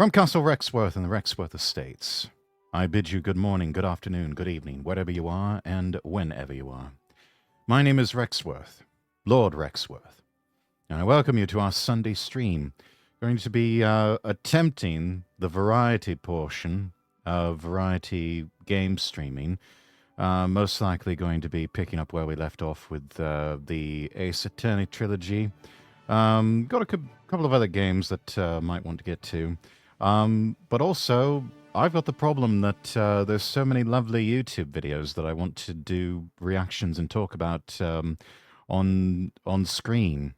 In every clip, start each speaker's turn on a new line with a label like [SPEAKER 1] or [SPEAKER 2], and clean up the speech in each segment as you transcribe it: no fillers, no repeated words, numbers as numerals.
[SPEAKER 1] From Castle Rexworth and the Rexworth Estates, I bid you good morning, good afternoon, good evening, wherever you are and whenever you are. My name is Rexworth, Lord Rexworth, and I welcome you to our Sunday stream. Going to be attempting the variety portion of variety game streaming. Most likely going to be picking up where we left off with the Ace Attorney trilogy. Got a couple of other games that might want to get to. But also, I've got the problem that there's so many lovely YouTube videos that I want to do reactions and talk about on screen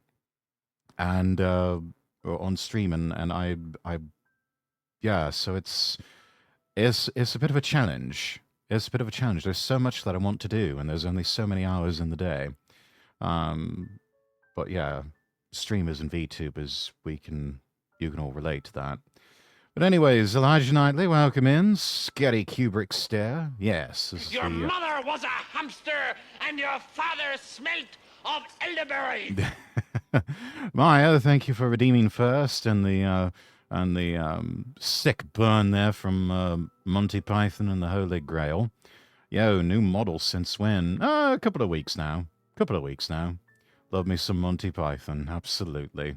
[SPEAKER 1] and or on stream, and I yeah. So it's a bit of a challenge. It's a bit of a challenge. There's so much that I want to do, and there's only so many hours in the day. But yeah, streamers and VTubers, you can all relate to that. But anyways, Elijah Knightley, welcome in. Scary Kubrick stare. Yes.
[SPEAKER 2] Your mother was a hamster, and your father smelt of elderberry.
[SPEAKER 1] Maya, thank you for redeeming first, and the sick burn there from Monty Python and the Holy Grail. Yo, new model since when? A couple of weeks now. Love me some Monty Python. Absolutely.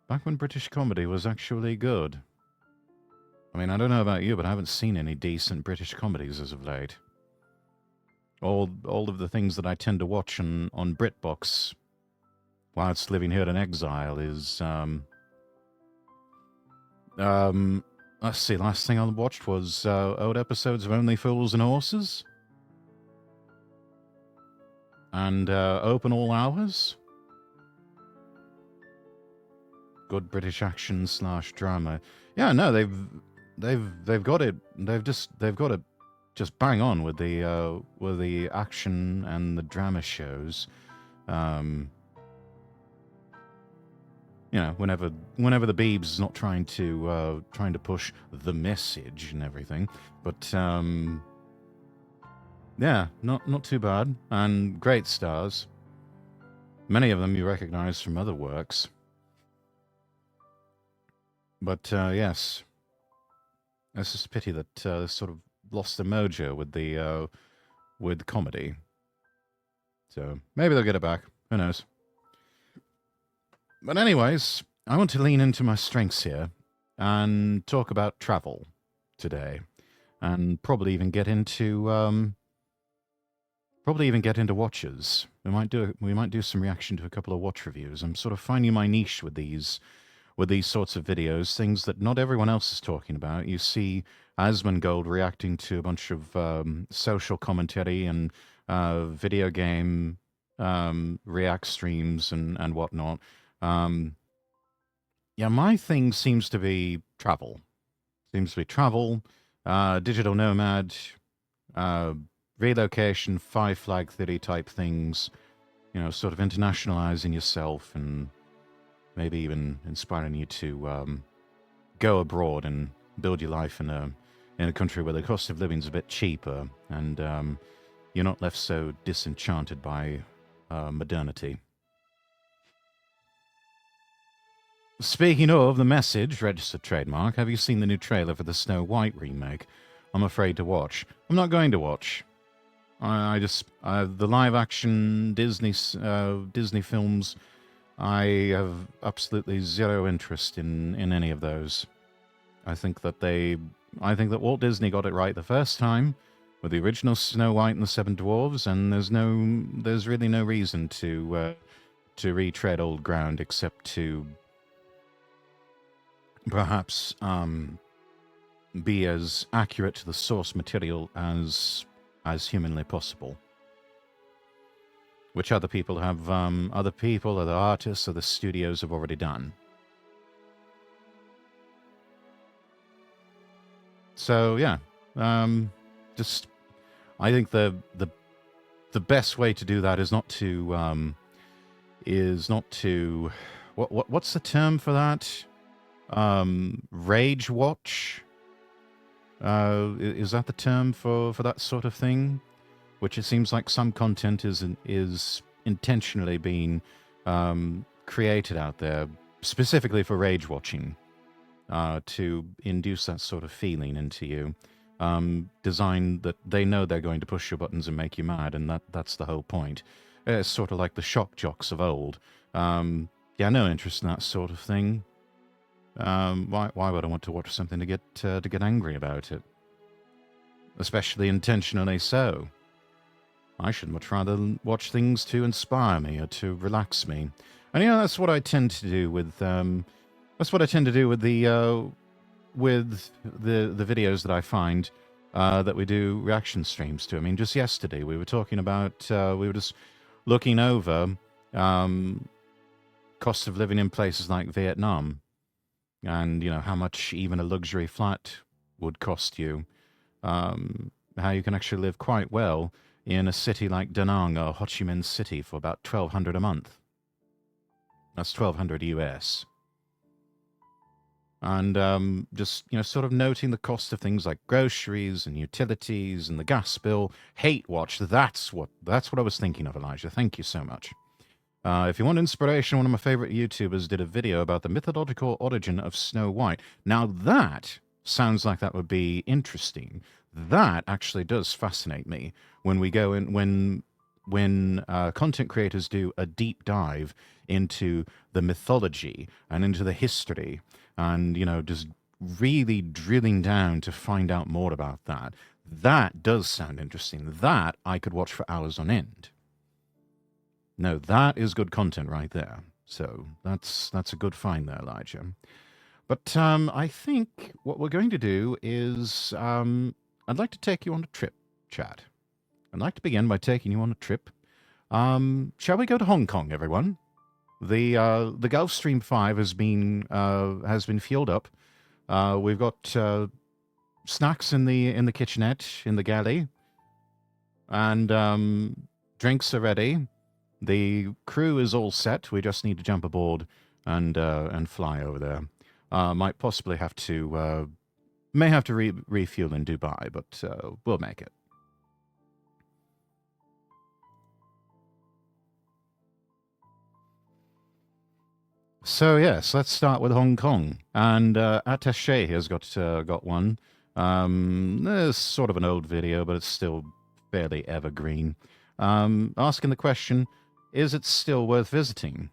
[SPEAKER 1] Back when British comedy was actually good. I mean, I don't know about you, but I haven't seen any decent British comedies as of late. All of the things that I tend to watch on BritBox whilst living here in exile is... let's see, last thing I watched was old episodes of Only Fools and Horses. And Open All Hours. Good British action / drama. Yeah, no, they've got it. They've got it just bang on with the action and the drama shows. You know, whenever the Beebs is not trying to push the message and everything, but yeah, not too bad, and great stars. Many of them you recognise from other works. But yes, it's just a pity that they sort of lost the mojo with comedy. So maybe they'll get it back. Who knows? But anyways, I want to lean into my strengths here and talk about travel today, and probably even get into watches. We might do some reaction to a couple of watch reviews. I'm sort of finding my niche with these sorts of videos, things that not everyone else is talking about. You see Asmongold reacting to a bunch of social commentary and video game react streams and whatnot. Yeah, my thing seems to be travel. Digital nomad, relocation, five flag theory type things. You know, sort of internationalizing yourself and maybe even inspiring you to go abroad and build your life in a country where the cost of living is a bit cheaper and you're not left so disenchanted by modernity. Speaking of the message, registered trademark, have you seen the new trailer for the Snow White remake? I'm afraid to watch. I'm not going to watch. The live action Disney films, I have absolutely zero interest in any of those. I think that Walt Disney got it right the first time with the original Snow White and the Seven Dwarves, and there's really no reason to retread old ground except to perhaps be as accurate to the source material as humanly possible. Which other people, other artists, other studios have already done. So yeah, I think the best way to do that is not to what's the term for that? Rage watch. Is that the term for that sort of thing? Which it seems like some content is intentionally being created out there specifically for rage watching. to induce that sort of feeling into you. Designed that they know they're going to push your buttons and make you mad, and that's the whole point. It's sort of like the shock jocks of old. Yeah, no interest in that sort of thing. Why would I want to watch something to get angry about it? Especially intentionally so. I should much rather watch things to inspire me or to relax me. And that's what I tend to do with that's what I tend to do with the videos that I find that we do reaction streams to. I mean, just yesterday we were talking about we were just looking over cost of living in places like Vietnam, and how much even a luxury flat would cost you. How you can actually live quite well in a city like Da Nang or Ho Chi Minh City for about $1,200 a month. That's $1,200 US. And just sort of noting the cost of things like groceries and utilities and the gas bill. Hate watch. That's what I was thinking of, Elijah. Thank you so much. If you want inspiration, one of my favorite YouTubers did a video about the mythological origin of Snow White. Now that sounds like that would be interesting. That actually does fascinate me when we go in, when content creators do a deep dive into the mythology and into the history, and just really drilling down to find out more about that. That does sound interesting. That I could watch for hours on end. No, that is good content right there. So that's a good find there, Elijah. But I think what we're going to do is I'd like to take you on a trip, Chad. I'd like to begin by taking you on a trip. Shall we go to Hong Kong, everyone? The Gulfstream 5 has been fueled up. We've got snacks in the kitchenette in the galley, and drinks are ready. The crew is all set. We just need to jump aboard and fly over there. Might possibly have to refuel in Dubai, but we'll make it. So yes, let's start with Hong Kong. And Attaché has got one. There's sort of an old video, but it's still fairly evergreen. Asking the question, is it still worth visiting?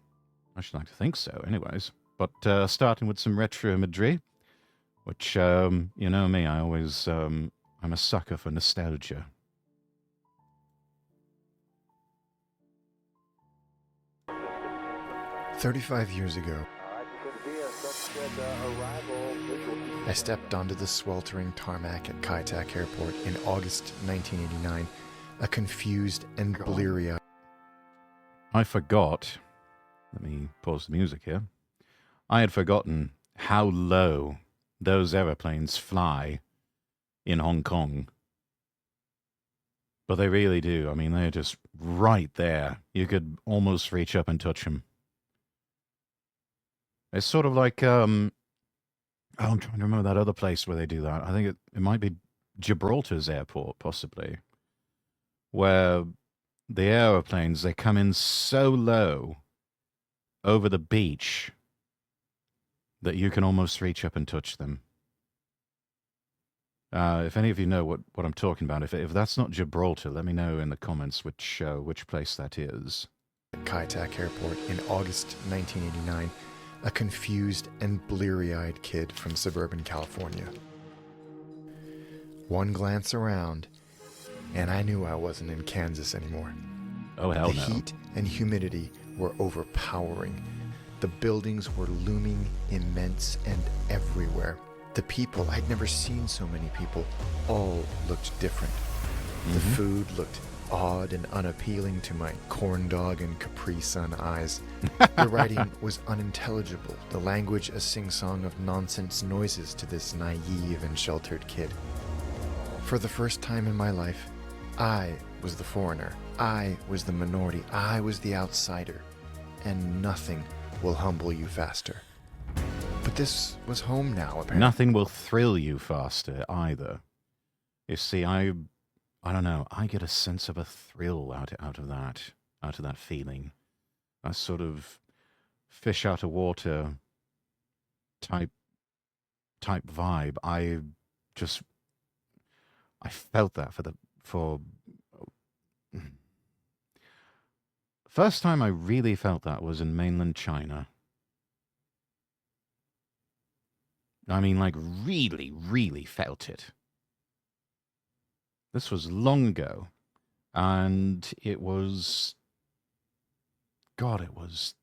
[SPEAKER 1] I should like to think so, anyways. But starting with some retro imagery, which, you know me, I always, I'm a sucker for nostalgia.
[SPEAKER 3] "35 years ago, I stepped onto the sweltering tarmac at Kai Tak Airport in August 1989, a confused and bleary-eyed..."
[SPEAKER 1] I forgot. Let me pause the music here. I had forgotten how low those aeroplanes fly in Hong Kong. But they really do. I mean, they're just right there. You could almost reach up and touch them. It's sort of like, I'm trying to remember that other place where they do that. I think it might be Gibraltar's airport, possibly, where the aeroplanes, they come in so low over the beach that you can almost reach up and touch them. If any of you know what I'm talking about, if that's not Gibraltar, let me know in the comments which place that is.
[SPEAKER 3] Kai Tak Airport in August 1989, a confused and bleary-eyed kid from suburban California. One glance around, and I knew I wasn't in Kansas anymore.
[SPEAKER 1] Oh, hell no.
[SPEAKER 3] The heat and humidity were overpowering. The buildings were looming immense and everywhere. The people, I'd never seen so many people, all looked different. The food looked odd and unappealing to my corn dog and Capri Sun eyes. The writing was unintelligible, the language a sing-song of nonsense noises to this naive and sheltered kid. For the first time in my life, I was the foreigner. I was the minority. I was the outsider. And nothing will humble you faster. But this was home now, apparently.
[SPEAKER 1] Nothing will thrill you faster either. You see, I don't know. I get a sense of a thrill out of that feeling. A sort of fish out of water type type vibe. I felt that for first time I really felt that was in mainland China. I mean, like, really, really felt it. This was long ago, and it was, God, it was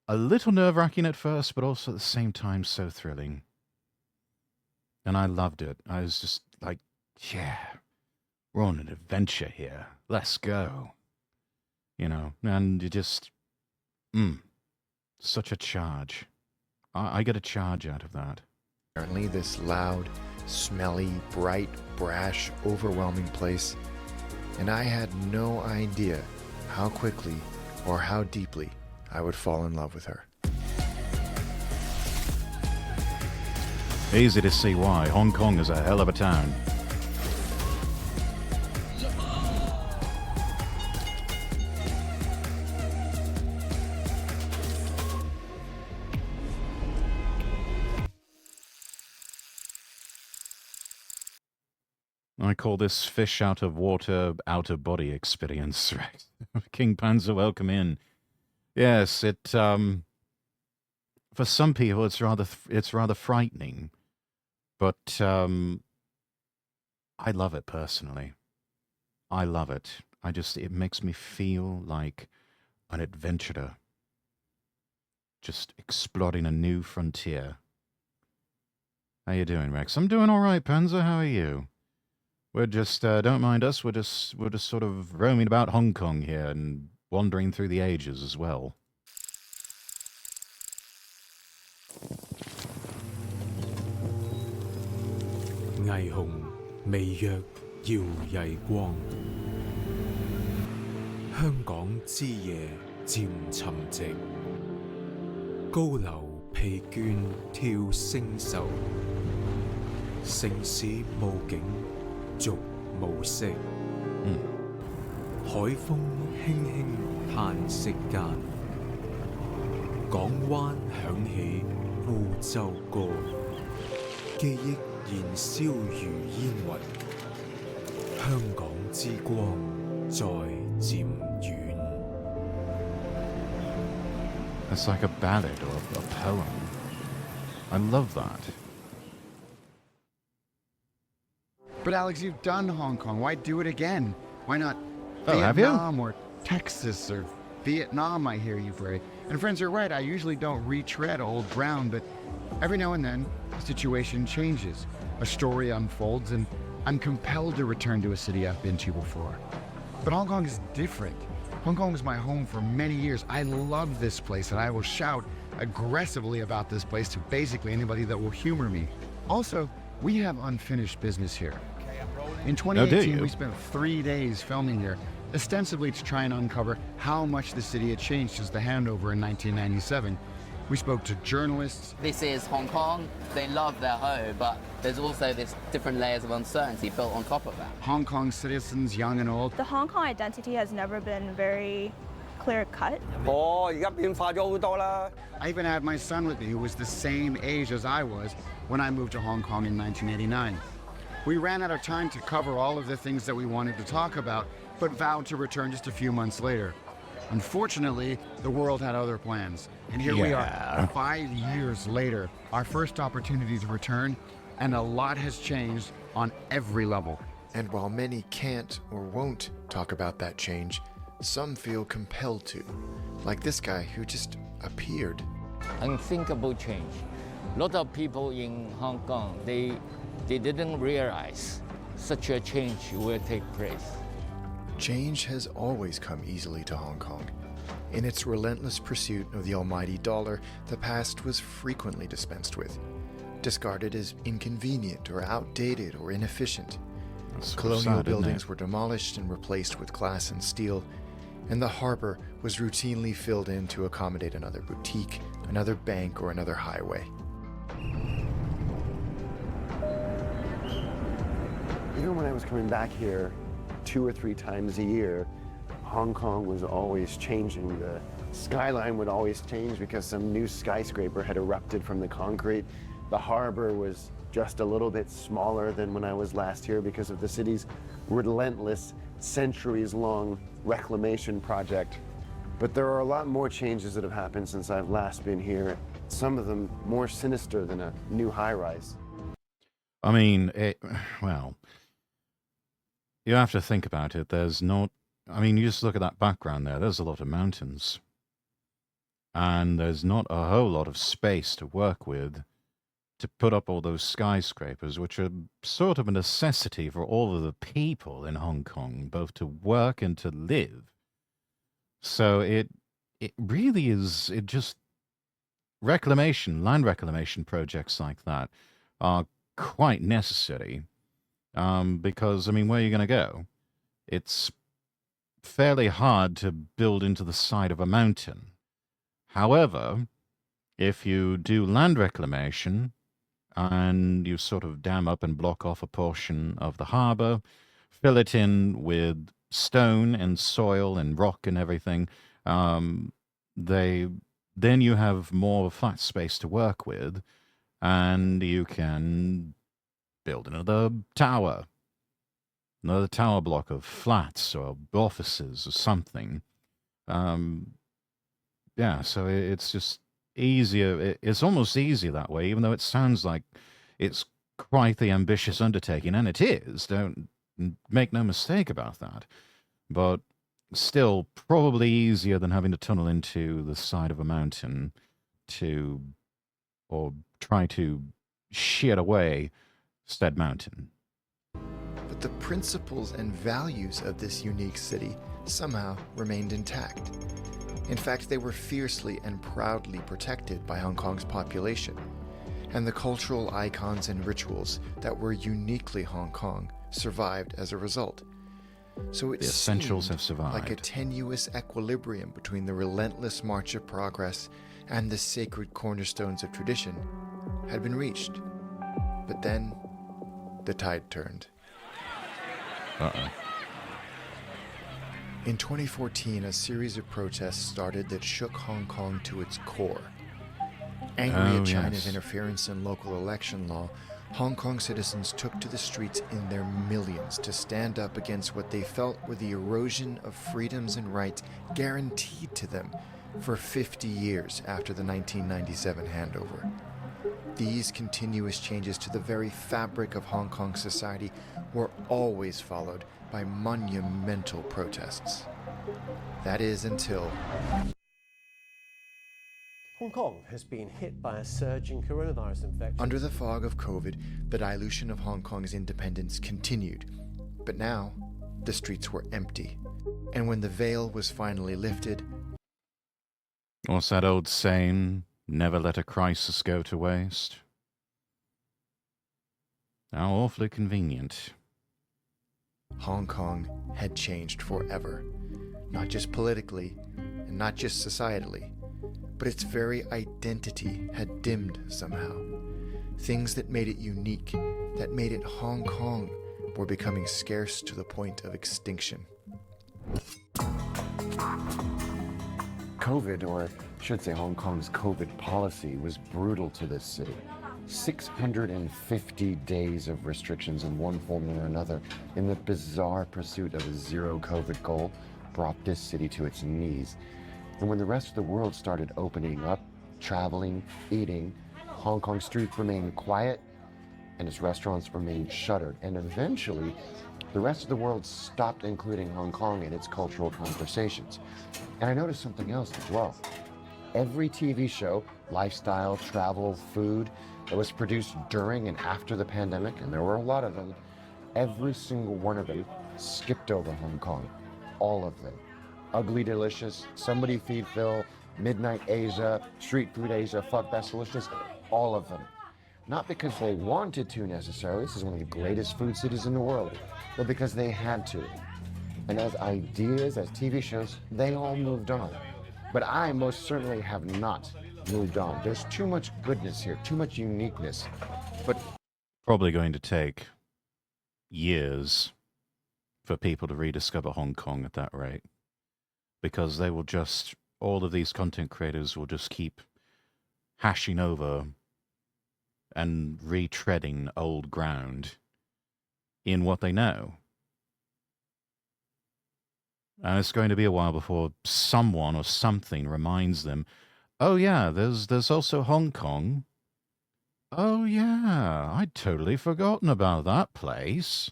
[SPEAKER 1] a little nerve-wracking at first, but also at the same time so thrilling. And I loved it. I was just like, yeah, we're on an adventure here. Let's go. You know, and you just, such a charge. I get a charge out of that.
[SPEAKER 3] Apparently, this loud, smelly, bright, brash, overwhelming place, and I had no idea how quickly or how deeply I would fall in love with her.
[SPEAKER 1] Easy to see why. Hong Kong is a hell of a town. I call this fish out of water, out of body experience. Right? King Panzer, welcome in. Yes, it for some people it's rather frightening, but I love it personally. I love it. It makes me feel like an adventurer, just exploring a new frontier. How you doing, Rex? I'm doing all right, Panzer. How are you? We're just, don't mind us, we're just sort of roaming about Hong Kong here and wandering through the ages as well.
[SPEAKER 4] Ngày hùng未約耀曳光，香港之夜漸沉寂，高樓疲倦跳星宿，城市無景。逐暮色，海風輕輕嘆息間，港灣響起烏洲歌，記憶燃燒如煙雲，香港之光在漸遠。
[SPEAKER 1] It's like a ballad or a poem. I love that.
[SPEAKER 5] But Alex, you've done Hong Kong. Why do it again? Why not
[SPEAKER 1] have
[SPEAKER 5] Vietnam or Texas or Vietnam? I hear you, Bray. And friends are right. I usually don't retread old ground, but every now and then, the situation changes. A story unfolds, and I'm compelled to return to a city I've been to before. But Hong Kong is different. Hong Kong was my home for many years. I love this place, and I will shout aggressively about this place to basically anybody that will humor me. Also, we have unfinished business here. In 2018, we spent 3 days filming here, ostensibly to try and uncover how much the city had changed since the handover in 1997. We spoke to journalists.
[SPEAKER 6] This is Hong Kong. They love their home, but there's also this different layers of uncertainty built on top of that.
[SPEAKER 5] Hong Kong citizens, young and old.
[SPEAKER 7] The Hong Kong identity has never been very clear-cut.
[SPEAKER 5] I even had my son with me, who was the same age as I was when I moved to Hong Kong in 1989. We ran out of time to cover all of the things that we wanted to talk about, but vowed to return just a few months later. Unfortunately, the world had other plans. And here we are, 5 years later, our first opportunity to return, and a lot has changed on every level.
[SPEAKER 3] And while many can't or won't talk about that change, some feel compelled to. Like this guy who just appeared.
[SPEAKER 8] Unthinkable change. A lot of people in Hong Kong, they didn't realize such a change will take place.
[SPEAKER 3] Change has always come easily to Hong Kong. In its relentless pursuit of the almighty dollar, the past was frequently dispensed with, discarded as inconvenient or outdated or inefficient. Colonial buildings were demolished and replaced with glass and steel, and the harbor was routinely filled in to accommodate another boutique, another bank, or another highway.
[SPEAKER 9] Even when I was coming back here 2 or 3 times a year, Hong Kong was always changing. skyline would always change because some new skyscraper had erupted from the concrete. The harbor was just a little bit smaller than when I was last here because of the city's relentless, centuries-long reclamation project. But there are a lot more changes that have happened since I've last been here, some of them more sinister than a new high-rise.
[SPEAKER 1] I mean, well, you have to think about it. There's not, I mean, you just look at that background there. There's a lot of mountains. And there's not a whole lot of space to work with to put up all those skyscrapers, which are sort of a necessity for all of the people in Hong Kong, both to work and to live. So it really is, it just, land reclamation projects like that are quite necessary. Because, I mean, where are you going to go? It's fairly hard to build into the side of a mountain. However, if you do land reclamation and you sort of dam up and block off a portion of the harbor, fill it in with stone and soil and rock and everything, then you have more flat space to work with, and you can build another tower block of flats or offices or something. Yeah, so it's just easier. It's almost easier that way, even though it sounds like it's quite the ambitious undertaking, and it is. Don't make no mistake about that. But still, probably easier than having to tunnel into the side of a mountain or try to shear away said mountain.
[SPEAKER 3] But the principles and values of this unique city somehow remained intact. In fact, they were fiercely and proudly protected by Hong Kong's population, and the cultural icons and rituals that were uniquely Hong Kong survived as a result. So
[SPEAKER 1] the essentials have survived.
[SPEAKER 3] Like a tenuous equilibrium between the relentless march of progress and the sacred cornerstones of tradition had been reached. But then, the tide turned.
[SPEAKER 1] Uh-oh.
[SPEAKER 3] In 2014, a series of protests started that shook Hong Kong to its core. Angry at China's interference in local election law, Hong Kong citizens took to the streets in their millions to stand up against what they felt were the erosion of freedoms and rights guaranteed to them for 50 years after the 1997 handover. These continuous changes to the very fabric of Hong Kong society were always followed by monumental protests. That is until
[SPEAKER 10] Hong Kong has been hit by a surge in coronavirus infections.
[SPEAKER 3] Under the fog of COVID, the dilution of Hong Kong's independence continued. But now, the streets were empty. And when the veil was finally lifted...
[SPEAKER 1] What's that old saying? Never let a crisis go to waste. How awfully convenient.
[SPEAKER 3] Hong Kong had changed forever. Not just politically, and not just societally, but its very identity had dimmed somehow. Things that made it unique, that made it Hong Kong, were becoming scarce to the point of extinction.
[SPEAKER 9] COVID, or I should say Hong Kong's COVID policy, was brutal to this city. 650 days of restrictions in one form or another in the bizarre pursuit of a zero COVID goal brought this city to its knees. And when the rest of the world started opening up, traveling, eating, Hong Kong streets remained quiet and its restaurants remained shuttered. And eventually, the rest of the world stopped including Hong Kong in its cultural conversations. And I noticed something else as well. Every TV show, lifestyle, travel, food, that was produced during and after the pandemic, and there were a lot of them, every single one of them skipped over Hong Kong. All of them. Ugly Delicious, Somebody Feed Phil, Midnight Asia, Street Food Asia, Fuck That's Delicious, all of them. Not because they wanted to necessarily, this is one of the greatest food cities in the world, but because they had to. And as ideas, as TV shows, they all moved on. But I most certainly have not moved on. There's too much goodness here, too much uniqueness. But
[SPEAKER 1] probably going to take years for people to rediscover Hong Kong at that rate, because they will just all of these content creators will just keep hashing over and retreading old ground in what they know. And it's going to be a while before someone or something reminds them, oh yeah, there's also Hong Kong. Oh yeah, I'd totally forgotten about that place.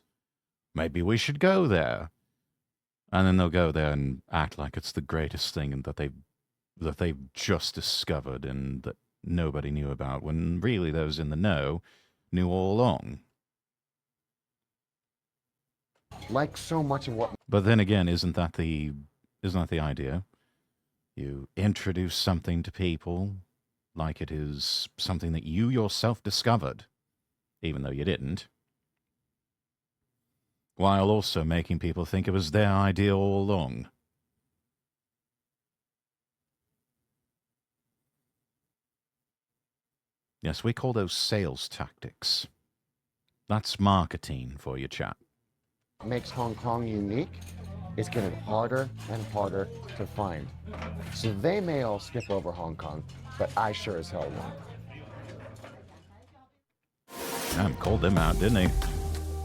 [SPEAKER 1] Maybe we should go there. And then they'll go there and act like it's the greatest thing that they've just discovered and that nobody knew about, when really those in the know knew all along.
[SPEAKER 9] Like so much of what...
[SPEAKER 1] But then again, isn't that the idea? You introduce something to people like it is something that you yourself discovered, even though you didn't, while also making people think it was their idea all along. Yes, we call those sales tactics. That's marketing for you, chap.
[SPEAKER 9] makes Hong Kong unique is getting harder and harder to find. So they may all skip over Hong Kong, but I sure as hell won't.
[SPEAKER 1] Damn, called them out, didn't he?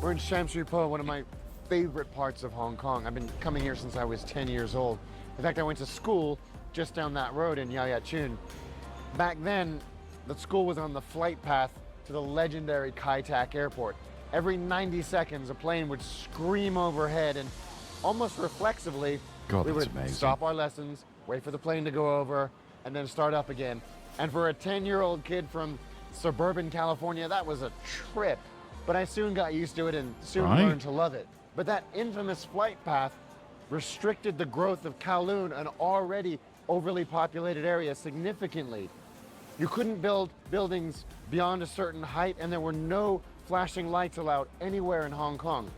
[SPEAKER 5] We're in Sham Shui Po, one of my favorite parts of Hong Kong. I've been coming here since I was 10 years old. In fact, I went to school just down that road in Yau Yat Chun. Back then, the school was on the flight path to the legendary Kai Tak Airport. Every 90 seconds, a plane would scream overhead, and almost reflexively,
[SPEAKER 1] God,
[SPEAKER 5] we
[SPEAKER 1] that's
[SPEAKER 5] would
[SPEAKER 1] amazing.
[SPEAKER 5] stop our lessons, wait for the plane to go over, and then start up again. And for a 10-year-old kid from suburban California, that was a trip. But I soon got used to it and soon learned to love it. But that infamous flight path restricted the growth of Kowloon, an already overly populated area, significantly. You couldn't build buildings beyond a certain height, and there were no flashing lights allowed anywhere in Hong Kong.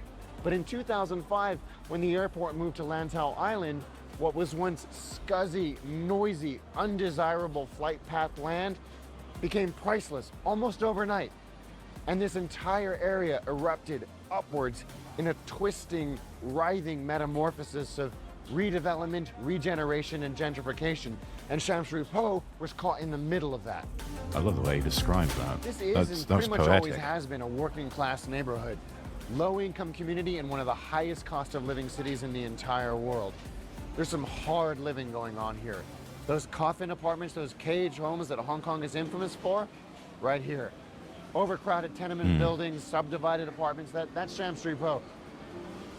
[SPEAKER 5] But in 2005, when the airport moved to Lantau Island, what was once scuzzy, noisy, undesirable flight path land became priceless almost overnight. And this entire area erupted upwards in a twisting, writhing metamorphosis of redevelopment, regeneration, and gentrification. And Sham Shui Po was caught in the middle of that.
[SPEAKER 1] I love the way he describes that.
[SPEAKER 5] This is
[SPEAKER 1] That's
[SPEAKER 5] pretty much
[SPEAKER 1] poetic.
[SPEAKER 5] always has been a working class neighborhood. Low income community in one of the highest cost of living cities in the entire world. There's some hard living going on here. Those coffin apartments, those cage homes that Hong Kong is infamous for, right here. Overcrowded tenement buildings, subdivided apartments, that's Sham Shui Po.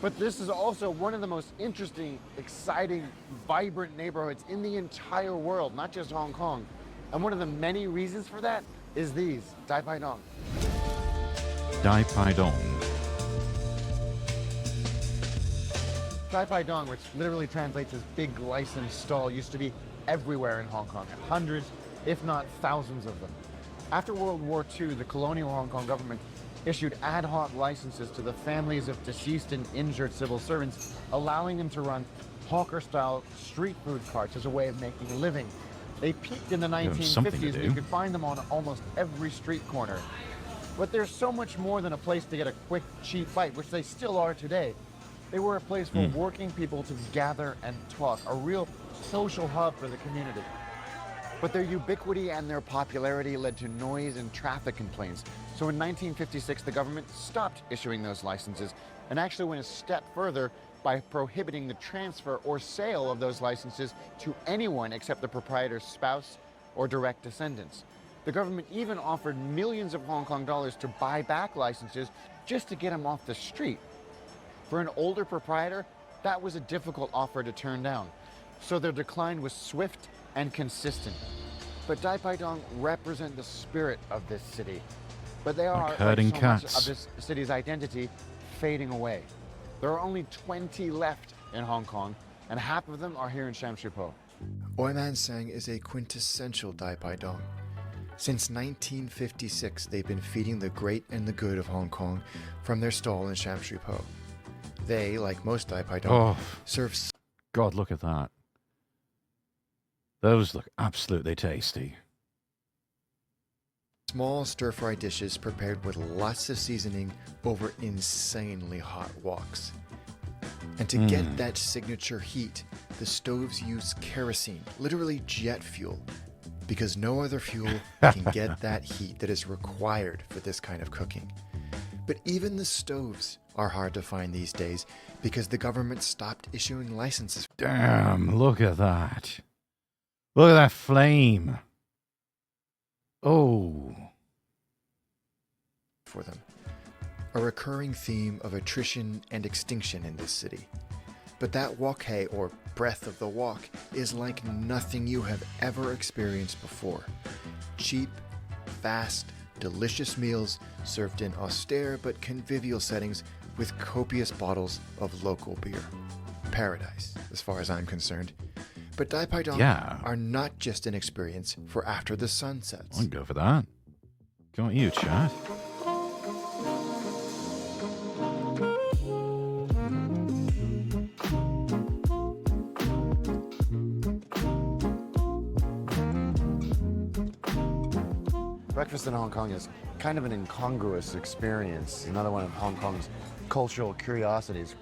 [SPEAKER 5] But this is also one of the most interesting, exciting, vibrant neighborhoods in the entire world, not just Hong Kong. And one of the many reasons for that is these, Dai Pai Dong.
[SPEAKER 1] Dai Pai Dong.
[SPEAKER 5] Dai Pai Dong, which literally translates as big licensed stall, used to be everywhere in Hong Kong, hundreds, if not thousands of them. After World War II, the colonial Hong Kong government issued ad hoc licenses to the families of deceased and injured civil servants, allowing them to run hawker-style street food carts as a way of making a living. They peaked in the 1950s, and you could find them on almost every street corner. But there's so much more than a place to get a quick, cheap bite, which they still are today. They were a place for working people to gather and talk, a real social hub for the community. But their ubiquity and their popularity led to noise and traffic complaints. So in 1956, the government stopped issuing those licenses and actually went a step further by prohibiting the transfer or sale of those licenses to anyone except the proprietor's spouse or direct descendants. The government even offered millions of Hong Kong dollars to buy back licenses just to get them off the street. For an older proprietor, that was a difficult offer to turn down. So their decline was swift and consistent. But Dai Pai Dong represent the spirit of this city. But they are, like
[SPEAKER 1] herding
[SPEAKER 5] so
[SPEAKER 1] cats.
[SPEAKER 5] much of this city's identity, fading away. There are only 20 left in Hong Kong, and half of them are here in Sham Shui Po.
[SPEAKER 3] Oi Man Sang is a quintessential Dai Pai Dong. Since 1956, they've been feeding the great and the good of Hong Kong from their stall in Sham Shui Po. They, like most Dai Pai Dong, serve...
[SPEAKER 1] God, look at that. Those look absolutely tasty.
[SPEAKER 3] small stir-fry dishes prepared with lots of seasoning over insanely hot woks. And to get that signature heat, the stoves use kerosene, literally jet fuel, because no other fuel can get that heat that is required for this kind of cooking. But even the stoves are hard to find these days because the government stopped issuing licenses.
[SPEAKER 1] Damn, look at that. Look at that flame. Oh.
[SPEAKER 3] For them. A recurring theme of attrition and extinction in this city. But that wokhae, or breath of the wok, is like nothing you have ever experienced before. Cheap, fast, delicious meals served in austere but convivial settings with copious bottles of local beer. Paradise, as far as I'm concerned. But Dai Pai Dong are not just an experience for after the sun sets.
[SPEAKER 1] I'd go for that. Go on you, Chad.
[SPEAKER 9] Breakfast in Hong Kong is kind of an incongruous experience, another one of Hong Kong's cultural curiosities,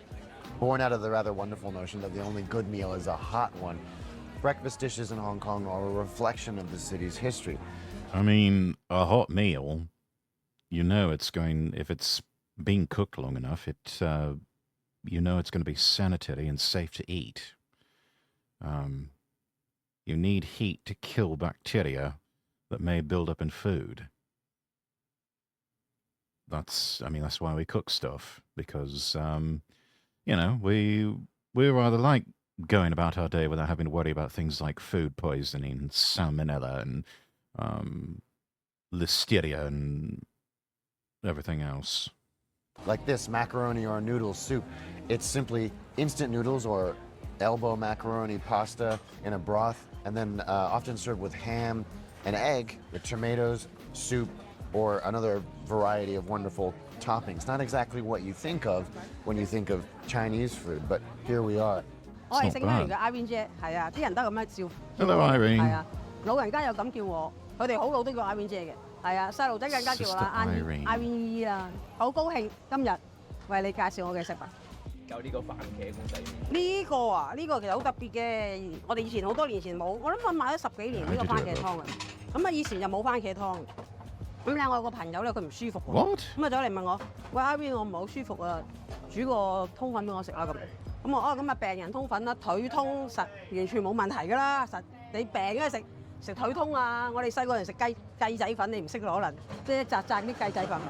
[SPEAKER 9] born out of the rather wonderful notion that the only good meal is a hot one. Breakfast dishes in Hong Kong are a reflection of the city's history.
[SPEAKER 1] I mean, a hot meal, you know it's going, if it's being cooked long enough, you know it's going to be sanitary and safe to eat. You need heat to kill bacteria that may build up in food. That's why we cook stuff, because, you know, we rather like going about our day without having to worry about things like food poisoning, and salmonella, and listeria, and everything else.
[SPEAKER 9] Like this macaroni or noodle soup, it's simply instant noodles or elbow macaroni pasta in a broth, and then often served with ham, an egg, with tomatoes, soup, or another variety of wonderful toppings. Not exactly what you think of when you think of Chinese food, but here we are.
[SPEAKER 11] 我係姓 Irene 嘅 Irene 姐，係啊，啲人都咁樣笑。
[SPEAKER 1] Hello, Irene。
[SPEAKER 11] 係啊，老人家又咁叫我，佢哋好老都叫 Irene 姐嘅，係啊，細路仔更加叫我啦 Irene 姨啦。好高興今日為你介紹我嘅食品。
[SPEAKER 6] 有呢個番茄公仔麵。
[SPEAKER 11] 呢個啊，呢個其實好特別嘅，我哋以前好多年前冇，我諗我買咗10幾年呢個番茄湯啊。咁啊，以前就冇番茄湯。咁咧，我有個朋友咧，佢唔舒服喎。咁啊，走嚟問我：喂 ，Irene， 我唔係好舒服啊，煮個通粉俾我食啦咁。咁我咁啊，病人通粉啦，腿通實完全冇問題㗎啦，實你病梗係食腿通啊！我哋細個人食雞仔粉，你唔識可能，即係扎啲雞仔粉，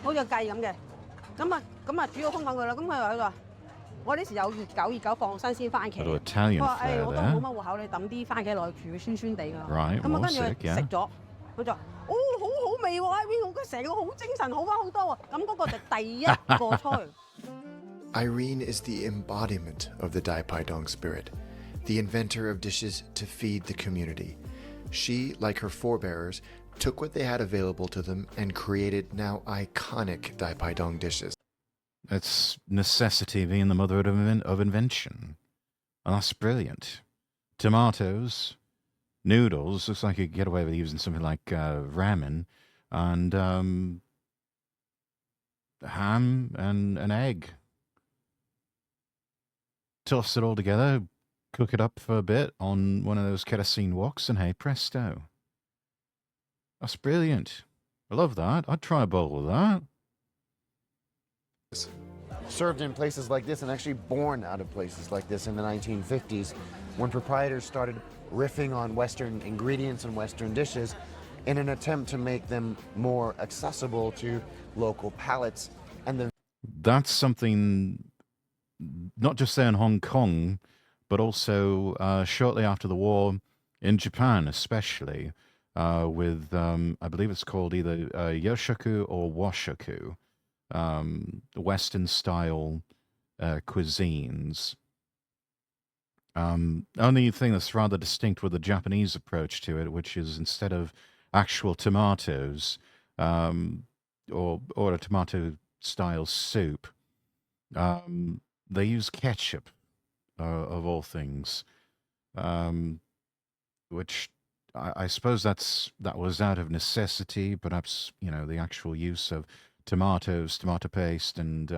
[SPEAKER 11] 好似雞咁嘅。咁啊煮個通粉佢啦，咁佢話。我呢時有熱狗放新鮮番茄。佢話：我都冇乜戶口，你抌啲番茄落去煮，酸酸地㗎。咁啊，跟住佢食咗，佢就哦好好味喎 ，Irene， 我成個好精神，好翻好多喎。咁嗰個就第一個菜。
[SPEAKER 3] Irene is the embodiment of the Dai Pai Dong spirit, the inventor of dishes to feed the community. She, like her forebearers, took what they had available to them and created now iconic Dai Pai Dong dishes.
[SPEAKER 1] It's necessity being the mother of invention. And that's brilliant. Tomatoes, noodles, looks like you could get away with using something like ramen, and ham and an egg. Toss it all together, cook it up for a bit on one of those kerosene woks, and hey presto. That's brilliant. I love that. I'd try a bowl of that.
[SPEAKER 9] Served in places like this and actually born out of places like this in the 1950s when proprietors started riffing on Western ingredients and Western dishes in an attempt to make them more accessible to local palates. And
[SPEAKER 1] that's something not just there in Hong Kong, but also shortly after the war in Japan especially, with, I believe it's called either yoshoku or washoku. Western-style cuisines. Only thing that's rather distinct with the Japanese approach to it, which is instead of actual tomatoes or a tomato-style soup, they use ketchup, of all things, which I suppose that was out of necessity. Perhaps, you know, the actual use of tomatoes, tomato paste, and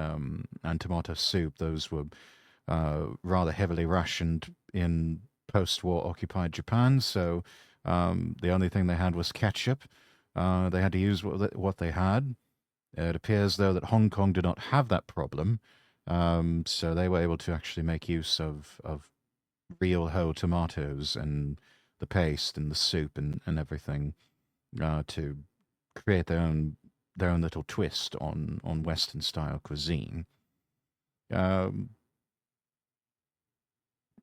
[SPEAKER 1] tomato soup. Those were rather heavily rationed in post-war occupied Japan, so the only thing they had was ketchup. They had to use what they had. It appears, though, that Hong Kong did not have that problem, so they were able to actually make use of real whole tomatoes and the paste and the soup and everything to create their own little twist on Western style cuisine.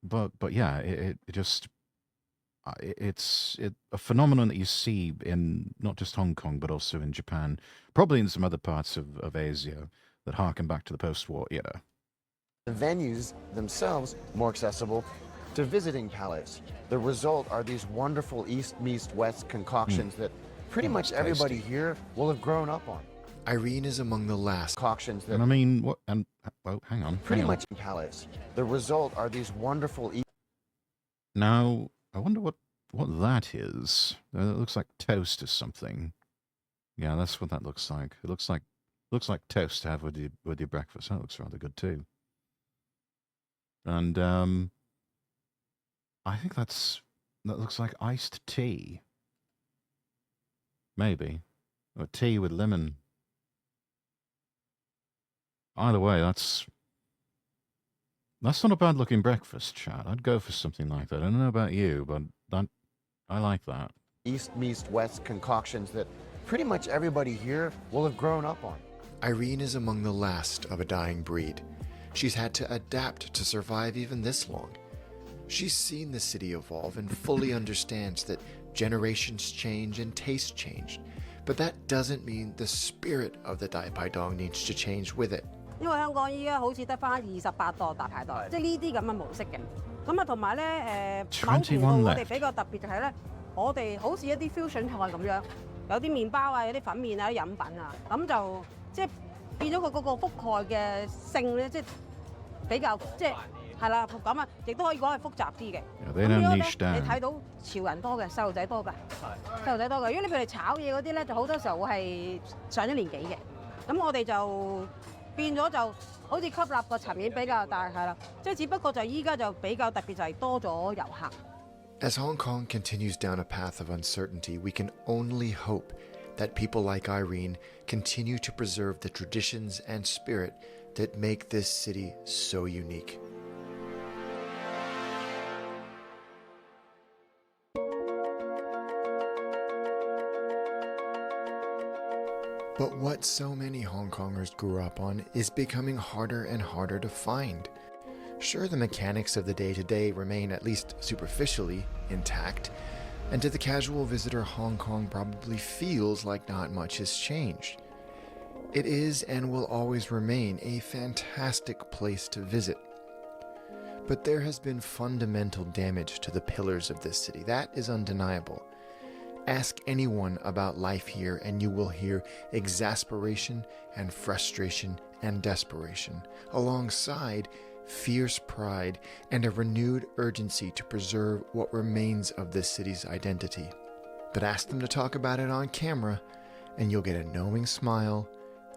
[SPEAKER 1] But yeah, it's a phenomenon that you see in not just Hong Kong but also in Japan, probably in some other parts of Asia that harken back to the post-war era.
[SPEAKER 9] The venues themselves more accessible to visiting palates. The result are these wonderful East meets West concoctions that pretty much everybody here will have grown up on.
[SPEAKER 3] Irene is among the last
[SPEAKER 9] concoctions that...
[SPEAKER 1] And I mean, what? And well, hang on.
[SPEAKER 9] Pretty much palates. The result are these wonderful...
[SPEAKER 1] Now, I wonder what that is. It looks like toast or something. Yeah, that's what that looks like. It looks like toast to have with your breakfast. That looks rather good too. And I think that looks like iced tea. Maybe. Or tea with lemon. Either way, that's not a bad looking breakfast, Chad. I'd go for something like that. I don't know about you, but I like that.
[SPEAKER 9] East meets West concoctions that pretty much everybody here will have grown up on.
[SPEAKER 3] Irene is among the last of a dying breed. She's had to adapt to survive even this long. She's seen the city evolve and fully understands that generations change and tastes change. But that doesn't mean the spirit of the Dai Pai Dong needs to change with it.
[SPEAKER 11] 因為香港依家好似得翻28檔大排檔，即係呢啲咁嘅模式嘅。咁啊，同埋咧某條路我哋比較特別就係咧，我哋好似一啲 fusion 菜咁樣，有啲麵包啊，有啲粉麵啊，啲飲品啊，咁就即係變咗佢嗰個覆蓋嘅性咧，即係比較即係係啦咁啊，亦都可以講係複雜啲嘅。咁如果咧你睇到潮人多嘅，細路仔多㗎，細路仔多嘅。如果你譬如炒嘢嗰啲咧，就好多時候會係上咗年紀嘅。咁我哋就變咗就好似吸納個層面比較大，係啦，即係只不過就依家就比較特別就係多咗遊客。
[SPEAKER 3] As Hong Kong continues down a path of uncertainty, we can only hope that people like Irene continue to preserve the traditions and spirit that make this city so unique. But what so many Hong Kongers grew up on is becoming harder and harder to find. Sure, the mechanics of the day-to-day remain at least superficially intact, and to the casual visitor, Hong Kong probably feels like not much has changed. It is and will always remain a fantastic place to visit. But there has been fundamental damage to the pillars of this city. That is undeniable. Ask anyone about life here and you will hear exasperation and frustration and desperation, alongside fierce pride and a renewed urgency to preserve what remains of this city's identity. But ask them to talk about it on camera and you'll get a knowing smile,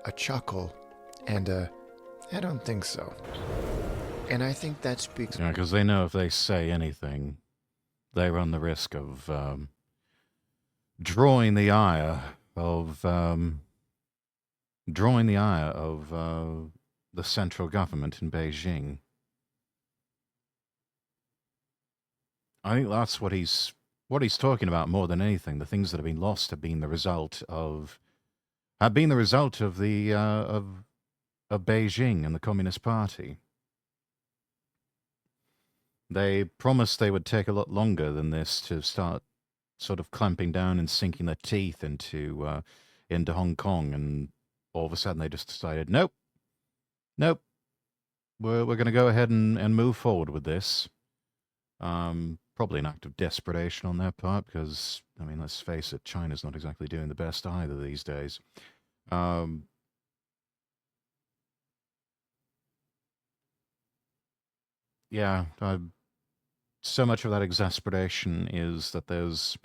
[SPEAKER 3] a chuckle, and I don't think so. And I think that speaks...
[SPEAKER 1] Yeah, because they know if they say anything, they run the risk of... drawing the ire of the central government in Beijing. I think that's what he's talking about more than anything. The things that have been lost have been the result of the of Beijing and the Communist Party. They promised they would take a lot longer than this to start sort of clamping down and sinking their teeth into Hong Kong, and all of a sudden they just decided, nope, we're going to go ahead and move forward with this. Probably an act of desperation on their part, because I mean, let's face it, China's not exactly doing the best either these days. Yeah, so much of that exasperation is that there's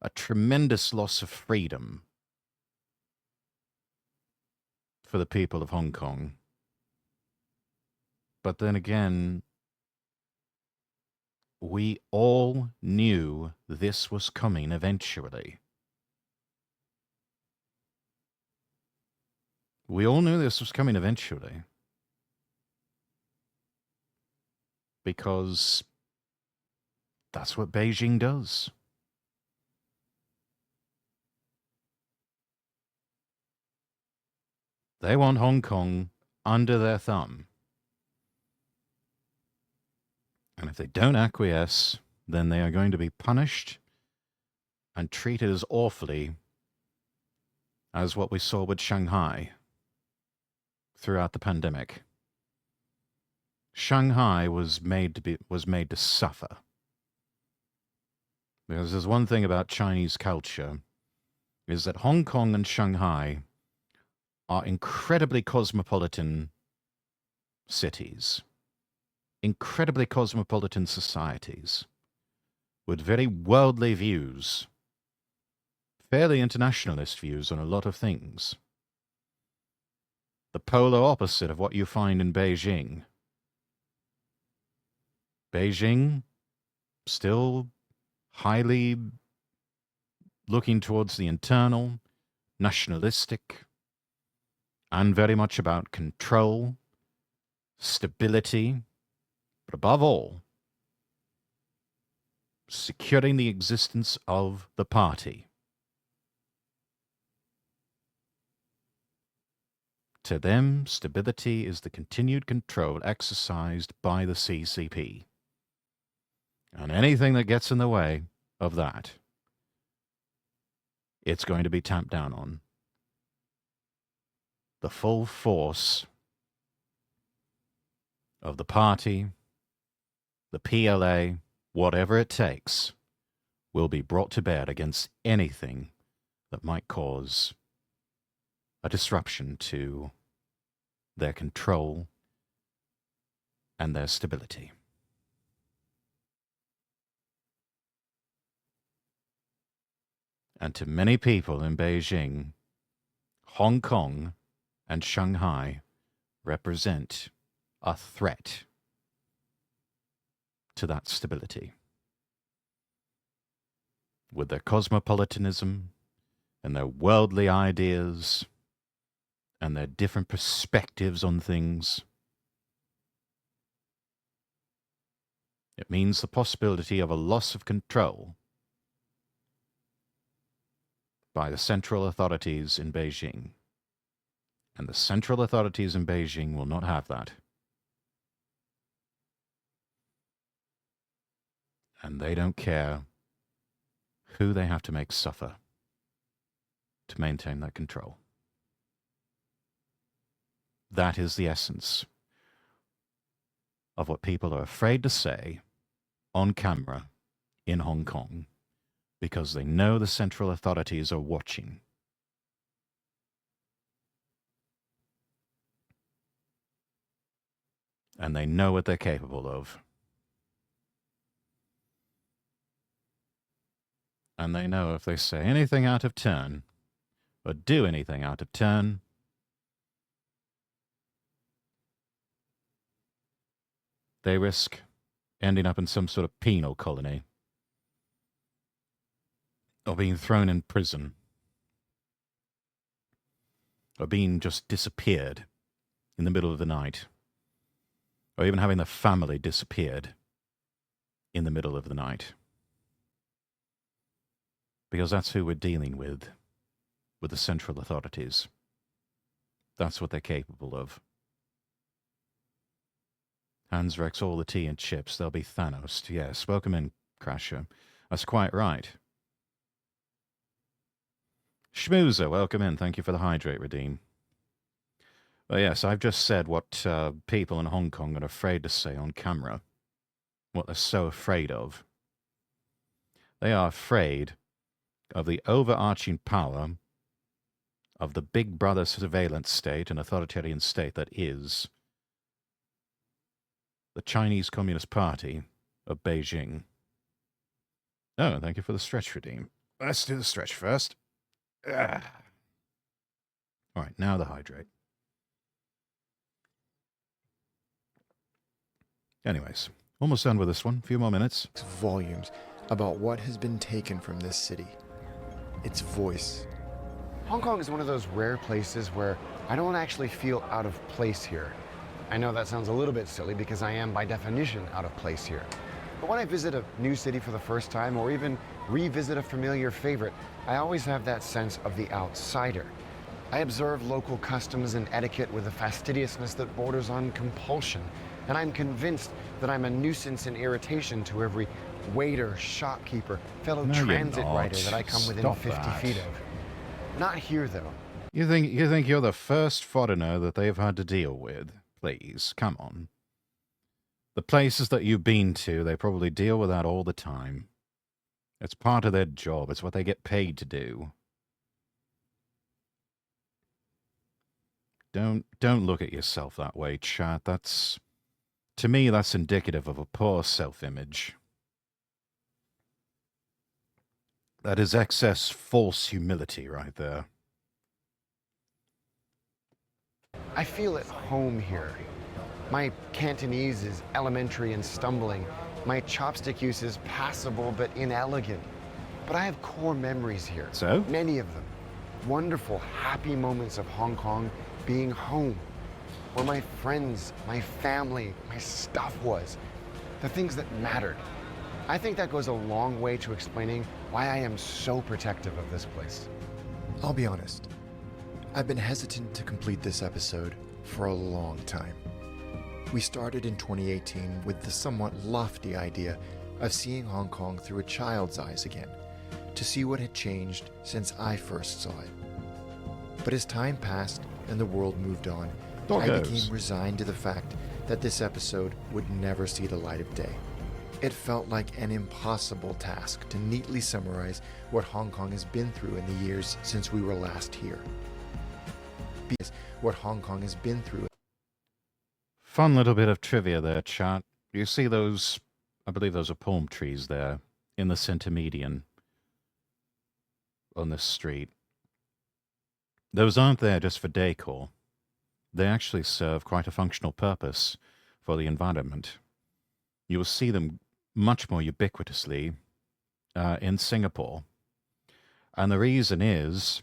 [SPEAKER 1] a tremendous loss of freedom for the people of Hong Kong. But then again, we all knew this was coming eventually. We all knew this was coming eventually. Because that's what Beijing does. They want Hong Kong under their thumb. And if they don't acquiesce, then they are going to be punished and treated as awfully as what we saw with Shanghai throughout the pandemic. Shanghai was made to suffer. Because there's one thing about Chinese culture, is that Hong Kong and Shanghai are incredibly cosmopolitan cities, incredibly cosmopolitan societies, with very worldly views, fairly internationalist views on a lot of things. The polar opposite of what you find in Beijing. Beijing, still highly looking towards the internal, nationalistic, and very much about control, stability, but above all, securing the existence of the party. To them, stability is the continued control exercised by the CCP. And anything that gets in the way of that, it's going to be tamped down on. The full force of the party, the PLA, whatever it takes, will be brought to bear against anything that might cause a disruption to their control and their stability. And to many people in Beijing, Hong Kong and Shanghai represent a threat to that stability. With their cosmopolitanism and their worldly ideas and their different perspectives on things, it means the possibility of a loss of control by the central authorities in Beijing. And the central authorities in Beijing will not have that. And they don't care who they have to make suffer to maintain that control. That is the essence of what people are afraid to say on camera in Hong Kong, because they know the central authorities are watching. And they know what they're capable of. And they know if they say anything out of turn, or do anything out of turn, they risk ending up in some sort of penal colony, or being thrown in prison, or being just disappeared in the middle of the night, or even having the family disappeared in the middle of the night. Because that's who we're dealing with the central authorities. That's what they're capable of. Hans Rex, all the tea and chips, they'll be Thanos. Yes, welcome in, Crasher. That's quite right. Schmoozer, welcome in. Thank you for the hydrate, Redeem. Well, yes, I've just said what people in Hong Kong are afraid to say on camera. What they're so afraid of. They are afraid of the overarching power of the big brother surveillance state and authoritarian state that is the Chinese Communist Party of Beijing. Oh, thank you for the stretch, Redeem. Let's do the stretch first. All right, now the hydrate. Anyways, almost done with this one. A few more minutes.
[SPEAKER 3] Volumes about what has been taken from this city. Its voice.
[SPEAKER 5] Hong Kong is one of those rare places where I don't actually feel out of place here. I know that sounds a little bit silly because I am by definition out of place here. But when I visit a new city for the first time or even revisit a familiar favorite, I always have that sense of the outsider. I observe local customs and etiquette with a fastidiousness that borders on compulsion, and I'm convinced that I'm a nuisance and irritation to every waiter, shopkeeper, fellow transit rider that I come within 50 feet of. Not here, though.
[SPEAKER 1] You think you're the first foreigner that they've had to deal with? Please, come on. The places that you've been to, they probably deal with that all the time. It's part of their job. It's what they get paid to do. Don't look at yourself that way, chat. To me, that's indicative of a poor self-image. That is excess false humility right there.
[SPEAKER 5] I feel at home here. My Cantonese is elementary and stumbling. My chopstick use is passable but inelegant. But I have core memories here.
[SPEAKER 1] So?
[SPEAKER 5] Many of them. Wonderful, happy moments of Hong Kong being home. Where my friends, my family, my stuff was. The things that mattered. I think that goes a long way to explaining why I am so protective of this place.
[SPEAKER 3] I'll be honest. I've been hesitant to complete this episode for a long time. We started in 2018 with the somewhat lofty idea of seeing Hong Kong through a child's eyes again, to see what had changed since I first saw it. But as time passed and the world moved on, I became resigned to the fact that this episode would never see the light of day. It felt like an impossible task to neatly summarize what Hong Kong has been through in the years since we were last here. Because what Hong Kong has been through.
[SPEAKER 1] Fun little bit of trivia there, chat. You see those, I believe those are palm trees there in the center median on this street. Those aren't there just for decor. They actually serve quite a functional purpose for the environment. You will see them much more ubiquitously in Singapore. And the reason is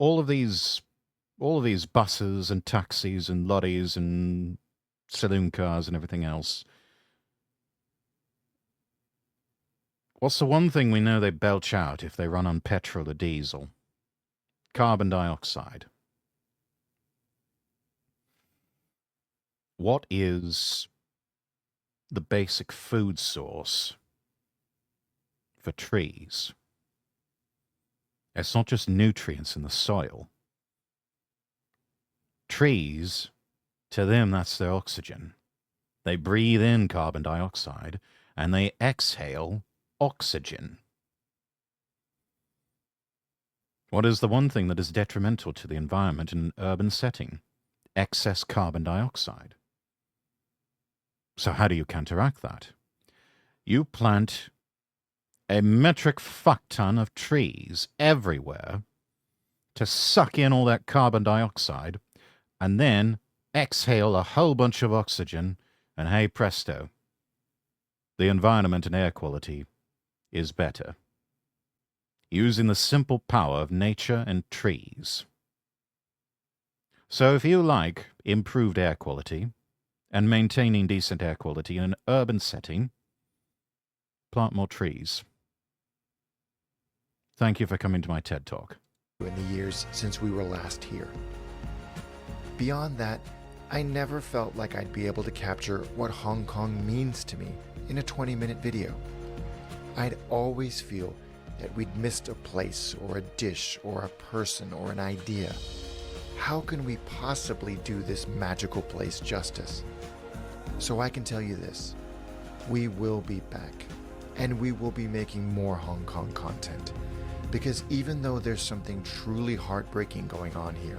[SPEAKER 1] all of these buses and taxis and lorries and saloon cars and everything else. What's the one thing we know they belch out if they run on petrol or diesel? Carbon dioxide. What is the basic food source for trees? It's not just nutrients in the soil. Trees, to them, that's their oxygen. They breathe in carbon dioxide and they exhale oxygen. What is the one thing that is detrimental to the environment in an urban setting? Excess carbon dioxide. So how do you counteract that? You plant a metric fuck ton of trees everywhere to suck in all that carbon dioxide and then exhale a whole bunch of oxygen, and hey presto, the environment and air quality is better. Using the simple power of nature and trees. So if you like improved air quality and maintaining decent air quality in an urban setting, plant more trees. Thank you for coming to my TED Talk.
[SPEAKER 3] In the years since we were last here. Beyond that, I never felt like I'd be able to capture what Hong Kong means to me in a 20-minute video. I'd always feel that we'd missed a place or a dish or a person or an idea. How can we possibly do this magical place justice? So I can tell you this, we will be back, and we will be making more Hong Kong content. Because even though there's something truly heartbreaking going on here,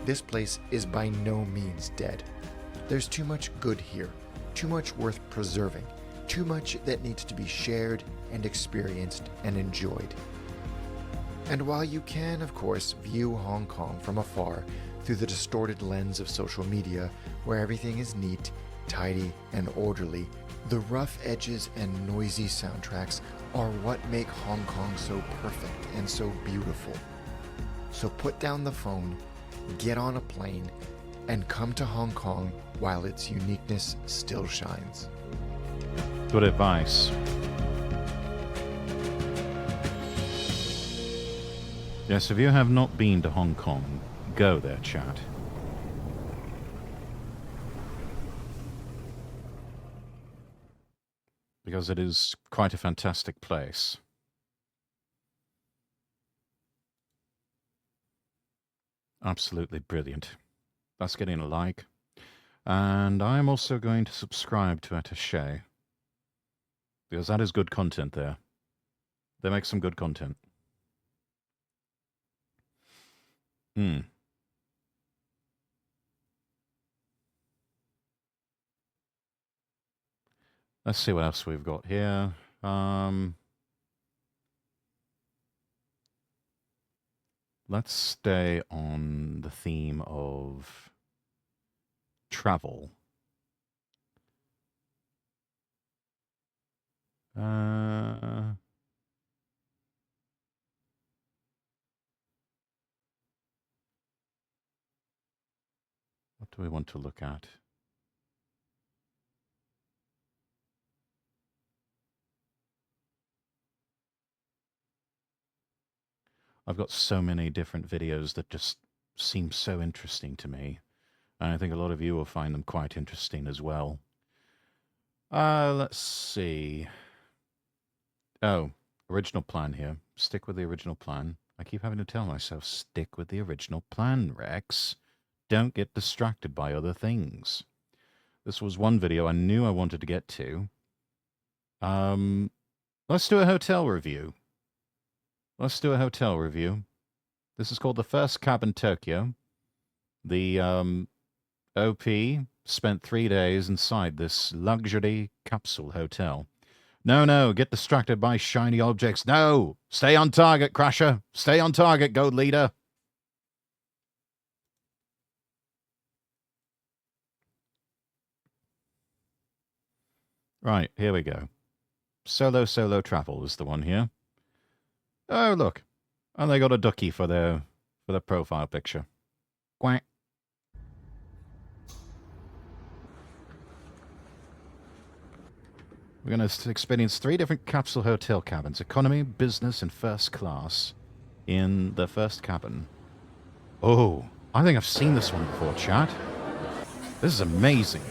[SPEAKER 3] this place is by no means dead. There's too much good here, too much worth preserving, too much that needs to be shared and experienced and enjoyed. And while you can, of course, view Hong Kong from afar through the distorted lens of social media, where everything is neat, tidy, and orderly, the rough edges and noisy soundtracks are what make Hong Kong so perfect and so beautiful. So put down the phone, get on a plane, and come to Hong Kong while its uniqueness still shines.
[SPEAKER 1] Good advice. Yes, if you have not been to Hong Kong, go there, chat. Because it is quite a fantastic place. Absolutely brilliant. That's getting a like. And I'm also going to subscribe to Attaché. Because that is good content there. They make some good content. Let's see what else we've got here. Let's stay on the theme of travel. What do we want to look at? I've got so many different videos that just seem so interesting to me. And I think a lot of you will find them quite interesting as well. Let's see. Oh, original plan here. Stick with the original plan. I keep having to tell myself, stick with the original plan, Rex. Don't get distracted by other things. This was one video I knew I wanted to get to. Let's do a hotel review. Let's do a hotel review. This is called The First Cabin Tokyo. The OP spent 3 days inside this luxury capsule hotel. No, get distracted by shiny objects. No! Stay on target, Crasher. Stay on target, Gold Leader. Right, here we go. Solo Travel is the one here. Oh, look. And they got a ducky for their profile picture. Quack. We're going to experience 3 different capsule hotel cabins. Economy, business, and first class in the first cabin. Oh, I think I've seen this one before, chat. This is amazing.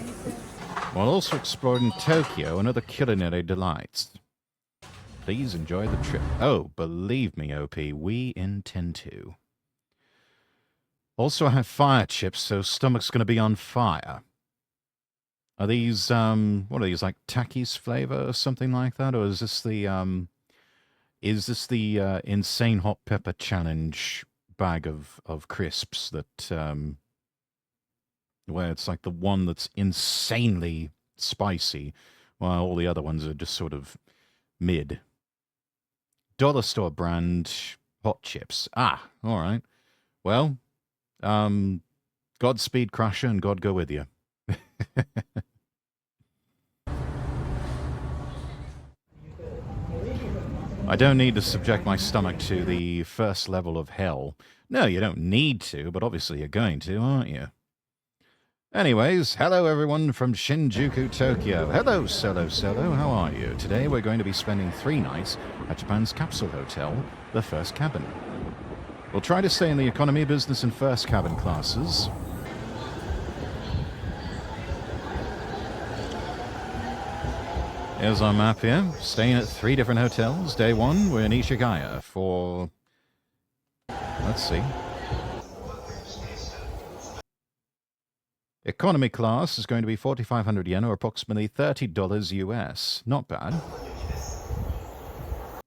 [SPEAKER 1] While also exploring Tokyo and other culinary delights. Please enjoy the trip. Oh, believe me, OP, we intend to. Also, I have fire chips, so stomach's going to be on fire. Are these, what are these, like Takis flavor or something like that? Or is this the insane hot pepper challenge bag of crisps that, where it's like the one that's insanely spicy, while all the other ones are just sort of mid. Dollar store brand hot chips. Ah, all right. Well, Godspeed, Crusher, and God go with you. I don't need to subject my stomach to the first level of hell. No, you don't need to, but obviously you're going to, aren't you? Anyways, hello everyone from Shinjuku, Tokyo. Hello, Solo, how are you? Today we're going to be spending 3 nights at Japan's capsule hotel, the First Cabin. We'll try to stay in the economy, business, and first cabin classes. Here's our map here. Staying at 3 different hotels. Day 1, we're in Ishigaya for... Let's see. Economy class is going to be 4,500 yen, or approximately $30 US. Not bad.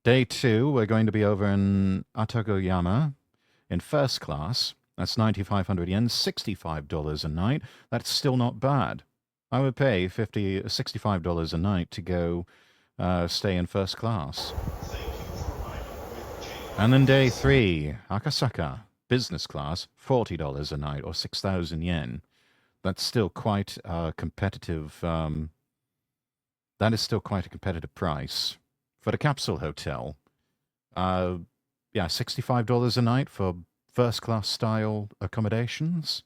[SPEAKER 1] Day 2, we're going to be over in Atagoyama in first class. That's 9,500 yen, $65 a night. That's still not bad. I would pay $65 a night to go stay in first class. And then day 3, Akasaka. business class, $40 a night or 6,000 yen. That's still quite competitive. That is still quite a competitive price for the capsule hotel. Yeah, $65 a night for first class style accommodations.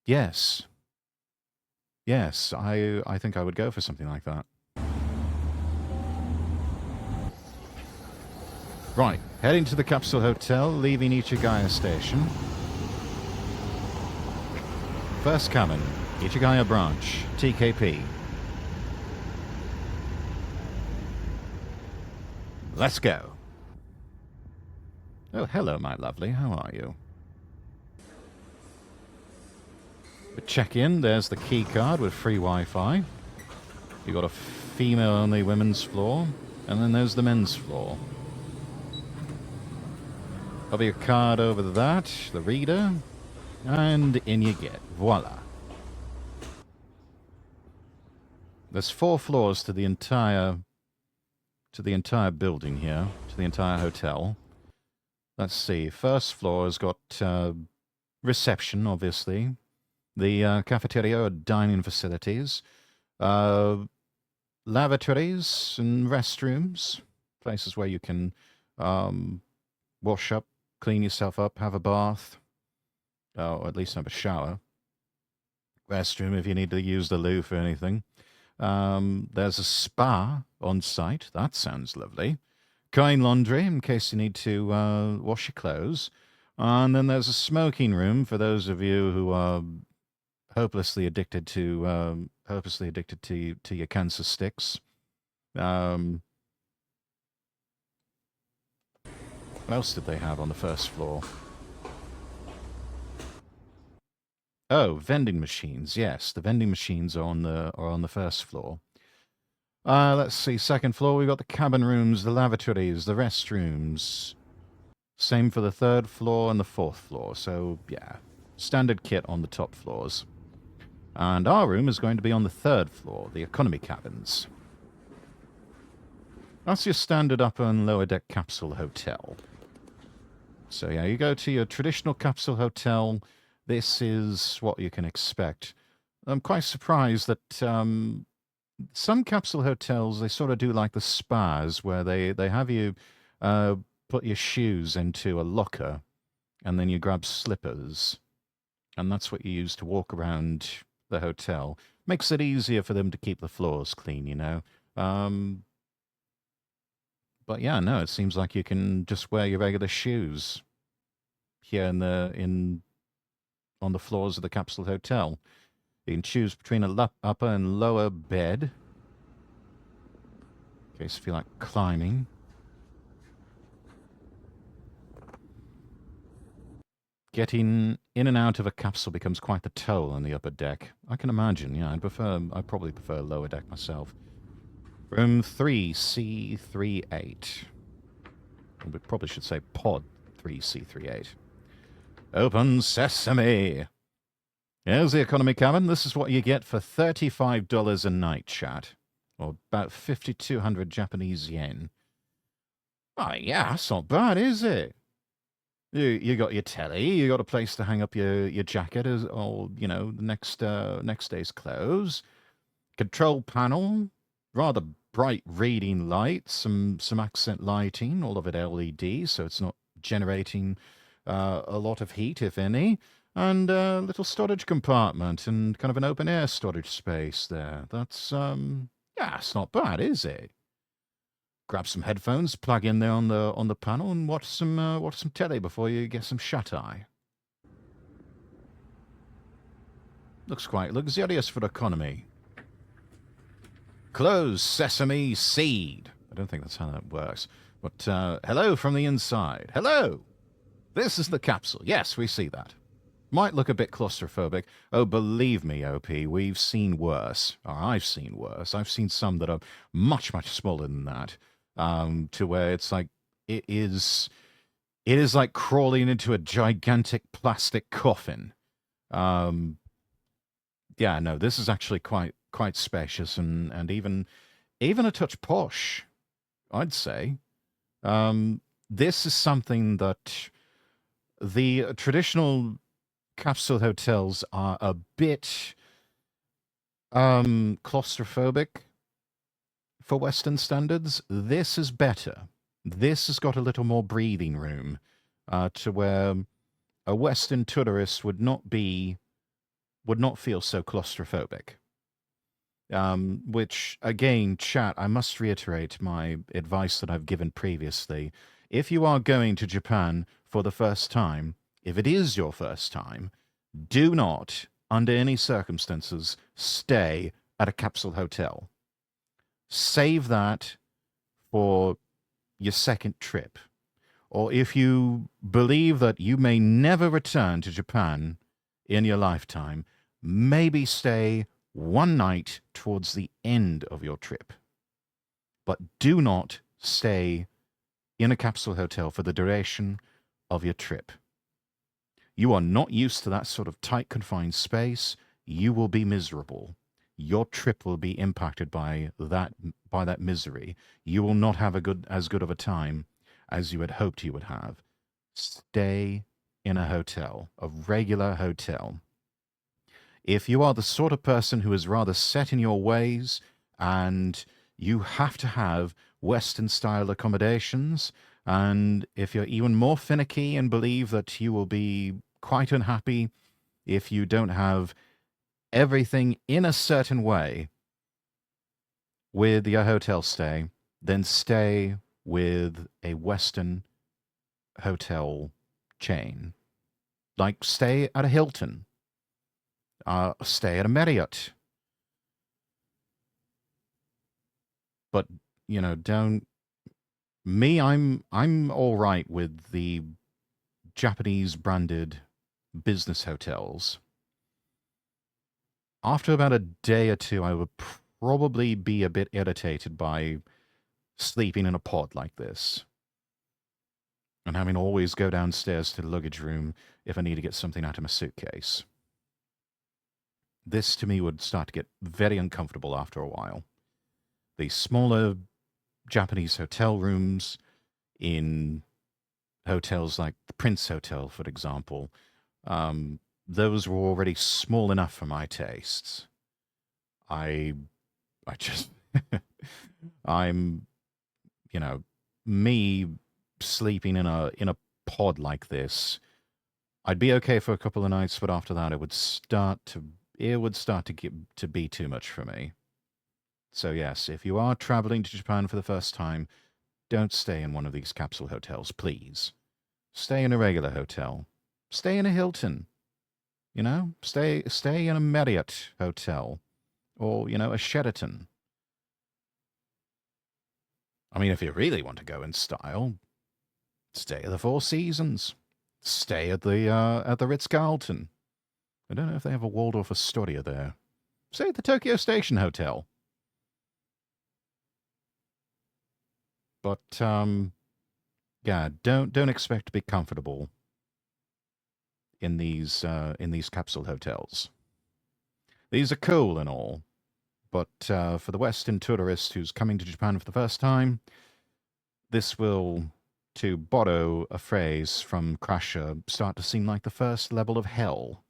[SPEAKER 1] Yes. Yes, I think I would go for something like that. Right, heading to the capsule hotel, leaving Ichigaya Station. First cabin, Ichigaya branch, TKP. Let's go. Oh, hello, my lovely. How are you? Check in. There's the key card with free Wi-Fi. You've got a female-only women's floor, and then there's the men's floor. Hover your card over that, the reader, and in you get. Voila. There's 4 floors to the entire building here, to the entire hotel. Let's see. First floor has got reception, obviously. The cafeteria or dining facilities. Lavatories and restrooms. Places where you can wash up, clean yourself up, have a bath. Or at least have a shower. Restroom if you need to use the loo for anything. There's a spa on site. That sounds lovely. Coin laundry in case you need to wash your clothes. And then there's a smoking room for those of you who are hopelessly addicted to your cancer sticks. What else did they have on the first floor? Oh, vending machines. Yes, the vending machines are on the first floor. Let's see. Second floor, we've got the cabin rooms, the lavatories, the restrooms. Same for the third floor and the fourth floor. So, yeah, standard kit on the top floors. And our room is going to be on the third floor, the economy cabins. That's your standard upper and lower deck capsule hotel. So, yeah, you go to your traditional capsule hotel. This is what you can expect. I'm quite surprised that some capsule hotels, they sort of do like the spas where they have you put your shoes into a locker and then you grab slippers. And that's what you use to walk around the hotel. Makes it easier for them to keep the floors clean, you know. But yeah, no, it seems like you can just wear your regular shoes here on the floors of the capsule hotel. You can choose between a upper and lower bed. In case you feel like climbing. Getting in and out of a capsule becomes quite the toll on the upper deck. I can imagine, yeah. I'd probably prefer lower deck myself. Room 3C38. We probably should say pod 3C38. Open sesame! Here's the economy cabin. This is what you get for $35 a night, chat. Or about 5,200 Japanese yen. Oh, yeah, that's not bad, is it? You got your telly, you got a place to hang up your jacket or, you know, the next day's clothes. Control panel, rather bright reading lights, some accent lighting, all of it LED, so it's not generating a lot of heat, if any. And a little storage compartment and kind of an open air storage space there. That's yeah, it's not bad, is it? Grab some headphones, plug in there on the panel, and watch some telly before you get some shut eye. Looks quite luxurious for economy. Close sesame seed. I don't think that's how that works. But hello from the inside. Hello. This is the capsule. Yes, we see that. Might look a bit claustrophobic. Oh, believe me, OP, we've seen worse. Or I've seen worse. I've seen some that are much, much smaller than that. To where it's like, it is like crawling into a gigantic plastic coffin. Yeah, no, this is actually quite spacious and even a touch posh, I'd say. This is something that The traditional capsule hotels are a bit claustrophobic for Western standards. This is better. This has got a little more breathing room to where a Western tourist would not feel so claustrophobic. Which, again, chat, I must reiterate my advice that I've given previously. If you are going to Japan for the first time, if it is your first time, do not, under any circumstances, stay at a capsule hotel. Save that for your second trip. Or if you believe that you may never return to Japan in your lifetime, maybe stay one night towards the end of your trip. But do not stay in a capsule hotel for the duration of your trip. You are not used to that sort of tight, confined space. You will be miserable. Your trip will be impacted by that misery. You will not have as good of a time as you had hoped you would have. Stay in a hotel, a regular hotel. If you are the sort of person who is rather set in your ways and you have to have Western-style accommodations, and if you're even more finicky and believe that you will be quite unhappy if you don't have everything in a certain way with your hotel stay, then stay with a Western hotel chain. Like, stay at a Hilton. Stay at a Marriott. But, you know, don't... Me, I'm all right with the Japanese-branded business hotels. After about a day or two, I would probably be a bit irritated by sleeping in a pod like this. And having to always go downstairs to the luggage room if I need to get something out of my suitcase. This, to me, would start to get very uncomfortable after a while. The smaller Japanese hotel rooms in hotels like the Prince Hotel, for example, those were already small enough for my tastes. I just... I'm, you know, me sleeping in a pod like this, I'd be okay for a couple of nights, but after that it would start to get to be too much for me. So yes, if you are traveling to Japan for the first time, don't stay in one of these capsule hotels, please. Stay in a regular hotel. Stay in a Hilton. You know, stay in a Marriott hotel, or, you know, a Sheraton. I mean, if you really want to go in style, stay at the Four Seasons. Stay at the Ritz-Carlton. I don't know if they have a Waldorf Astoria there. Stay at the Tokyo Station Hotel. But yeah, don't expect to be comfortable in these capsule hotels. These are cool and all, but for the Western tourist who's coming to Japan for the first time, this will, to borrow a phrase from Crasher, start to seem like the first level of hell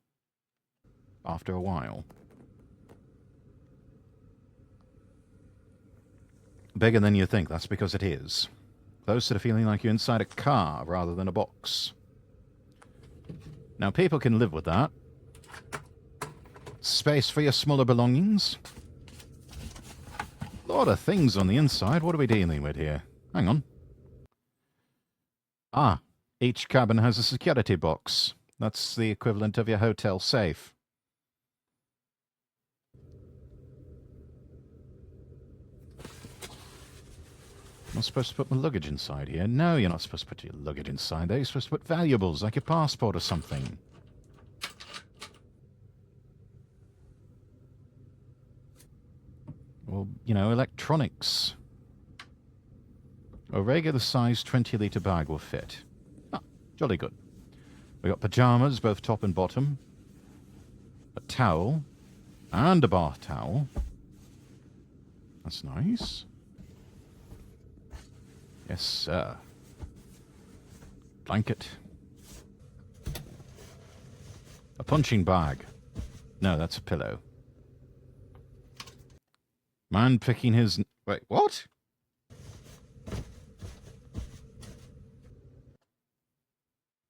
[SPEAKER 1] after a while. Bigger than you think, that's because it is. Closer to feeling like you're inside a car rather than a box. Now, people can live with that. Space for your smaller belongings. A lot of things on the inside. What are we dealing with here? Hang on. Ah, each cabin has a security box. That's the equivalent of your hotel safe. Am I supposed to put my luggage inside here? No, you're not supposed to put your luggage inside there. You're supposed to put valuables, like your passport or something. Or, you know, electronics. A regular size 20-litre bag will fit. Ah, jolly good. We got pajamas, both top and bottom. A towel. And a bath towel. That's nice. Yes, sir. Blanket. A punching bag. No, that's a pillow. Man picking his... Wait, what?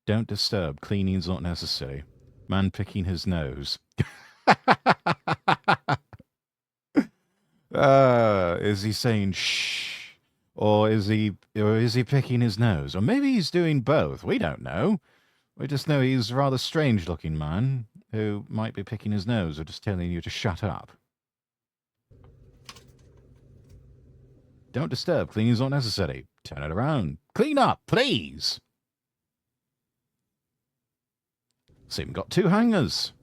[SPEAKER 1] Don't disturb. Cleaning's not necessary. Man picking his nose. Is he saying shh? Or is he picking his nose? Or maybe he's doing both. We don't know. We just know he's a rather strange-looking man who might be picking his nose or just telling you to shut up. Don't disturb. Cleaning's not necessary. Turn it around. Clean up, please. It's even got 2 hangers.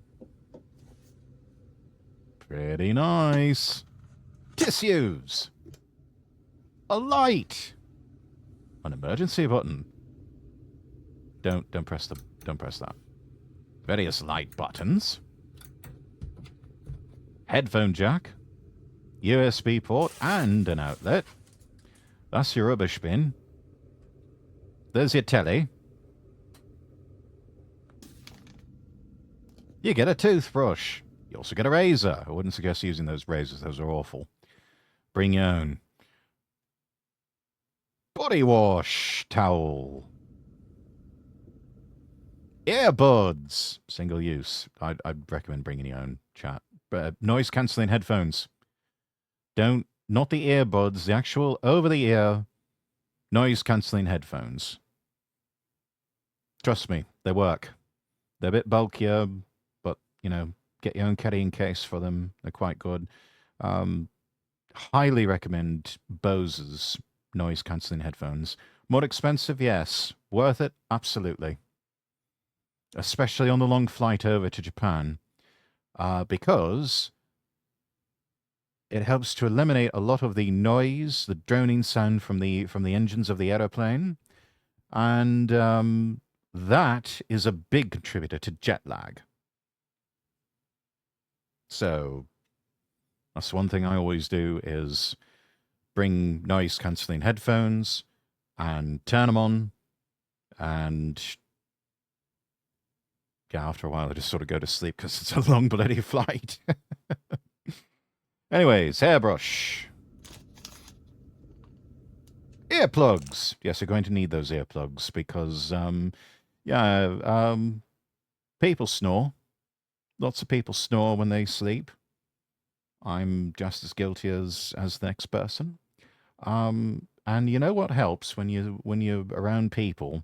[SPEAKER 1] Pretty nice. Tissues. A light. An emergency button. Don't press that. Various light buttons. Headphone jack. USB port and an outlet. That's your rubbish bin. There's your telly. You get a toothbrush. You also get a razor. I wouldn't suggest using those razors. Those are awful. Bring your own. Body wash towel. Earbuds. Single use. I'd recommend bringing your own, chat. Noise cancelling headphones. Not the earbuds, the actual over-the-ear noise cancelling headphones. Trust me, they work. They're a bit bulkier, but, you know, get your own carrying case for them. They're quite good. Highly recommend Bose's noise cancelling headphones. More expensive, yes. Worth it, absolutely. Especially on the long flight over to Japan, because it helps to eliminate a lot of the noise, the droning sound from the engines of the aeroplane, and that is a big contributor to jet lag. So that's one thing I always do is bring noise cancelling headphones and turn them on, and yeah, after a while I just sort of go to sleep because it's a long bloody flight. Anyways, hairbrush. Earplugs. Yes, you're going to need those earplugs because, people snore. Lots of people snore when they sleep. I'm just as guilty as the next person. And you know what helps when you're around people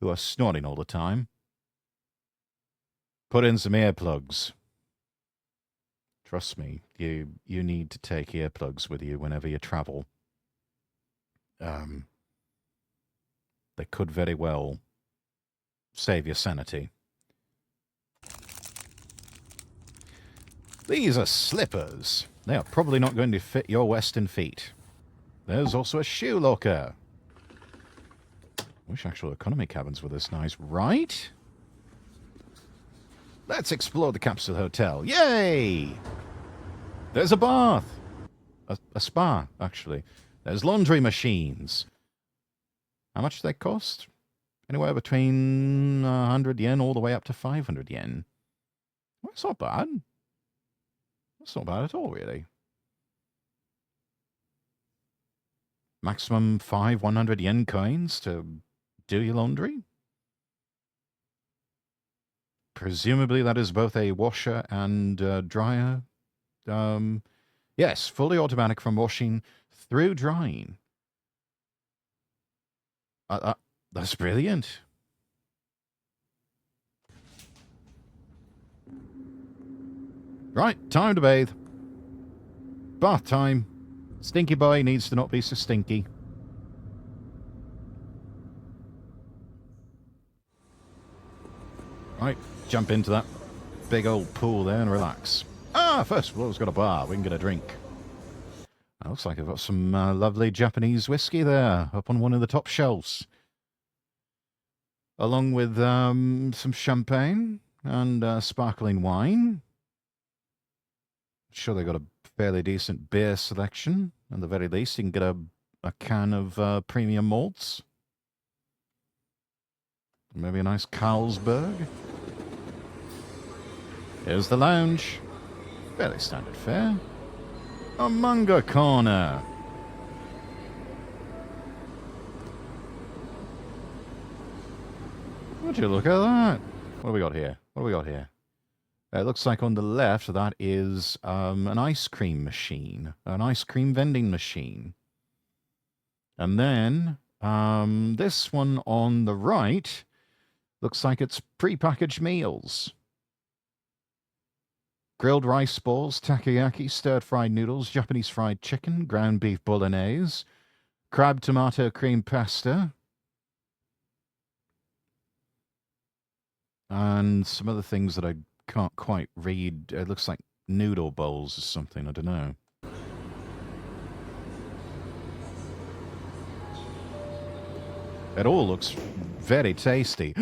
[SPEAKER 1] who are snoring all the time? Put in some earplugs. Trust me, you need to take earplugs with you whenever you travel. They could very well save your sanity. These are slippers. They are probably not going to fit your Western feet. There's also a shoe locker. Wish actual economy cabins were this nice, right? Let's explore the capsule hotel. Yay! There's a bath. A spa, actually. There's laundry machines. How much do they cost? Anywhere between 100 yen all the way up to 500 yen. Well, that's not bad. That's not bad at all, really. Maximum 5 100 yen coins to do your laundry. Presumably that is both a washer and dryer. Yes, fully automatic from washing through drying. That's brilliant. Right, time to bathe. Bath time. Stinky boy needs to not be so stinky. Right, jump into that big old pool there and relax. First of all, it's got a bar. We can get a drink. It looks like I've got some lovely Japanese whiskey there up on one of the top shelves. Along with some champagne and sparkling wine. Sure, they've got a fairly decent beer selection. At the very least, you can get a can of premium malts. Maybe a nice Carlsberg. Here's the lounge. Fairly standard fare. A manga corner. Would you look at that? What do we got here? What do we got here? It looks like on the left that is an ice cream machine. An ice cream vending machine. And then this one on the right looks like it's prepackaged meals. Grilled rice balls, takoyaki, stir-fried noodles, Japanese fried chicken, ground beef bolognese, crab tomato cream pasta, and some other things that I can't quite read. It looks like noodle bowls or something. I don't know. It all looks very tasty.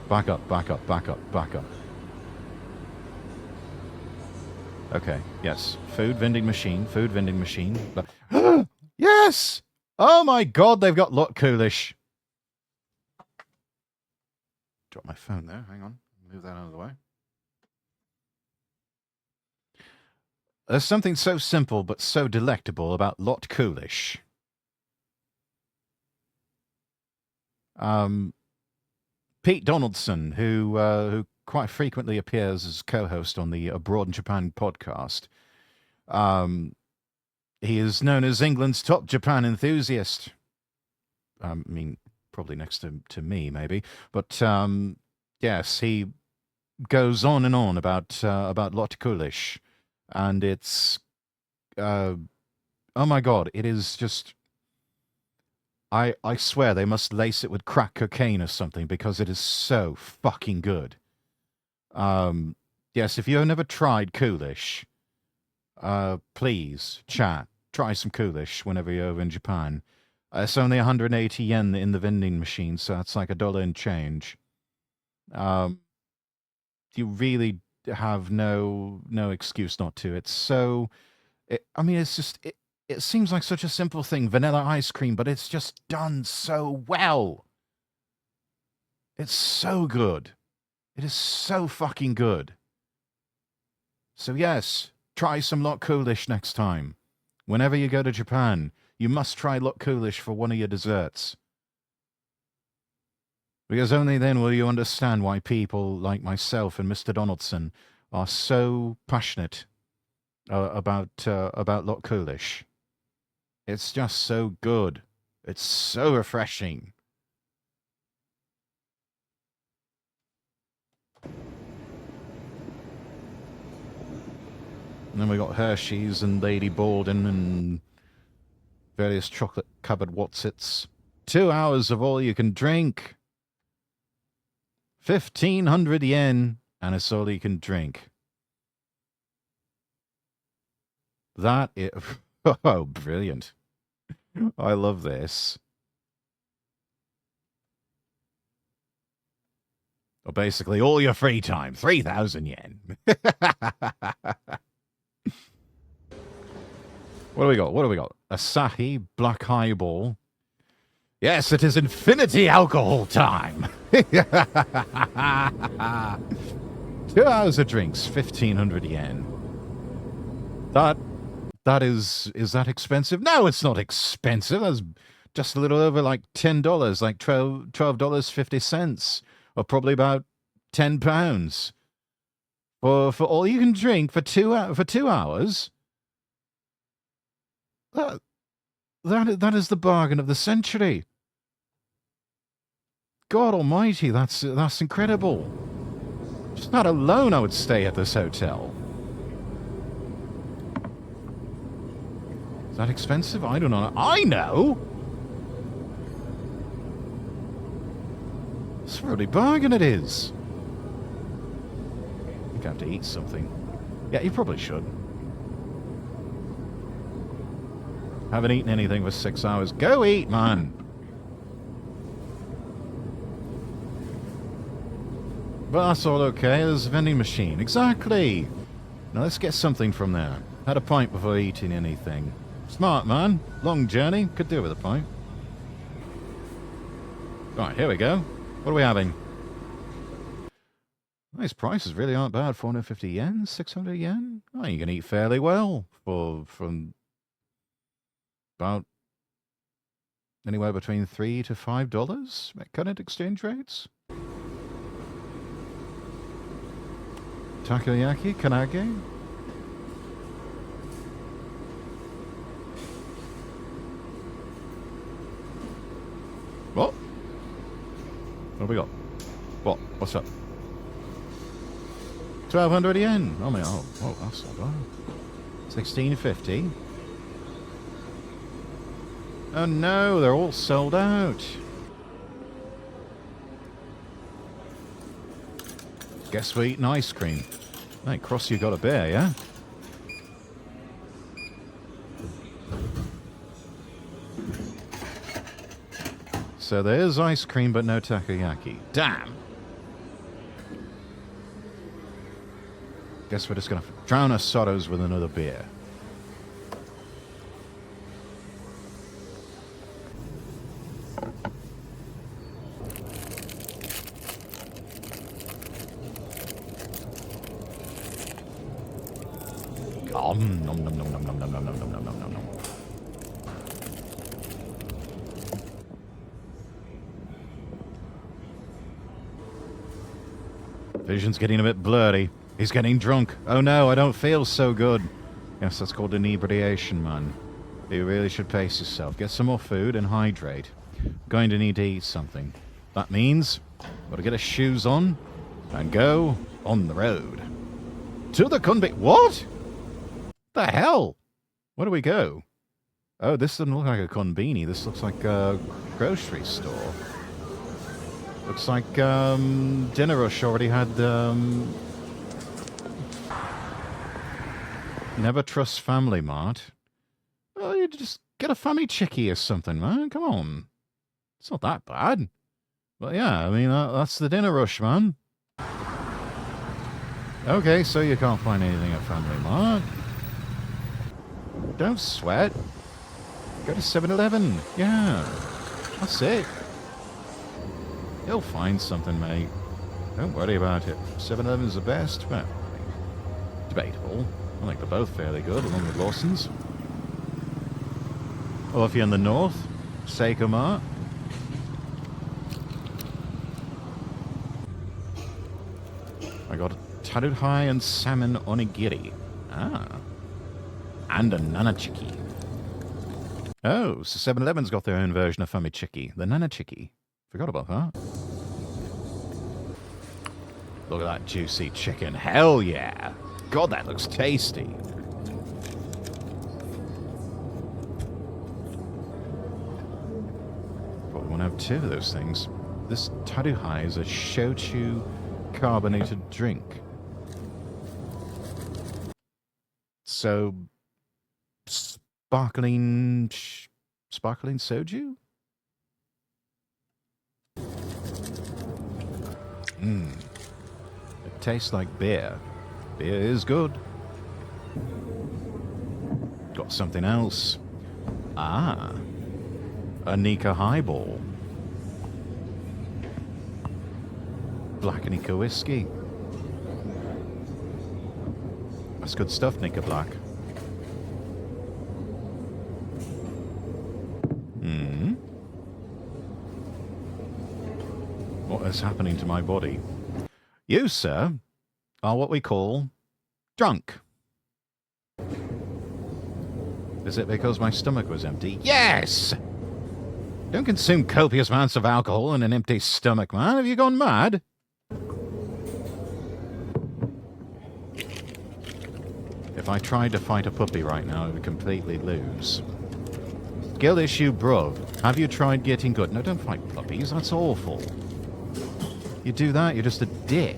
[SPEAKER 1] Back up, back up, back up, back up. Okay, yes. Food vending machine, food vending machine. Yes! Oh my god, they've got lot coolish. Drop my phone there, hang on. Move that out of the way. There's something so simple but so delectable about lot coolish. Pete Donaldson, who quite frequently appears as co-host on the Abroad in Japan podcast. He is known as England's top Japan enthusiast. I mean, probably next to me, maybe. But yes, he goes on and on about lot coolish, and it's oh my god, it is just. I swear they must lace it with crack cocaine or something because it is so fucking good. Yes, if you've never tried coolish, please, chat, try some coolish whenever you're over in Japan. It's only 180 yen in the vending machine, so that's like $1 and change. You really have no excuse not to. It's so... I mean, it's just... It seems like such a simple thing, vanilla ice cream, but it's just done so well. It's so good. It is so fucking good. So yes, try some lot coolish next time. Whenever you go to Japan, you must try lot coolish for one of your desserts. Because only then will you understand why people like myself and Mr. Donaldson are so passionate about lot coolish. It's just so good. It's so refreshing. And then we got Hershey's and Lady Borden and various chocolate-covered Watsits. 2 hours of all you can drink. 1,500 yen, and it's all you can drink. That is... Oh, brilliant. I love this. Well, basically, all your free time. 3,000 yen. What do we got? What do we got? Asahi Black Highball. Yes, it is infinity alcohol time. 2 hours of drinks, 1,500 yen. That is that expensive? No, it's not expensive. That's just a little over like $10, like $12.50, or probably about £10 for all you can drink for 2 hours. That is the bargain of the century. God Almighty, that's incredible. Just that alone, I would stay at this hotel. Is that expensive? I don't know. I know! It's a really bargain it is. I think I have to eat something. Yeah, you probably should. Haven't eaten anything for 6 hours. Go eat, man! But that's all okay. There's a vending machine. Exactly! Now let's get something from there. Had a pint before eating anything. Smart, man. Long journey. Could do with a pint. Right, here we go. What are we having? These prices really aren't bad. 450 yen, 600 yen. Oh, you can eat fairly well from about anywhere between $3 to $5 at current exchange rates. Takoyaki, kanage. What? What have we got? What? What's up? 1,200 yen. Oh my! Oh, that's not bad. 1,650. Oh no, they're all sold out. Guess we're eating ice cream. Hey, Cross, you got a beer, yeah? So there's ice cream, but no takoyaki. Damn! Guess we're just gonna drown our sorrows with another beer. Nom nom nom nom nom nom nom nom nom nom nom nom nom. Vision's getting a bit blurry. He's getting drunk. Oh no, I don't feel so good. Yes, that's called inebriation, man. You really should pace yourself. Get some more food and hydrate. Going to need to eat something. That means gotta get his shoes on and go on the road. To the What? The hell? Where do we go? Oh, this doesn't look like a konbini. This looks like a grocery store. Looks like Dinner Rush already had Never trust Family Mart. Well, you just get a family chickie or something, man. Come on. It's not that bad. But yeah, I mean, that's the Dinner Rush, man. Okay, so you can't find anything at Family Mart. Don't sweat. Go to 7-Eleven. Yeah. That's it. You'll find something, mate. Don't worry about it. 7-Eleven's the best. Well, debatable. I think they're both fairly good, along with Lawson's. Or if you're in the north, Seiko Mart. I got a taruhai and salmon onigiri. Ah. And a nanachiki. Oh, so 7-Eleven's got their own version of famichiki. The nanachiki. Forgot about that. Look at that juicy chicken. Hell yeah. God, that looks tasty. Probably want to have two of those things. This taruhai is a shochu carbonated drink. So, sparkling soju? It tastes like beer. Beer is good. Got something else. Ah, a Nika highball. Black Nika whiskey. That's good stuff, Nika Black. What is happening to my body? You, sir, are what we call drunk. Is it because my stomach was empty? Yes! Don't consume copious amounts of alcohol in an empty stomach, man. Have you gone mad? If I tried to fight a puppy right now, I would completely lose. Skill issue, bruv. Have you tried getting good? No, don't fight puppies. That's awful. You do that, you're just a dick.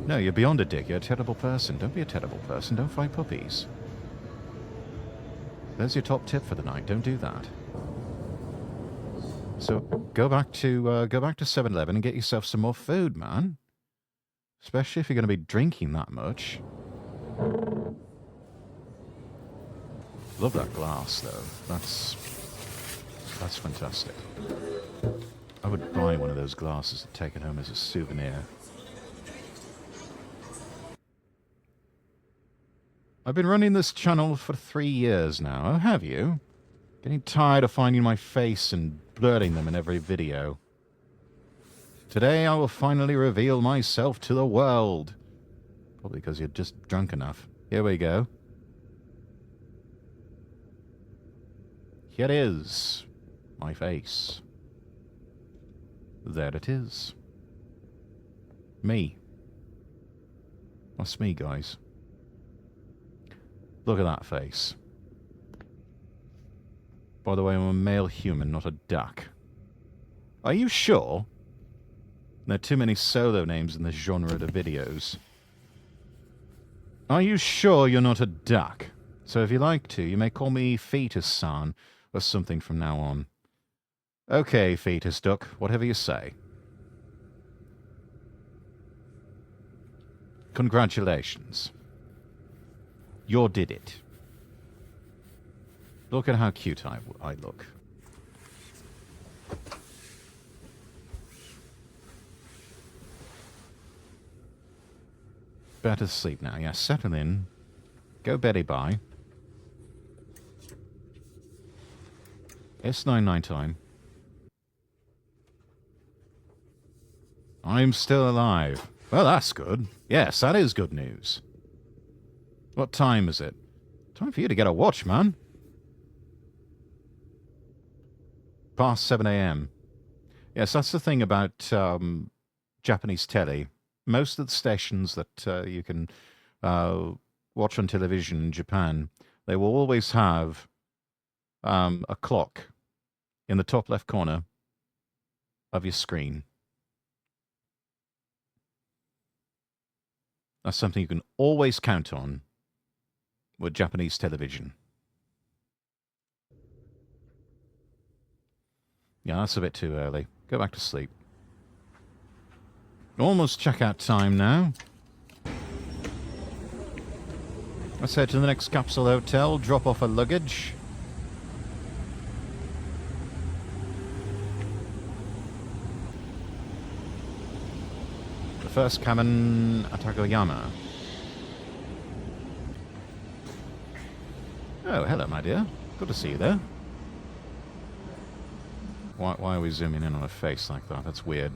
[SPEAKER 1] No, you're beyond a dick. You're a terrible person. Don't be a terrible person. Don't fight puppies. There's your top tip for the night. Don't do that. So go back to 7-Eleven and get yourself some more food, man. Especially if you're going to be drinking that much. Love that glass, though. That's That's fantastic. I would buy one of those glasses and take it home as a souvenir. I've been running this channel for 3 years now. Oh, have you? Getting tired of finding my face and blurring them in every video. Today I will finally reveal myself to the world. Probably because you're just drunk enough. Here we go. Here it is. My face. There it is. Me. That's me, guys. Look at that face. By the way, I'm a male human, not a duck. Are you sure? There are too many solo names in this genre of videos. Are you sure you're not a duck? So if you like to, you may call me Fetus-san or something from now on. Okay, Fetus Duck, whatever you say. Congratulations. You did it. Look at how cute I look. Better sleep now. Yeah, settle in. Go beddy bye. It's 9 time. I'm still alive. Well, that's good. Yes, that is good news. What time is it? Time for you to get a watch, man. Past 7 a.m. Yes, that's the thing about Japanese telly. Most of the stations that you can watch on television in Japan, they will always have a clock in the top left corner of your screen. That's something you can always count on with Japanese television. Yeah, that's a bit too early. Go back to sleep. Almost checkout time now. Let's head to the next capsule hotel, drop off our luggage. The first cabin, Atagoyama. Oh, hello, my dear. Good to see you there. Why are we zooming in on a face like that? That's weird.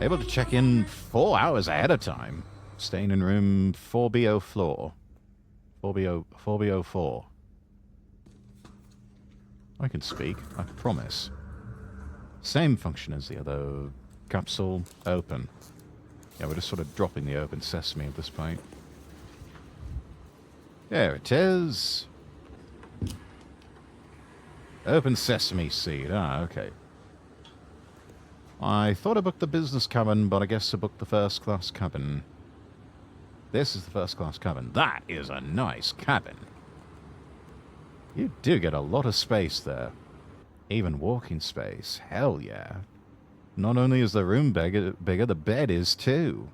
[SPEAKER 1] Able to check in 4 hours ahead of time. Staying in room 4B04. 4B04. I can speak, I promise. Same function as the other capsule. Open. Yeah, we're just sort of dropping the open sesame at this point. There it is. Open sesame seed. Ah, okay. I thought I booked the business cabin, but I guess I booked the first class cabin. This is the first class cabin. That is a nice cabin. You do get a lot of space there. Even walking space. Hell yeah. Not only is the room bigger, the bed is too.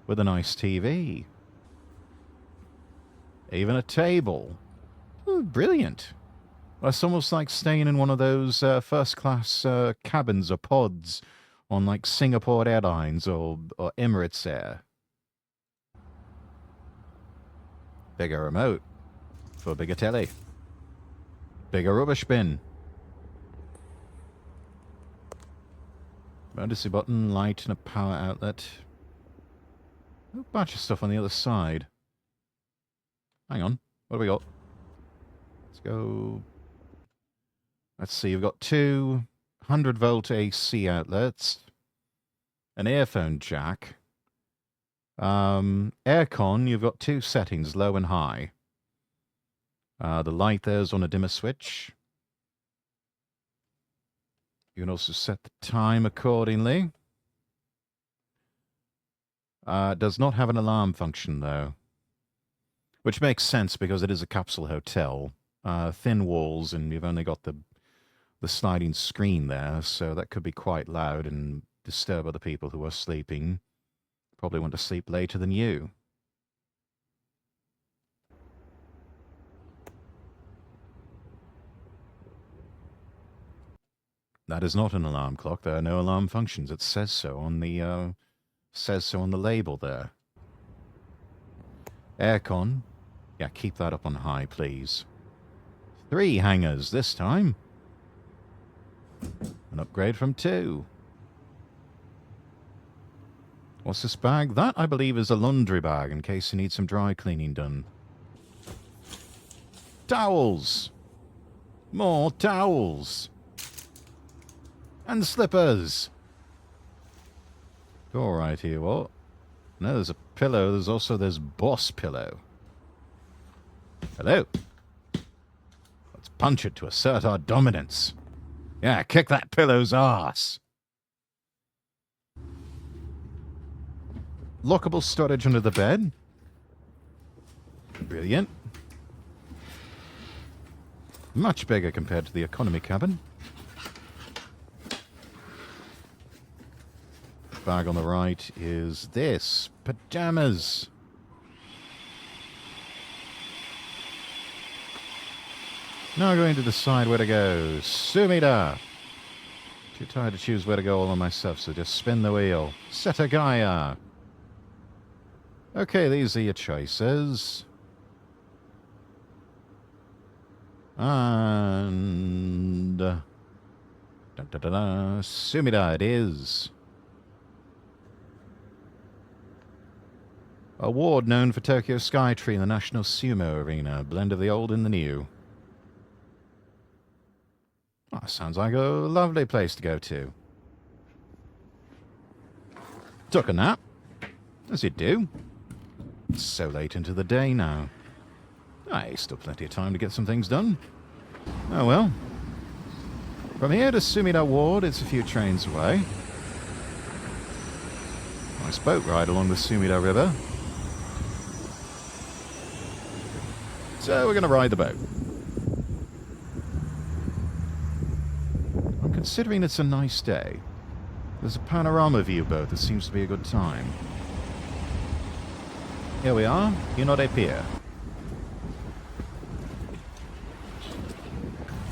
[SPEAKER 1] With a nice TV. Even a table. Ooh, brilliant. Well, it's almost like staying in one of those first-class cabins or pods on like Singapore Airlines or Emirates Air. Bigger remote for a bigger telly. Bigger rubbish bin. Emergency button, light and a power outlet. A bunch of stuff on the other side. Hang on. What do we got? Let's go. Let's see. You've got 2 100-volt AC outlets. An earphone jack. Aircon, you've got 2 settings, low and high. The light there's on a dimmer switch. You can also set the time accordingly. Does not have an alarm function, though. Which makes sense because it is a capsule hotel. Thin walls, and you've only got the sliding screen there, so that could be quite loud and disturb other people who are sleeping. Probably want to sleep later than you. That is not an alarm clock. There are no alarm functions. It says so on the label there. Aircon. Yeah, keep that up on high, please. 3 hangers this time. An upgrade from 2. What's this bag? That, I believe, is a laundry bag in case you need some dry cleaning done. Towels! More towels! And slippers! Alright here, what? No, there's a pillow. There's also this boss pillow. Hello. Let's punch it to assert our dominance. Yeah, kick that pillow's ass. Lockable storage under the bed. Brilliant. Much bigger compared to the economy cabin. Bag on the right is this. Pajamas. Now I'm going to decide where to go. Sumida. Too tired to choose where to go all on myself, so just spin the wheel. Setagaya. Okay, these are your choices. And... Sumida it is. Award known for Tokyo Skytree in the National Sumo Arena. Blend of the old and the new. Oh, sounds like a lovely place to go to. Took a nap. As you do. It's so late into the day now. Still plenty of time to get some things done. Oh well. From here to Sumida Ward, it's a few trains away. Nice boat ride along the Sumida River. So we're going to ride the boat. I'm considering it's a nice day. There's a panorama view boat that seems to be a good time. Here we are, Hinode Pier.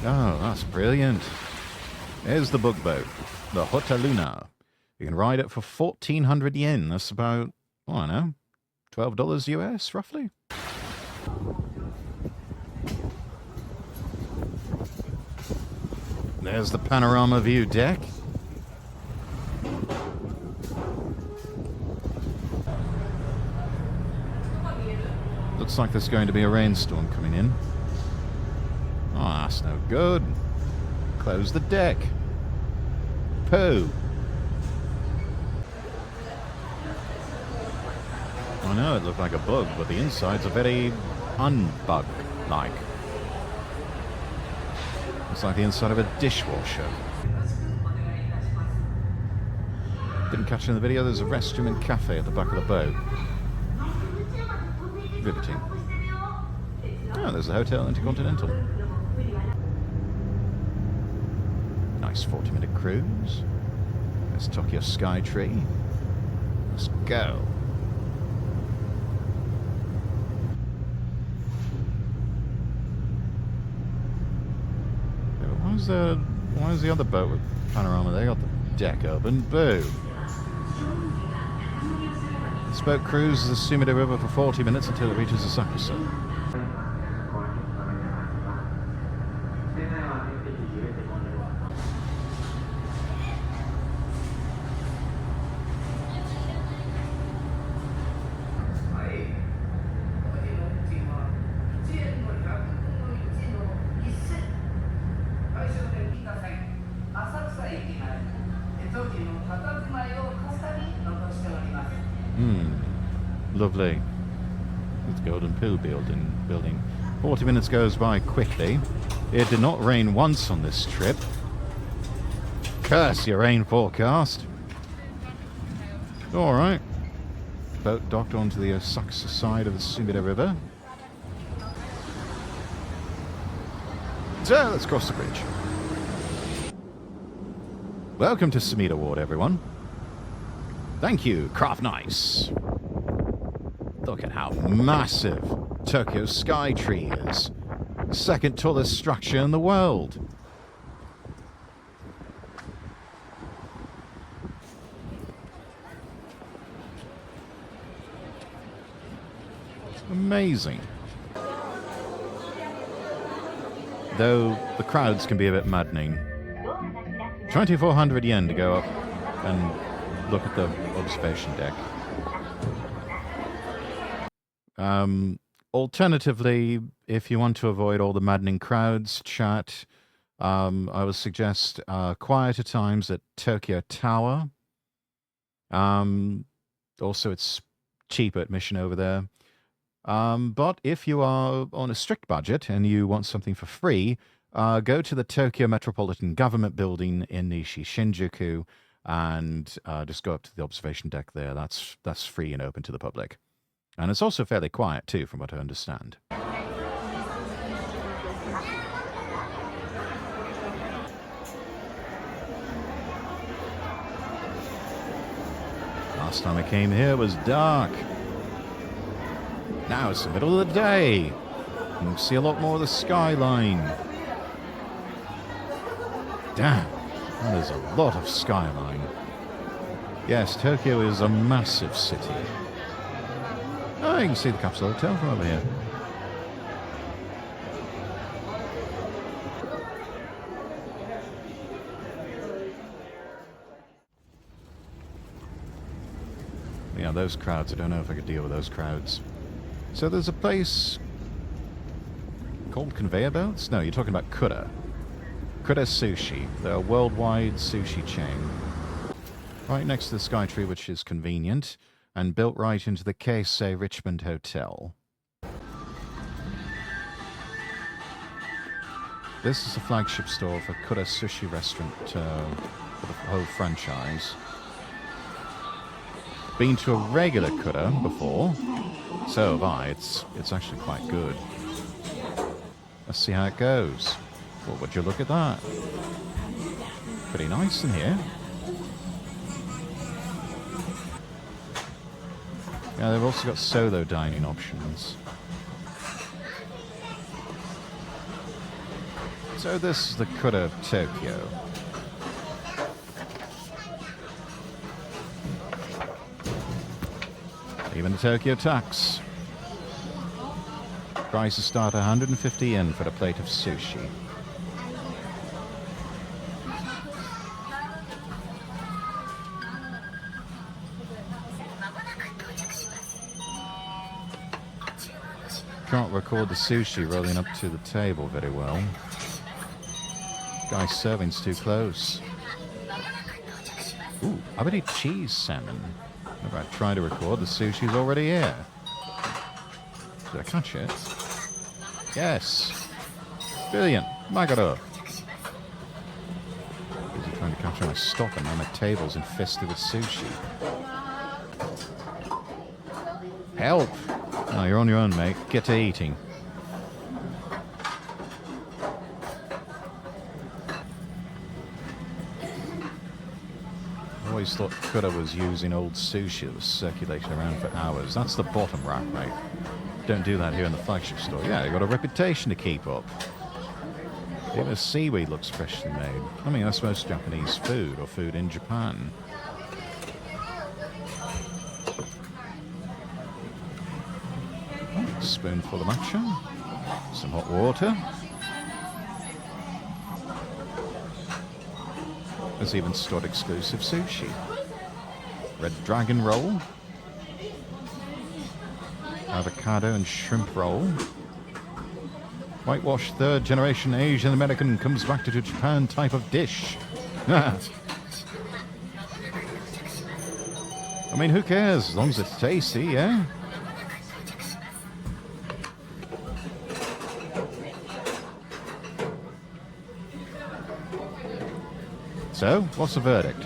[SPEAKER 1] Oh, that's brilliant. There's the bug boat, the Hotaluna. You can ride it for 1,400 yen. That's about, I don't know, $12 US, roughly. There's the panorama view deck. Looks like there's going to be a rainstorm coming in. Oh, that's no good. Close the deck. Pooh. I know it looked like a bug, but the insides are very unbug-like. It's like the inside of a dishwasher. Didn't catch it in the video, there's a restroom and cafe at the back of the boat. Riveting. Oh, there's the Hotel Intercontinental. Nice 40-minute cruise. There's Tokyo Skytree. Let's go. Why is the other boat with panorama? They got the deck open. Boo. This boat cruises the Sumida River for 40 minutes until it reaches Asakusa. Lovely. It's Golden Pool building. 40 minutes goes by quickly. It did not rain once on this trip. Curse your rain forecast. Alright. Boat docked onto the Asakusa side of the Sumida River. So, let's cross the bridge. Welcome to Sumida Ward, everyone. Thank you, Craft Nice. Look at how massive Tokyo Skytree is. Second tallest structure in the world. Amazing. Though the crowds can be a bit maddening. 2,400 yen to go up and look at the observation deck. Alternatively, if you want to avoid all the maddening crowds, chat, I would suggest quieter times at Tokyo Tower. Also, it's cheaper admission over there. But if you are on a strict budget and you want something for free, go to the Tokyo Metropolitan Government Building in Nishi Shinjuku and just go up to the observation deck there. That's free and open to the public. And it's also fairly quiet too, from what I understand. Last time I came here it was dark. Now it's the middle of the day. You can see a lot more of the skyline. Damn, that is a lot of skyline. Yes, Tokyo is a massive city. Oh, you can see the Capsule Hotel from over here. Yeah, those crowds, I don't know if I could deal with those crowds. So there's a place called Conveyor Belts? No, you're talking about Kura. Kura Sushi. They're a worldwide sushi chain. Right next to the Skytree, which is convenient, and built right into the Keisei Richmond Hotel. This is a flagship store for Kura Sushi Restaurant for the whole franchise. Been to a regular Kura before, so have I. It's actually quite good. Let's see how it goes. Well, would you look at that? Pretty nice in here. Yeah, they've also got solo dining options. So this is the Kura Tokyo. Even the Tokyo tax. Prices start 150 yen for a plate of sushi. Can't record the sushi rolling up to the table very well. Guy's serving's too close. Ooh, I bet eat cheese salmon. If I try to record, the sushi's already here. Did I catch it? Yes. Brilliant. Magaro. Busy trying to capture my stock and now my table's infested with sushi. Help! Oh, you're on your own, mate. Get to eating. I always thought Kura was using old sushi that was circulating around for hours. That's the bottom rack, mate. Don't do that here in the flagship store. Yeah, they've got a reputation to keep up. Even the seaweed looks freshly made. I mean, that's most Japanese food, or food in Japan. Oh, spoonful of matcha. Some hot water. There's even stored exclusive sushi. Red dragon roll. Avocado and shrimp roll. Whitewashed third generation Asian American comes back to Japan type of dish. I mean, who cares? As long as it's tasty, yeah? So, what's the verdict?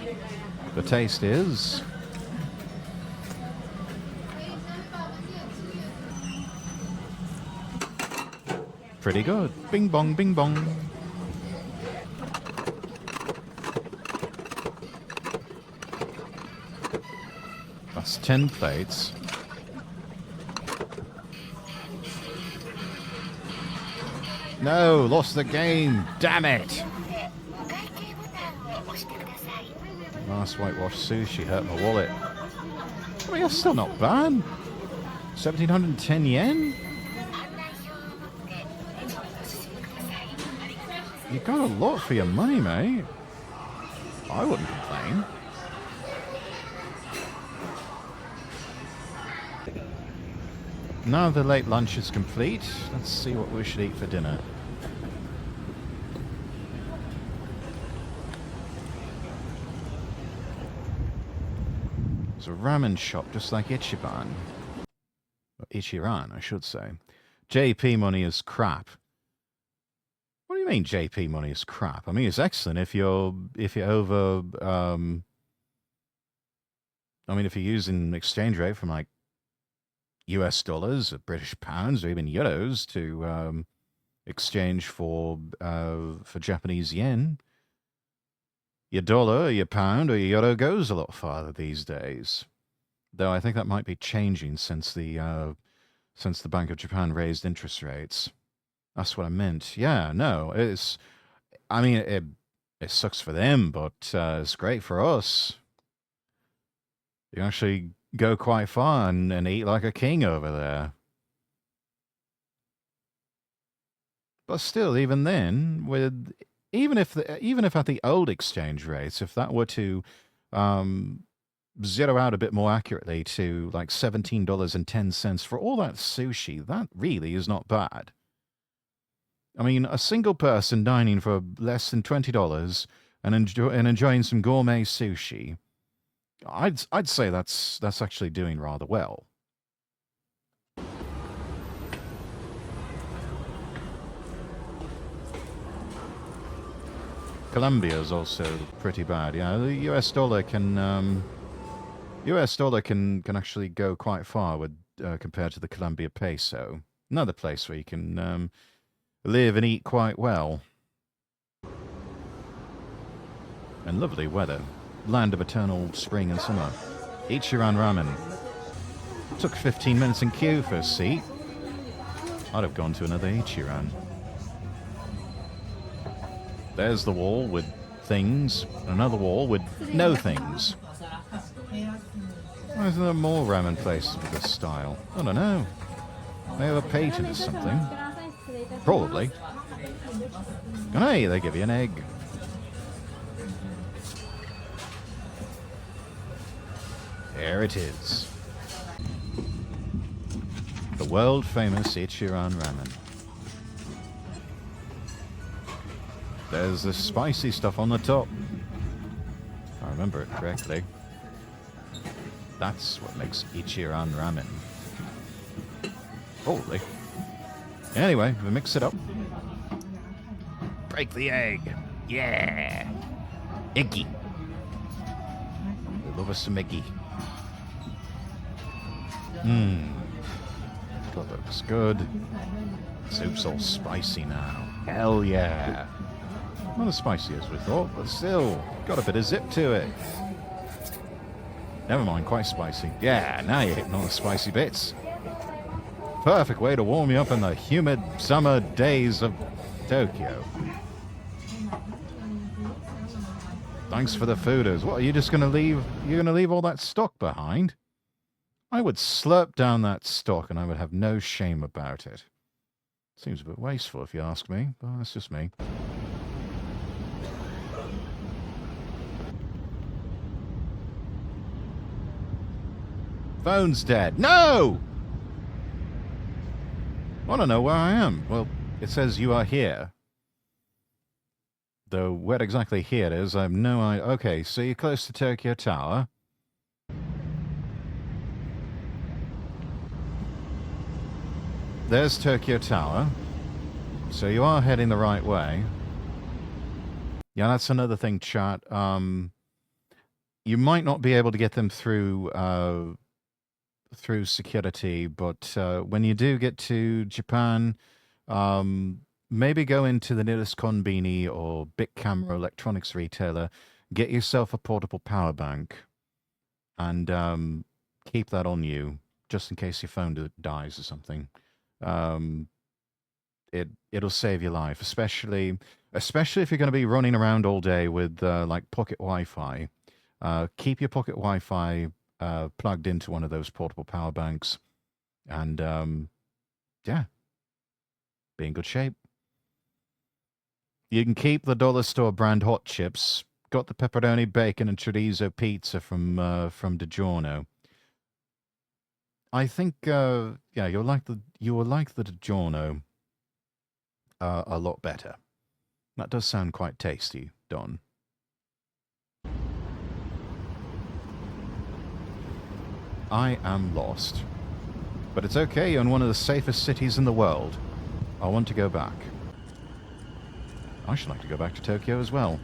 [SPEAKER 1] The taste is... pretty good. Bing bong, bing bong. That's 10 plates. No, lost the game. Damn it. Last whitewash sushi hurt my wallet. I mean, that's still not bad. 1,710 yen? You got a lot for your money, mate. I wouldn't complain. Now the late lunch is complete, let's see what we should eat for dinner. It's a ramen shop just like Ichiban. Or Ichiran, I should say. JP money is crap. What do you mean JP money is crap? I mean, it's excellent if you're over, I mean, if you're using exchange rate from like US dollars, or British pounds, or even euros to exchange for Japanese yen, your dollar, your pound, or your euro goes a lot farther these days. Though I think that might be changing since the Bank of Japan raised interest rates. That's what I meant. Yeah, no, it's. I mean, it sucks for them, but it's great for us. You actually go quite far and eat like a king over there. But still, even then, even if at the old exchange rates, if that were to zero out a bit more accurately to like $17.10 for all that sushi, that really is not bad. I mean, a single person dining for less than $20 and enjoying some gourmet sushi, I'd say that's actually doing rather well. Colombia is also pretty bad. Yeah, the US dollar can actually go quite far with compared to the Colombia peso. Another place where you can live and eat quite well. And lovely weather. Land of eternal spring and summer. Ichiran ramen. Took 15 minutes in queue for a seat. I'd have gone to another Ichiran. There's the wall with things, another wall with no things. Why isn't there more ramen places with this style? I don't know. They have a patent or something. Probably. And hey, they give you an egg. There it is. The world famous Ichiran ramen. There's the spicy stuff on the top. If I remember it correctly. That's what makes Ichiran ramen. Holy. Anyway, we mix it up. Break the egg. Yeah. Eggy. We love us some eggy. That looks good. Soup's all spicy now. Hell yeah. Not as spicy as we thought, but still got a bit of zip to it. Never mind, quite spicy. Yeah, now you're hitting all the spicy bits. Perfect way to warm you up in the humid summer days of Tokyo. Thanks for the fooders. What, are you just going to leave? You're going to leave all that stock behind? I would slurp down that stock and I would have no shame about it. Seems a bit wasteful if you ask me, but that's just me. Phone's dead. No! I don't know where I am. Well, it says you are here. Though where exactly here is, I have no idea. Okay, so you're close to Tokyo Tower. There's Tokyo Tower. So you are heading the right way. Yeah, that's another thing, chat. You might not be able to get them through security, but when you do get to Japan, maybe go into the nearest konbini or big camera electronics retailer, get yourself a portable power bank, and keep that on you just in case your phone dies or something. It'll save your life, especially if you're going to be running around all day with like pocket Wi-Fi. Keep your pocket Wi-Fi plugged into one of those portable power banks. And, yeah, be in good shape. You can keep the dollar store brand hot chips. Got the pepperoni, bacon, and chorizo pizza from DiGiorno. I think, yeah, you will like the DiGiorno a lot better. That does sound quite tasty, Don. I am lost. But it's okay, you're in one of the safest cities in the world. I want to go back. I should like to go back to Tokyo as well.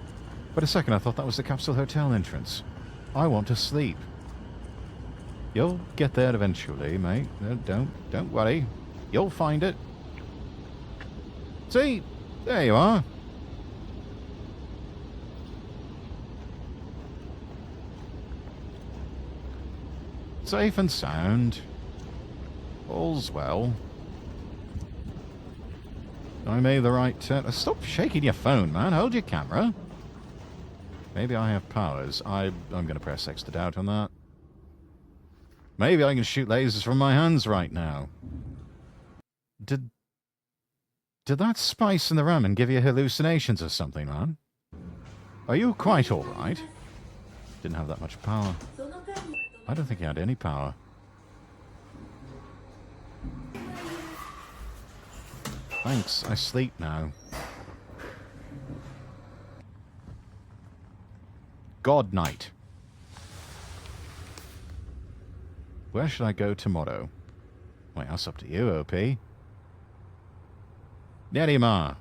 [SPEAKER 1] But a second, I thought that was the capsule hotel entrance. I want to sleep. You'll get there eventually, mate. Don't worry. You'll find it. See? There you are. Safe and sound. All's well. I made the right turn. Stop shaking your phone, man. Hold your camera. Maybe I have powers. I'm going to press X to doubt on that. Maybe I can shoot lasers from my hands right now. Did that spice in the ramen give you hallucinations or something, man? Are you quite alright? Didn't have that much power. I don't think he had any power. Thanks, I sleep now. God night. Where should I go tomorrow? Wait, that's up to you, OP. Nerima.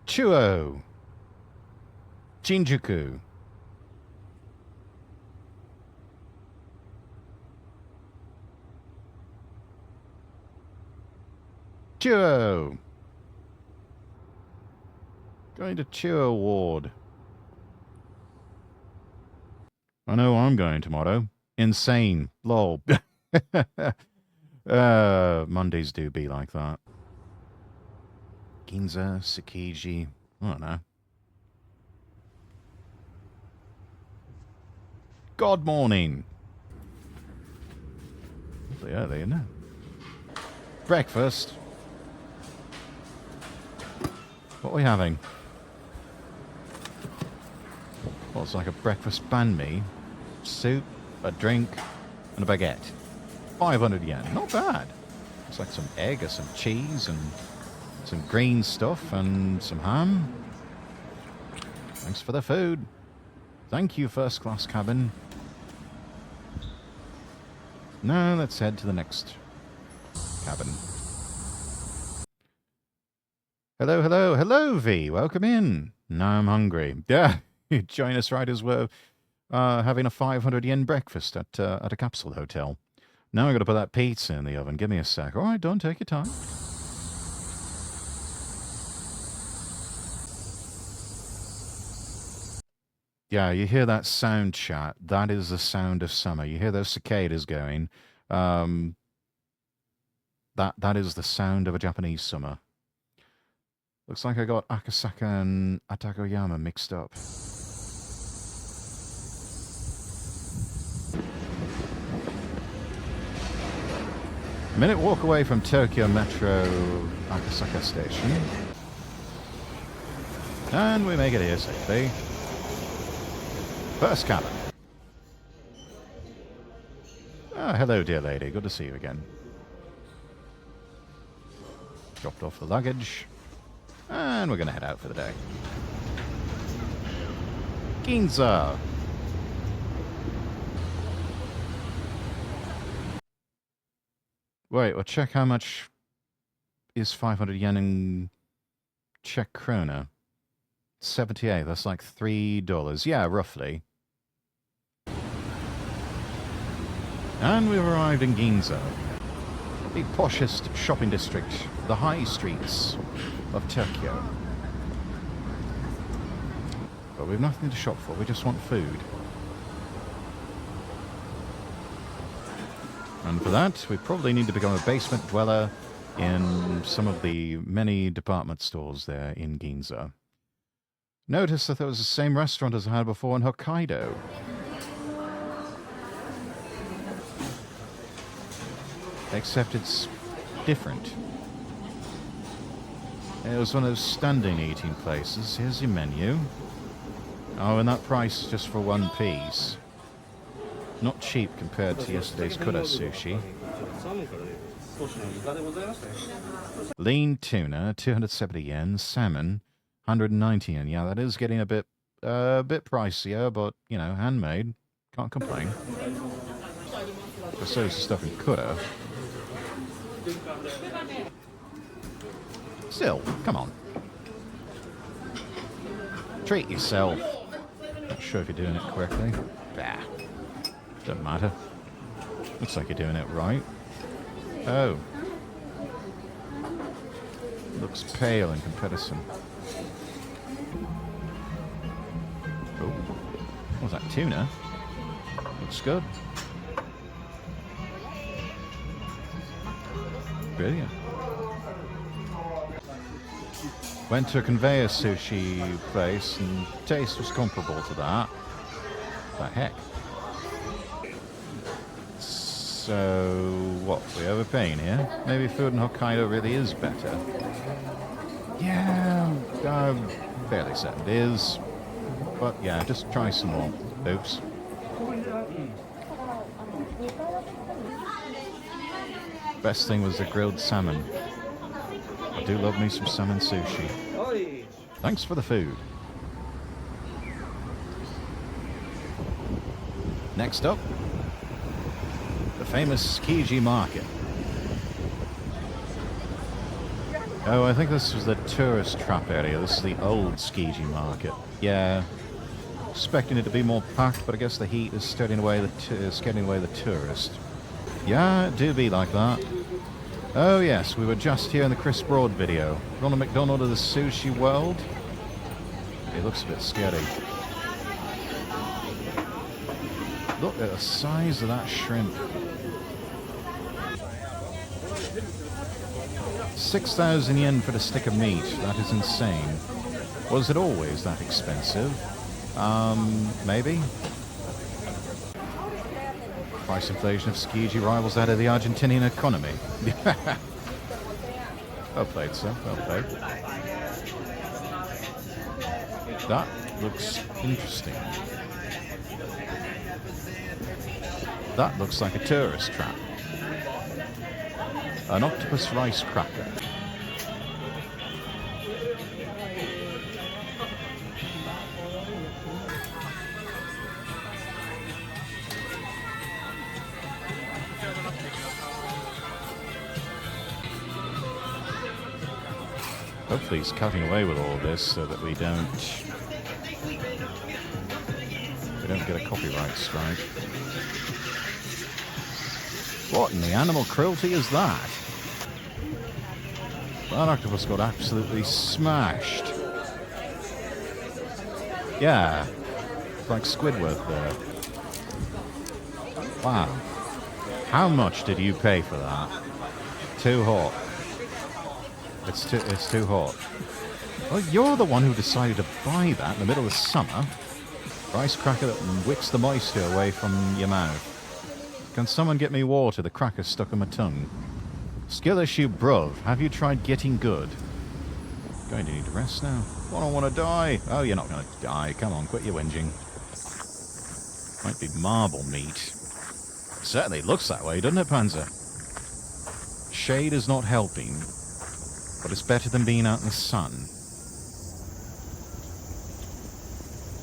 [SPEAKER 1] Chuo. Shinjuku. Chuo. Going to Chuo Ward. I know I'm going tomorrow. Insane. Lol. Mondays do be like that. Ginza, Tsukiji. I don't know. God morning. Really early, isn't it? Breakfast. What are we having? Well, it's like a breakfast banh mi. Soup, a drink, and a baguette. 500 yen. Not bad. It's like some egg or some cheese and some green stuff and some ham. Thanks for the food. Thank you, first class cabin. Now let's head to the next cabin. Hello, hello, hello, V. Welcome in. Now I'm hungry. Yeah, join us right as we're having a 500 yen breakfast at a capsule hotel. Now I've got to put that pizza in the oven. Give me a sec. All right, don't take your time. Yeah, you hear that sound, chat. That is the sound of summer. You hear those cicadas going. That is the sound of a Japanese summer. Looks like I got Akasaka and Atagoyama mixed up. Minute walk away from Tokyo Metro Akasaka Station. And we make it here safely. First cabin. Ah, hello, dear lady. Good to see you again. Dropped off the luggage. And we're going to head out for the day. Ginza. Wait, we'll check how much is 500 yen in Czech krona. 78, that's like $3. Yeah, roughly. And we've arrived in Ginza, the poshest shopping district, the high streets of Tokyo. But we've nothing to shop for, we just want food. And for that, we probably need to become a basement dweller in some of the many department stores there in Ginza. Notice that there was the same restaurant as I had before in Hokkaido. except it's different. It was one of those standing eating places. Here's your menu. Oh, and that price is just for one piece. Not cheap compared to yesterday's kura sushi. Lean tuna, 270 yen. Salmon, 190 yen. Yeah, that is getting a bit pricier, but, you know, handmade. Can't complain. So is the stuff in kura. Still, come on. Treat yourself. Not sure if you're doing it correctly. Bah. Doesn't matter. Looks like you're doing it right. Oh. Looks pale in comparison. Oh. What was that? Tuna? Looks good. Brilliant. Went to a conveyor sushi place and taste was comparable to that. The heck? So, what? We overpaying here? Maybe food in Hokkaido really is better. Yeah, I'm fairly certain it is. But yeah, just try some more. Oops. Best thing was the grilled salmon. I do love me some salmon sushi. Thanks for the food. Next up, the famous Tsukiji Market. Oh, I think this was the tourist trap area. This is the old Tsukiji Market. Yeah, expecting it to be more packed, but I guess the heat is scaring away the tourist. Yeah, it do be like that. Oh yes, we were just here in the Chris Broad video. Ronald McDonald of the Sushi World. It looks a bit scary. Look at the size of that shrimp. 6,000 yen for the stick of meat. That is insane. Was it always that expensive? Maybe? Price inflation of Tsukiji rivals that of the Argentinian economy. Well played, sir. Well played. That looks interesting. That looks like a tourist trap. An octopus rice cracker. Hopefully he's cutting away with all this so that we don't get a copyright strike. What in the animal cruelty is that? That octopus got absolutely smashed. Yeah, it's like Squidward there. Wow. How much did you pay for that? Too hot. It's too hot. Well, you're the one who decided to buy that in the middle of summer. Rice cracker that wicks the moisture away from your mouth. Can someone get me water? The cracker's stuck on my tongue. Skill issue, bruv. Have you tried getting good? Going to need to rest now. I don't want to die. Oh, you're not going to die. Come on, quit your whinging. Might be marble meat. Certainly looks that way, doesn't it, Panzer? Shade is not helping, but it's better than being out in the sun.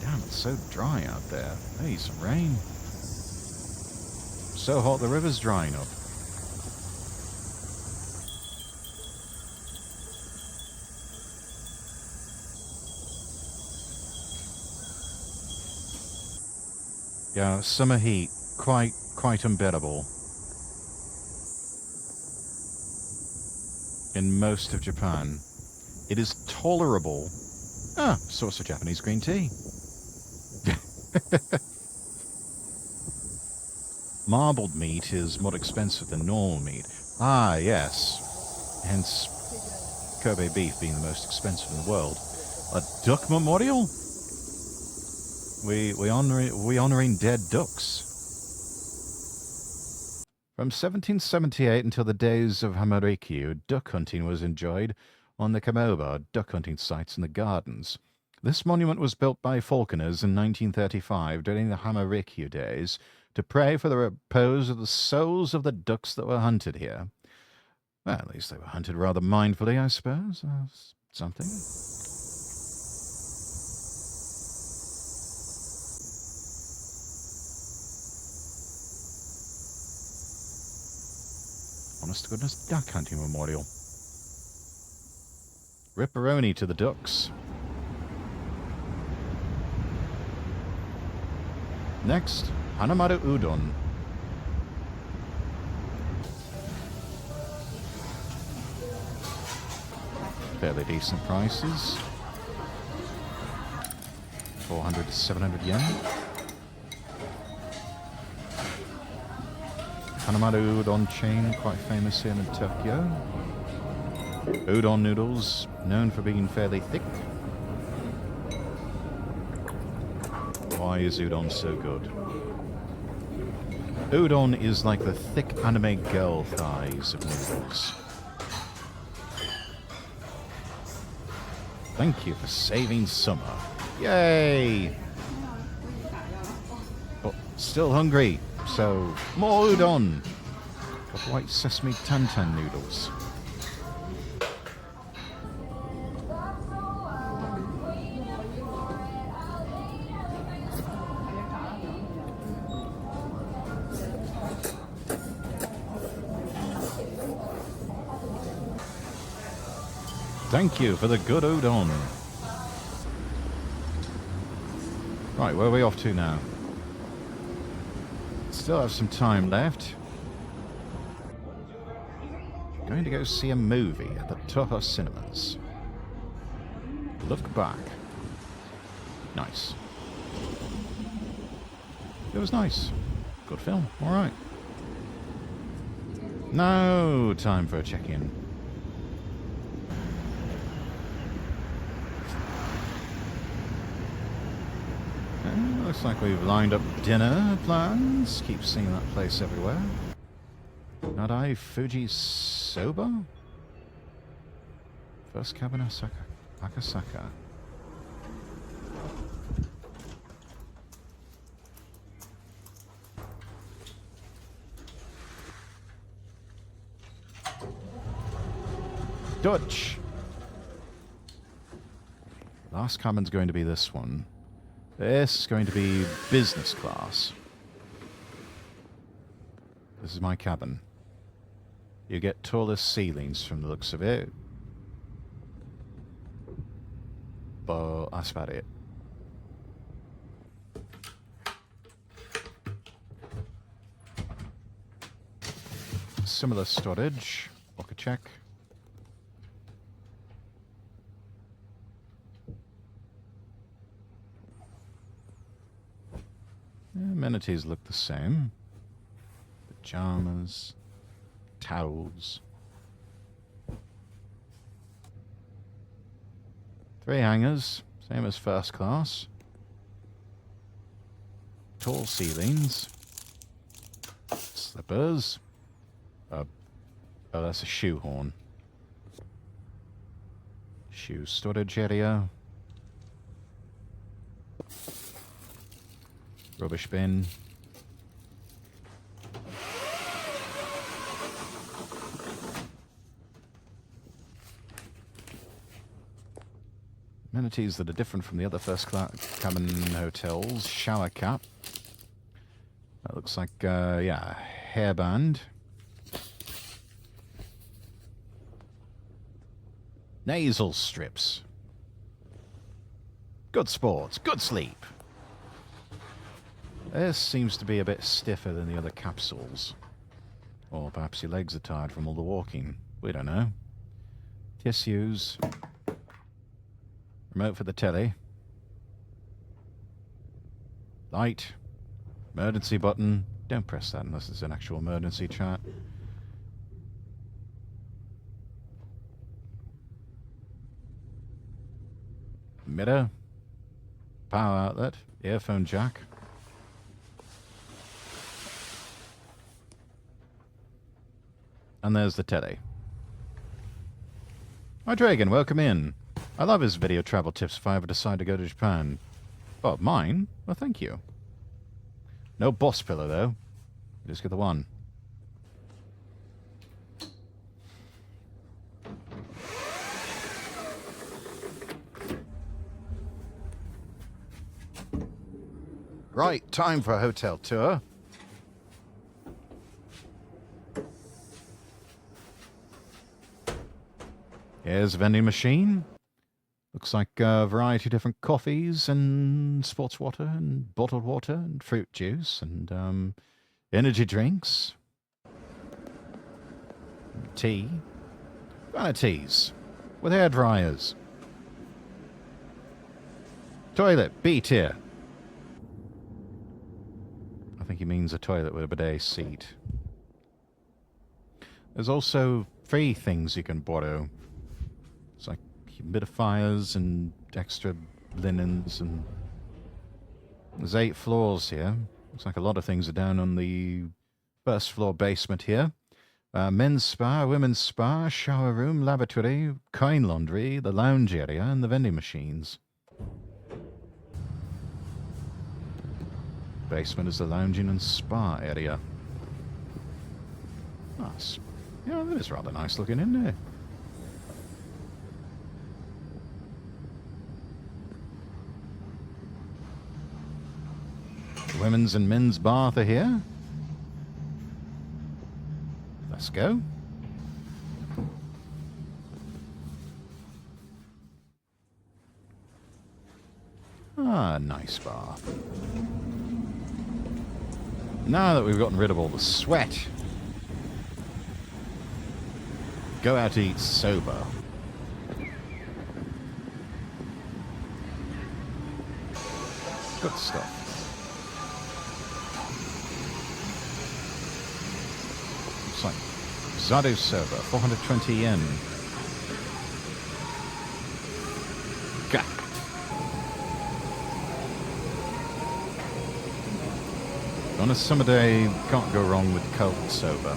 [SPEAKER 1] Damn, it's so dry out there. Hey, some rain. So hot the river's drying up. Yeah, summer heat, quite unbearable. In most of Japan. It is tolerable. Ah, source of Japanese green tea. Marbled meat is more expensive than normal meat. Ah, yes. Hence, Kobe beef being the most expensive in the world. A duck memorial? We honoring dead ducks. From 1778 until the days of Hamarikyu, duck hunting was enjoyed on the Kamoba duck hunting sites in the gardens. This monument was built by falconers in 1935 during the Hamarikyu days to pray for the repose of the souls of the ducks that were hunted here. Well, at least they were hunted rather mindfully, I suppose. Something. Honest to goodness, duck hunting memorial. Ripperoni to the ducks. Next, Hanamaru Udon. Fairly decent prices. 400 to 700 yen. Hanamaru Udon chain, quite famous here in Tokyo. Udon noodles, known for being fairly thick. Why is udon so good? Udon is like the thick anime girl thighs of noodles. Thank you for saving summer. Yay! But still hungry, so more udon. Got white sesame tantan noodles. Thank you for the good udon. Right, where are we off to now? Still have some time left. Going to go see a movie at the Toho Cinemas. Look Back. Nice. It was nice. Good film. All right. Now, time for a check-in. Looks like we've lined up dinner plans. Keep seeing that place everywhere. Nadai Fuji Soba? First cabin Akasaka. Dutch. Last cabin's going to be this one. This is going to be business class. This is my cabin. You get taller ceilings from the looks of it. But that's about it. Similar storage. Look a check. Amenities look the same. Pajamas, towels. 3 hangers, same as first class. Tall ceilings. Slippers. Oh, that's a shoehorn. Shoe storage area. Rubbish bin. Amenities that are different from the other first class cabin hotels. Shower cap. That looks like, yeah, hairband. Nasal strips. Good sports. Good sleep. This seems to be a bit stiffer than the other capsules. Or perhaps your legs are tired from all the walking. We don't know. Tissues. Remote for the telly. Light. Emergency button. Don't press that unless it's an actual emergency chat. Mirror. Power outlet. Earphone jack. And there's the telly. Hi, Dragon. Welcome in. I love his video travel tips if I ever decide to go to Japan. Oh, mine? Well, thank you. No boss pillow, though. Just get the one. Right, time for a hotel tour. Here's a vending machine. Looks like a variety of different coffees and sports water and bottled water and fruit juice and energy drinks. Tea. Vanities. With hair dryers. Toilet. B tier. I think he means a toilet with a bidet seat. There's also free things you can borrow. It's like humidifiers and extra linens, and there's 8 floors here. Looks like a lot of things are down on the first floor basement here. Men's spa, women's spa, shower room, lavatory, coin laundry, the lounge area, and the vending machines. Basement is the lounging and spa area. Nice. Yeah, that is rather nice looking, isn't it? The women's and men's bath are here. Let's go. Ah, nice bath. Now that we've gotten rid of all the sweat, go out to eat sober. Good stuff. Looks like Zado soba, 420 yen. Gah. On a summer day, can't go wrong with cold soba.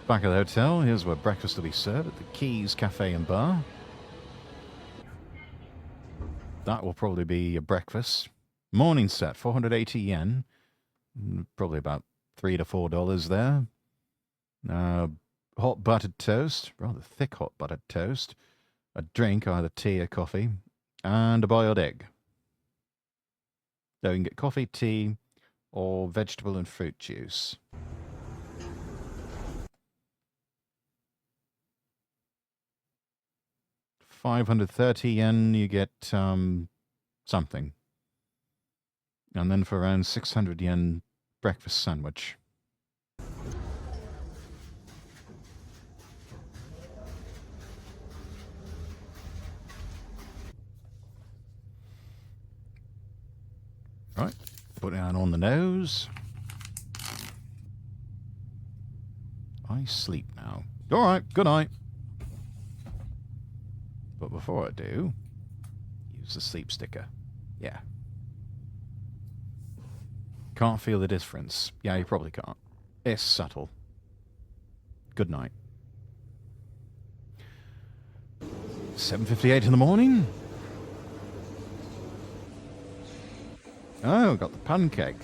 [SPEAKER 1] Back at the hotel, here's where breakfast will be served at the Keys Cafe and Bar. That will probably be your breakfast. Morning set, 480 yen. Probably about $3 to $4 there. Hot buttered toast, rather thick hot buttered toast. A drink, either tea or coffee. And a boiled egg. So you can get coffee, tea, or vegetable and fruit juice. $530 you get something. And then for around 600 yen, breakfast sandwich. Right, put it on the nose. I sleep now. All right, good night. But before I do, use the sleep sticker. Yeah. Can't feel the difference. Yeah, you probably can't. It's subtle. Good night. 7:58 in the morning. Oh, got the pancake.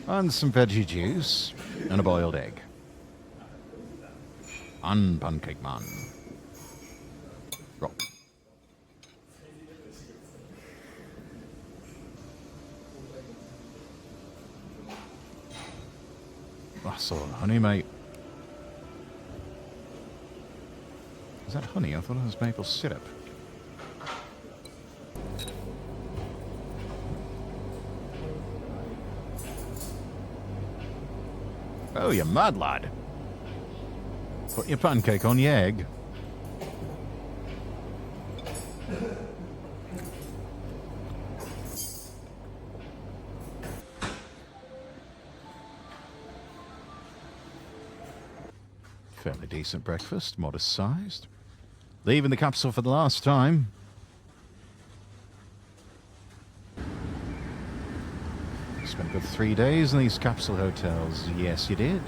[SPEAKER 1] And some veggie juice. And a boiled egg. Pancake man. Rock. That's all honey, mate. Is that honey? I thought it was maple syrup. Oh, you mad lad. Put your pancake on your egg. Fairly decent breakfast, modest sized. Leaving the capsule for the last time. Spent a good 3 days in these capsule hotels. Yes, you did.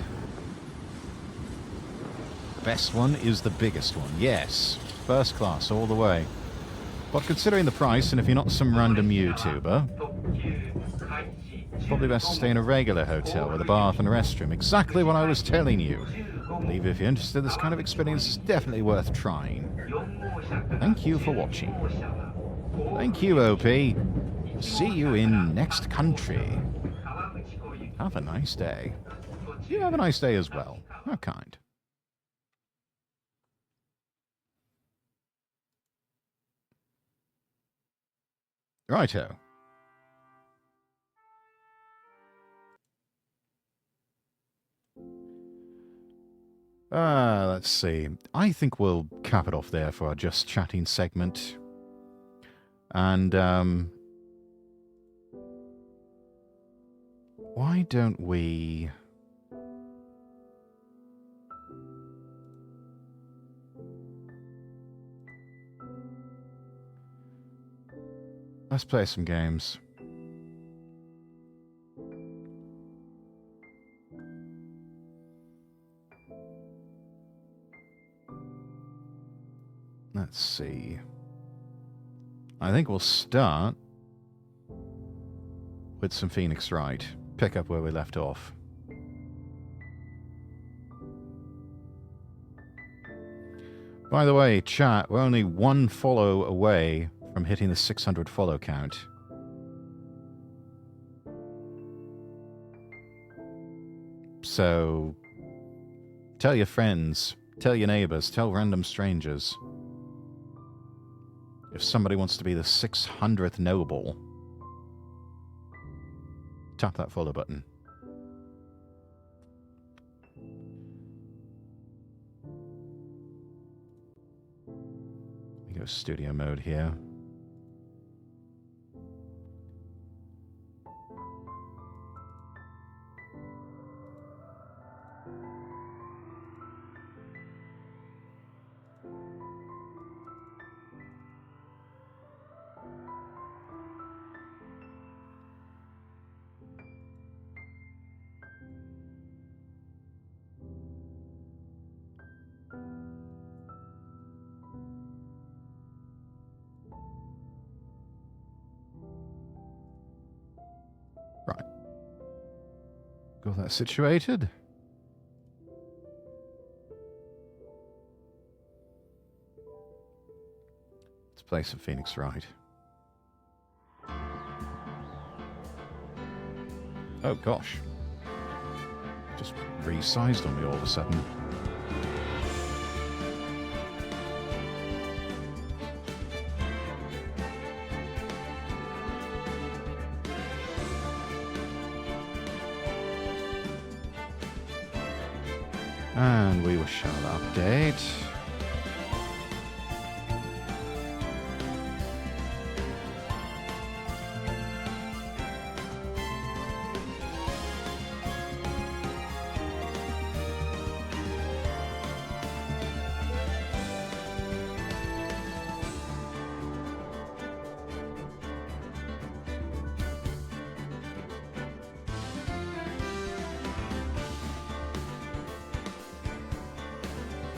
[SPEAKER 1] The best one is the biggest one. Yes. First class all the way. But considering the price, and if you're not some random YouTuber, probably best to stay in a regular hotel with a bath and a restroom. Exactly what I was telling you. I believe if you're interested, this kind of experience is definitely worth trying. Thank you for watching. Thank you, OP. See you in next country. Have a nice day. You have a nice day as well. How kind. Righto. Let's see. I think we'll cap it off there for our Just Chatting segment. And, why don't we... Let's play some games. Let's see. I think we'll start with some Phoenix Wright. Pick up where we left off. By the way, chat, we're only one follow away from hitting the 600 follow count. So, tell your friends, tell your neighbors, tell random strangers. If somebody wants to be the 600th noble, tap that follow button. We go studio mode here. Got that situated. Let's play some Phoenix Wright. Oh gosh. Just resized on me all of a sudden. And we shall update.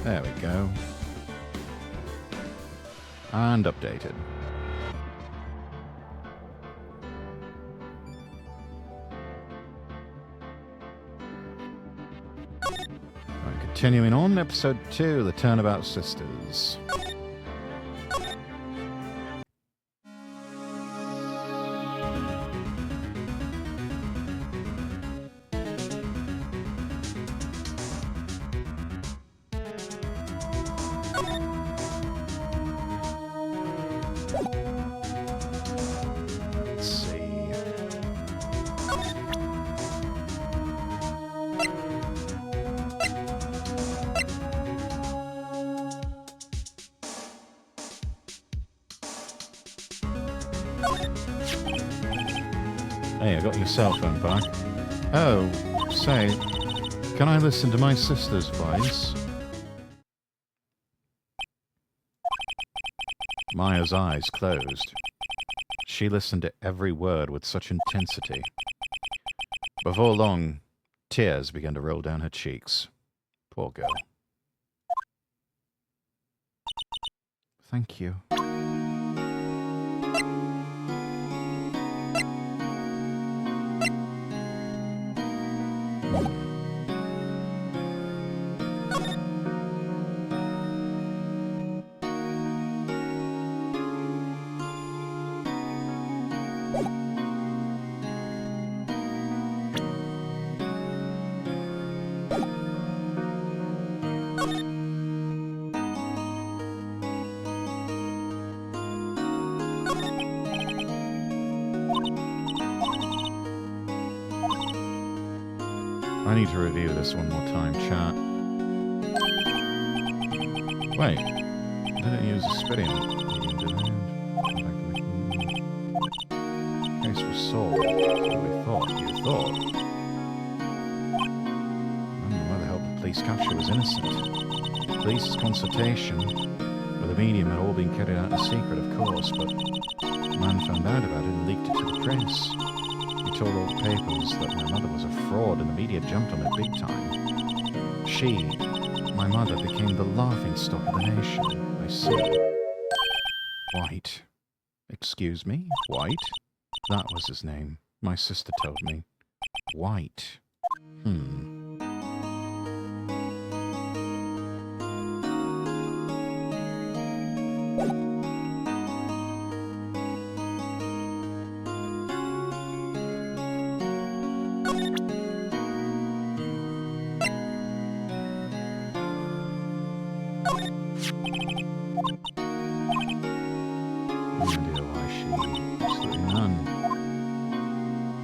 [SPEAKER 1] There we go. And updated. Right, continuing on, episode 2, The Turnabout Sisters. Hey, I got your cell phone back. Oh, say, can I listen to my sister's voice? Maya's eyes closed. She listened to every word with such intensity. Before long, tears began to roll down her cheeks. Poor girl. Thank you. I need to review this one more time, chat. Wait. I didn't use a spitting. Case was solved. So we thought. You thought. I don't know why the hell the police capture was innocent. Police consultation with the medium had all been carried out in secret, of course, but the man found out about it and leaked it to the press. He told all the papers that my mother was a fraud and the media jumped on it big time. She, my mother, became the laughingstock of the nation. I see. White. Excuse me? White? That was his name. My sister told me. White.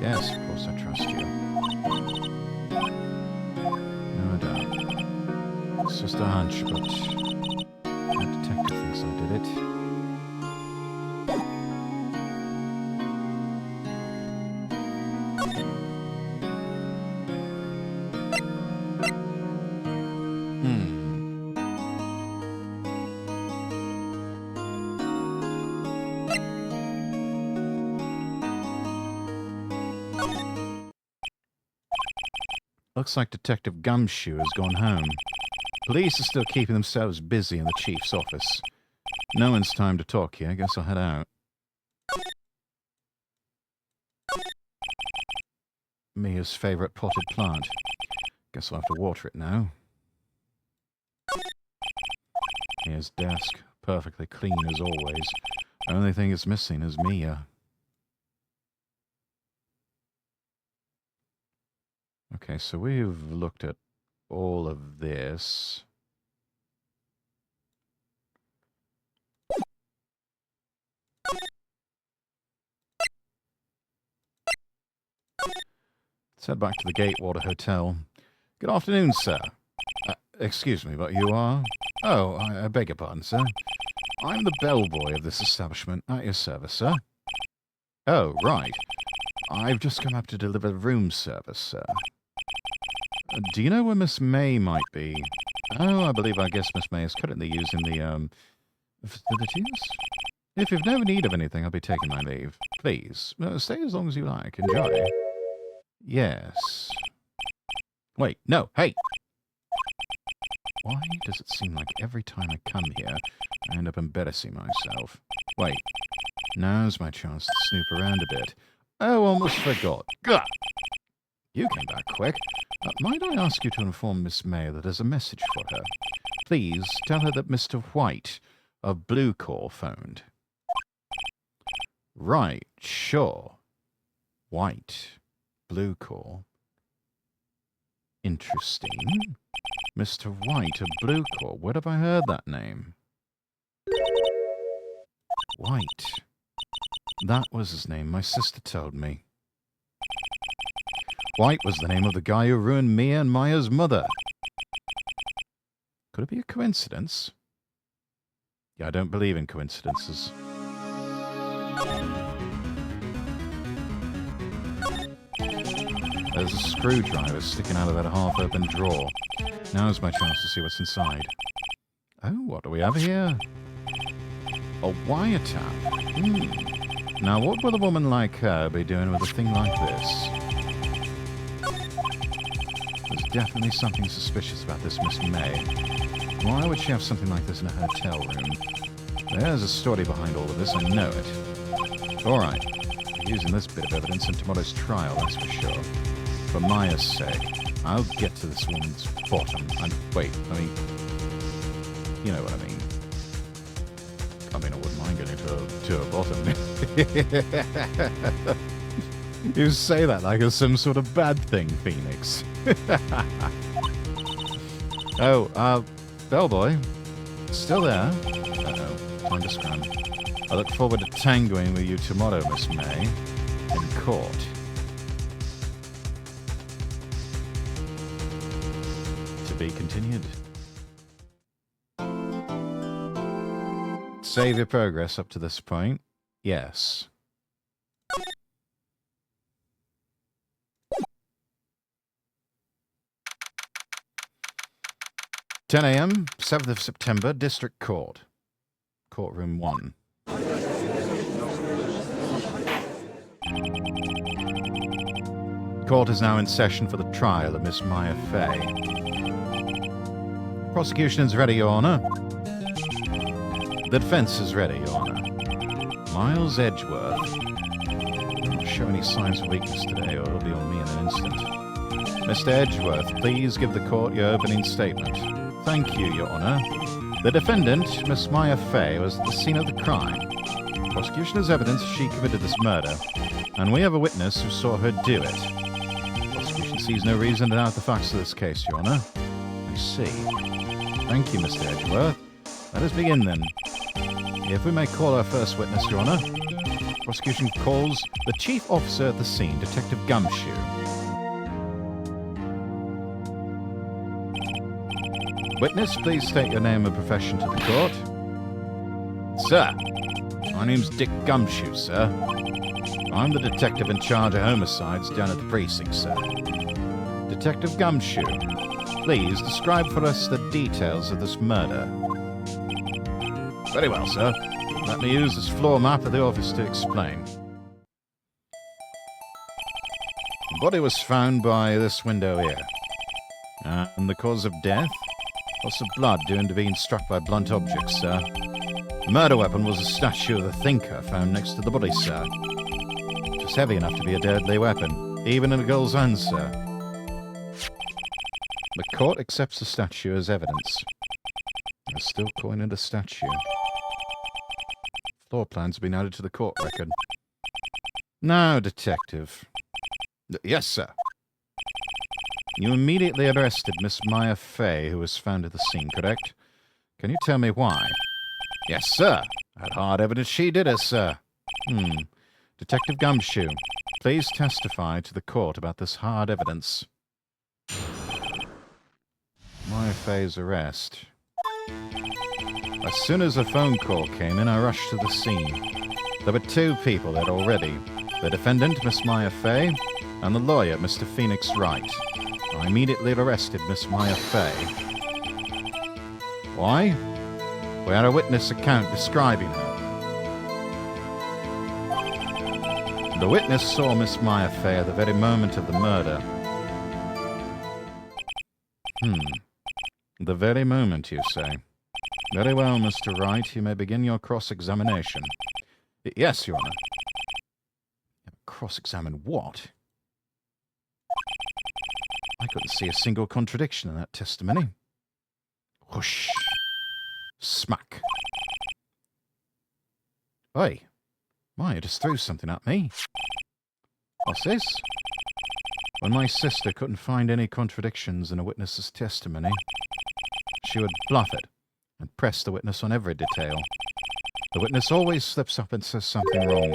[SPEAKER 1] Yes, of course I trust you. No, I don't. It's just a hunch, but that detective thinks I did it. Looks like Detective Gumshoe has gone home. Police are still keeping themselves busy in the chief's office. No one's time to talk here. I guess I'll head out. Mia's favorite potted plant. Guess I'll have to water it now. Here's desk. Perfectly clean as always. Only thing it's missing is Mia. Okay, so we've looked at all of this. Let's head back to the Gatewater Hotel. Good afternoon, sir. Excuse me, but you are? Oh, I beg your pardon, sir. I'm the bellboy of this establishment. At your service, sir. Oh, right. I've just come up to deliver room service, sir. Do you know where Miss May might be? Oh, I guess Miss May is currently using the, facilities? If you've no need of anything, I'll be taking my leave. Please, stay as long as you like. Enjoy. Yes. Wait, no, hey! Why does it seem like every time I come here, I end up embarrassing myself? Wait, now's my chance to snoop around a bit. Oh, almost forgot. Gah! You came back quick. Might I ask you to inform Miss May that there's a message for her? Please tell her that Mr. White of Blue Core phoned. Right, sure. White, Blue Core. Interesting. Mr. White of Blue Core. Where have I heard that name? White. That was his name. My sister told me. White was the name of the guy who ruined Mia and Maya's mother. Could it be a coincidence? Yeah, I don't believe in coincidences. There's a screwdriver sticking out of that half-open drawer. Now's my chance to see what's inside. Oh, what do we have here? A wiretap. Now, what would a woman like her be doing with a thing like this? There's definitely something suspicious about this Miss May. Why would she have something like this in a hotel room? There's a story behind all of this, I know it. Alright, using this bit of evidence in tomorrow's trial, that's for sure. For Maya's sake, I'll get to this woman's bottom. Wait, I mean... You know what I mean. I wouldn't mind getting to her bottom. You say that like it's some sort of bad thing, Phoenix. Oh, bellboy. Still there? Uh-oh, time to scram. I look forward to tangoing with you tomorrow, Miss May. In court. To be continued. Save your progress up to this point. Yes. (10 a.m., 7th of September, District Court. Courtroom 1. Court is now in session for the trial of Miss Maya Fay. Prosecution is ready, Your Honor. The defense is ready, Your Honor. Miles Edgeworth. Don't show any signs of weakness today, or it'll be on me in an instant. Mr. Edgeworth, please give the court your opening statement. Thank you, Your Honor. The defendant, Miss Maya Fay, was at the scene of the crime. Prosecution has evidence she committed this murder, and we have a witness who saw her do it. Prosecution sees no reason to doubt the facts of this case, Your Honor. I see. Thank you, Mr. Edgeworth. Let us begin, then. If we may call our first witness, Your Honor. Prosecution calls the chief officer at the scene, Detective Gumshoe. Witness, please state your name and profession to the court. Sir, my name's Dick Gumshoe, sir. I'm the detective in charge of homicides down at the precinct, sir. Detective Gumshoe, please describe for us the details of this murder. Very well, sir. Let me use this floor map of the office to explain. The body was found by this window here. And the cause of death? Loss of blood due to being struck by blunt objects, sir. The murder weapon was a statue of the thinker found next to the body, sir. It was heavy enough to be a deadly weapon, even in a girl's hands, sir. The court accepts the statue as evidence. They're still calling it a statue. Floor plans have been added to the court record. Now, detective. Yes, sir. You immediately arrested Miss Maya Fay, who was found at the scene, correct? Can you tell me why? Yes, sir. I had hard evidence she did it, sir. Detective Gumshoe, please testify to the court about this hard evidence. Maya Fay's arrest. As soon as a phone call came in, I rushed to the scene. There were two people there already. The defendant, Miss Maya Fay, and the lawyer, Mr. Phoenix Wright. I immediately arrested Miss Maya Fay. Why? We had a witness account describing her. The witness saw Miss Maya Fay at the very moment of the murder. The very moment, you say? Very well, Mr. Wright. You may begin your cross-examination. Yes, Your Honor. Cross-examine what? I couldn't see a single contradiction in that testimony. Whoosh. Smack. Oi. Maya just threw something at me. What's this? When my sister couldn't find any contradictions in a witness's testimony, she would bluff it and press the witness on every detail. The witness always slips up and says something wrong.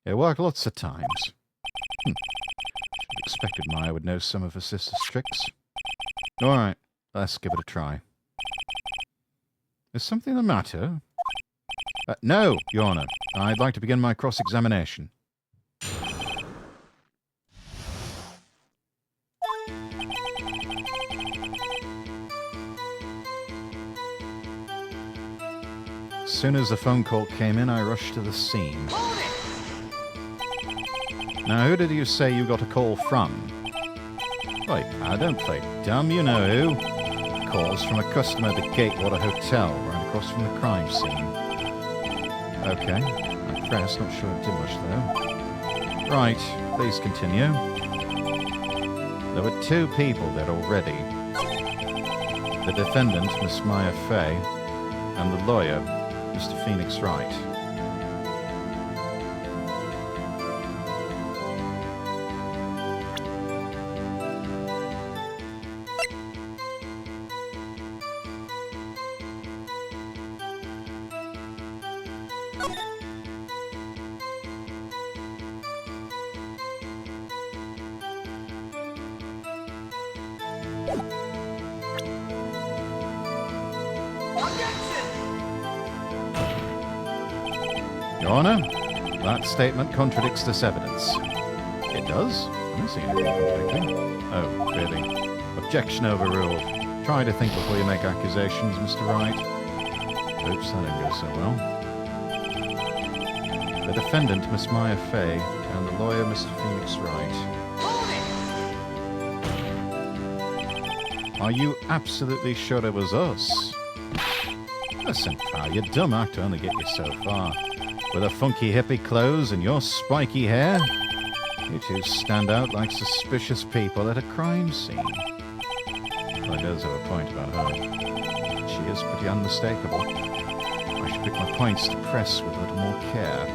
[SPEAKER 1] It worked lots of times. Expected Maya would know some of her sister's tricks. All right, let's give it a try. Is something the matter? No, Your Honor. I'd like to begin my cross-examination. As soon as the phone call came in, I rushed to the scene. Now, who did you say you got a call from? Wait, I don't play dumb, you know who. Calls from a customer at the Gatewater Hotel, right across from the crime scene. Okay, I pressed, not sure it did much though. Right, please continue. There were 2 people there already. The defendant, Miss Maya Fay, and the lawyer, Mr. Phoenix Wright. Your Honor, that statement contradicts this evidence. It does? I don't see anything contradicting. Oh, really? Objection overruled. Try to think before you make accusations, Mr. Wright. Oops, that didn't go so well. The defendant, Miss Maya Fay, and the lawyer, Mr. Phoenix Wright. Are you absolutely sure it was us? Listen, pal, your dumb act only get you so far. With a funky hippie clothes and your spiky hair, you two stand out like suspicious people at a crime scene. Well, I does have a point about her. She is pretty unmistakable. I should pick my points to press with a little more care.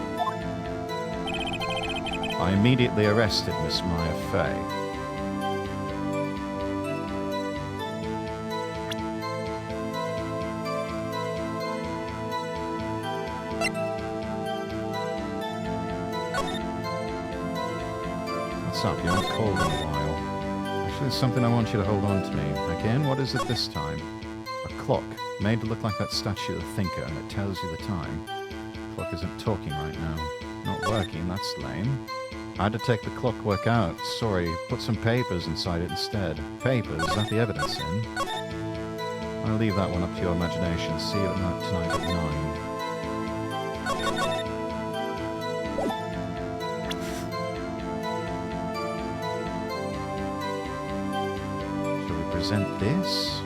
[SPEAKER 1] I immediately arrested Miss Maya Fay. What's up? You haven't called in a while. Actually, there's something I want you to hold on to me. Again, what is it this time? A clock, made to look like that statue of the thinker, and it tells you the time. The clock isn't talking right now. Not working, that's lame. I had to take the clockwork out. Sorry, put some papers inside it instead. Papers? Is that the evidence in? I'll leave that one up to your imagination. See you at night tonight at 9. Present this.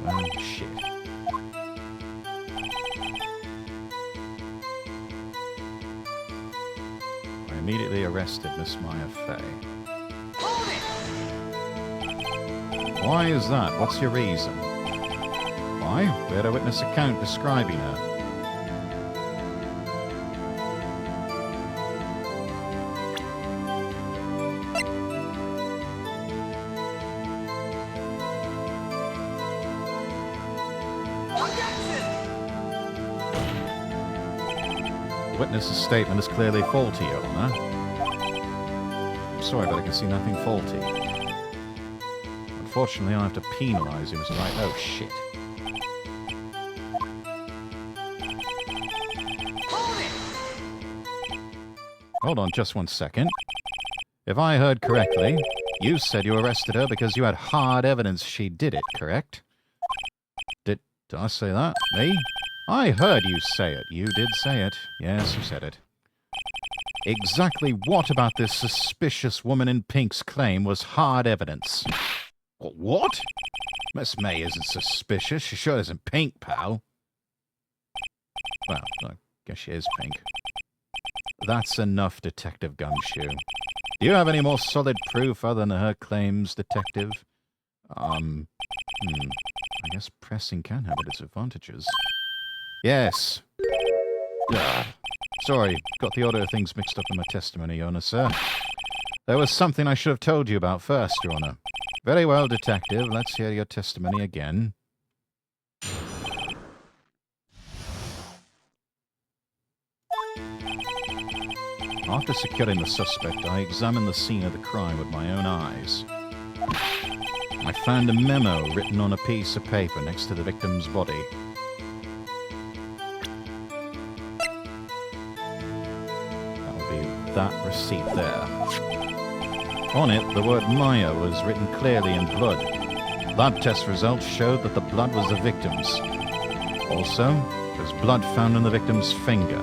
[SPEAKER 1] Oh, shit. Immediately arrested Miss Maya Fay. Why is that? What's your reason? Why? We had a witness account describing her. The witness's statement is clearly faulty, Your Honor. I'm sorry, but I can see nothing faulty. Unfortunately, I'll have to penalise you, Mr. Wright. Oh, shit. Hold on just one second. If I heard correctly, you said you arrested her because you had hard evidence she did it, correct? Did I say that? Me? I heard you say it. You did say it. Yes, you said it. Exactly what about this suspicious woman in pink's claim was hard evidence? What? Miss May isn't suspicious. She sure isn't pink, pal. Well, I guess she is pink. That's enough, Detective Gumshoe. Do you have any more solid proof other than her claims, Detective? I guess pressing can have its advantages. Yes. Ugh. Sorry, got the order of things mixed up in my testimony, Your Honor, sir. There was something I should have told you about first, Your Honor. Very well, Detective. Let's hear your testimony again. After securing the suspect, I examined the scene of the crime with my own eyes. I found a memo written on a piece of paper next to the victim's body. That'll be that receipt there. On it, the word Maya was written clearly in blood. Lab test results showed that the blood was the victim's. Also, there's blood found on the victim's finger.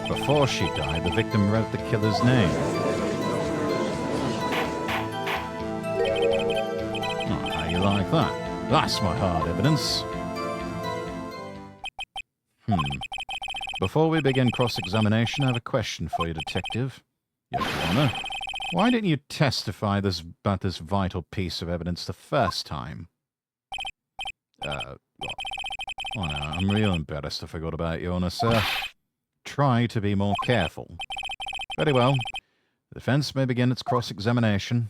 [SPEAKER 1] Before she died, the victim wrote the killer's name. Oh, how you like that? That's my hard evidence. Before we begin cross-examination, I have a question for you, Detective. Yes, Your Honor. Why didn't you testify about this vital piece of evidence the first time? Oh no, I'm real embarrassed I forgot about you, Honor, sir. Try to be more careful. Very well. The defense may begin its cross-examination.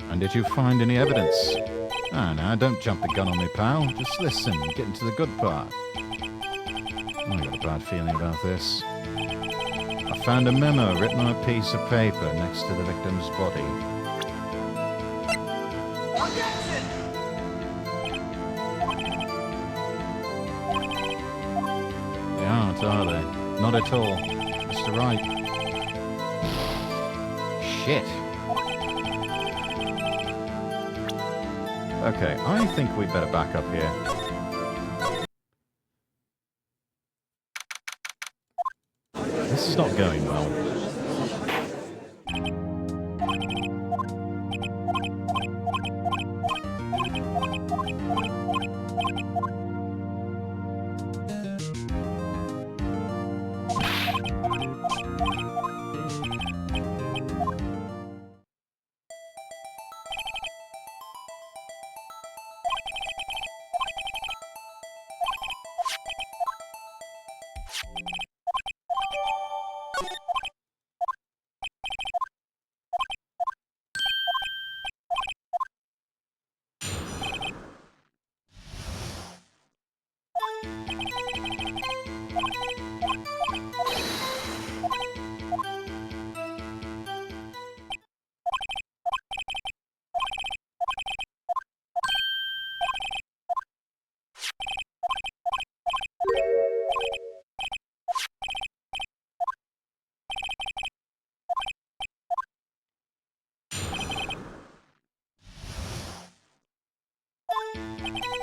[SPEAKER 1] And did you find any evidence? Ah, now, don't jump the gun on me, pal. Just listen and get into the good part. I got a bad feeling about this. I found a memo written on a piece of paper next to the victim's body. They aren't, are they? Not at all. Mr. Wright. Shit. Okay, I think we better back up here. This is not going well.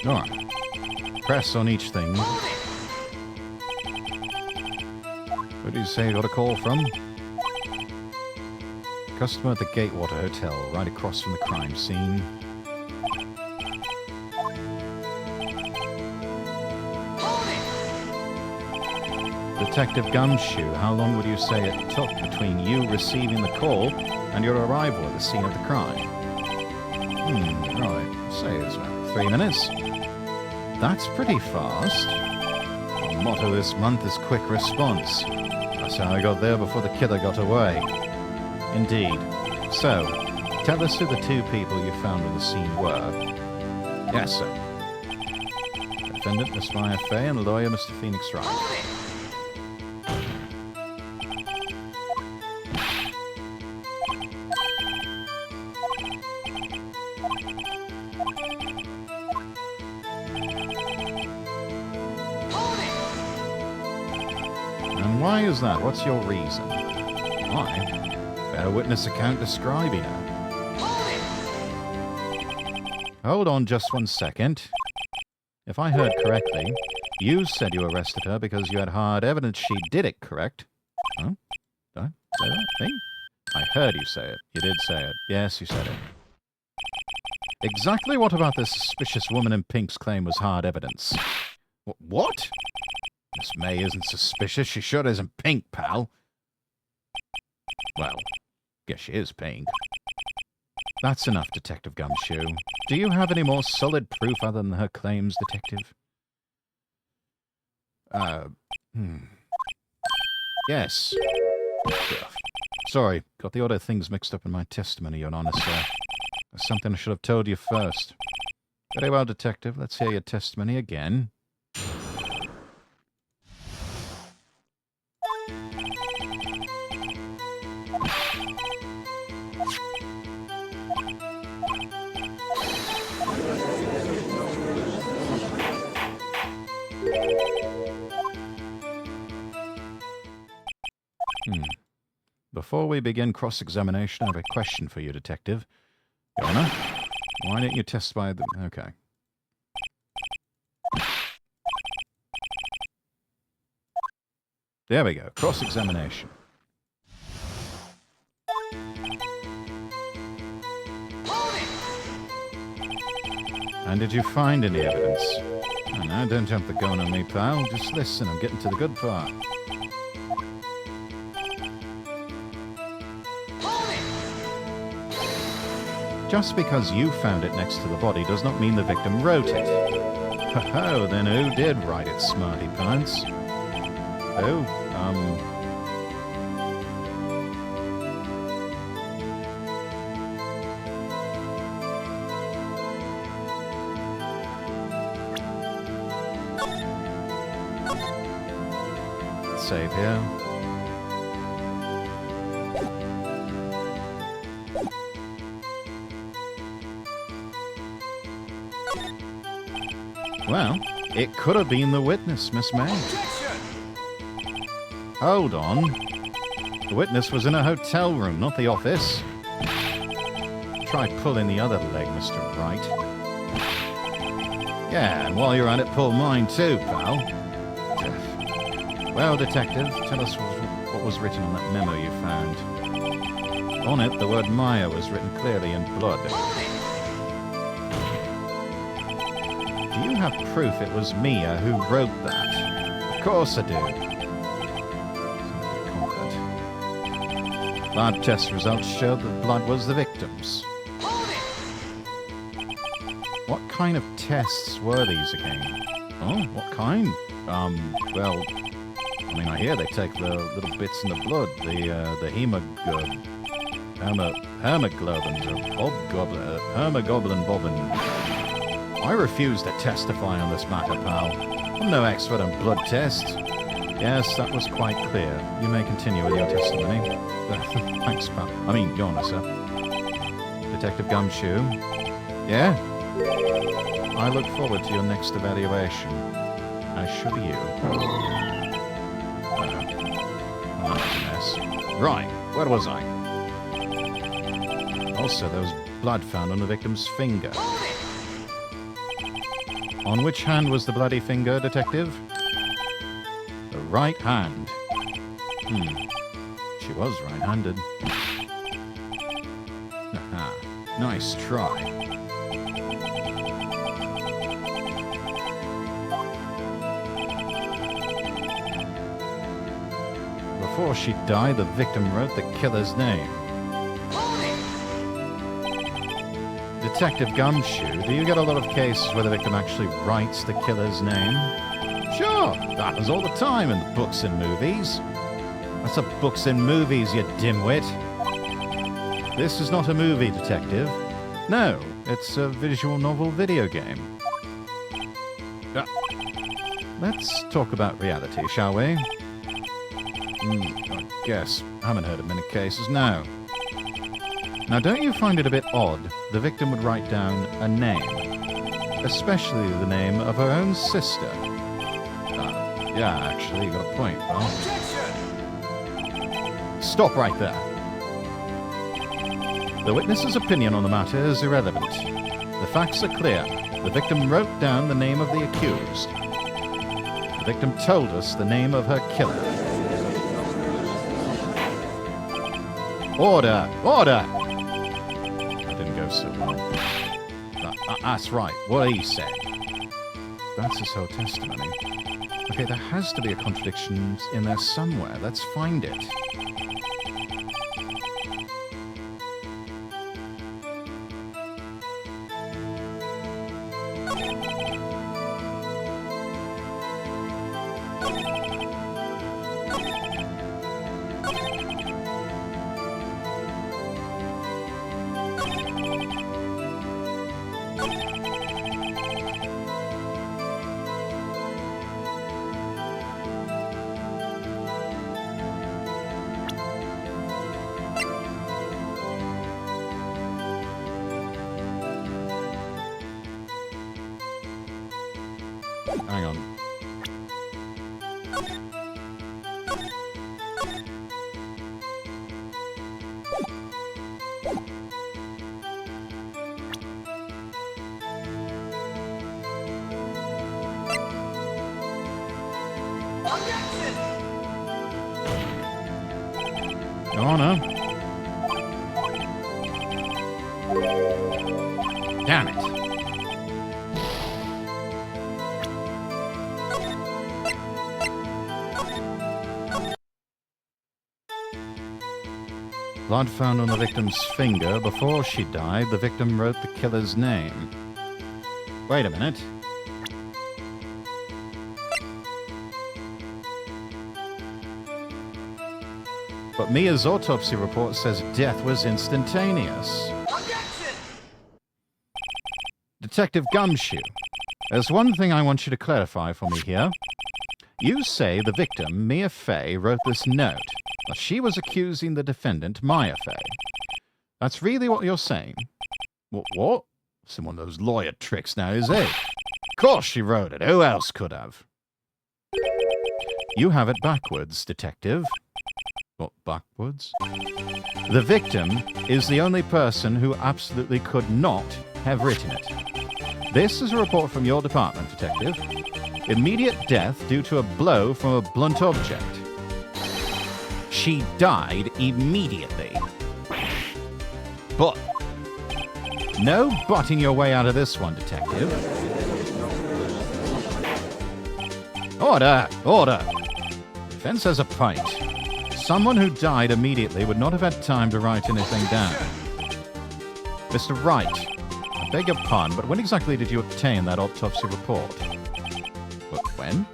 [SPEAKER 1] Alright. Press on each thing. Who do you say you got a call from? Customer at the Gatewater Hotel, right across from the crime scene. Detective Gumshoe, how long would you say it took between you receiving the call and your arrival at the scene of the crime? Right. Say it's about 3 minutes. That's pretty fast. Our motto this month is quick response. That's how I got there before the killer got away. Indeed. So, tell us who the two people you found at the scene were. Yes, sir. Defendant, Miss Maya Fay, and lawyer, Mr. Phoenix Wright. Why is that? What's your reason? Why? Bear witness account describing her. Hold on just 1 second. If I heard correctly, you said you arrested her because you had hard evidence she did it, correct? Huh? Did I say that? Me? I heard you say it. You did say it. Yes, you said it. Exactly what about this suspicious woman in pink's claim was hard evidence? What? Miss May isn't suspicious. She sure isn't pink, pal. Well, guess she is pink. That's enough, Detective Gumshoe. Do you have any more solid proof other than her claims, Detective? Yes. Sorry, got the order of things mixed up in my testimony, Your Honor, sir. That's something I should have told you first. Very well, Detective. Let's hear your testimony again. Before we begin cross-examination, I have a question for you, Detective. Your Honor, why didn't you testify the... Okay. There we go. Cross-examination. And did you find any evidence? Oh, no, don't jump the gun on me, pal. Just listen, I'm getting to the good part. Just because you found it next to the body does not mean the victim wrote it. Ho-ho, then who did write it, smarty pants? Oh, save here. Well, it could have been the witness, Miss May. Hold on. The witness was in a hotel room, not the office. Try pulling the other leg, Mr. Wright. Yeah, and while you're at it, pull mine too, pal. Well, Detective, tell us what was written on that memo you found. On it, the word Maya was written clearly in blood. Do you have proof it was Mia who wrote that? Of course I do. Blood test results showed that blood was the victim's. What kind of tests were these again? Oh, what kind? Well, I mean, I hear they take the little bits in the blood, the hemoglobins, or hemoglobin bobbin. I refuse to testify on this matter, pal. I'm no expert on blood tests. Yes, that was quite clear. You may continue with your testimony. Thanks, pal. I mean, Your Honor, sir. Detective Gumshoe. Yeah? I look forward to your next evaluation. As should you. Right, where was I? Also, there was blood found on the victim's finger. On which hand was the bloody finger, Detective? The right hand. She was right-handed. Aha, nice try. Before she died, the victim wrote the killer's name. Detective Gumshoe, do you get a lot of cases where the victim actually writes the killer's name? Sure, that happens all the time in the books and movies. That's a books and movies, you dimwit. This is not a movie, Detective. No, it's a visual novel video game. Let's talk about reality, shall we? I guess. I haven't heard of many cases, no. Now, don't you find it a bit odd the victim would write down a name? Especially the name of her own sister. Yeah, actually, you got a point, pal. Stop right there. The witness's opinion on the matter is irrelevant. The facts are clear. The victim wrote down the name of the accused. The victim told us the name of her killer. Order! Order! That didn't go so well. That's right, what he said. That's his whole testimony. Okay, there has to be a contradiction in there somewhere. Let's find it. Hang on. Your Honor. Damn it. Blood found on the victim's finger. Before she died, the victim wrote the killer's name. Wait a minute. But Mia's autopsy report says death was instantaneous. Detective Gumshoe, there's one thing I want you to clarify for me here. You say the victim, Mia Fey, wrote this note. Now, she was accusing the defendant, Maya Fey. That's really what you're saying? What? It's one of those lawyer tricks now, is it? Of course she wrote it. Who else could have? You have it backwards, detective. What, backwards? The victim is the only person who absolutely could not have written it. This is a report from your department, detective. Immediate death due to a blow from a blunt object. She died immediately. But. No butting your way out of this one, detective. Order! Order! Defense has a point. Someone who died immediately would not have had time to write anything down. Mr. Wright, I beg your pardon, but when exactly did you obtain that autopsy report? But when?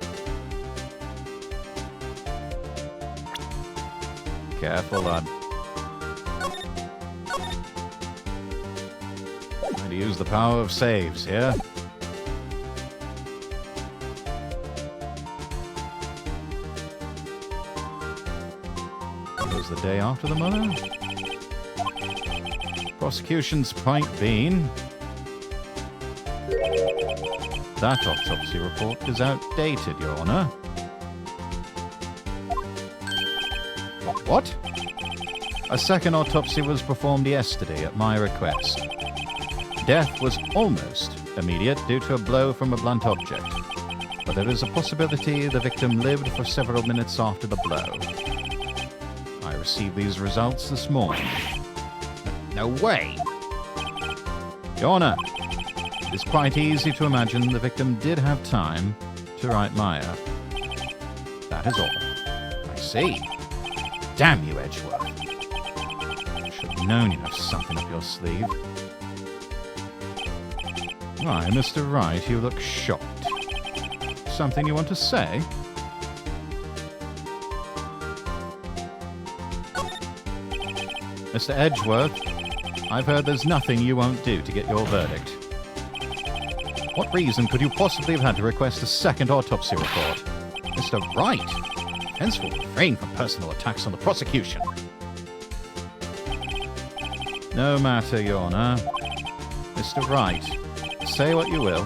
[SPEAKER 1] Careful, lad. Going to use the power of saves here. It was the day after the murder? Prosecution's point being... that autopsy report is outdated, Your Honor. What? A second autopsy was performed yesterday at my request. Death was almost immediate due to a blow from a blunt object, but there is a possibility the victim lived for several minutes after the blow. I received these results this morning. No way! Your Honor, it's quite easy to imagine the victim did have time to write Maya. That is all. I see. Damn you, Edgeworth. Should have known you'd have something up your sleeve. Why, Mr. Wright, you look shocked. Something you want to say? Mr. Edgeworth, I've heard there's nothing you won't do to get your verdict. What reason could you possibly have had to request a second autopsy report? Mr. Wright, hence will refrain from personal attacks on the prosecution. No matter, Your Honor. Mr. Wright, say what you will,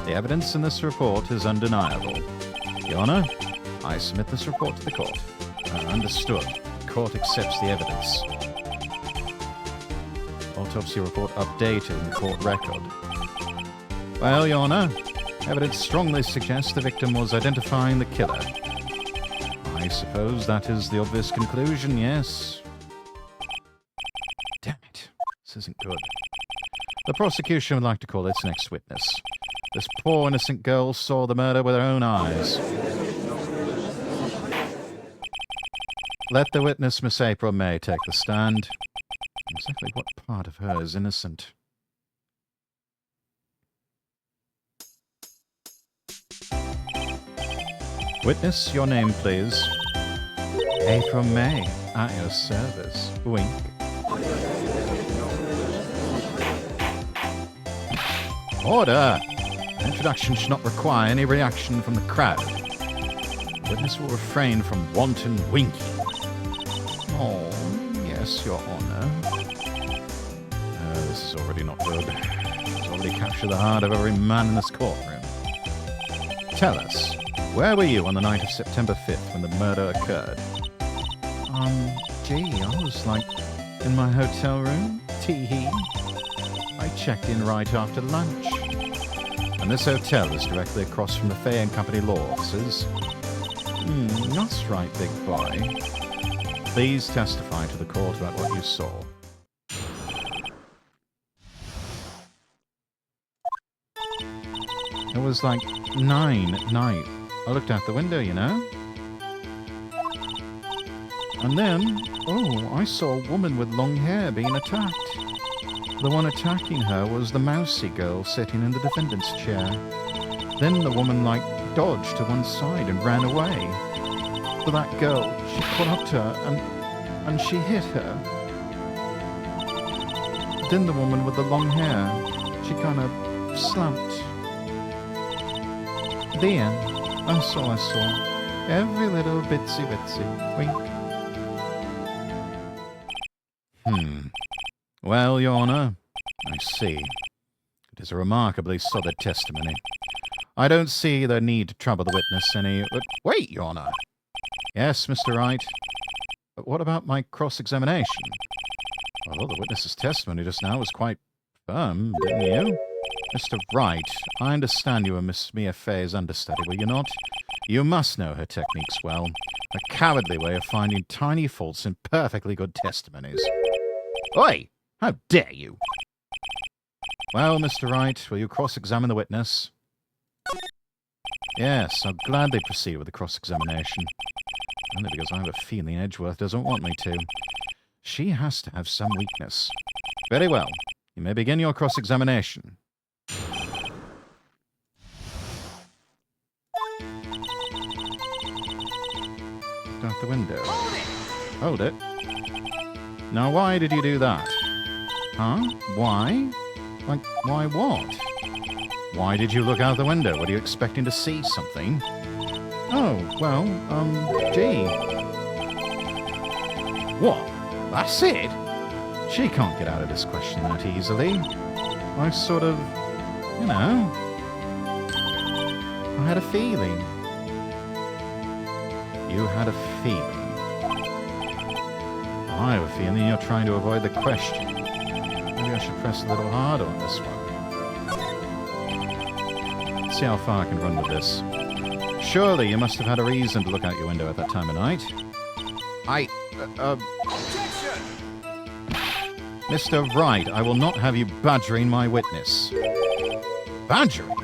[SPEAKER 1] the evidence in this report is undeniable. Your Honor, I submit this report to the court. Understood. The court accepts the evidence. Autopsy report updated in the court record. Well, Your Honor, evidence strongly suggests the victim was identifying the killer. I suppose that is the obvious conclusion, yes? Damn it. This isn't good. The prosecution would like to call its next witness. This poor innocent girl saw the murder with her own eyes. Let the witness, Miss April May, take the stand. Exactly what part of her is innocent? Witness, your name, please. April May, at your service. Wink. Order! Introduction should not require any reaction from the crowd. Witness will refrain from wanton winking. Oh, yes, Your Honor. This is already not good. It's already captured the heart of every man in this courtroom. Tell us, where were you on the night of September 5th when the murder occurred? Gee, I was, in my hotel room. Tee-hee. I checked in right after lunch. And this hotel is directly across from the Fay & Company law offices. That's right, big boy. Please testify to the court about what you saw. It was like 9 at night. I looked out the window, you know. And then, I saw a woman with long hair being attacked. The one attacking her was the mousy girl sitting in the defendant's chair. Then the woman, dodged to one side and ran away. But that girl, she caught up to her and she hit her. Then the woman with the long hair, she kind of slumped. The end. That's all I saw. Every little bitsy wink. Well, Your Honour, I see. It is a remarkably solid testimony. I don't see the need to trouble the witness any... But wait, Your Honour. Yes, Mr. Wright. But what about my cross-examination? Well, the witness's testimony just now was quite firm, didn't you? Mr. Wright, I understand you were Miss Mia Fey's understudy, were you not? You must know her techniques well. A cowardly way of finding tiny faults in perfectly good testimonies. Oi! How dare you? Well, Mr. Wright, will you cross-examine the witness? Yes, I'll gladly proceed with the cross-examination. Only because I have a feeling Edgeworth doesn't want me to. She has to have some weakness. Very well. You may begin your cross-examination. Look out the window. Hold it. Now, why did you do that? Huh? Why? Why what? Why did you look out the window? Were you expecting to see something? Oh, well, gee. What? That's it? She can't get out of this question that easily. I sort of, I had a feeling. You had a feeling. I have a feeling you're trying to avoid the question. Maybe I should press a little harder on this one. See how far I can run with this. Surely you must have had a reason to look out your window at that time of night.
[SPEAKER 2] Objection!
[SPEAKER 1] Mr. Wright, I will not have you badgering my witness. Badgering?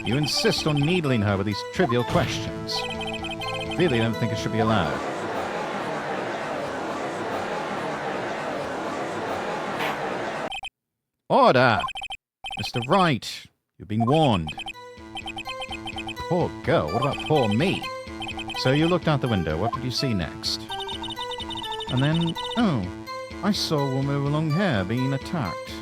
[SPEAKER 1] You insist on needling her with these trivial questions. Really don't think it should be allowed. Order! Mr. Wright, you've been warned. Poor girl, what about poor me? So you looked out the window, what did you see next? And then, I saw a woman with long hair being attacked.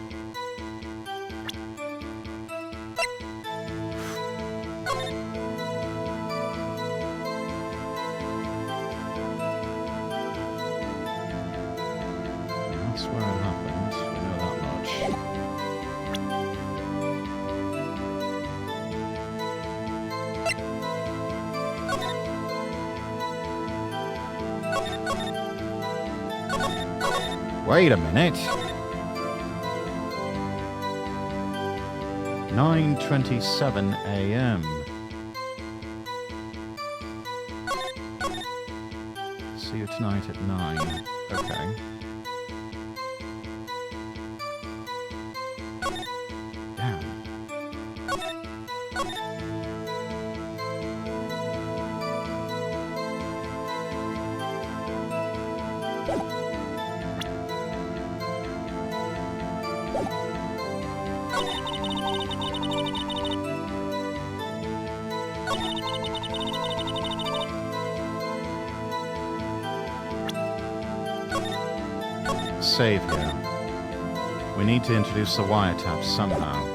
[SPEAKER 1] That's where it happened, we know that much. Wait a minute. 9:27 a.m. See you tonight at 9. Okay. Damn. Save here. We need to introduce the wiretap somehow.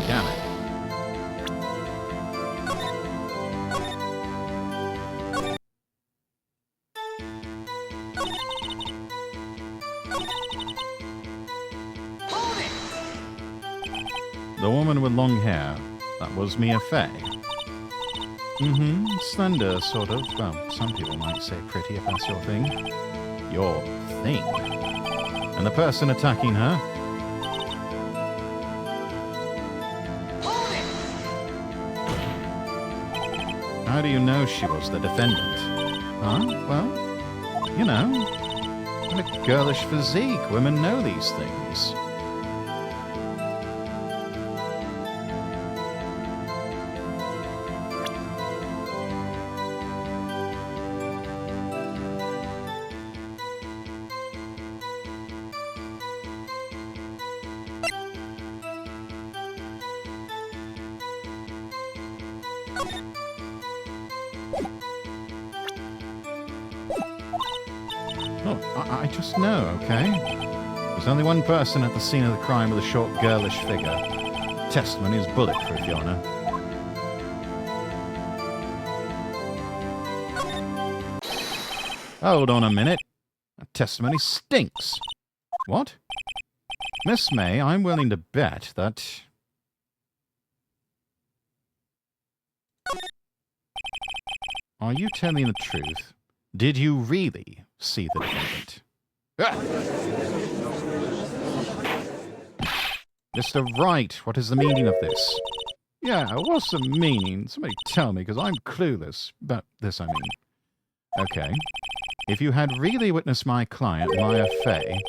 [SPEAKER 1] Damn it. The woman with long hair, that was Mia Fey. Slender, sort of. Well, some people might say pretty if that's your thing. Your thing? And the person attacking her? How do you know she was the defendant? Huh? Well, you know, in a girlish physique, women know these things. I just know, okay? There's only one person at the scene of the crime with a short, girlish figure. Testimony is bulletproof, Your Honor. Hold on a minute. That testimony stinks. What? Miss May, I'm willing to bet that... Are you telling the truth? Did you really see the defendant? Mr. Wright, what is the meaning of this? Yeah, what's the meaning? Somebody tell me, because I'm clueless. About this, I mean. Okay. If you had really witnessed my client, Maya Fey,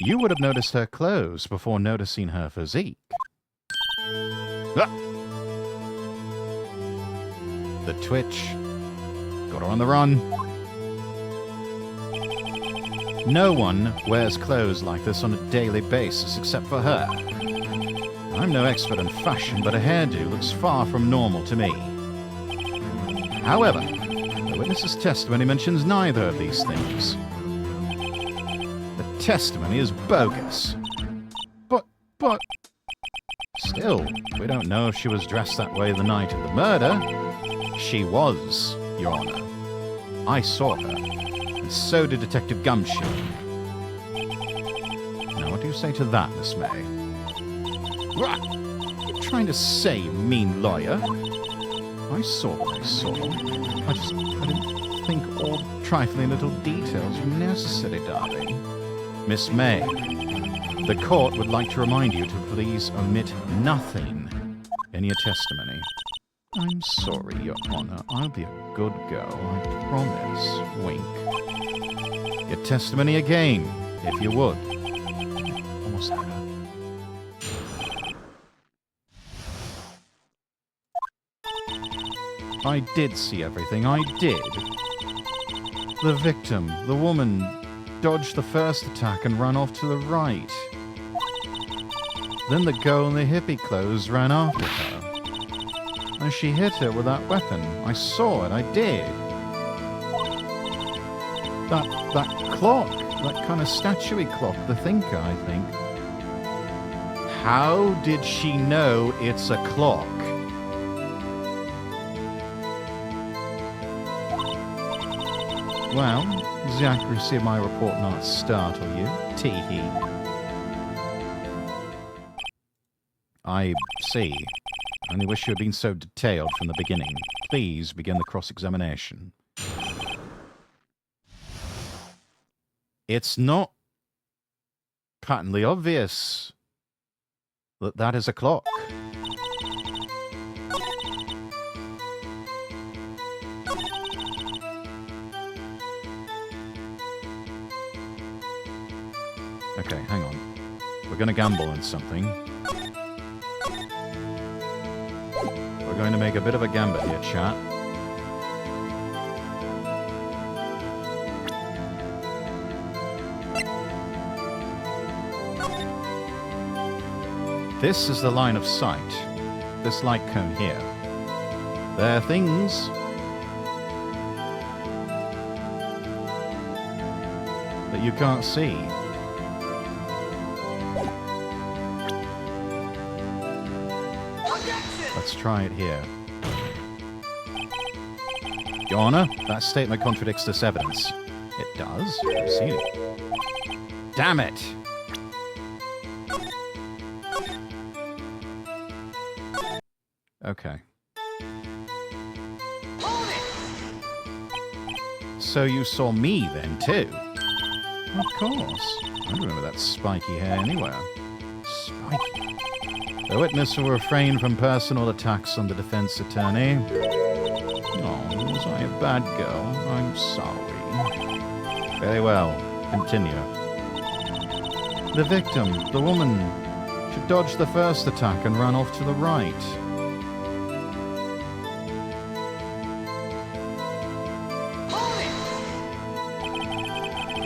[SPEAKER 1] you would have noticed her clothes before noticing her physique. Ah! The twitch. Got her on the run. No one wears clothes like this on a daily basis except for her. I'm no expert in fashion, but a hairdo looks far from normal to me. However, the witness's testimony mentions neither of these things. The testimony is bogus. But... Still, we don't know if she was dressed that way the night of the murder. She was, Your Honor. I saw her. And so did Detective Gumshoe. Now, what do you say to that, Miss May? What? You're trying to say, mean lawyer? I saw what I saw. I didn't think all trifling little details were necessary, darling. Miss May, the court would like to remind you to please omit nothing in your testimony. I'm sorry, Your Honor. I'll be a good girl, I promise. Wink. Your testimony again, if you would. Almost had her. I did see everything, I did. The victim, the woman, dodged the first attack and ran off to the right. Then the girl in the hippie clothes ran after her. And she hit her with that weapon. I saw it, I did. That clock, that kind of statuey clock, the thinker, I think. How did she know it's a clock? Well, does the accuracy of my report not startle you? Tee-hee. I see. I only wish you had been so detailed from the beginning. Please begin the cross-examination. It's not patently obvious that that is a clock. Okay, hang on. We're going to gamble on something. We're going to make a bit of a gambit here, chat. This is the line of sight. This light cone here. There are things that you can't see. Let's try it here. Your Honor, that statement contradicts this evidence. It does? I've seen it. Damn it! Okay. So you saw me then, too? Of course. I don't remember that spiky hair anywhere. Spiky. The witness will refrain from personal attacks on the defense attorney. Oh, was I a bad girl? I'm sorry. Very well. Continue. The victim, the woman, she dodged the first attack and ran off to the right.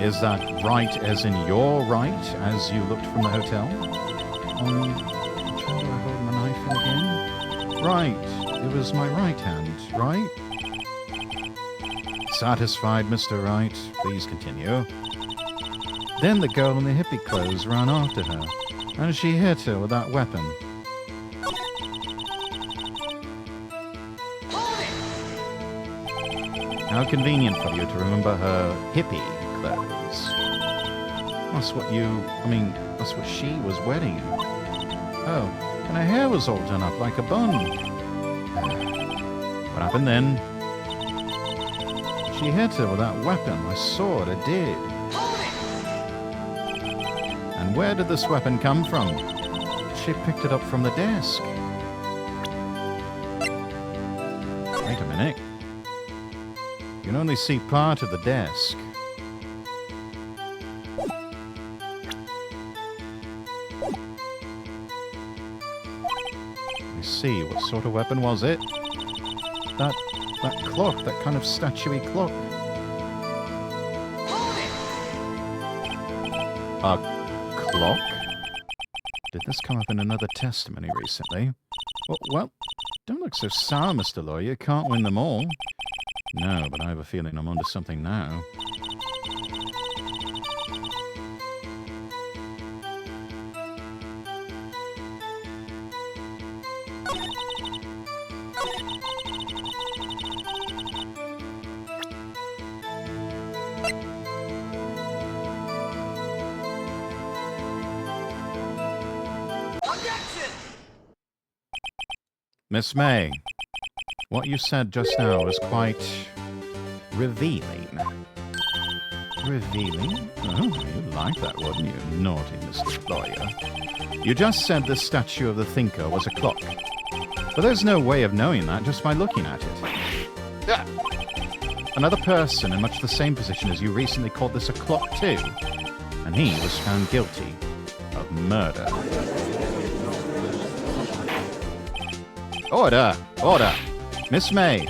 [SPEAKER 1] Is that right as in your right, as you looked from the hotel? Which hand do I hold my knife in again? Right, it was my right hand, right? Satisfied, Mr. Wright. Please continue. Then the girl in the hippie clothes ran after her, and she hit her with that weapon. How convenient for you to remember her hippie clothes. That's what that's what she was wearing. Oh, and her hair was all done up like a bun. What happened then? She hit her with that weapon. I saw it, I did. And where did this weapon come from? She picked it up from the desk. Wait a minute. You can only see part of the desk. Let me see, what sort of weapon was it? That clock, that kind of statuey clock. A clock? Did this come up in another testimony recently? Well, don't look so sour, Mr. Lawyer. You can't win them all. No, but I have a feeling I'm onto something now. Miss May, what you said just now was quite revealing. Revealing? Oh, you'd like that, wouldn't you, naughty Mr. Lawyer? You just said the statue of the thinker was a clock. But there's no way of knowing that just by looking at it. Another person in much the same position as you recently called this a clock too, and he was found guilty of murder. Order! Order! Miss May,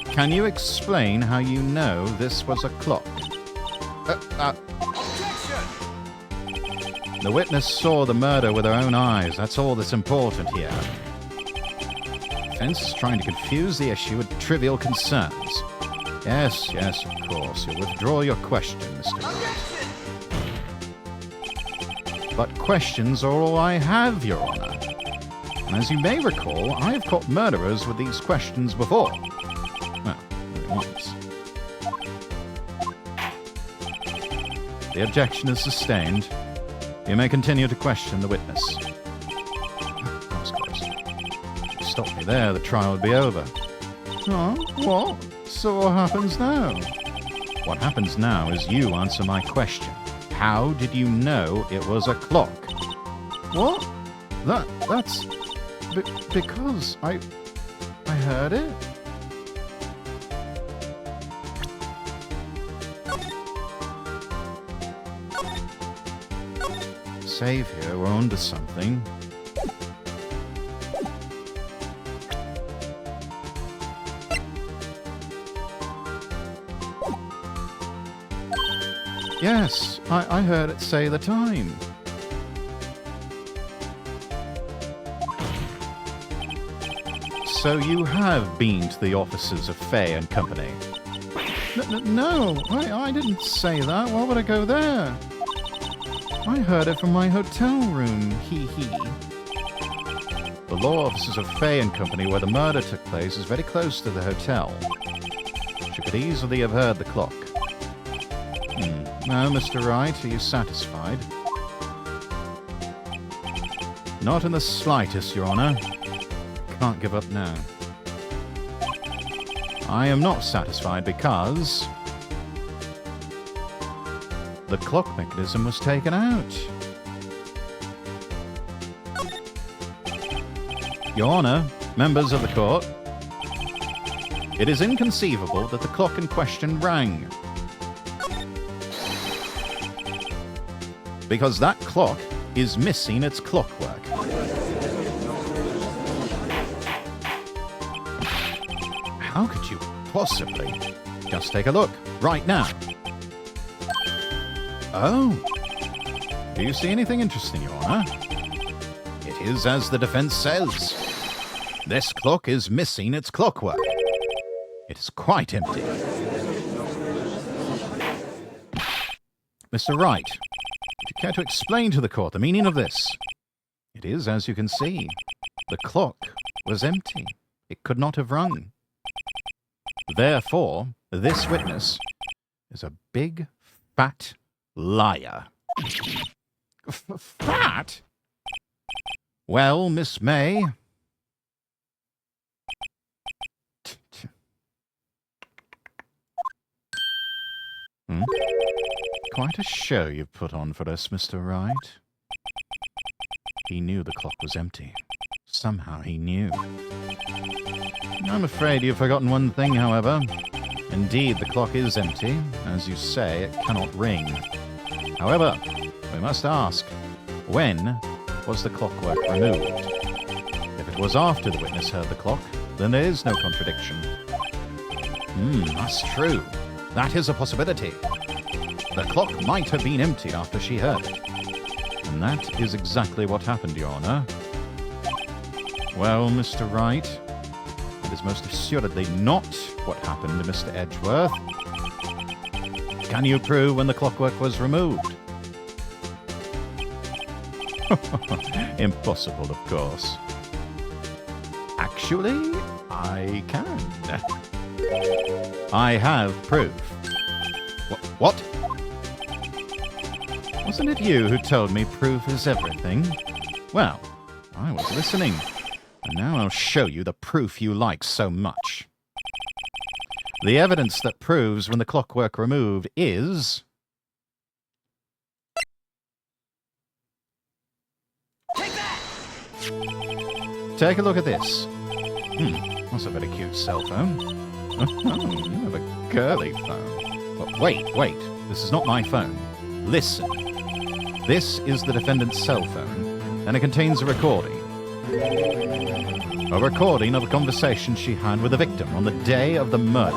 [SPEAKER 1] can you explain how you know this was a clock? The witness saw the murder with her own eyes. That's all that's important here. The defense is trying to confuse the issue with trivial concerns. Yes, of course. You'll withdraw your question, Mr. Wright. But questions are all I have, Your Honor. And as you may recall, I have caught murderers with these questions before. Well, only once. The objection is sustained. You may continue to question the witness. That was close. If you stopped me there, the trial would be over. Oh, what? So what happens now? What happens now is you answer my question. How did you know it was a clock? What? That's... because I heard it. Save here, we're onto something. Yes, I heard it say the time. So you have been to the offices of Fay and Company? No, I didn't say that. Why would I go there? I heard it from my hotel room, hee hee. The law offices of Fay and Company, where the murder took place, is very close to the hotel. She could easily have heard the clock. No, Mr. Wright, are you satisfied? Not in the slightest, Your Honor. Can't give up now. I am not satisfied because the clock mechanism was taken out. Your Honor, members of the court, it is inconceivable that the clock in question rang. Because that clock is missing its clockwork. How could you possibly? Just take a look, right now. Oh. Do you see anything interesting, Your Honor? It is as the defense says. This clock is missing its clockwork. It is quite empty. Mr. Wright, would you care to explain to the court the meaning of this? It is as you can see. The clock was empty. It could not have rung. Therefore, this witness is a big, fat liar. Fat? Well, Miss May... Quite a show you've put on for us, Mr. Wright. He knew the clock was empty. Somehow he knew. I'm afraid you've forgotten one thing, however. Indeed, the clock is empty. As you say, it cannot ring. However, we must ask, when was the clockwork removed? If it was after the witness heard the clock, then there is no contradiction. That's true. That is a possibility. The clock might have been empty after she heard it. And that is exactly what happened, Your Honor. Well, Mr. Wright, it is most assuredly not what happened to Mr. Edgeworth. Can you prove when the clockwork was removed? Impossible, of course. Actually, I can. I have proof. What? Wasn't it you who told me proof is everything? Well, I was listening. And now I'll show you the proof you like so much. The evidence that proves when the clockwork removed is...
[SPEAKER 2] Take that!
[SPEAKER 1] Take a look at this. That's a very cute cell phone. Oh, you have a curly phone. But wait. This is not my phone. Listen. This is the defendant's cell phone, and it contains a recording. A recording of a conversation she had with the victim on the day of the murder.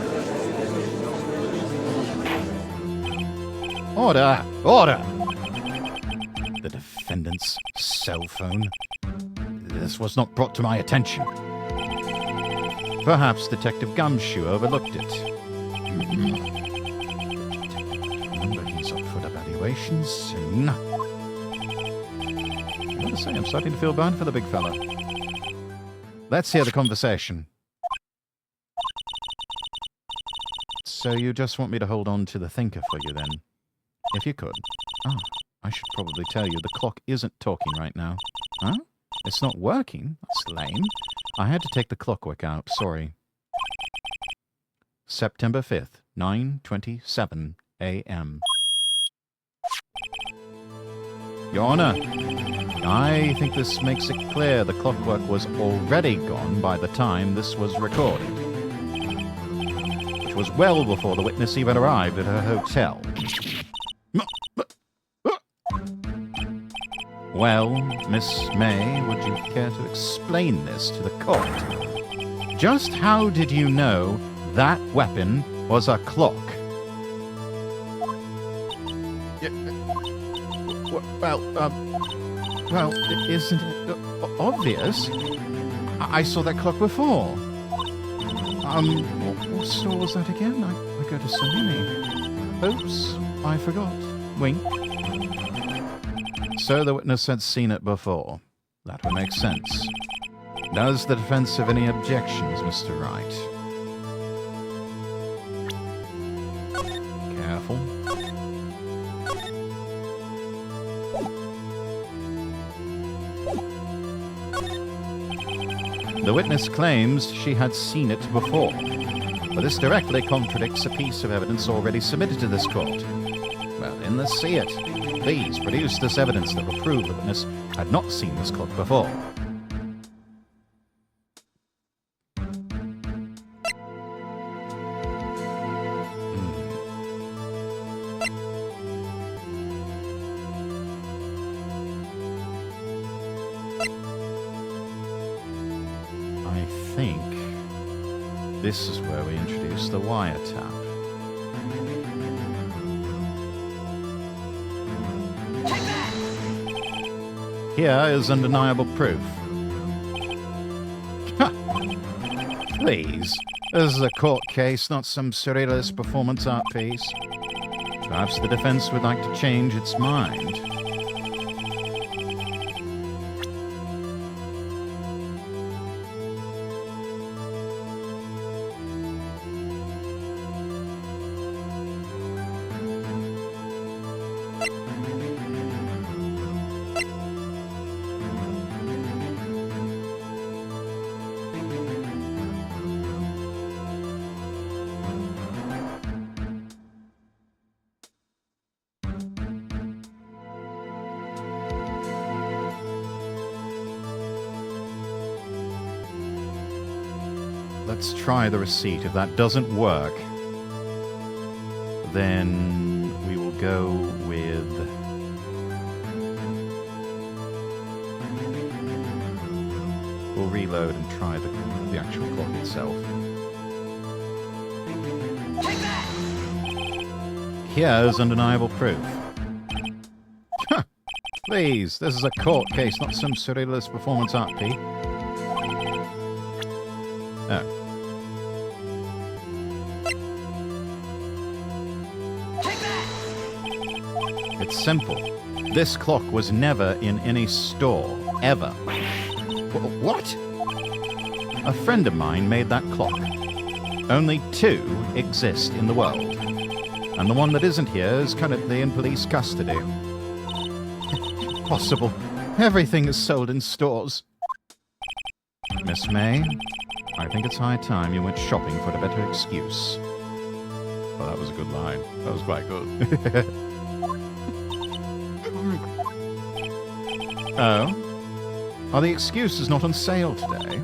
[SPEAKER 1] Order! Order! The defendant's cell phone? This was not brought to my attention. Perhaps Detective Gumshoe overlooked it. Remember, he's up for evaluation soon. I gotta say, I'm starting to feel bad for the big fella. Let's hear the conversation. So you just want me to hold on to the thinker for you, then? If you could. I should probably tell you, the clock isn't talking right now. Huh? It's not working? That's lame. I had to take the clockwork out, sorry. September 5th, 9:27 a.m. Your Honor, I think this makes it clear the clockwork was already gone by the time this was recorded, which was well before the witness even arrived at her hotel. Well, Miss May, would you care to explain this to the court? Just how did you know that weapon was a clock? Well, isn't it obvious? I saw that clock before. What store was that again? I go to so many. Oops, I forgot. Wink. So the witness had seen it before. That would make sense. Does the defense have any objections, Mr. Wright? Careful. The witness claims she had seen it before, but this directly contradicts a piece of evidence already submitted to this court. Well, then let's see it. Please produce this evidence that will prove the witness had not seen this clock before. I think this is where we introduce the wiretap. Here is undeniable proof. Please, this is a court case, not some surrealist performance art piece. Perhaps the defense would like to change its mind. Let's try the receipt. If that doesn't work, then we will go with... We'll reload and try the actual clock itself. Here's undeniable proof. Please, this is a court case, not some surrealist performance art piece. Oh. It's simple. This clock was never in any store, ever. What? A friend of mine made that clock. Only 2 exist in the world. And the one that isn't here is currently in police custody. Possible. Everything is sold in stores. Miss May, I think it's high time you went shopping for a better excuse. Well, that was a good line. That was quite good. Oh? Are the excuses not on sale today?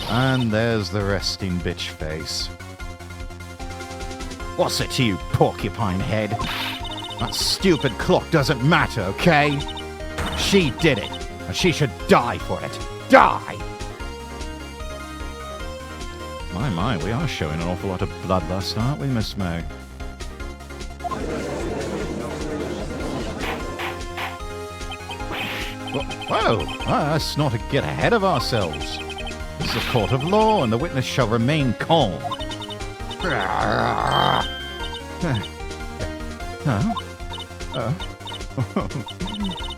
[SPEAKER 1] And there's the resting bitch face. What's it to you, porcupine head? That stupid clock doesn't matter, okay? She did it, and she should die for it. Die! My, we are showing an awful lot of bloodlust, aren't we, Miss May? Whoa! Let's not get ahead of ourselves. This is a court of law, and the witness shall remain calm.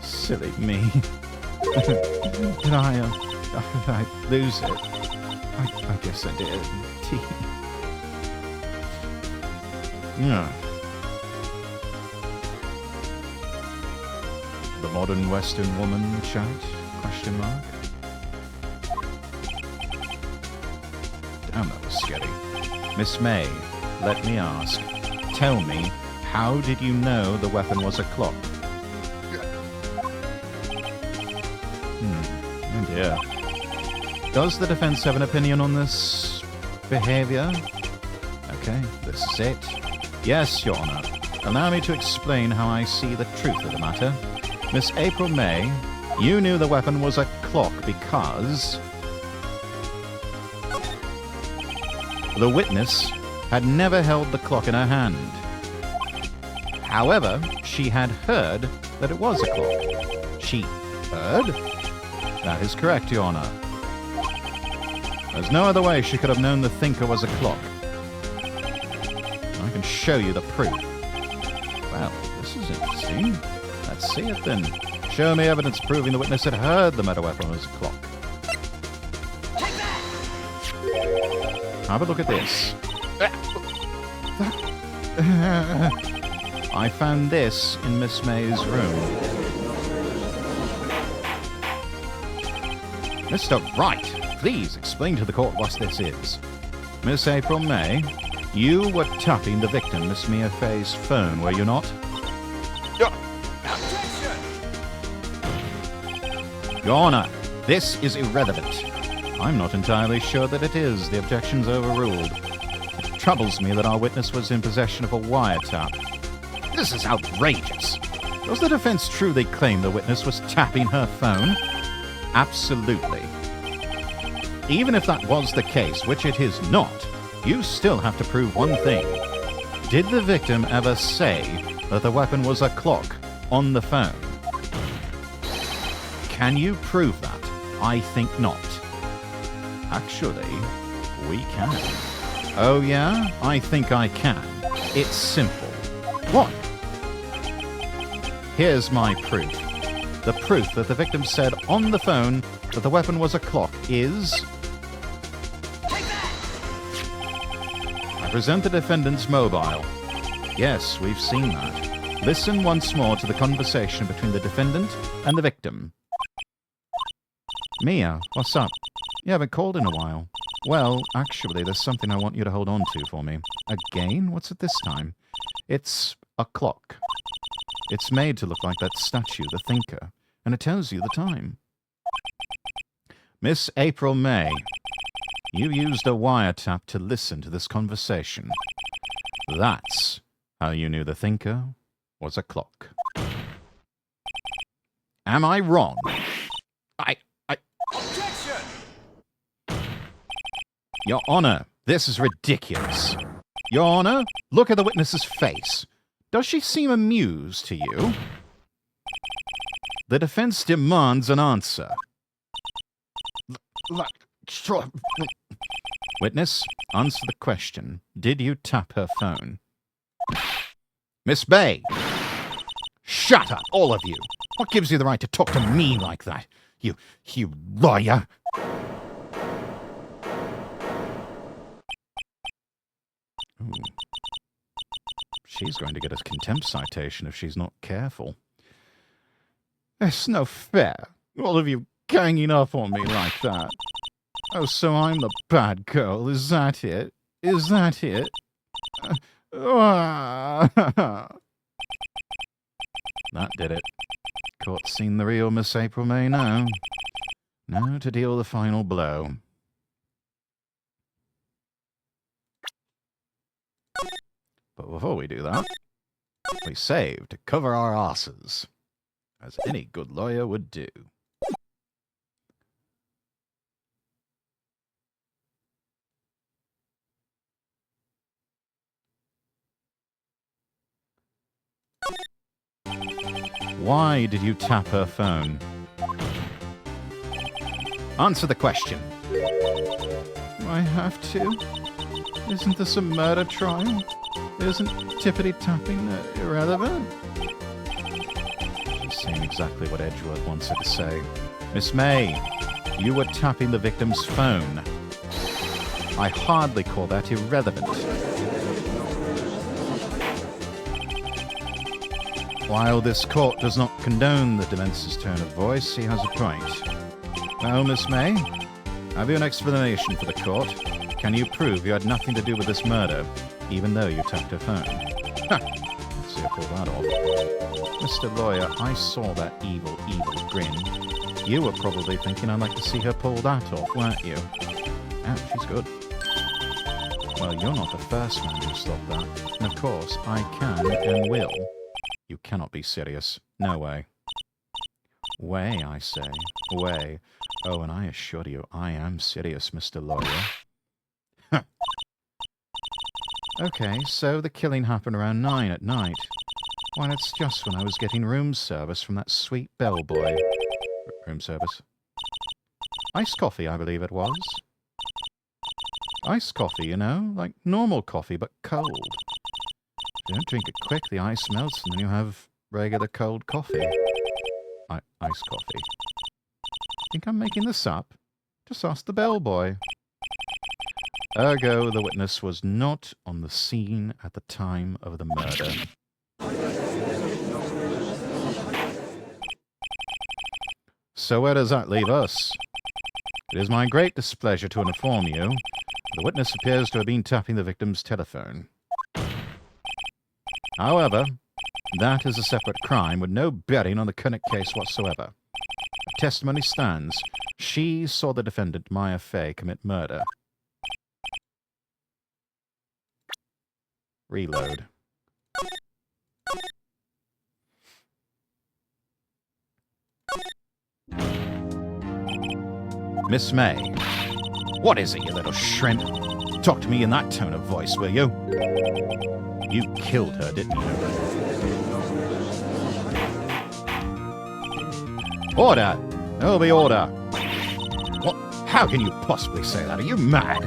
[SPEAKER 1] Silly me. Did I lose it? I guess I did. Yeah. The modern Western woman chat? Question mark. Damn, that was scary. Miss May, let me ask. Tell me, how did you know the weapon was a clock? Oh dear. Does the defense have an opinion on this behavior? Okay, this is it. Yes, Your Honor. Allow me to explain how I see the truth of the matter. Miss April May, you knew the weapon was a clock because the witness had never held the clock in her hand. However, she had heard that it was a clock. She heard? That is correct, Your Honor. There's no other way she could have known the thinker was a clock. I can show you the proof. Well, this is interesting. Let's see it then. Show me evidence proving the witness had heard the murder weapon was a clock. Have a look at this. I found this in Miss May's room. Mr. Wright, please explain to the court what this is. Miss April May, you were tapping the victim, Miss Mia Fay's phone, were you not? Your Honor, this is irrelevant. I'm not entirely sure that it is. The objection's overruled. It troubles me that our witness was in possession of a wiretap. This is outrageous. Was the defense truly claim the witness was tapping her phone? Absolutely. Even if that was the case, which it is not, you still have to prove one thing. Did the victim ever say that the weapon was a clock on the phone? Can you prove that? I think not. Actually, we can. Oh yeah? I think I can. It's simple. What? Here's my proof. The proof that the victim said on the phone that the weapon was a clock is... I present the defendant's mobile. Yes, we've seen that. Listen once more to the conversation between the defendant and the victim. Mia, what's up? You haven't called in a while. Well, actually, there's something I want you to hold on to for me. Again? What's it this time? It's a clock. It's made to look like that statue, the thinker, and it tells you the time. Miss April May, you used a wiretap to listen to this conversation. That's how you knew the thinker was a clock. Am I wrong?
[SPEAKER 2] Objection!
[SPEAKER 1] Your Honor, this is ridiculous. Your Honor, look at the witness's face. Does she seem amused to you? The defense demands an answer. Witness, answer the question. Did you tap her phone? Miss Bay! Shut up, all of you! What gives you the right to talk to me like that? You liar! Ooh. She's going to get a contempt citation if she's not careful. It's no fair. All of you ganging up on me like that. Oh, so I'm the bad girl, is that it? Is that it? That did it. Court's seen the real Miss April May now. Now to deal the final blow. But before we do that, we save to cover our asses, as any good lawyer would do. Why did you tap her phone? Answer the question. Do I have to? Isn't this a murder trial? Isn't tippity-tapping irrelevant? She's saying exactly what Edgeworth wants her to say. Miss May, you were tapping the victim's phone. I hardly call that irrelevant. While this court does not condone the defense's tone of voice, he has a point. Well, Miss May, have you an explanation for the court? Can you prove you had nothing to do with this murder, even though you tapped her phone? Ha! Let's see her pull that off. Mr. Lawyer, I saw that evil grin. You were probably thinking I'd like to see her pull that off, weren't you? Ouch, she's good. Well, you're not the first man who stopped that. And of course, I can and will. You cannot be serious. No way. Way, I say. Way. Oh, and I assure you, I am serious, Mr. Lawyer. Okay, so the killing happened around 9 at night. Why, it's just when I was getting room service from that sweet bellboy. Room service. Iced coffee, I believe it was. iced coffee, you know, like normal coffee, but cold. If you don't drink it quick, the ice melts, and then you have regular cold coffee. Iced coffee. Think I'm making this up? Just ask the bellboy. Ergo, the witness was not on the scene at the time of the murder. So where does that leave us? It is my great displeasure to inform you the witness appears to have been tapping the victim's telephone. However, that is a separate crime with no bearing on the current case whatsoever. The testimony stands. She saw the defendant, Maya Fey, commit murder. Reload. Miss May. What is it, you little shrimp? Talk to me in that tone of voice, will you? You killed her, didn't you? Order! There'll be order! What? How can you possibly say that? Are you mad?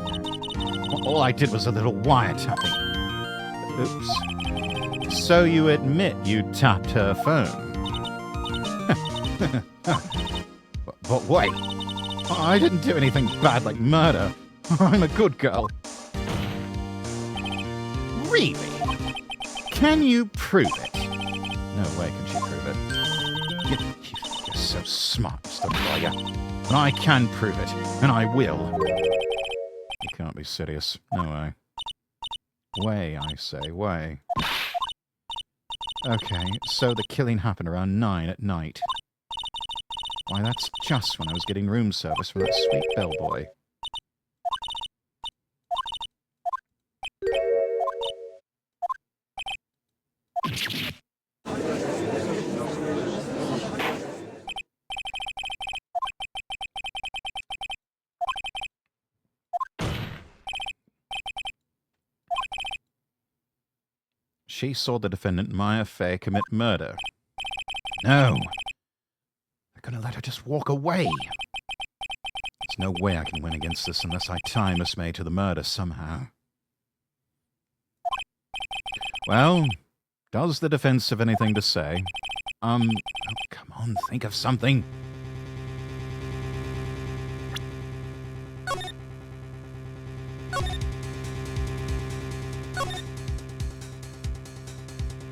[SPEAKER 1] All I did was a little wiretapping. Oops. So you admit you tapped her phone? But wait. I didn't do anything bad like murder. I'm a good girl. Really? Can you prove it? No way can she prove it. You're so smart, Mr. Lawyer. And I can prove it, and I will. You can't be serious. No way. Way, I say, way. Okay, so the killing happened around 9 at night. Why, that's just when I was getting room service from that sweet bellboy. She saw the defendant, Maya Fey, commit murder. No! They're gonna let her just walk away! There's no way I can win against this unless I tie Miss May to the murder somehow. Well, does the defense have anything to say? Oh, come on, think of something.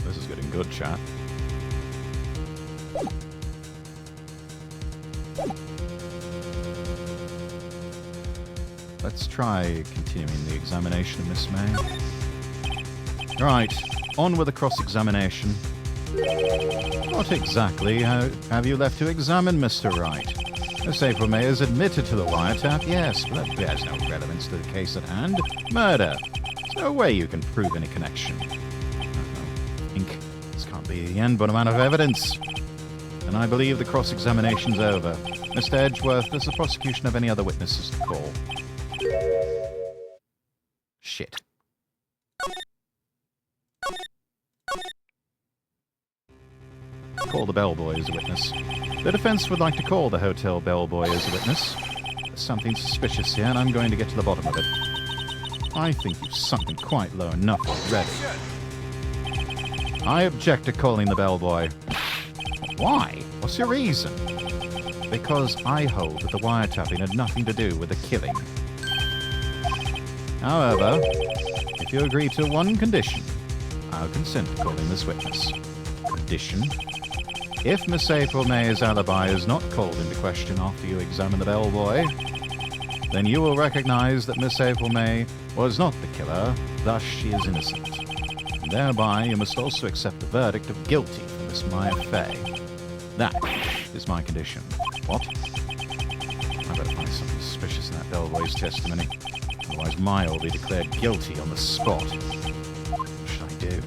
[SPEAKER 1] This is getting good, chat. Let's try continuing the examination of Miss May. Right, on with the cross-examination. What exactly have you left to examine, Mr. Wright? Miss April May has admitted to the wiretap, yes, but that bears no relevance to the case at hand. Murder. There's no way you can prove any connection. This can't be the end, but amount of evidence. And I believe the cross-examination's over. Mr. Edgeworth, does the prosecution have any other witnesses to call? Shit. Call the bellboy as a witness. The defense would like to call the hotel bellboy as a witness. There's something suspicious here, and I'm going to get to the bottom of it. I think you've sunken quite low enough already. I object to calling the bellboy. Why? What's your reason? Because I hold that the wiretapping had nothing to do with the killing. However, if you agree to one condition, I'll consent to calling this witness. Condition: if Miss April May's alibi is not called into question after you examine the bellboy, then you will recognize that Miss April May was not the killer, thus she is innocent. And thereby, you must also accept the verdict of guilty for Miss Maya Fey. That is my condition. What? I better find something suspicious in that bellboy's testimony. Otherwise, Maya will be declared guilty on the spot. What should I do?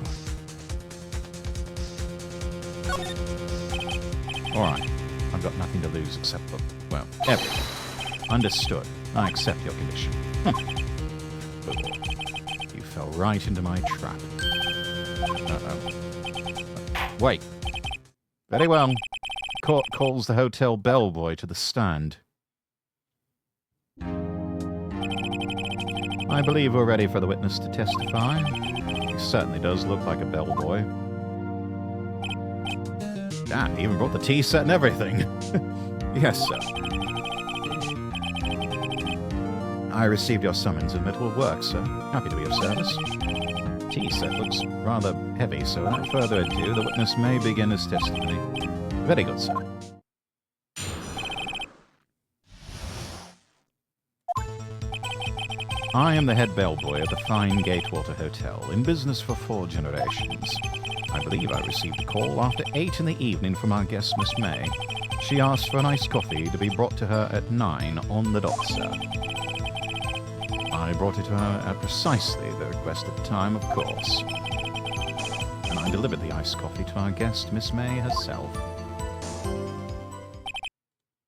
[SPEAKER 1] Alright, I've got nothing to lose except for, well, everything. Understood. I accept your condition. You fell right into my trap. Uh-oh. Wait. Very well. Court calls the hotel bellboy to the stand. I believe we're ready for the witness to testify. He certainly does look like a bellboy. Ah, he even brought the tea set and everything. Yes, sir. I received your summons and it will work, sir. Happy to be of service. Tea set looks rather heavy, so without further ado, the witness may begin his testimony. Very good, sir. I am the head bellboy at the fine Gatewater Hotel, in business for 4 generations. I believe I received a call after 8 in the evening from our guest, Miss May. She asked for an iced coffee to be brought to her at 9 on the dot, sir. I brought it to her at precisely the requested time, of course. And I delivered the iced coffee to our guest, Miss May herself.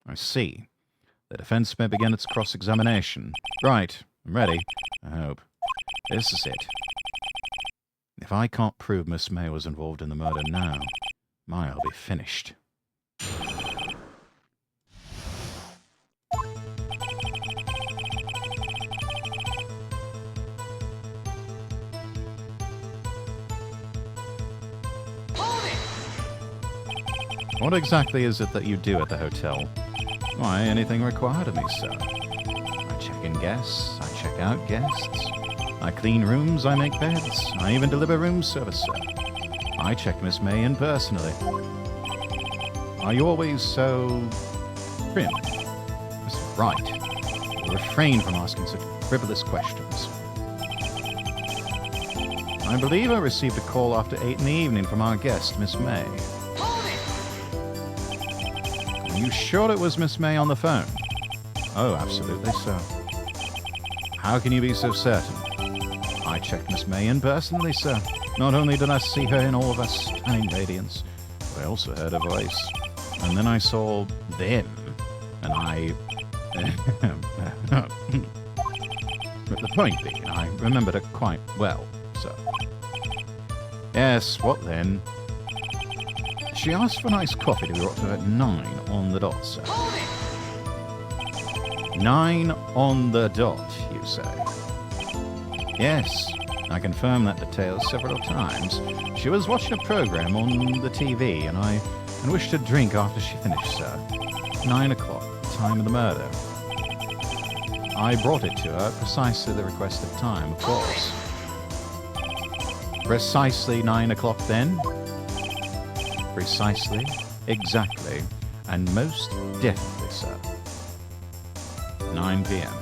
[SPEAKER 1] I see. The defense may begin its cross-examination. Right. I'm ready. I hope. This is it. If I can't prove Miss May was involved in the murder now, I'll be finished. What exactly is it that you do at the hotel? Why, anything required of me, sir. I check in guests, I check out guests. I clean rooms, I make beds. I even deliver room service, sir. I check Miss May in personally. Are you always so prim? That's right. Refrain from asking such frivolous questions. I believe I received a call after 8 in the evening from our guest, Miss May. Are you sure it was Miss May on the phone? Oh, absolutely, sir. How can you be so certain? I checked Miss May in personally, sir. Not only did I see her in all of her stunning radiance, but I also heard her voice. And then I saw them, and I... But the point being, I remembered her quite well, sir. Yes, what then? She asked for an iced coffee to be brought to her at 9 on the dot, sir. 9 on the dot, you say? Yes, I confirmed that detail several times. She was watching a program on the TV, and wished a drink after she finished, sir. 9 o'clock, the time of the murder. I brought it to her at precisely the requested time, of course. Precisely 9 o'clock then? Precisely, exactly, and most definitely, sir. 9 p.m.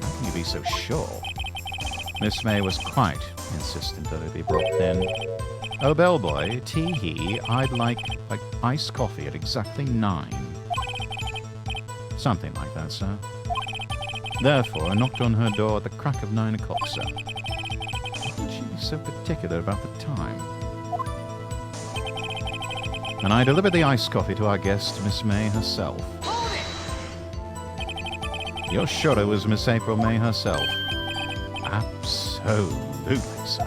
[SPEAKER 1] How can you be so sure? Miss May was quite insistent that it be brought then. Oh, bellboy, tee-hee, I'd like iced coffee at exactly 9. Something like that, sir. Therefore, I knocked on her door at the crack of 9 o'clock, sir. Why would she be so particular about the time? And I delivered the iced coffee to our guest, Miss May herself. You're sure it was Miss April May herself? Absolutely, sir.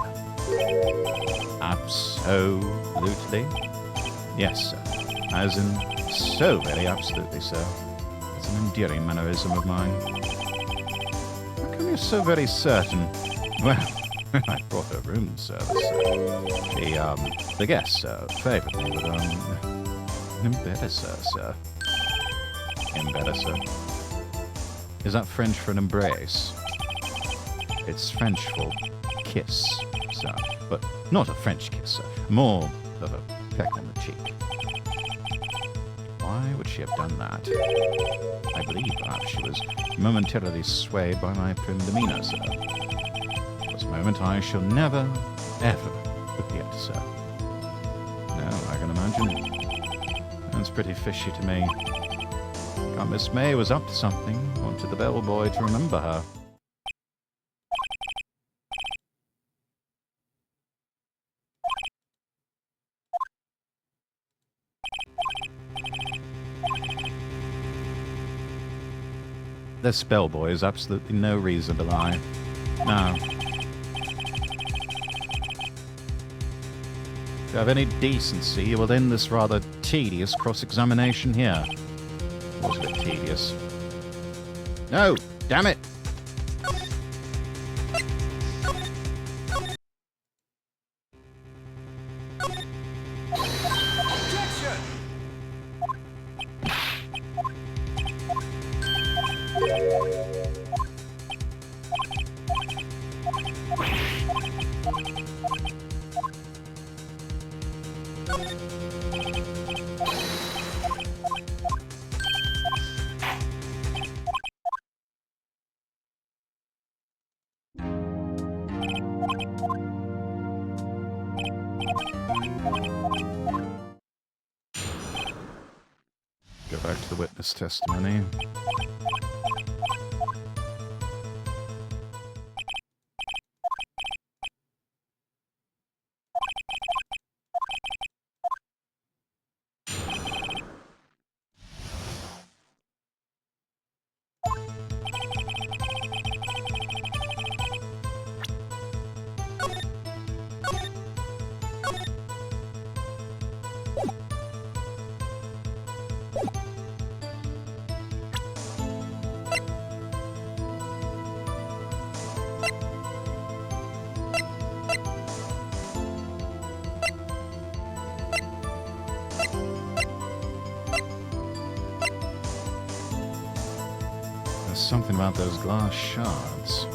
[SPEAKER 1] Absolutely? Yes, sir. As in, so very absolutely, sir. It's an endearing mannerism of mine. How come you're so very certain? Well, I brought her room service. The guests favoured me with an embedisser, sir. Embedisser. Is that French for an embrace? It's French for kiss, sir. But not a French kiss, sir. More of a peck on the cheek. Why would she have done that? I believe perhaps she was momentarily swayed by my prim demeanour, sir. It was a moment I shall never, ever forget, sir. No, I can imagine. That's pretty fishy to me. God, Miss May was up to something. Wanted the bellboy to remember her. This bellboy has absolutely no reason to lie. No. If you have any decency, you will end this rather tedious cross-examination here. It was a bit tedious. No! Damn it! Go back to the witness testimony. There's something about those glass shards.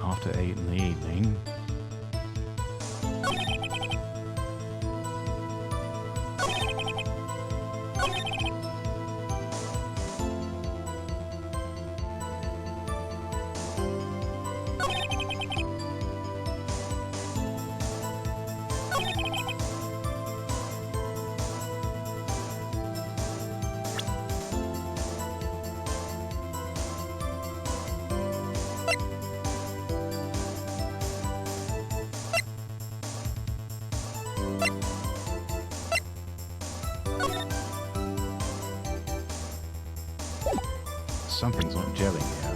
[SPEAKER 1] After 8 in the evening. Something's not gelling here.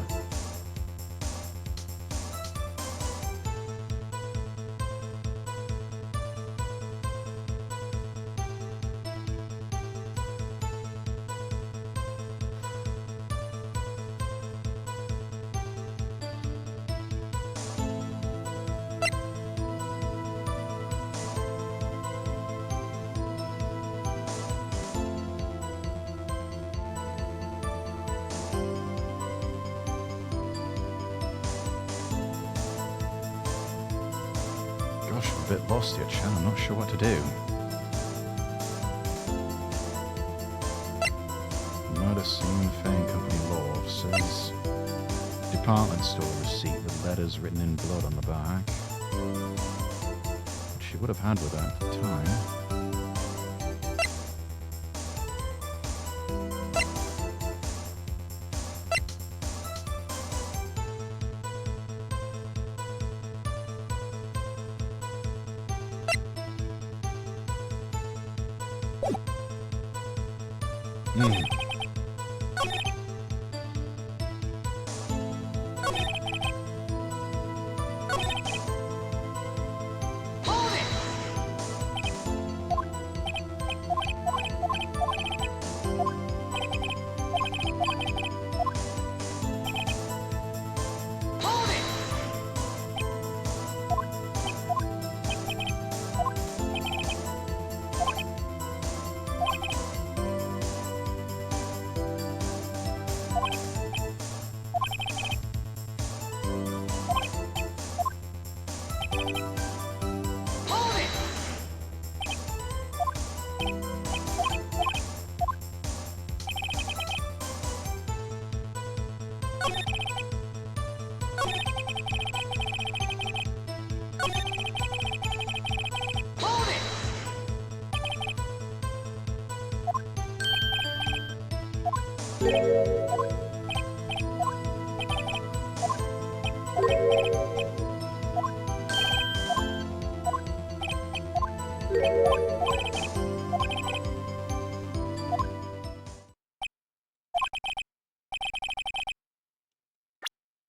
[SPEAKER 1] Gosh, I'm a bit lost here, Chan. I'm not sure what to do. Murder scene, Fang Company law officers. Department store receipt with letters written in blood on the back. Which she would have had with her at the time.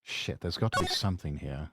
[SPEAKER 1] Shit, there's got to be something here.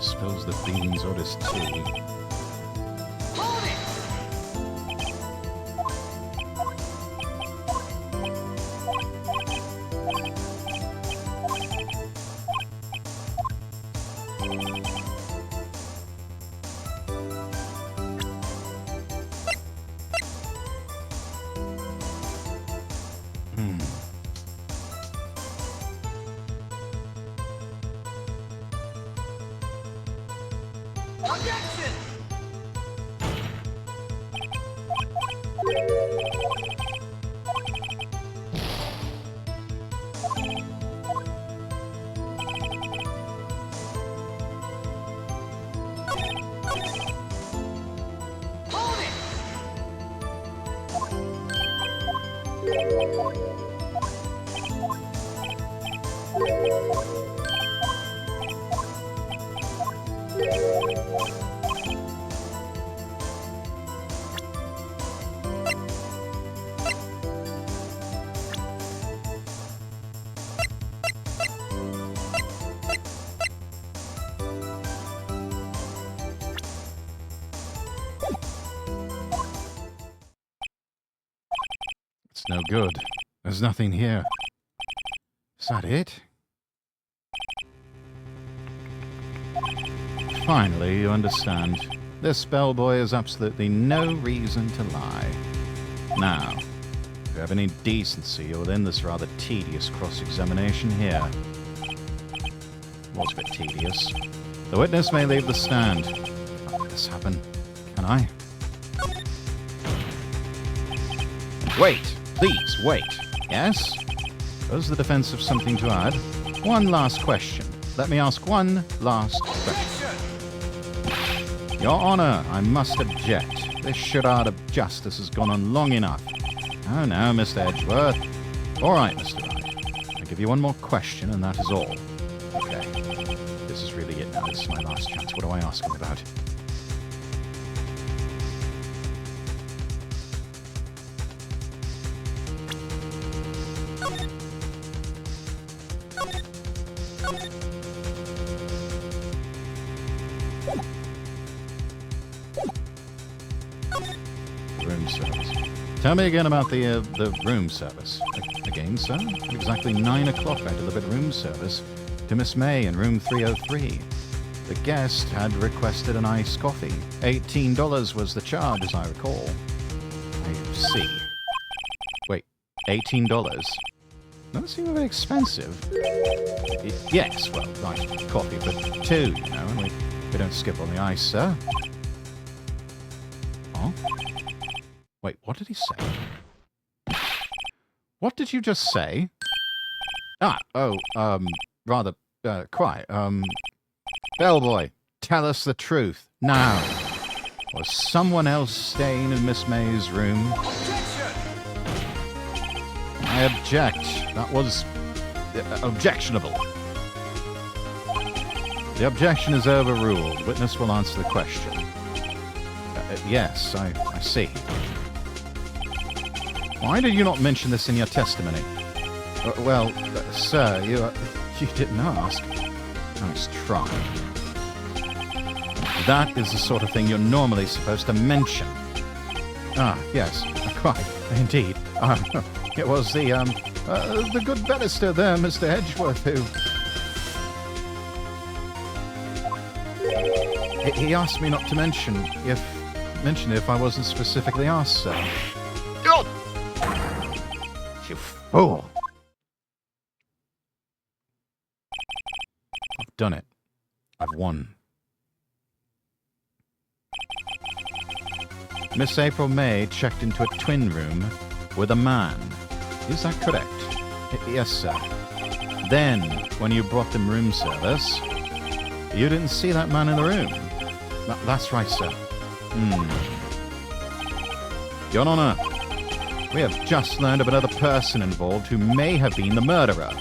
[SPEAKER 1] Spills the beans or his tea. It's no good. There's nothing here. Is that it? Finally, you understand. This bellboy has absolutely no reason to lie. Now, if you have any decency, you'll end this rather tedious cross-examination here. Was a bit tedious. The witness may leave the stand. Can't let this happen. Can I? Wait! Please, wait. Yes? Does the defense have something to add? One last question. Let me ask one last question. Your Honor, I must object. This charade of justice has gone on long enough. Oh no, Mr. Edgeworth. All right, Mr. Wright. I'll give you one more question, and that is all. Okay. This is really it now. This is my last chance. What do I ask him about? Room service. Tell me again about the room service. Again, sir? At exactly 9 o'clock I delivered room service to Miss May in room 303. The guest had requested an iced coffee. $18 was the charge, as I recall. I see. Wait, $18? That seems a bit expensive. Yes, well, iced coffee for two, you know, and we don't skip on the ice, sir. Oh? Wait, what did he say? What did you just say? Rather quiet. Bellboy, tell us the truth, now. Was someone else staying in Miss May's room? I object. That was objectionable. The objection is overruled. Witness will answer the question. Yes, I see. Why did you not mention this in your testimony? Sir, you didn't ask. Nice try. That is the sort of thing you're normally supposed to mention. Ah, yes, quite, indeed. It was the good barrister there, Mr. Edgeworth, who... He asked me not to mention if mention it if I wasn't specifically asked, sir. You fool! I've done it. I've won. Miss April May checked into a twin room with a man. Is that correct? Yes, sir. Then, when you brought them room service, you didn't see that man in the room. That's right, sir. Your Honor, we have just learned of another person involved who may have been the murderer.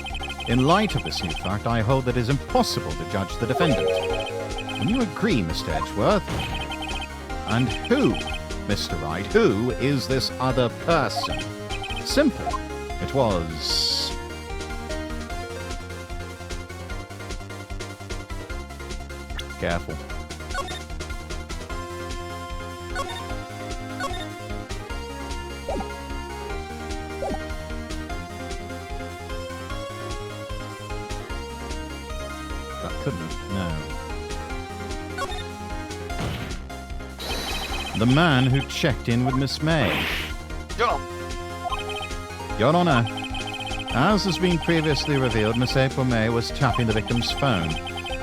[SPEAKER 1] In light of this new fact, I hold that it is impossible to judge the defendant. Can you agree, Mr. Edgeworth? And who, Mr. Wright, who is this other person? Simple. It was... Careful. That couldn't, no. The man who checked in with Miss May. Your Honor, as has been previously revealed, Miss April May was tapping the victim's phone,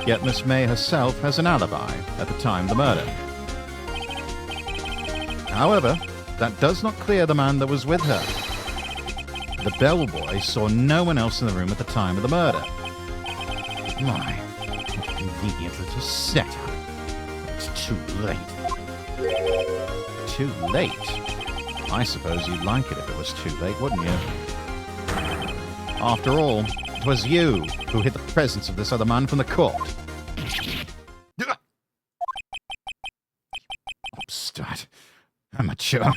[SPEAKER 1] yet Miss May herself has an alibi at the time of the murder. However, that does not clear the man that was with her. The bellboy saw no one else in the room at the time of the murder. My, what a convenient little setup. It's too late. Too late? I suppose you'd like it if it was too late, wouldn't you? After all, it was you who hid the presence of this other man from the court. Upstart. Amateur.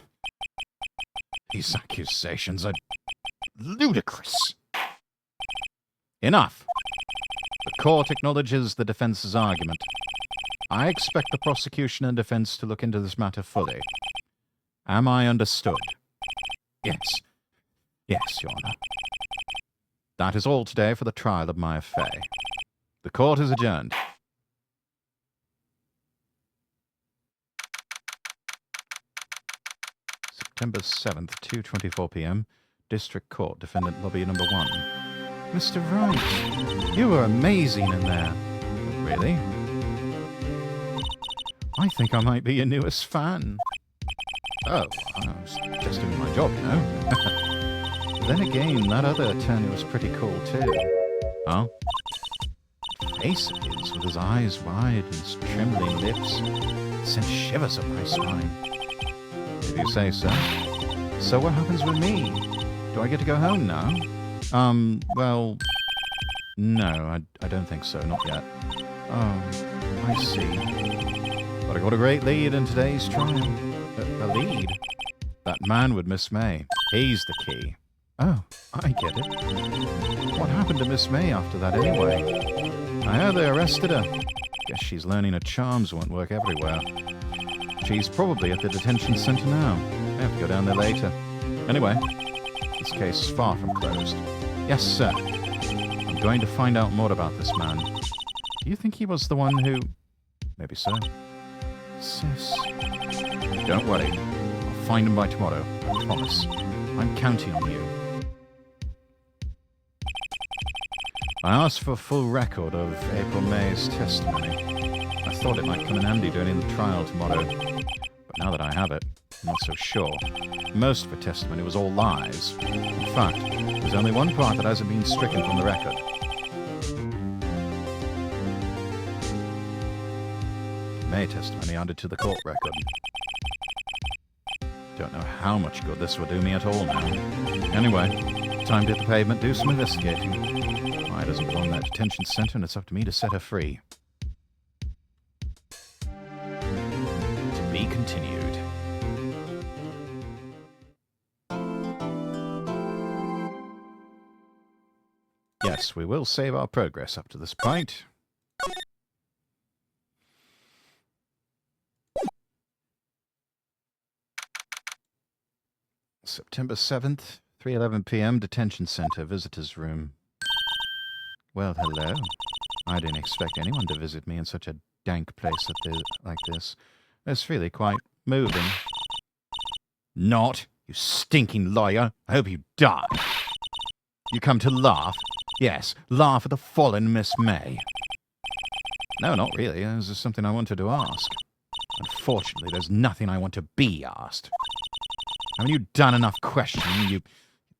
[SPEAKER 1] These accusations are ludicrous. Enough. The court acknowledges the defense's argument. I expect the prosecution and defense to look into this matter fully. Am I understood? Yes. Yes, Your Honor. That is all today for the trial of my affair. The court is adjourned. September 7th, 2:24 p.m. District Court, Defendant Lobby Number 1. Mr. Wright, you were amazing in there. Really? I think I might be your newest fan. Oh, I was just doing my job, you know? Then again, that other attorney was pretty cool, too. Huh? That face of his, with his eyes wide and his trembling lips, sent shivers up my spine. If you say so. So what happens with me? Do I get to go home now? Well... No, I don't think so, not yet. Oh, I see. But I got a great lead in today's trial. A lead? That man with Miss May. He's the key. Oh, I get it. What happened to Miss May after that anyway? I heard they arrested her. Guess she's learning her charms won't work everywhere. She's probably at the detention center now. I have to go down there later. Anyway, this case is far from closed. Yes, sir. I'm going to find out more about this man. Do you think he was the one who... Maybe so. Sis. Don't worry. I'll find him by tomorrow. I promise. I'm counting on you. I asked for a full record of April May's testimony. I thought it might come in handy during the trial tomorrow. But now that I have it, I'm not so sure. Most of her testimony was all lies. In fact, there's only one part that hasn't been stricken from the record. May testimony added to the court record. Don't know how much good this will do me at all now. Anyway, time to hit the pavement, do some investigating. Why doesn't belong in that detention center, and it's up to me to set her free. To be continued. Yes, we will save our progress up to this point. September 7th, 3:11 p.m., detention center, visitors room. Well, hello. I didn't expect anyone to visit me in such a dank place like this. It's really quite moving. Not, you stinking lawyer. I hope you die. You come to laugh? Yes, laugh at the fallen Miss May. No, not really. This is something I wanted to ask. Unfortunately, there's nothing I want to be asked. Haven't you done enough questioning, you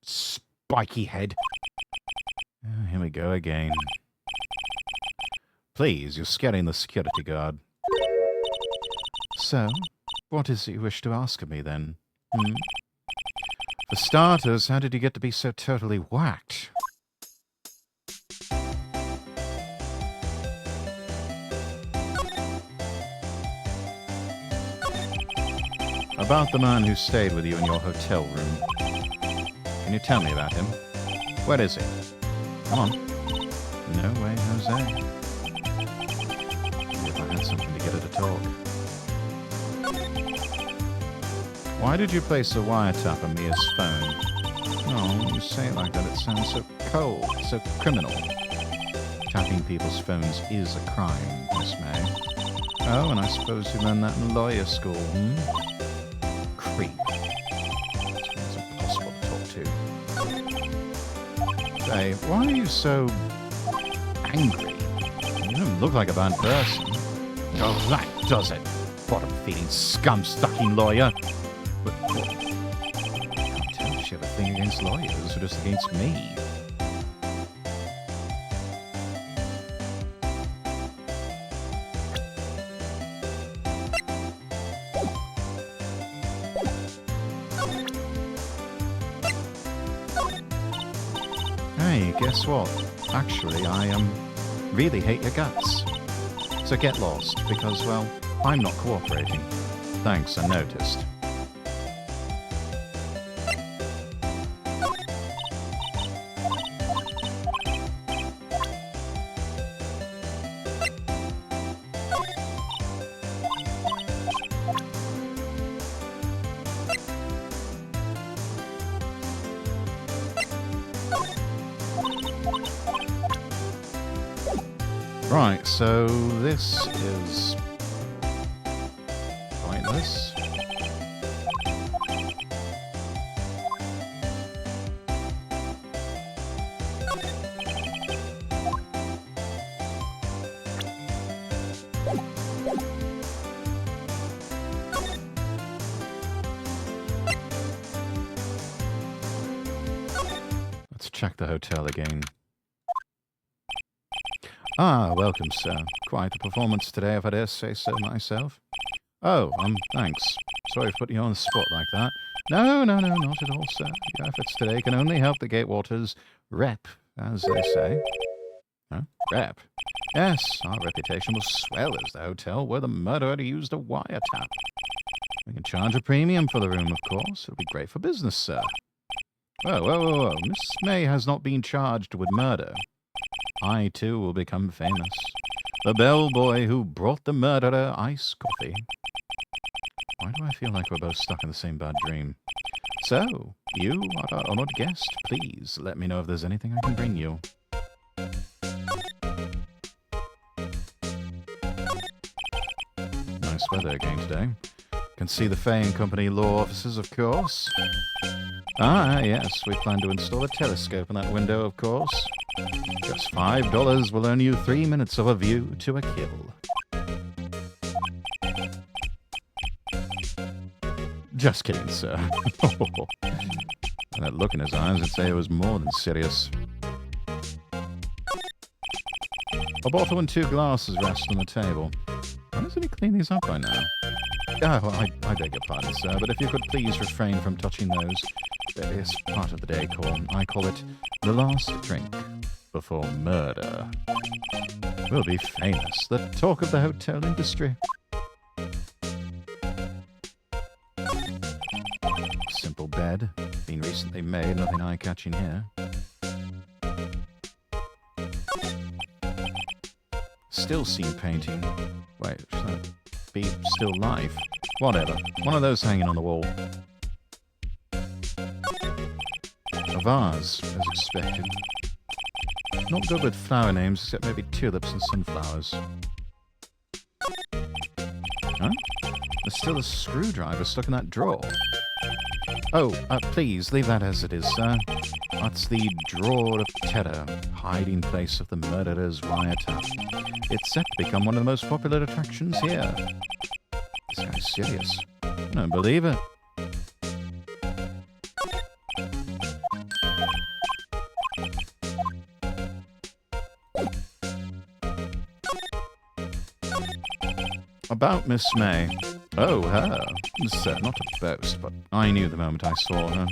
[SPEAKER 1] spiky head? Oh, here we go again. Please, you're scaring the security guard. So, what is it you wish to ask of me, then? For starters, how did you get to be so totally whacked? About the man who stayed with you in your hotel room. Can you tell me about him? Where is he? Come on. No way, Jose. If I had something to get her to talk. Why did you place a wiretap on Mia's phone? Oh, when you say it like that, it sounds so cold, so criminal. Tapping people's phones is a crime, Miss May. Oh, and I suppose you learned that in lawyer school, Creep. It's impossible to talk to. Say, why are you so angry? You don't look like a bad person. Oh, that does it. Bottom-feeding, scum-sucking lawyer. But what? I can't tell if she had a thing against lawyers or just against me. Hey, guess what? Actually, I really hate your guts. So get lost, because, well, I'm not cooperating. Thanks, I noticed. Right, so this is pointless. Let's check the hotel again. Ah, welcome, sir. Quite the performance today, if I dare say so myself. Oh, thanks. Sorry for putting you on the spot like that. No, not at all, sir. Your efforts today can only help the Gatewaters rep, as they say. Huh? Rep? Yes, our reputation will swell as the hotel where the murderer used a wiretap. We can charge a premium for the room, of course. It'll be great for business, sir. Whoa. Miss May has not been charged with murder. I, too, will become famous. The bellboy who brought the murderer iced coffee. Why do I feel like we're both stuck in the same bad dream? So, you are our honored guest. Please let me know if there's anything I can bring you. Nice weather again today. Can see the Fay and Company law offices, of course. Ah, yes, we plan to install a telescope in that window, of course. Just $5 will earn you 3 minutes of a view to a kill. Just kidding, sir. And that look in his eyes would say it was more than serious. A bottle and 2 glasses rest on the table. Why doesn't he clean these up by now? Oh, I beg your pardon, sir, but if you could please refrain from touching those. It's part of the decor. I call it the last drink before murder. We'll be famous. The talk of the hotel industry. Simple bed. Been recently made. Nothing eye-catching here. Still scene painting. Wait, should that be still life? Whatever. One of those hanging on the wall. A vase, as expected. Not good with flower names, except maybe tulips and sunflowers. Huh? There's still a screwdriver stuck in that drawer. Oh, please, leave that as it is, sir. That's the drawer of terror, hiding place of the murderer's wiretap. It's set to become one of the most popular attractions here. This guy's serious. I don't believe it. About Miss May. Oh, her. Sir, not to boast, but I knew the moment I saw her.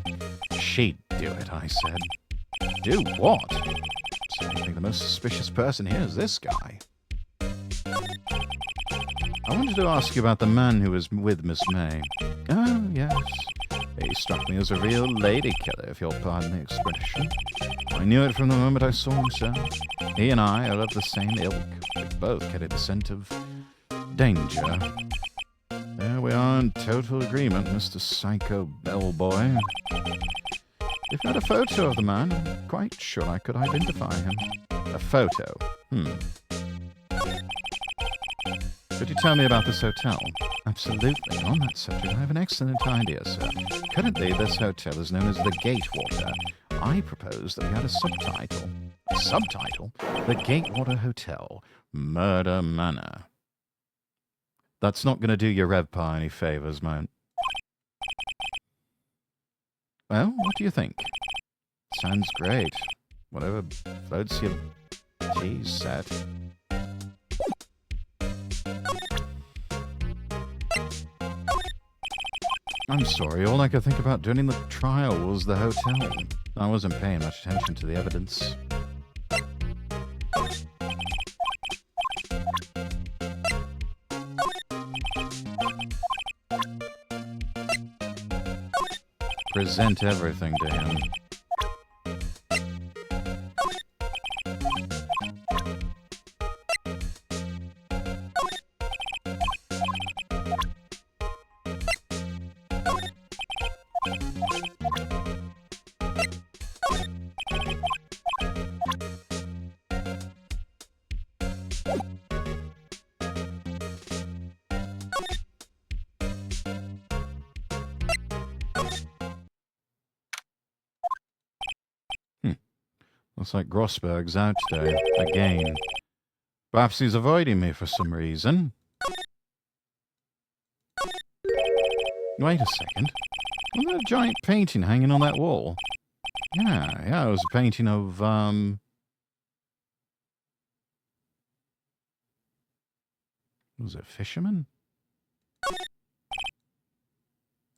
[SPEAKER 1] She'd do it, I said. Do what? So I think the most suspicious person here is this guy. I wanted to ask you about the man who was with Miss May. Oh, yes. He struck me as a real lady killer, if you'll pardon the expression. I knew it from the moment I saw him, sir. He and I are of the same ilk. We both carry the scent of danger. There we are in total agreement, Mr. Psycho Bellboy. If you had a photo of the man, I'm quite sure I could identify him. A photo? Could you tell me about this hotel? Absolutely. On that subject, I have an excellent idea, sir. Currently, this hotel is known as the Gatewater. I propose that we add a subtitle. A subtitle? The Gatewater Hotel, Murder Manor. That's not going to do your RevPar any favours, man. Well, what do you think? Sounds great. Whatever floats your cheese set. I'm sorry, all I could think about during the trial was the hotel. I wasn't paying much attention to the evidence. Present everything to him. Looks like Grossberg's out today, again. Perhaps he's avoiding me for some reason. Wait a second. Wasn't there a giant painting hanging on that wall? Yeah, it was a painting of, was it a fisherman?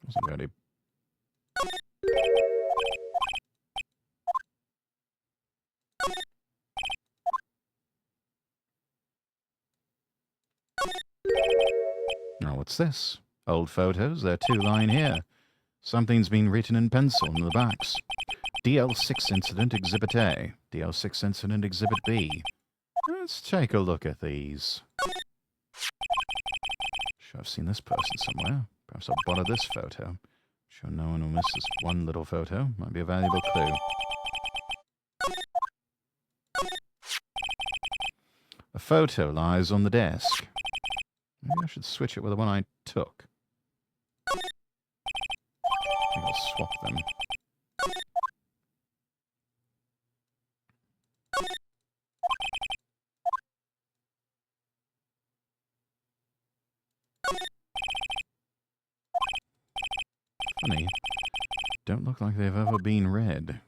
[SPEAKER 1] Wasn't really. Now, what's this? Old photos, there are two lying here. Something's been written in pencil in the backs. DL6 Incident Exhibit A. DL6 Incident Exhibit B. Let's take a look at these. Sure, I've seen this person somewhere. Perhaps I'll borrow this photo. Sure no one will miss this one little photo. Might be a valuable clue. A photo lies on the desk. Maybe I should switch it with the one I took. I think I'll swap them. Funny. Don't look like they've ever been read.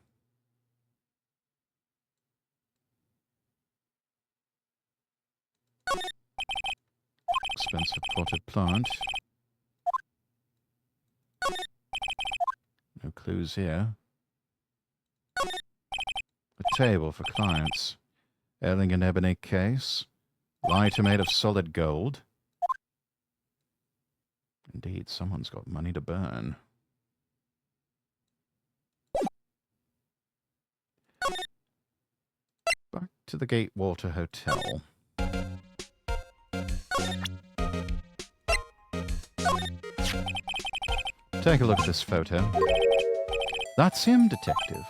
[SPEAKER 1] Expensive potted plant. No clues here. A table for clients. Elegant ebony case. Lighter made of solid gold. Indeed, someone's got money to burn. Back to the Gatewater Hotel. Take a look at this photo. That's him, detective.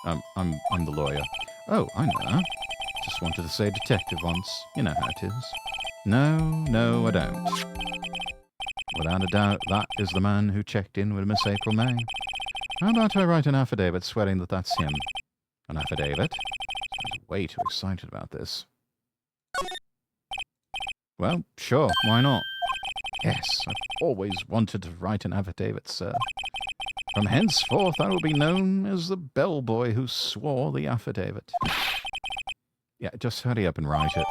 [SPEAKER 1] I'm the lawyer. Oh, I know. Just wanted to say detective once. You know how it is. No, I don't. Without a doubt, that is the man who checked in with Miss April May. How about I write an affidavit swearing that that's him? An affidavit? I'm way too excited about this. Well, sure, why not? Yes, I've always wanted to write an affidavit, sir. From henceforth, I will be known as the bellboy who swore the affidavit. Yeah, just hurry up and write it.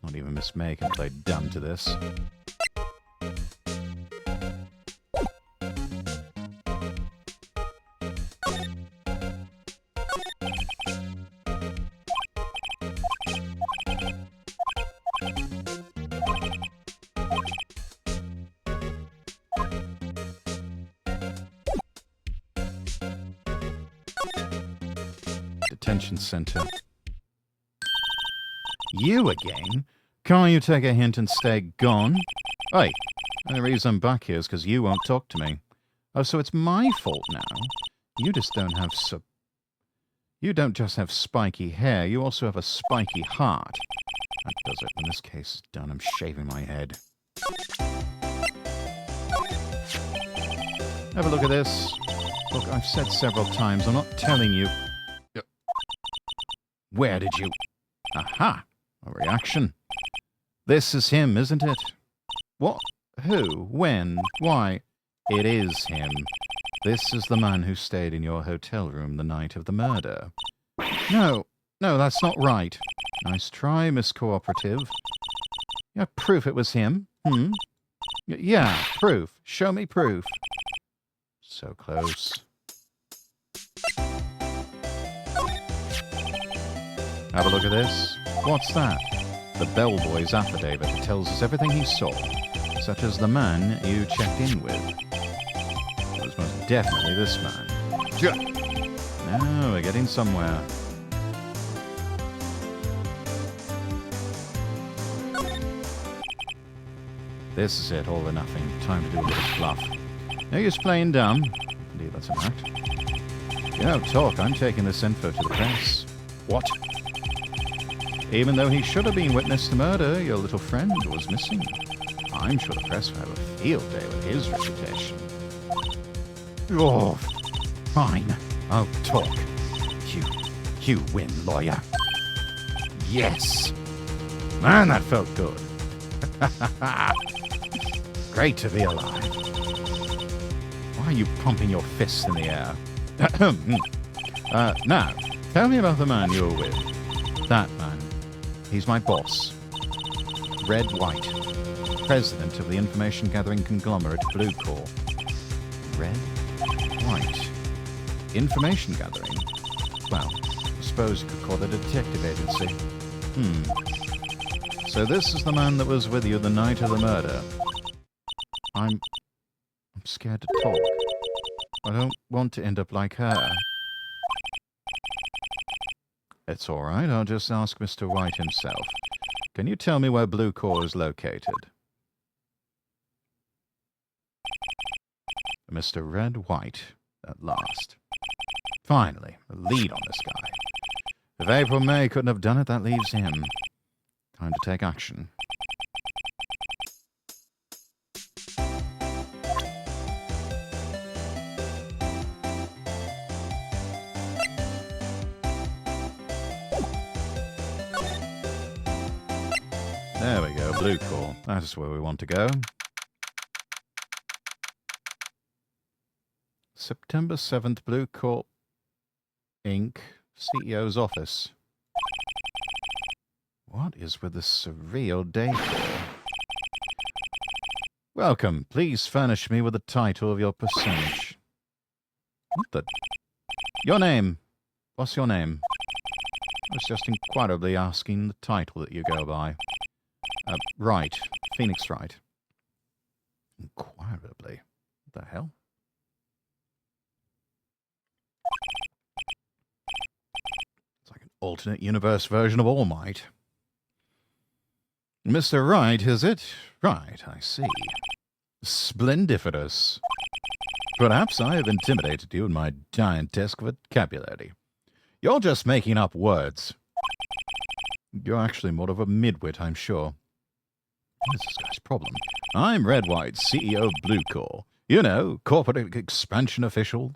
[SPEAKER 1] Not even Miss May can play dumb to this. Detention center. You again? Can't you take a hint and stay gone? Hey, the reason I'm back here is because you won't talk to me. Oh, so it's my fault now? You just don't have You don't just have spiky hair, you also have a spiky heart. That does it. When this case is done, I'm shaving my head. Have a look at this. Look, I've said several times, I'm not telling you. Where did you... Aha! A reaction. This is him, isn't it? What? Who? When? Why? It is him. This is the man who stayed in your hotel room the night of the murder. No, that's not right. Nice try, Miss Cooperative. You have proof it was him? Yeah, proof. Show me proof. So close. Have a look at this. What's that? The bellboy's affidavit. It tells us everything he saw, such as the man you checked in with. It was most definitely this man. Now we're getting somewhere. This is it, all or nothing. Time to do a little fluff. No use playing dumb. Indeed, that's an act. You know, talk. I'm taking this info to the press. What? Even though he should have been witness to murder, your little friend was missing. I'm sure the press will have a field day with his reputation. Oh, fine. I'll talk. You win, lawyer. Yes. Man, that felt good. Great to be alive. Why are you pumping your fists in the air? Now, tell me about the man you were with. That man. He's my boss. Red White. President of the information gathering conglomerate Blue Corps. Red White. Information gathering? Well, I suppose you could call it a detective agency. So this is the man that was with you the night of the murder. I'm scared to talk. I don't want to end up like her. It's all right. I'll just ask Mr. White himself. Can you tell me where Blue Corps is located? Mr. Red White, at last. Finally, a lead on this guy. If April May couldn't have done it, that leaves him. Time to take action. There we go, Blue Corps. That is where we want to go. September 7th, Blue Corps, Inc., CEO's office. What is with this surreal day for? Welcome. Please furnish me with the title of your percentage. What the? Your name. What's your name? I was just inquirably asking the title that you go by. Wright. Phoenix Wright. Inquirably? What the hell? It's like an alternate universe version of All Might. Mr. Wright, is it? Right, I see. Splendiferous. Perhaps I have intimidated you in my giantesque vocabulary. You're just making up words. You're actually more of a midwit, I'm sure. What is this guy's problem? I'm Red White, CEO of Blue Core. You know, corporate expansion official.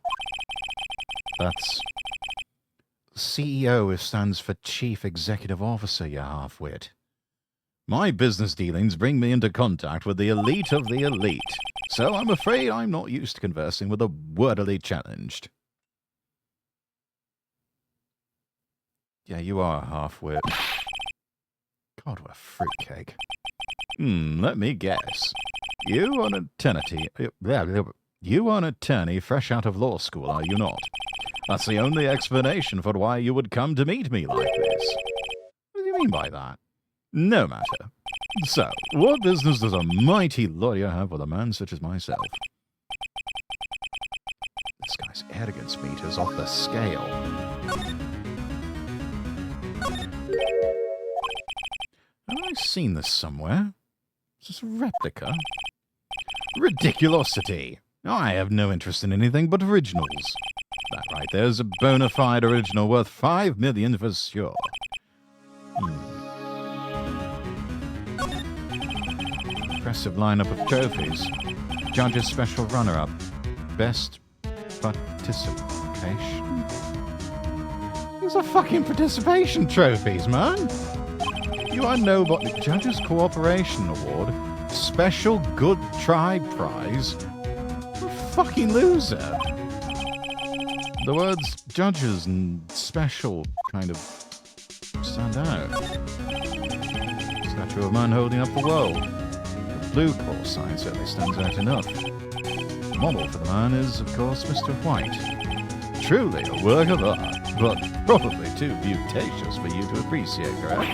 [SPEAKER 1] That's... CEO stands for Chief Executive Officer, you half-wit. My business dealings bring me into contact with the elite of the elite, so I'm afraid I'm not used to conversing with the wordily challenged. Yeah, you are a half-wit. God, what a fruitcake. Let me guess. You are an attorney fresh out of law school, are you not? That's the only explanation for why you would come to meet me like this. What do you mean by that? No matter. So, what business does a mighty lawyer have with a man such as myself? This guy's arrogance meter's off the scale. Have I seen this somewhere? Is this a replica? Ridiculosity! I have no interest in anything but originals. That right there's a bona fide original worth 5 million for sure. Impressive lineup of trophies. Judge's special runner-up. Best participation. These are fucking participation trophies, man! You are nobody. Judge's Cooperation Award. Special Good Try Prize. What a fucking loser. The words judges and special kind of stand out. Statue of man holding up the world. The Blue Core sign certainly stands out enough. The model for the man is, of course, Mr. White. Truly a work of art, but probably too beauticious for you to appreciate, correct?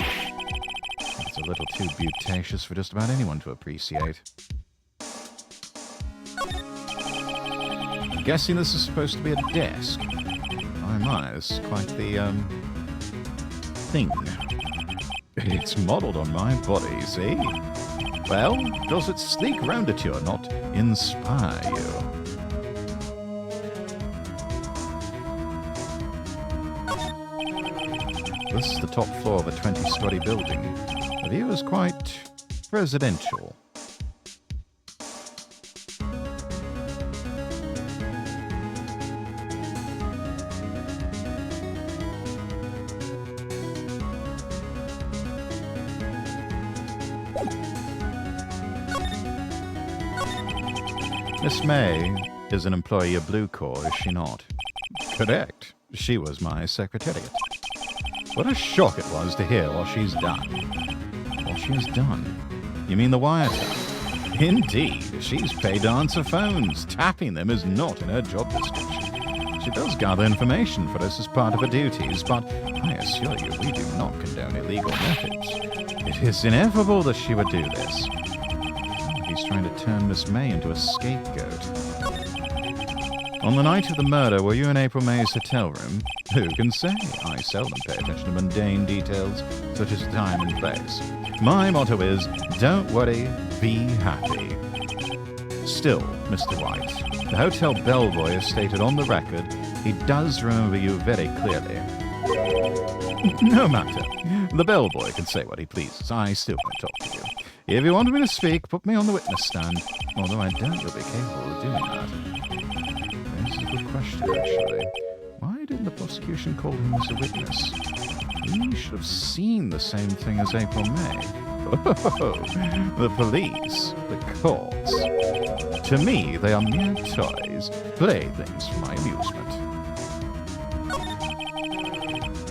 [SPEAKER 1] It's a little too beauticious for just about anyone to appreciate. I'm guessing this is supposed to be a desk. Oh my, it's quite the, thing. It's modelled on my body, see? Well, does it sneak round at you or not inspire you? This is the top floor of a 20-story building. The view is quite residential. Miss May is an employee of Blue Core, is she not? Correct. She was my secretariat. What a shock it was to hear what she's done. What she's done? You mean the wiretap? Indeed, she's paid to answer phones. Tapping them is not in her job description. She does gather information for us as part of her duties, but I assure you we do not condone illegal methods. It is inevitable that she would do this. He's trying to turn Miss May into a scapegoat. On the night of the murder, were you in April May's hotel room? Who can say? I seldom pay attention to mundane details, such as time and place. My motto is, don't worry, be happy. Still, Mr. White, the hotel bellboy has stated on the record he does remember you very clearly. No matter. The bellboy can say what he pleases. I still won't talk to you. If you want me to speak, put me on the witness stand. Although I doubt you'll be capable of doing that. This is a good question, actually. Why didn't the prosecution call him as a witness? He should have seen the same thing as April May. Oh, the police, the courts. To me, they are mere toys, playthings for my amusement.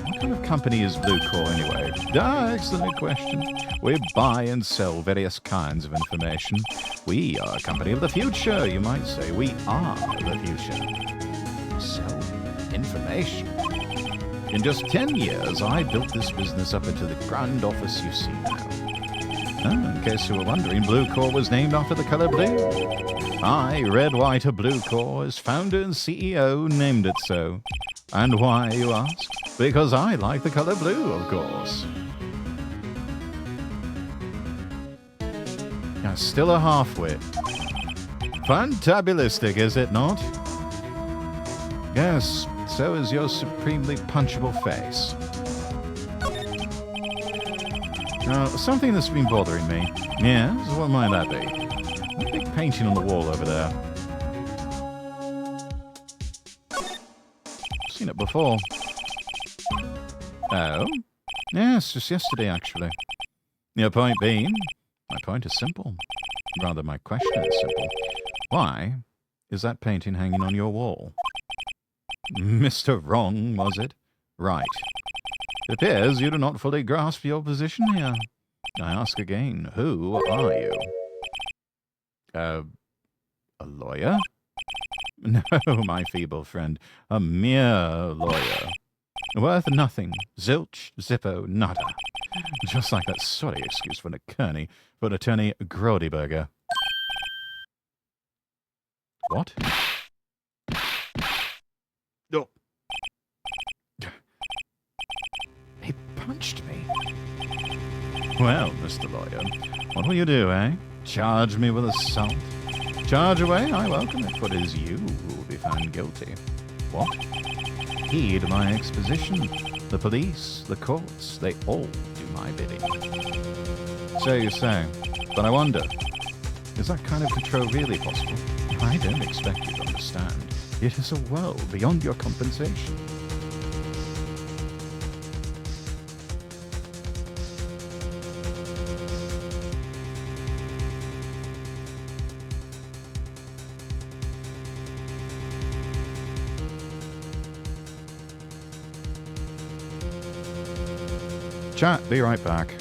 [SPEAKER 1] What kind of company is Blue Core anyway? Excellent question. We buy and sell various kinds of information. We are a company of the future, you might say. We are the future. Sell information. In just 10 years, I built this business up into the grand office you see now. In case you were wondering, Blue Core was named after the color blue. I, Red, White, or Blue Core, as founder and CEO, named it so. And why, you ask? Because I like the color blue, of course. Now, still a half-wit. Fantabulistic, is it not? Yes, so is your supremely punchable face. Now, something that's been bothering me. Yes, what might that be? A big painting on the wall over there. Seen it before. Oh? Yes, just yesterday, actually. Your point being? My point is simple. Rather, my question is simple. Why is that painting hanging on your wall? Mr. Wrong, was it? Right. It appears you do not fully grasp your position here. I ask again, who are you? A lawyer? No, my feeble friend. A mere lawyer. Worth nothing. Zilch, zippo, nada. Just like that sorry excuse for an attorney, Grodyberger. What? Oh. He punched me. Well, Mr. Lawyer, what will you do, eh? Charge me with assault? Charge away, I welcome it, for it is you who will be found guilty. What? Heed my exposition. The police, the courts, they all do my bidding. So you say, but I wonder, is that kind of control really possible? I don't expect you to understand. It is a world beyond your compensation. Chat, be right back.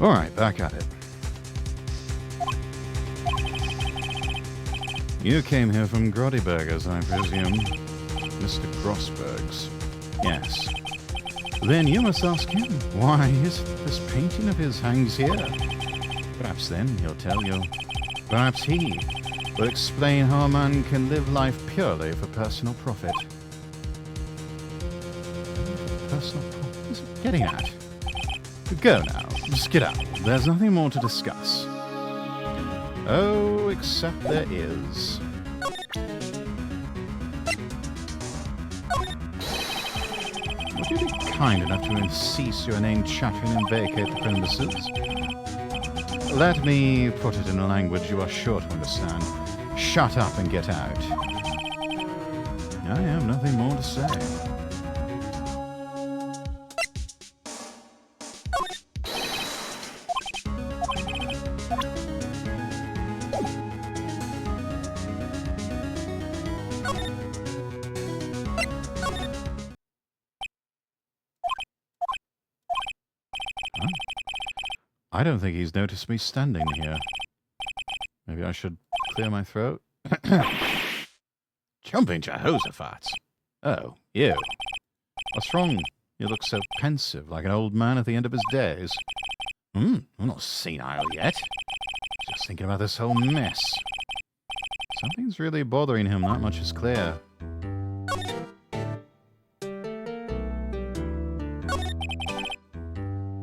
[SPEAKER 1] All right, back at it. You came here from Grodyberger's, I presume. Mr. Grossberg's. Yes. Then you must ask him, why is this painting of his hangs here? Perhaps then he'll tell you. Perhaps he will explain how a man can live life purely for personal profit. Personal profit? What's he getting at? Go now. Just get out. There's nothing more to discuss. Oh, except there is. Would you be kind enough to cease your inane chattering and vacate the premises? Let me put it in a language you are sure to understand. Shut up and get out. I have nothing more to say. I don't think he's noticed me standing here. Maybe I should clear my throat. Jumping Jehoshaphat. Oh, you. What's wrong? You look so pensive, like an old man at the end of his days. I'm not senile yet. Just thinking about this whole mess. Something's really bothering him, that much is clear.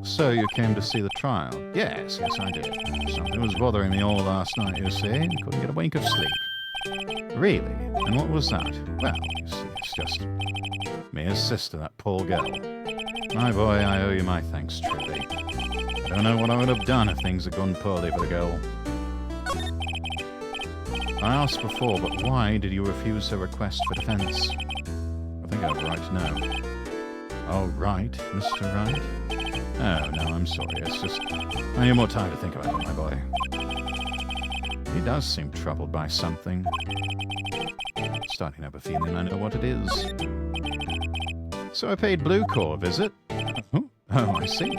[SPEAKER 1] So you came to see the trial? Yes, I did. Something was bothering me all last night, you see. Couldn't get a wink of sleep. Really? And what was that? Well, you see, it's just Mia's sister, that poor girl. My boy, I owe you my thanks, truly. I don't know what I would have done if things had gone poorly for the girl. I asked before, but why did you refuse her request for defense? I think I have a right to know. Oh, right, Mr. Wright? Oh, no, I'm sorry. It's just I need more time to think about it, my boy. He does seem troubled by something. Starting to have a feeling I know what it is. So I paid Blue Corps a visit. Oh, I see.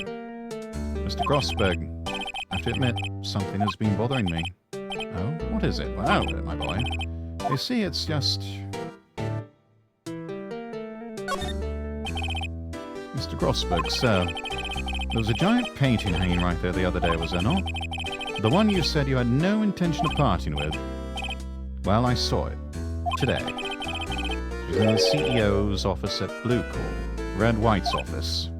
[SPEAKER 1] Mr. Grossberg, I have to admit, something has been bothering me. Oh, what is it? Well, my boy. You see, it's just... Mr. Grossberg, sir, there was a giant painting hanging right there the other day, was there not? The one you said you had no intention of parting with. Well, I saw it. Today. It was in the CEO's office at Blue Corps, Red White's office.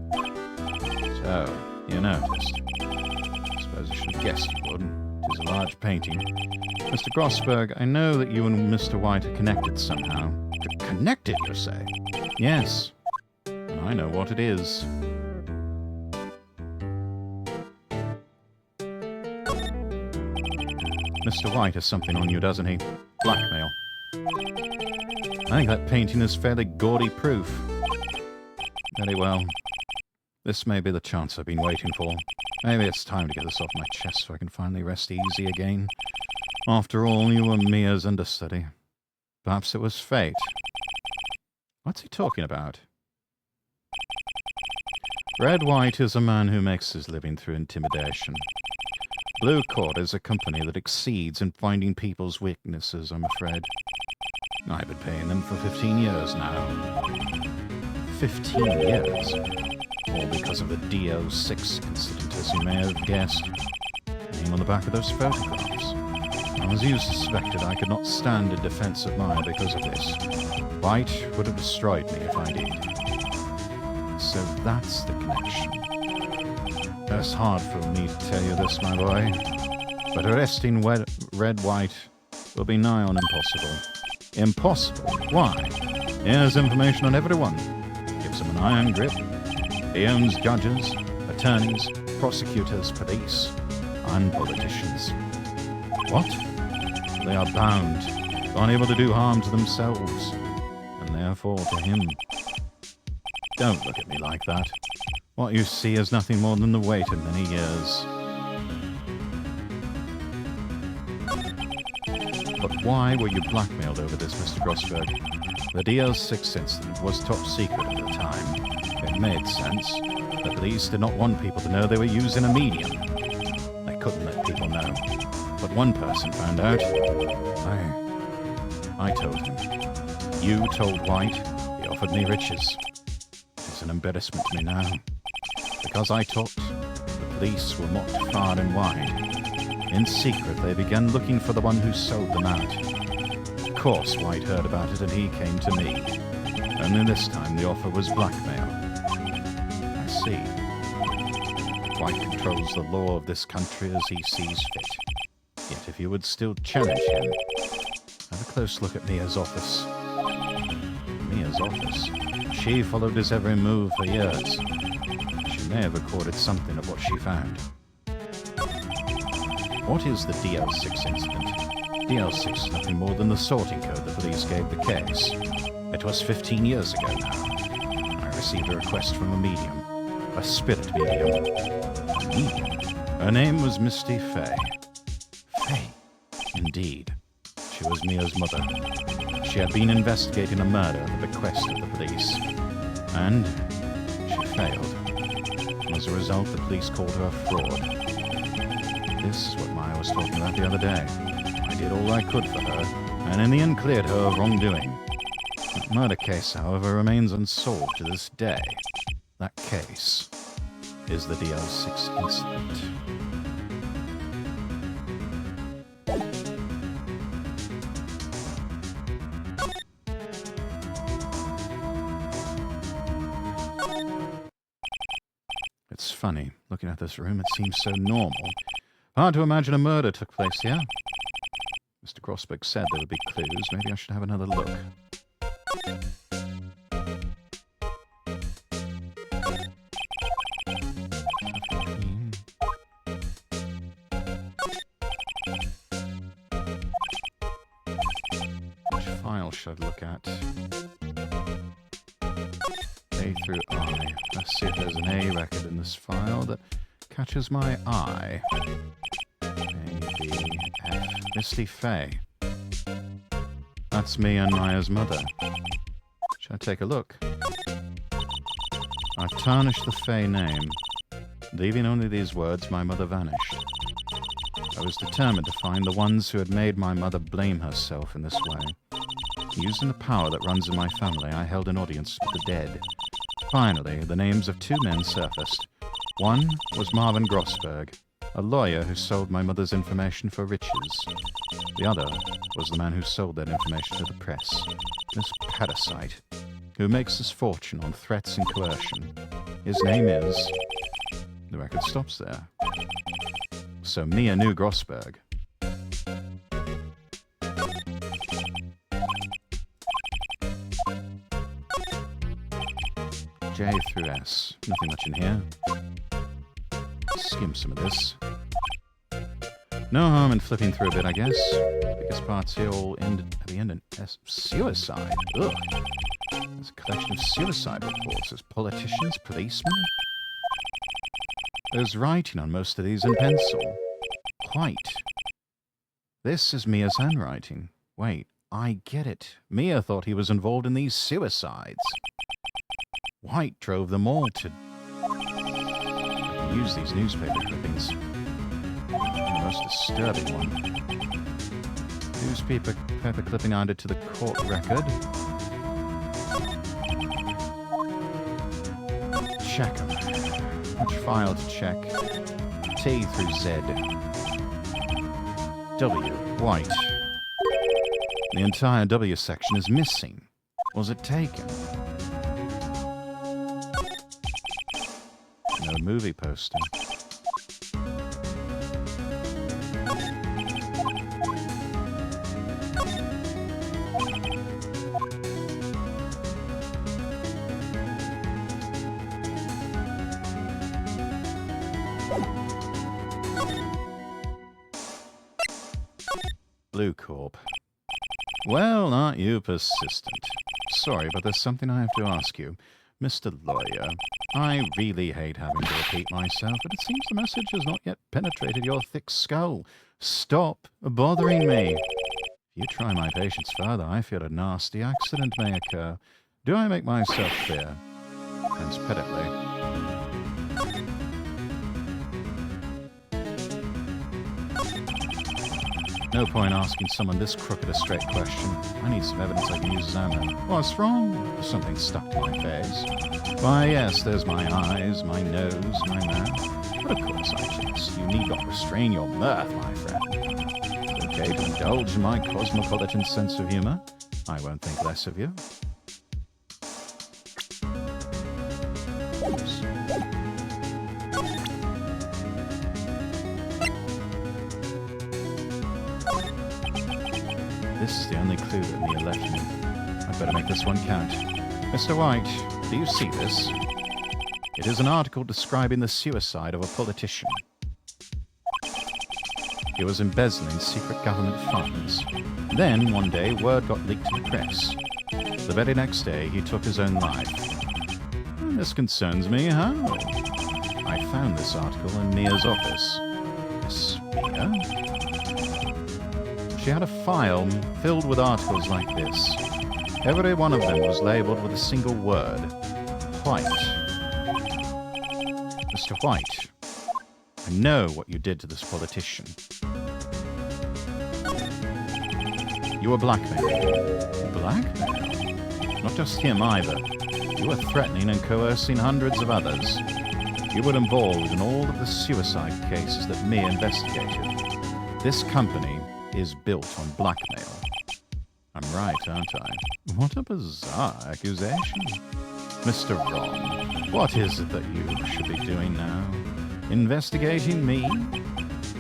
[SPEAKER 1] So, you noticed. I suppose I should have guessed you would. It is a large painting. Mr. Grossberg, I know that you and Mr. White are connected somehow. Connected, you say? Yes. And I know what it is. Mr. White has something on you, doesn't he? Blackmail. I think that painting is fairly gaudy proof. Very well. This may be the chance I've been waiting for. Maybe it's time to get this off my chest so I can finally rest easy again. After all, you were Mia's understudy. Perhaps it was fate. What's he talking about? Red White is a man who makes his living through intimidation. Blue Court is a company that exceeds in finding people's weaknesses, I'm afraid. I've been paying them for 15 years now. 15 years? All because of the DO6 incident, as you may have guessed. Name on the back of those photographs. As you suspected, I could not stand in defense of Maya because of this. White would have destroyed me if I did. So that's the connection. It's hard for me to tell you this, my boy, but arresting Red White will be nigh on impossible. Impossible? Why? He has information on everyone. Gives them an iron grip. He owns judges, attorneys, prosecutors, police, and politicians. What? They are bound, unable to do harm to themselves, and therefore to him. Don't look at me like that. What you see is nothing more than the weight of many years. But why were you blackmailed over this, Mr. Grossberg? The DL6 incident was top secret at the time. It made sense. The police did not want people to know they were using a medium. They couldn't let people know. But one person found out. I told him. You told White. He offered me riches. It's an embarrassment to me now. Because I talked, the police were mocked far and wide. In secret, they began looking for the one who sold them out. Of course, White heard about it and he came to me. Only this time the offer was blackmail. I see. White controls the law of this country as he sees fit. Yet if you would still challenge him, have a close look at Mia's office. Mia's office? She followed his every move for years. She may have recorded something of what she found. What is the DL6 incident? DL6 is nothing more than the sorting code the police gave the case. It was 15 years ago now. I received a request from a medium. A spirit medium. A medium? Her name was Misty Fay. Fay? Indeed. She was Mia's mother. She had been investigating a murder at the bequest of the police. And she failed. As a result, the police called her a fraud. This is what Maya was talking about the other day. I did all I could for her, and in the end cleared her of wrongdoing. That murder case, however, remains unsolved to this day. That case is the DL6 incident. It's funny, looking at this room, it seems so normal. Hard to imagine a murder took place here. Mr. Grossberg said there would be clues. Maybe I should have another look. Which file should I look at? A through I. Let's see if there's an A record in this file that catches my eye. A, B, F. Misty Fay. That's me and Maya's mother. Shall I take a look? I've tarnished the Fay name. Leaving only these words, my mother vanished. I was determined to find the ones who had made my mother blame herself in this way. Using the power that runs in my family, I held an audience with the dead. Finally, the names of two men surfaced. One was Marvin Grossberg, a lawyer who sold my mother's information for riches. The other was the man who sold that information to the press, this parasite, who makes his fortune on threats and coercion. His name is... The record stops there. So Mia knew Grossberg. J through S. Nothing much in here. Skim some of this. No harm in flipping through a bit, I guess. Biggest parts here all ended at the end in S. Suicide. Ugh. There's a collection of suicide reports. There's politicians, policemen. There's writing on most of these in pencil. White. This is Mia's handwriting. Wait, I get it. Mia thought he was involved in these suicides. White drove them all to... use these newspaper clippings. The most disturbing one. Newspaper clipping added to the court record. Check them. Which file to check? T through Z. W. White. The entire W section is missing. Was it taken? No movie poster. Blue Corp. Well, aren't you persistent? Sorry, but there's something I have to ask you. Mr. Lawyer, I really hate having to repeat myself, but it seems the message has not yet penetrated your thick skull. Stop bothering me. If you try my patience further, I fear a nasty accident may occur. Do I make myself clear? Transparently. No point asking someone this crooked a straight question. I need some evidence I can use as ammo. What's wrong? Something stuck to my face. Why, yes, there's my eyes, my nose, my mouth. But of course, I jest. You need not restrain your mirth, my friend. It's okay to indulge in my cosmopolitan sense of humor. I won't think less of you. Oops. This is the only clue that Mia left me. I'd better make this one count. Mr. White, do you see this? It is an article describing the suicide of a politician. He was embezzling secret government funds. Then, one day, word got leaked to the press. The very next day, he took his own life. This concerns me, huh? I found this article in Mia's office. Miss Mia? She had a file filled with articles like this. Every one of them was labeled with a single word. White. Mr. White, I know what you did to this politician. You were blackmailing. Blackmail? Not just him either. You were threatening and coercing hundreds of others. You were involved in all of the suicide cases that Mia investigated. This company is built on blackmail. I'm right, aren't I? What a bizarre accusation. Mr. Wrong, what is it that you should be doing now? Investigating me?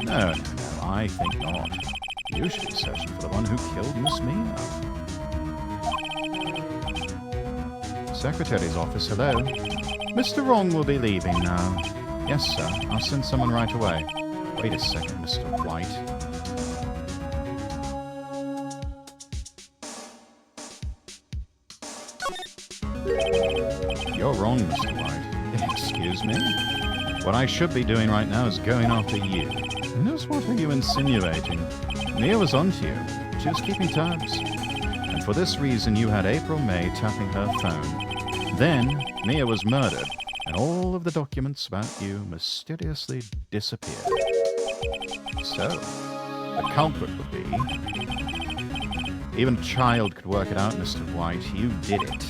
[SPEAKER 1] No, I think not. usually searching for the one who killed Miss Mia. Secretary's office, hello. Mr. Wrong will be leaving now. Yes, sir. I'll send someone right away. Wait a second, Mr. White. You're wrong, Mr. White. Excuse me? What I should be doing right now is going after you. Notice what are you insinuating? Mia was onto you. She was keeping tabs. And for this reason you had April May tapping her phone. Then, Mia was murdered, and all of the documents about you mysteriously disappeared. So, the culprit would be... Even a child could work it out, Mr. White. You did it.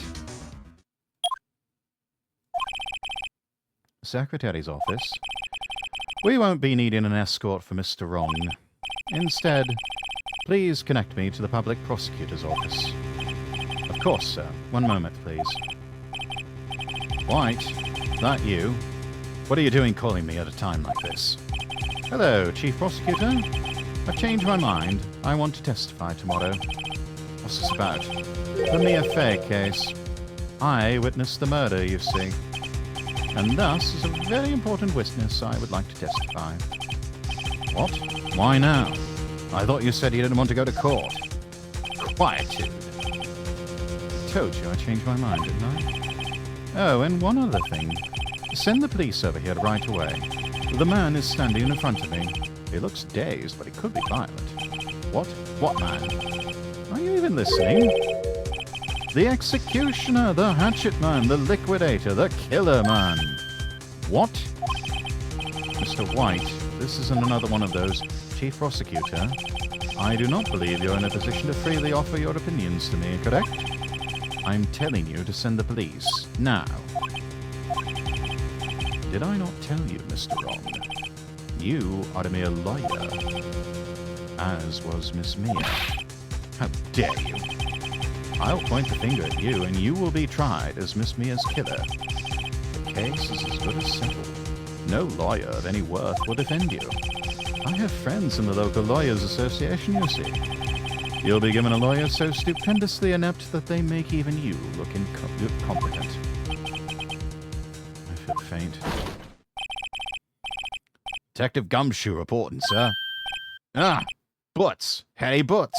[SPEAKER 1] Secretary's office. We won't be needing an escort for Mr. Wrong. Instead, please connect me to the public prosecutor's office. Of course, sir. One moment, please. White, that you? What are you doing calling me at a time like this? Hello, Chief Prosecutor. I've changed my mind. I want to testify tomorrow. What's this about? The Mia Fey case. I witnessed the murder, you see. And thus, as a very important witness, I would like to testify. What? Why now? I thought you said you didn't want to go to court. Quietude. Told you I changed my mind, didn't I? Oh, and one other thing. Send the police over here right away. The man is standing in front of me. He looks dazed, but he could be violent. What? What man? Are you even listening? The executioner, the hatchet man, the liquidator, the killer man. What? Mr. White, this isn't another one of those. Chief Prosecutor, I do not believe you're in a position to freely offer your opinions to me, correct? I'm telling you to send the police. Now. Did I not tell you, Mr. Wrong? You are a mere lawyer. As was Miss Mia. How dare you? I'll point the finger at you, and you will be tried as Miss Mia's killer. The case is as good as settled. No lawyer of any worth will defend you. I have friends in the local Lawyers Association, you see. You'll be given a lawyer so stupendously inept that they make even you look incompetent. I feel faint. Detective Gumshoe reporting, sir. Ah! Butts! Harry Butts!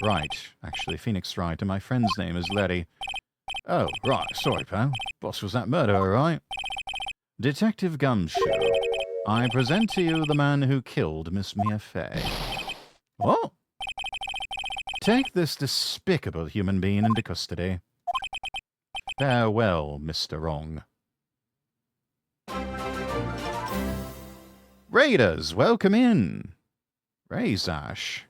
[SPEAKER 1] Right. Actually, Phoenix right, and my friend's name is Larry. Oh, right. Sorry, pal. Boss was that murder, all right? Detective Gumshoe, I present to you the man who killed Miss Mia Fey. What? Take this despicable human being into custody. Farewell, Mr. Wrong. Raiders, welcome in. Razash.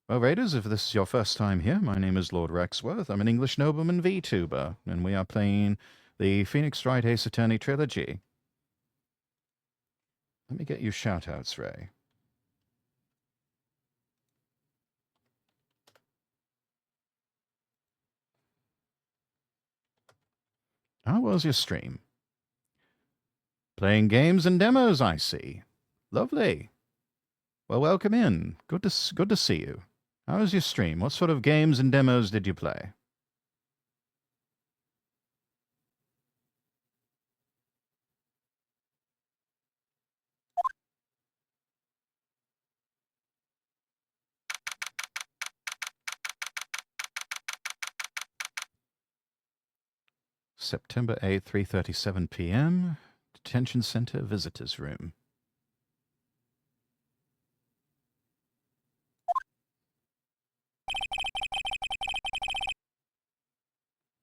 [SPEAKER 1] Well, Raiders, if this is your first time here, my name is Lord Rexworth. I'm an English nobleman VTuber, and we are playing the Phoenix Wright Ace Attorney trilogy. Let me get you shoutouts, Ray. How was your stream? Playing games and demos, I see. Lovely. Well, welcome in. Good to see you. How was your stream? What sort of games and demos did you play? September 8th, 3:37 p.m. Detention Center Visitors Room.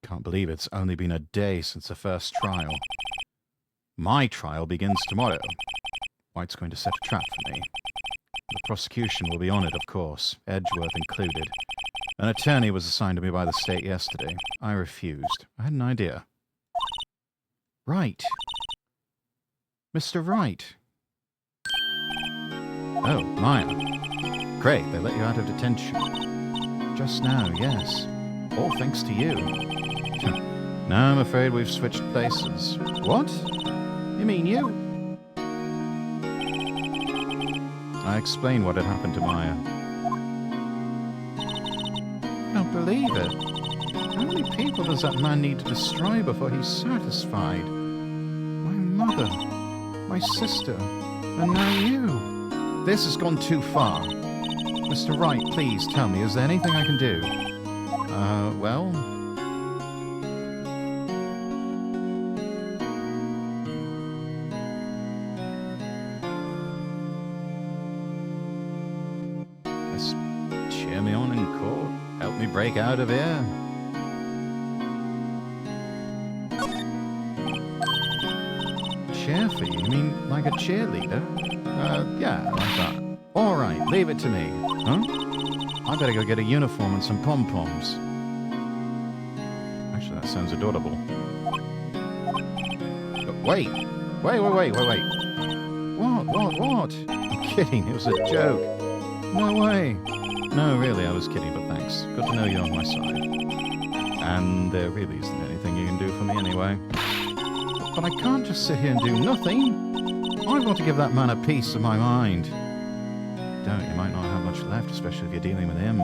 [SPEAKER 1] Can't believe it's only been a day since the first trial. My trial begins tomorrow. White's going to set a trap for me. The prosecution will be on it, of course, Edgeworth included. An attorney was assigned to me by the state yesterday. I refused. I had an idea. Right. Mr. Wright. Oh, Maya. Great, they let you out of detention. Just now, yes. All thanks to you. Now I'm afraid we've switched places. What? You mean you? I explained what had happened to Maya. I don't believe it. How many people does that man need to destroy before he's satisfied? My mother, my sister, and now you. This has gone too far. Mr. Wright, please tell me, is there anything I can do? Well... Just cheer me on in court. Help me break out of here. Cheer for you? You mean like a cheerleader? Yeah, like that. All right, leave it to me. Huh? I better go get a uniform and some pom-poms. Actually, that sounds adorable. Wait! Wait. What? I'm kidding, it was a joke. No way. No, really, I was kidding, but thanks. Good to know you're on my side. And there really isn't anything you can do for me anyway. But I can't just sit here and do nothing. I've got to give that man a piece of my mind. Don't, you might not have much left, especially if you're dealing with him.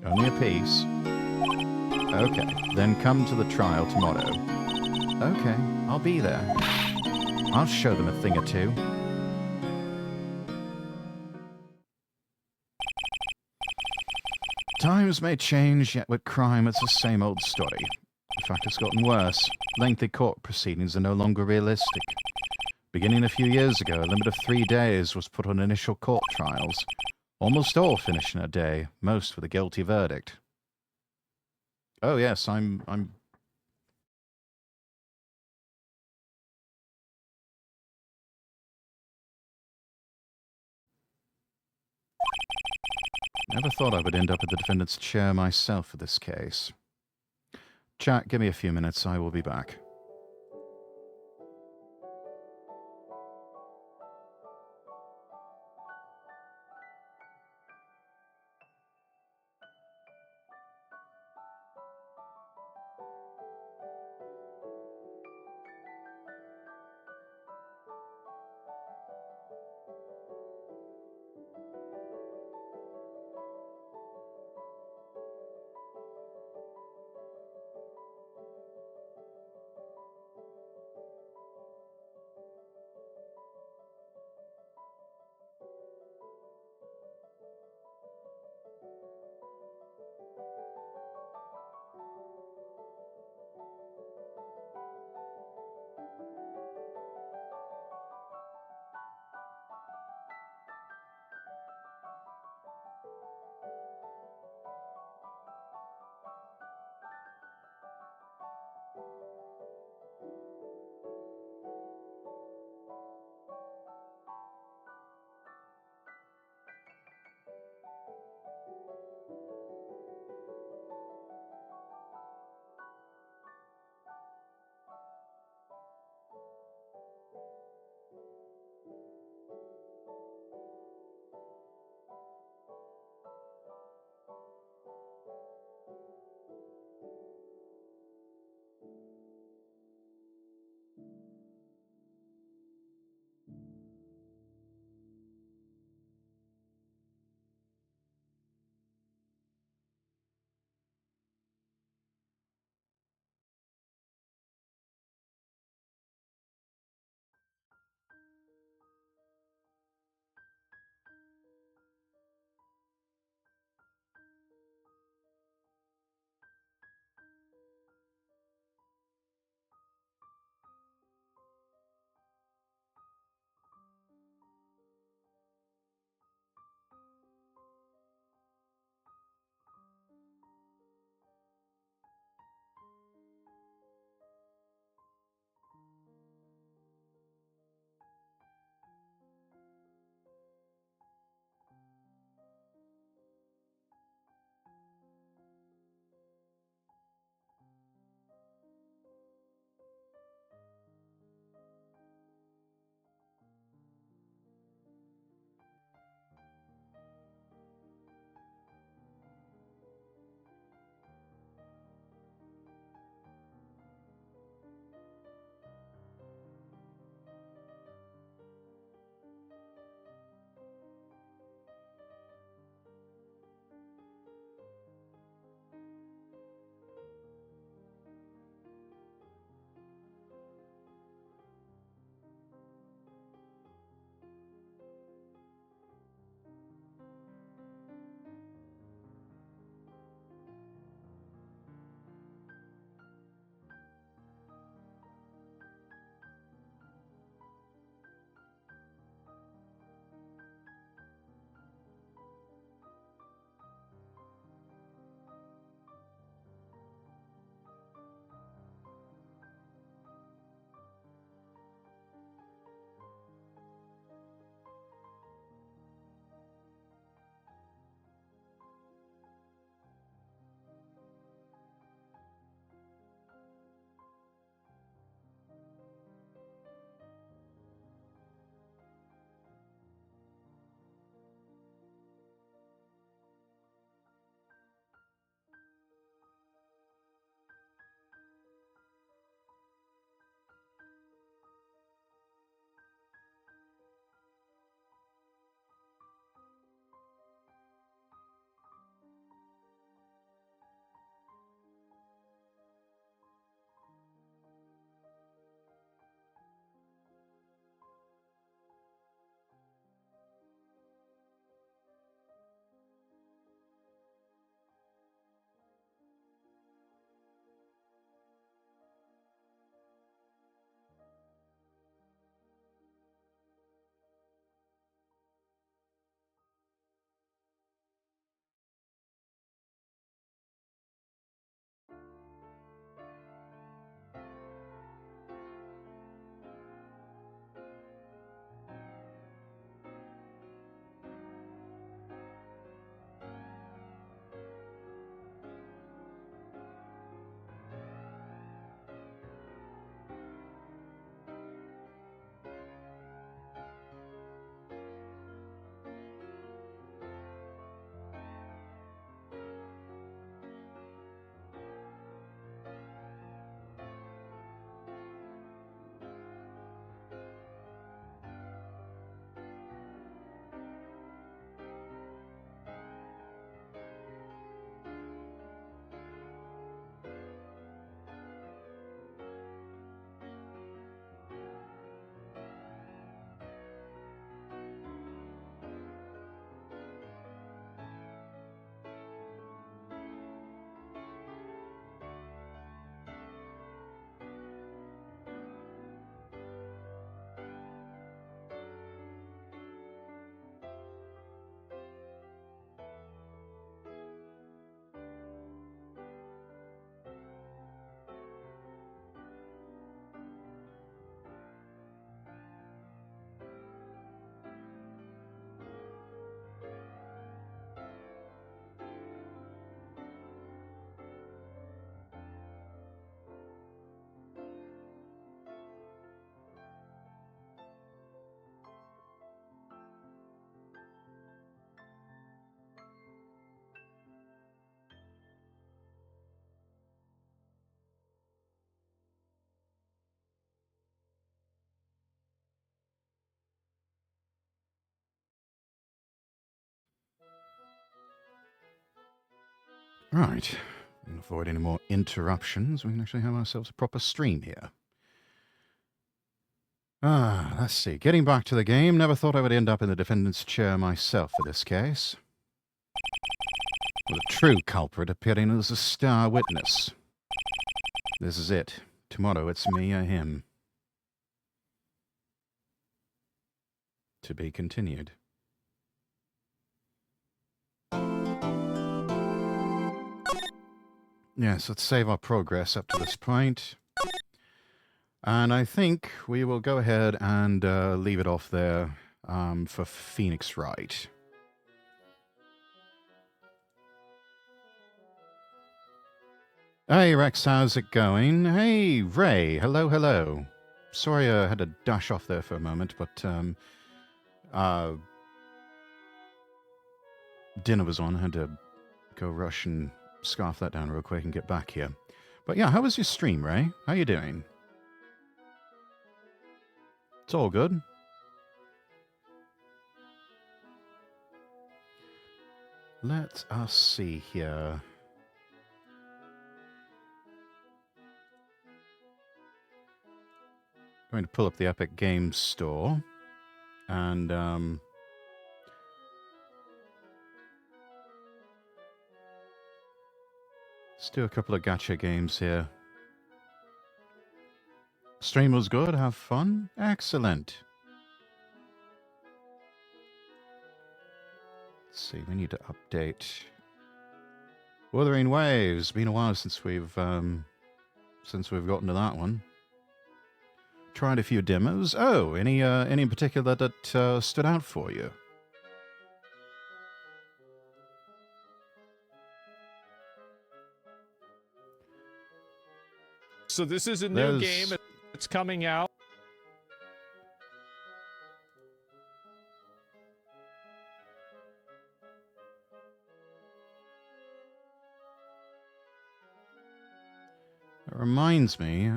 [SPEAKER 1] Only a piece. Okay, then come to the trial tomorrow. Okay, I'll be there. I'll show them a thing or two. Times may change, yet with crime it's the same old story. In fact, it's gotten worse. Lengthy court proceedings are no longer realistic. Beginning a few years ago, a limit of 3 days was put on initial court trials. Almost all finish in a day, most with a guilty verdict. Oh yes, I'm... Never thought I would end up at the defendant's chair myself for this case. Chat, give me a few minutes, I will be back. Right. We can avoid any more interruptions. We can actually have ourselves a proper stream here. Let's see. Getting back to the game, never thought I would end up in the defendant's chair myself for this case. With a true culprit appearing as a star witness. This is it. Tomorrow it's me or him. To be continued. Yes, let's save our progress up to this point. And I think we will go ahead and leave it off there for Phoenix Wright. Hey Rex, how's it going? Hey Ray, hello, hello. Sorry I had to dash off there for a moment, but dinner was on. I had to go rush and scarf that down real quick and get back here. But yeah, how was your stream, Ray? How you doing? It's all good. Let us see here. Going to pull up the Epic Games Store and let's do a couple of gacha games here. Stream was good, have fun? Excellent. Let's see, we need to update. Wuthering Waves, been a while since we've gotten to that one. Tried a few demos. Oh, any in particular that stood out for you?
[SPEAKER 12] So this is a new game. It's coming out.
[SPEAKER 1] It reminds me,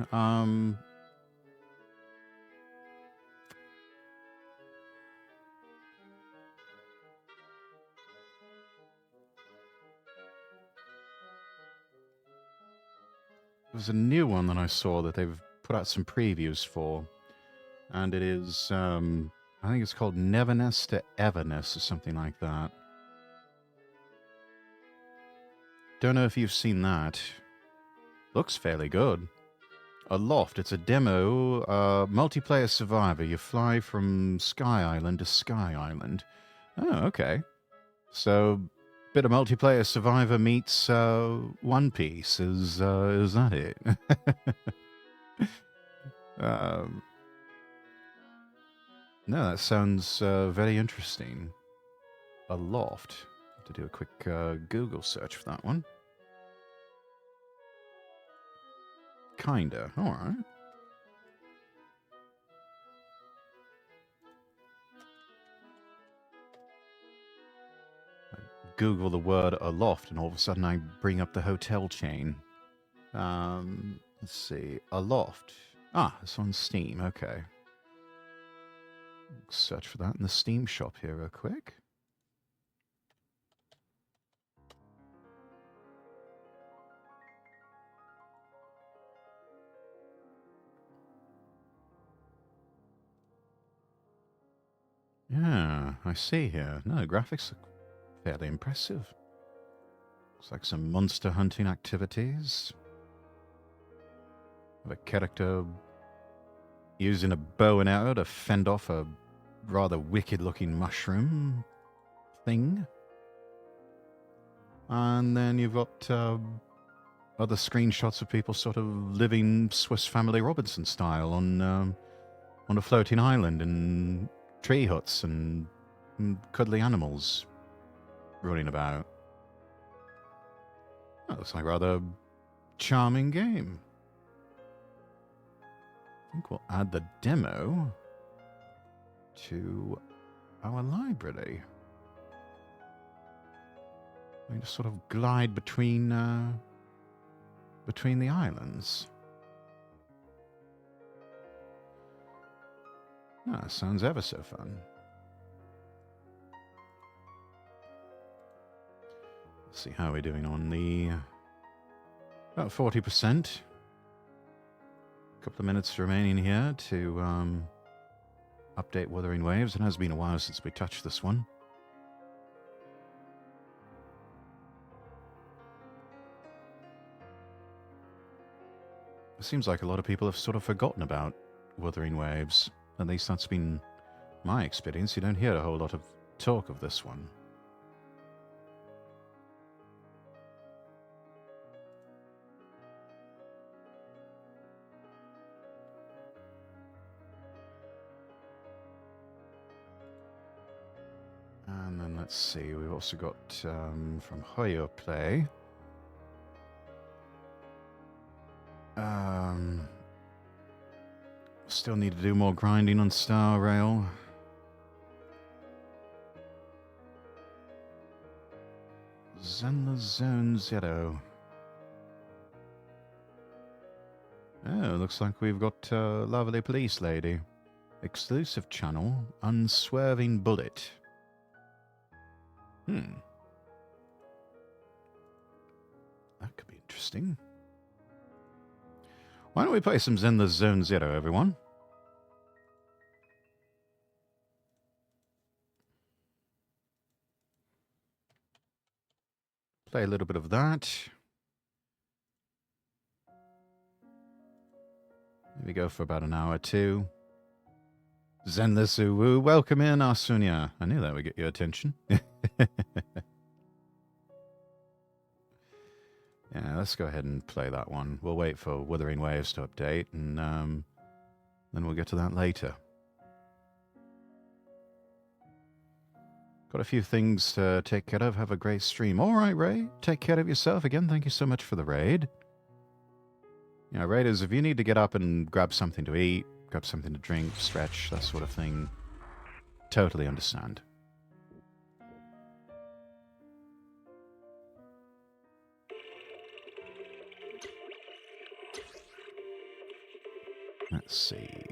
[SPEAKER 1] there's a new one that I saw that they've put out some previews for, and it is, I think it's called Neverness to Everness or something like that. Don't know if you've seen that. Looks fairly good. Aloft, it's a demo, multiplayer survivor. You fly from Sky Island to Sky Island. Oh, okay. So, bit of multiplayer survivor meets One Piece. Is that it? No, that sounds very interesting. Aloft. Have to do a quick Google search for that one. Kinda. All right. Google the word aloft, and all of a sudden I bring up the hotel chain. Let's see. Aloft. Ah, it's on Steam. Okay. Search for that in the Steam shop here real quick. Yeah, I see here. No, graphics look fairly impressive. Looks like some monster hunting activities. A character using a bow and arrow to fend off a rather wicked-looking mushroom thing. And then you've got other screenshots of people sort of living Swiss Family Robinson style on a floating island and tree huts and cuddly animals running about. That looks like a rather charming game. I think we'll add the demo to our library. We just sort of glide between the islands. Ah, sounds ever so fun. Let's see how we're doing on the... About 40%. A couple of minutes remaining here to update Wuthering Waves. It has been a while since we touched this one. It seems like a lot of people have sort of forgotten about Wuthering Waves. At least that's been my experience. You don't hear a whole lot of talk of this one. And then let's see, we've also got from Hoyo Play. Still need to do more grinding on Star Rail. Zenla Zone Zero. Oh, looks like we've got a lovely police lady. Exclusive channel, Unswerving Bullet. That could be interesting. Why don't we play some Zenla Zone Zero, everyone? Play a little bit of that. Maybe go for about an hour or two. Zenla Suwu, welcome in, Arsunia. I knew that would get your attention. Yeah, let's go ahead and play that one. We'll wait for Wuthering Waves to update, and then we'll get to that later. Got a few things to take care of. Have a great stream. All right, Ray. Take care of yourself. Again, thank you so much for the raid. You know, raiders, if you need to get up and grab something to eat, grab something to drink, stretch, that sort of thing, totally understand. Let's see.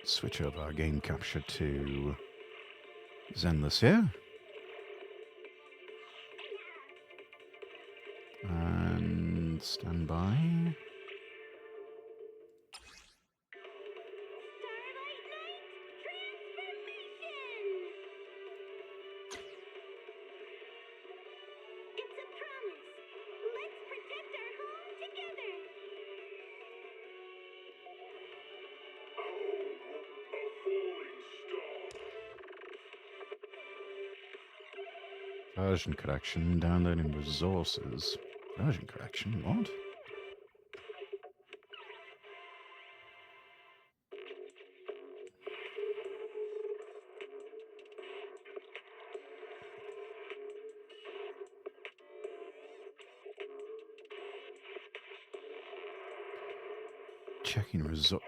[SPEAKER 1] Switch over our game capture to Zenless here. And stand by. Version correction, downloading resources. Version correction, what? Checking result.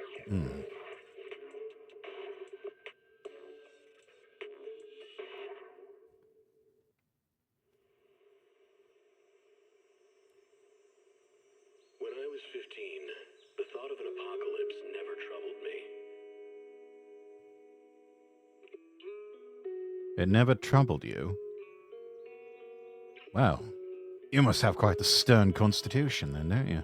[SPEAKER 1] It never troubled you? Well, you must have quite the stern constitution then, don't you?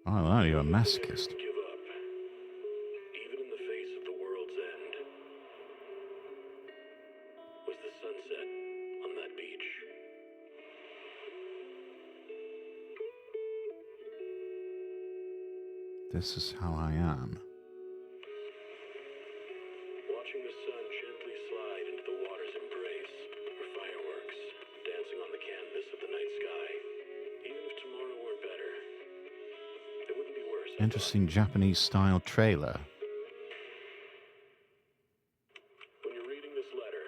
[SPEAKER 1] Oh, well, you're a masochist.
[SPEAKER 13] Even in the face of the world's end, was the sunset on that beach.
[SPEAKER 1] This is how I am.
[SPEAKER 13] Watching the sun gently slide into the water's embrace, or fireworks dancing on the canvas of the night sky. Even if tomorrow weren't better, it wouldn't be worse.
[SPEAKER 1] Interesting Japanese-style trailer.
[SPEAKER 13] When you're reading this letter,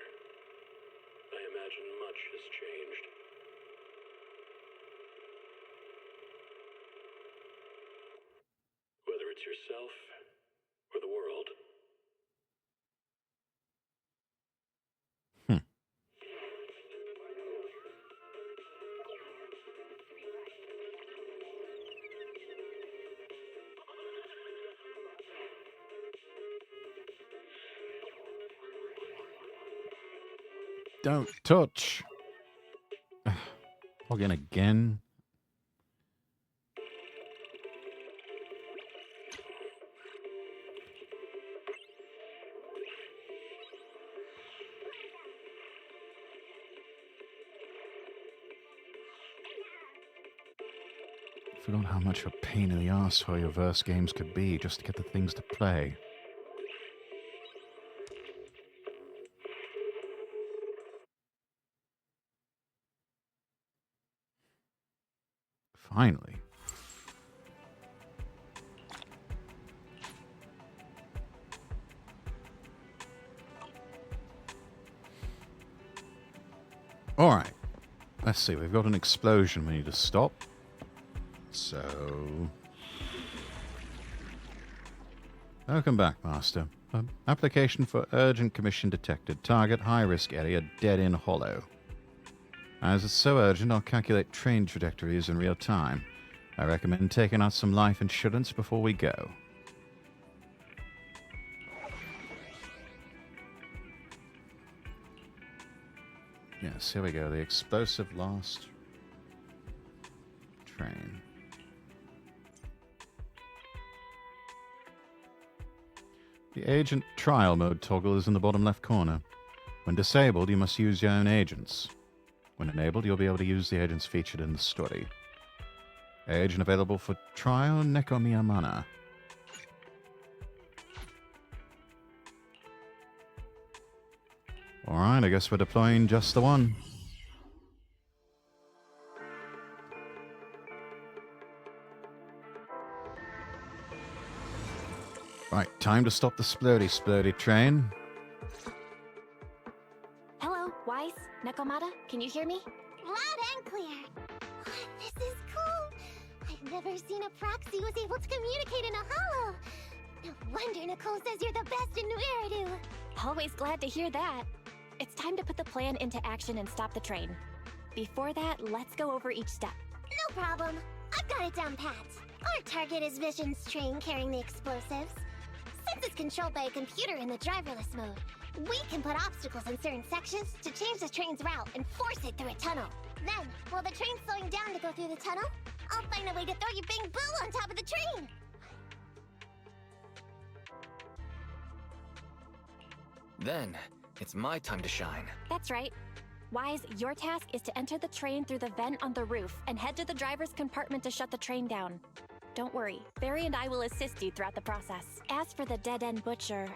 [SPEAKER 13] I imagine much has changed. Whether it's yourself or the world.
[SPEAKER 1] Don't touch. Log in again. Forgot how much of a pain in the ass Hoyoverse games could be just to get the things to play. Finally. All right. Let's see. We've got an explosion we need to stop. So... Welcome back, Master. Application for urgent commission detected. Target high-risk area, dead in hollow. As it's so urgent, I'll calculate train trajectories in real time. I recommend taking out some life insurance before we go. Yes, here we go. The explosive last train. The agent trial mode toggle is in the bottom left corner. When disabled, you must use your own agents. When enabled, you'll be able to use the agents featured in the story. Agent available for trial, Nekomiyamana. Alright, I guess we're deploying just the one. Right, time to stop the splurdy train.
[SPEAKER 14] Hello, Wise, Nekomata, can you hear me?
[SPEAKER 15] Loud and clear. This is cool. I've never seen a proxy who's able to communicate in a hollow. No wonder Nicole says you're the best in Nueridu.
[SPEAKER 14] Always glad to hear that. It's time to put the plan into action and stop the train. Before that, let's go over each step.
[SPEAKER 15] No problem. I've got it down pat. Our target is Vision's train carrying the explosives. Since it's controlled by a computer in the driverless mode, we can put obstacles in certain sections to change the train's route and force it through a tunnel. Then, while the train's slowing down to go through the tunnel, I'll find a way to throw your Bing Boo on top of the train!
[SPEAKER 16] Then, it's my time to shine.
[SPEAKER 14] That's right. Wise, your task is to enter the train through the vent on the roof and head to the driver's compartment to shut the train down. Don't worry, Barry and I will assist you throughout the process. As for the dead-end butcher,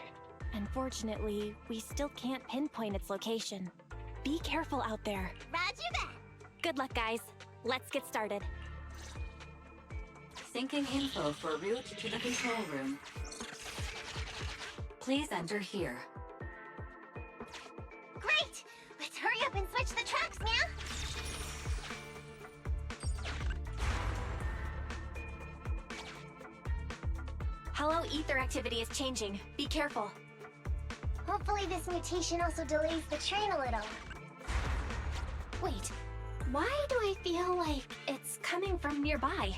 [SPEAKER 14] unfortunately, we still can't pinpoint its location. Be careful out there.
[SPEAKER 15] Roger that!
[SPEAKER 14] Good luck, guys. Let's get started.
[SPEAKER 17] Syncing info for route to the control room. Please enter here.
[SPEAKER 15] Great! Let's hurry up and switch the tracks, now!
[SPEAKER 14] Hollow ether activity is changing. Be careful.
[SPEAKER 15] Hopefully this mutation also delays the train a little.
[SPEAKER 14] Wait, why do I feel like it's coming from nearby?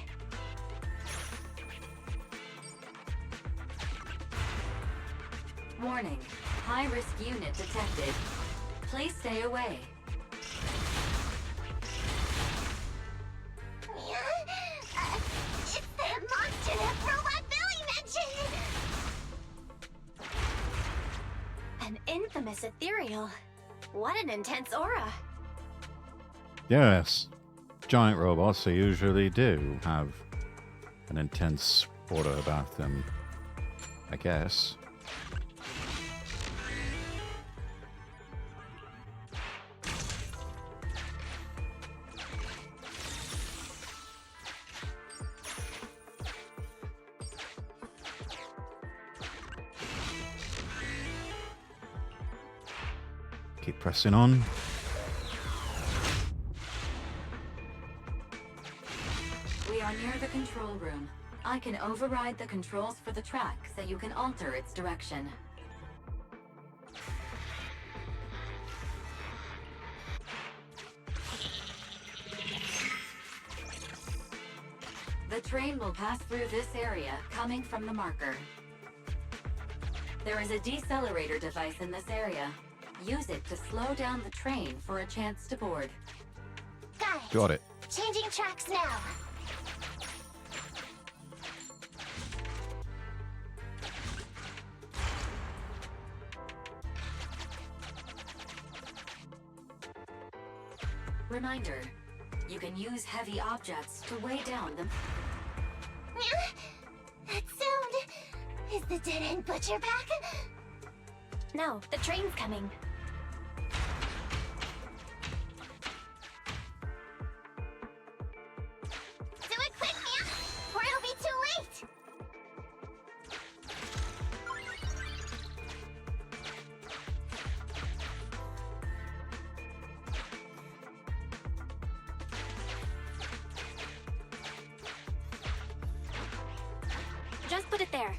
[SPEAKER 17] Warning, high-risk unit detected. Please stay away.
[SPEAKER 15] It's that monster that Robot Billy mentioned!
[SPEAKER 14] An infamous ethereal. What an intense aura.
[SPEAKER 1] Yes. Giant robots, they usually do have an intense aura about them, I guess. Keep pressing on.
[SPEAKER 17] We are near the control room. I can override the controls for the track so you can alter its direction. The train will pass through this area, coming from the marker. There is a decelerator device in this area. Use it to slow down the train for a chance to board.
[SPEAKER 15] Got Right.
[SPEAKER 1] Got it.
[SPEAKER 15] Changing tracks now.
[SPEAKER 17] Reminder, you can use heavy objects to weigh down them.
[SPEAKER 15] That sound... Is the dead-end butcher back?
[SPEAKER 14] No, the train's coming.
[SPEAKER 15] Do it quick, Mia, or it'll be too late!
[SPEAKER 14] Just put it there.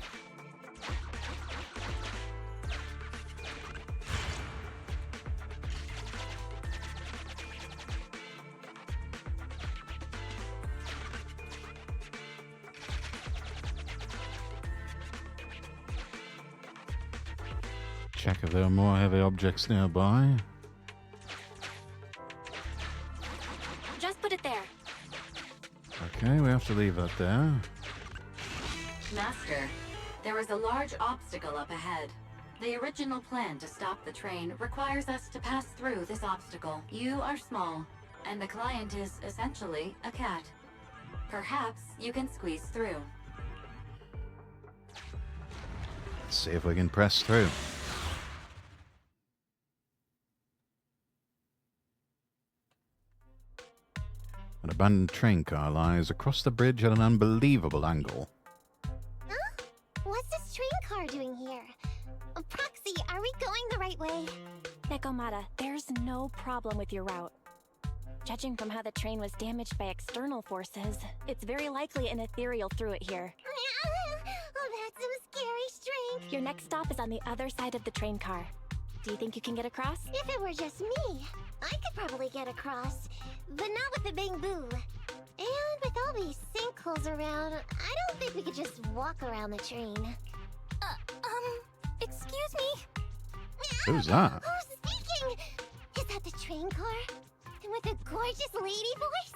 [SPEAKER 1] Check if there are more heavy objects nearby.
[SPEAKER 14] Just put it there.
[SPEAKER 1] Okay, we have to leave that there.
[SPEAKER 17] Master, there is a large obstacle up ahead. The original plan to stop the train requires us to pass through this obstacle. You are small, and the client is essentially a cat. Perhaps you can squeeze through.
[SPEAKER 1] Let's see if we can press through. An abandoned train car lies across the bridge at an unbelievable angle.
[SPEAKER 15] Huh? What's this train car doing here? Proxy, are we going the right way?
[SPEAKER 14] Nekomata, there's no problem with your route. Judging from how the train was damaged by external forces, it's very likely an ethereal threw it here.
[SPEAKER 15] Oh, that's some scary strength.
[SPEAKER 14] Your next stop is on the other side of the train car. Do you think you can get across?
[SPEAKER 15] If it were just me, I could probably get across, but not with the Bang Boo. And with all these sinkholes around, I don't think we could just walk around the train. Excuse me?
[SPEAKER 1] Who's that?
[SPEAKER 15] Who's speaking? Is that the train car? And with a gorgeous lady voice?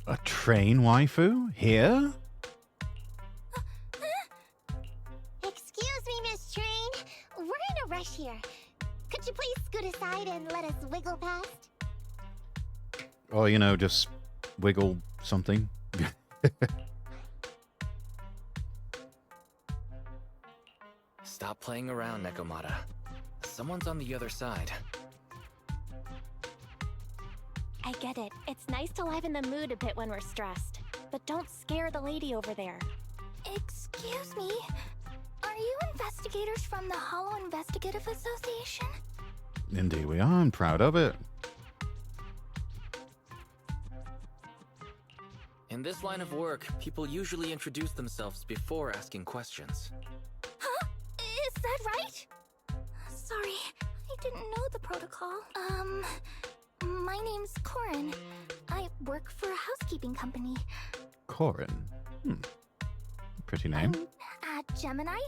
[SPEAKER 1] A train waifu? Here?
[SPEAKER 15] Excuse me, Miss Train. We're in a rush here. Could you please scoot aside and let us wiggle past?
[SPEAKER 1] Or, you know, just wiggle something.
[SPEAKER 16] Stop playing around, Nekomata. Someone's on the other side.
[SPEAKER 14] I get it. It's nice to liven the mood a bit when we're stressed. But don't scare the lady over there.
[SPEAKER 18] Excuse me? Are you investigators from the Hollow Investigative Association?
[SPEAKER 1] Indeed we are. I'm proud of it.
[SPEAKER 16] In this line of work, people usually introduce themselves before asking questions.
[SPEAKER 18] Huh? Is that right? Sorry, I didn't know the protocol. My name's Corin. I work for a housekeeping company.
[SPEAKER 1] Corin. Pretty name.
[SPEAKER 18] Gemini,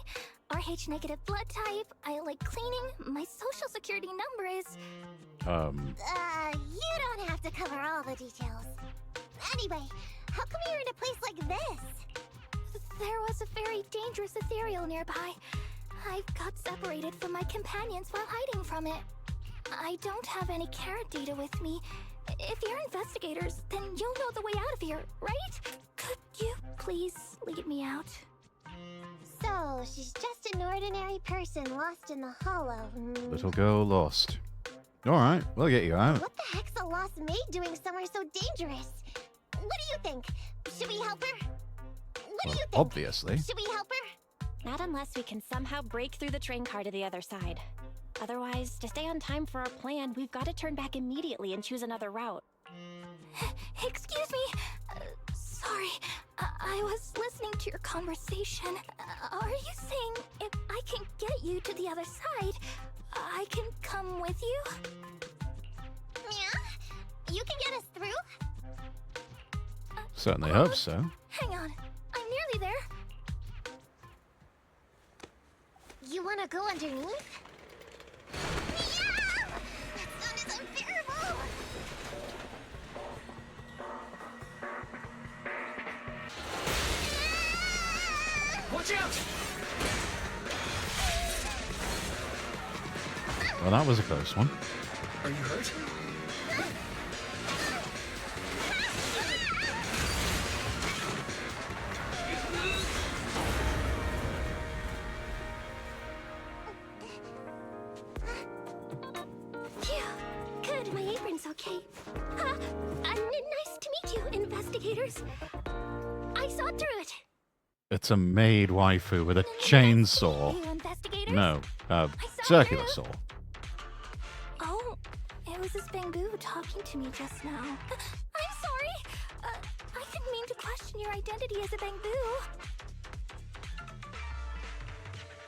[SPEAKER 18] RH negative blood type. I like cleaning. My social security number is...
[SPEAKER 15] You don't have to cover all the details. Anyway, how come you're in a place like this?
[SPEAKER 18] There was a very dangerous ethereal nearby. I got separated from my companions while hiding from it. I don't have any carrot data with me. If you're investigators, then you'll know the way out of here, right? Could you please lead me out?
[SPEAKER 15] So, she's just an ordinary person lost in the Hollow.
[SPEAKER 1] Little girl lost. Alright, we'll get you out.
[SPEAKER 15] What the heck's a lost maid doing somewhere so dangerous? What do you think? Should we help her? What do you think?
[SPEAKER 1] Obviously.
[SPEAKER 15] Should we help her?
[SPEAKER 14] Not unless we can somehow break through the train car to the other side. Otherwise, to stay on time for our plan, we've got to turn back immediately and choose another route.
[SPEAKER 18] Excuse me. Sorry, I was listening to your conversation. Are you saying if I can get you to the other side, I can come with you?
[SPEAKER 15] Yeah? You can get us through?
[SPEAKER 1] Certainly hope so.
[SPEAKER 18] Hang on, I'm nearly there.
[SPEAKER 15] You wanna go underneath? Yeah! That sound is unbearable!
[SPEAKER 1] Well, that was a close one.
[SPEAKER 16] Are you hurt?
[SPEAKER 18] Phew. Good, my apron's okay. Nice to meet you, investigators. I saw through it.
[SPEAKER 1] It's a maid waifu with a chainsaw.
[SPEAKER 18] You investigators?
[SPEAKER 1] No, circular saw.
[SPEAKER 18] Oh, it was this bamboo talking to me just now. I'm sorry. I didn't mean to question your identity as a bamboo.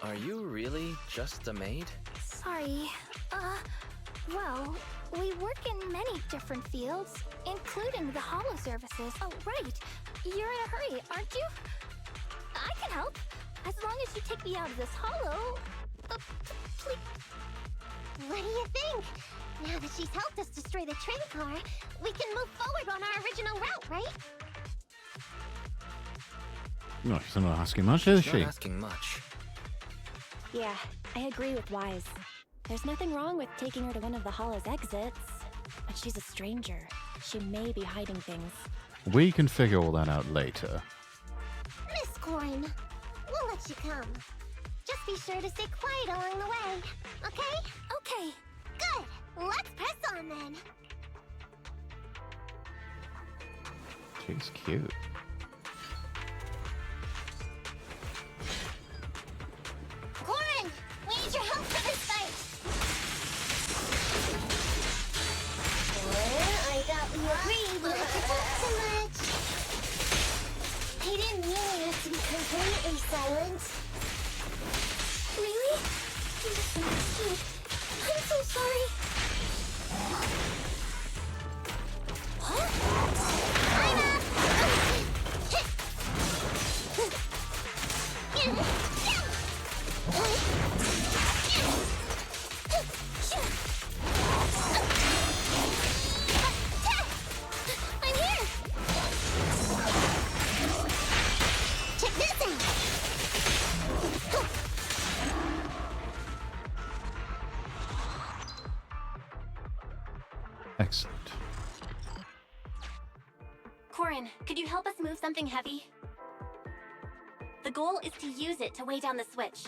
[SPEAKER 16] Are you really just a maid?
[SPEAKER 18] Sorry. Well, we work in many different fields, including the holo services. Oh, right. You're in a hurry, aren't you? I can help. As long as you take me out of this holo. Please.
[SPEAKER 15] What do you think? Now that she's helped us destroy the train car, we can move forward on our original route, right?
[SPEAKER 1] No, she's not asking much, is she?
[SPEAKER 16] Not asking much.
[SPEAKER 14] Yeah, I agree with Wise. There's nothing wrong with taking her to one of the holo's exits. But she's a stranger. She may be hiding things.
[SPEAKER 1] We can figure all that out later.
[SPEAKER 15] Miss Corin, we'll let you come. Just be sure to stay quiet along the way, okay?
[SPEAKER 18] Okay.
[SPEAKER 15] Good. Let's press on then.
[SPEAKER 1] She's cute.
[SPEAKER 15] Corin, we need your help for this fight. I thought we agreed not to talk too much. I didn't mean you have to be completely silent.
[SPEAKER 18] Really? I misunderstood. I'm so sorry. Huh?
[SPEAKER 15] I'm up!
[SPEAKER 18] I'm here!
[SPEAKER 15] Check this out!
[SPEAKER 1] Excellent.
[SPEAKER 14] Corin, could you help us move something heavy? The goal is to use it to weigh down the switch.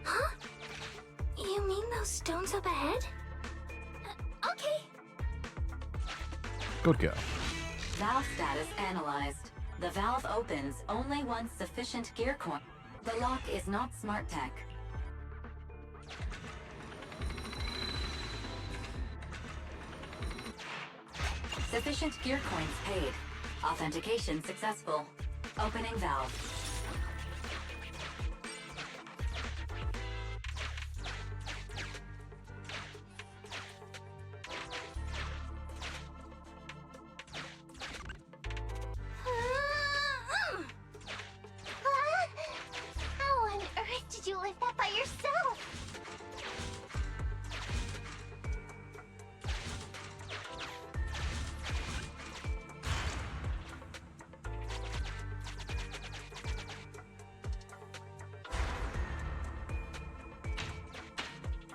[SPEAKER 18] Huh? You mean those stones up ahead? Okay.
[SPEAKER 1] Good girl.
[SPEAKER 17] Valve status analyzed. The valve opens only once sufficient gear coin. The lock is not smart tech. Sufficient gear coins paid. Authentication successful. Opening valve.
[SPEAKER 15] How on earth did you lift that by yourself?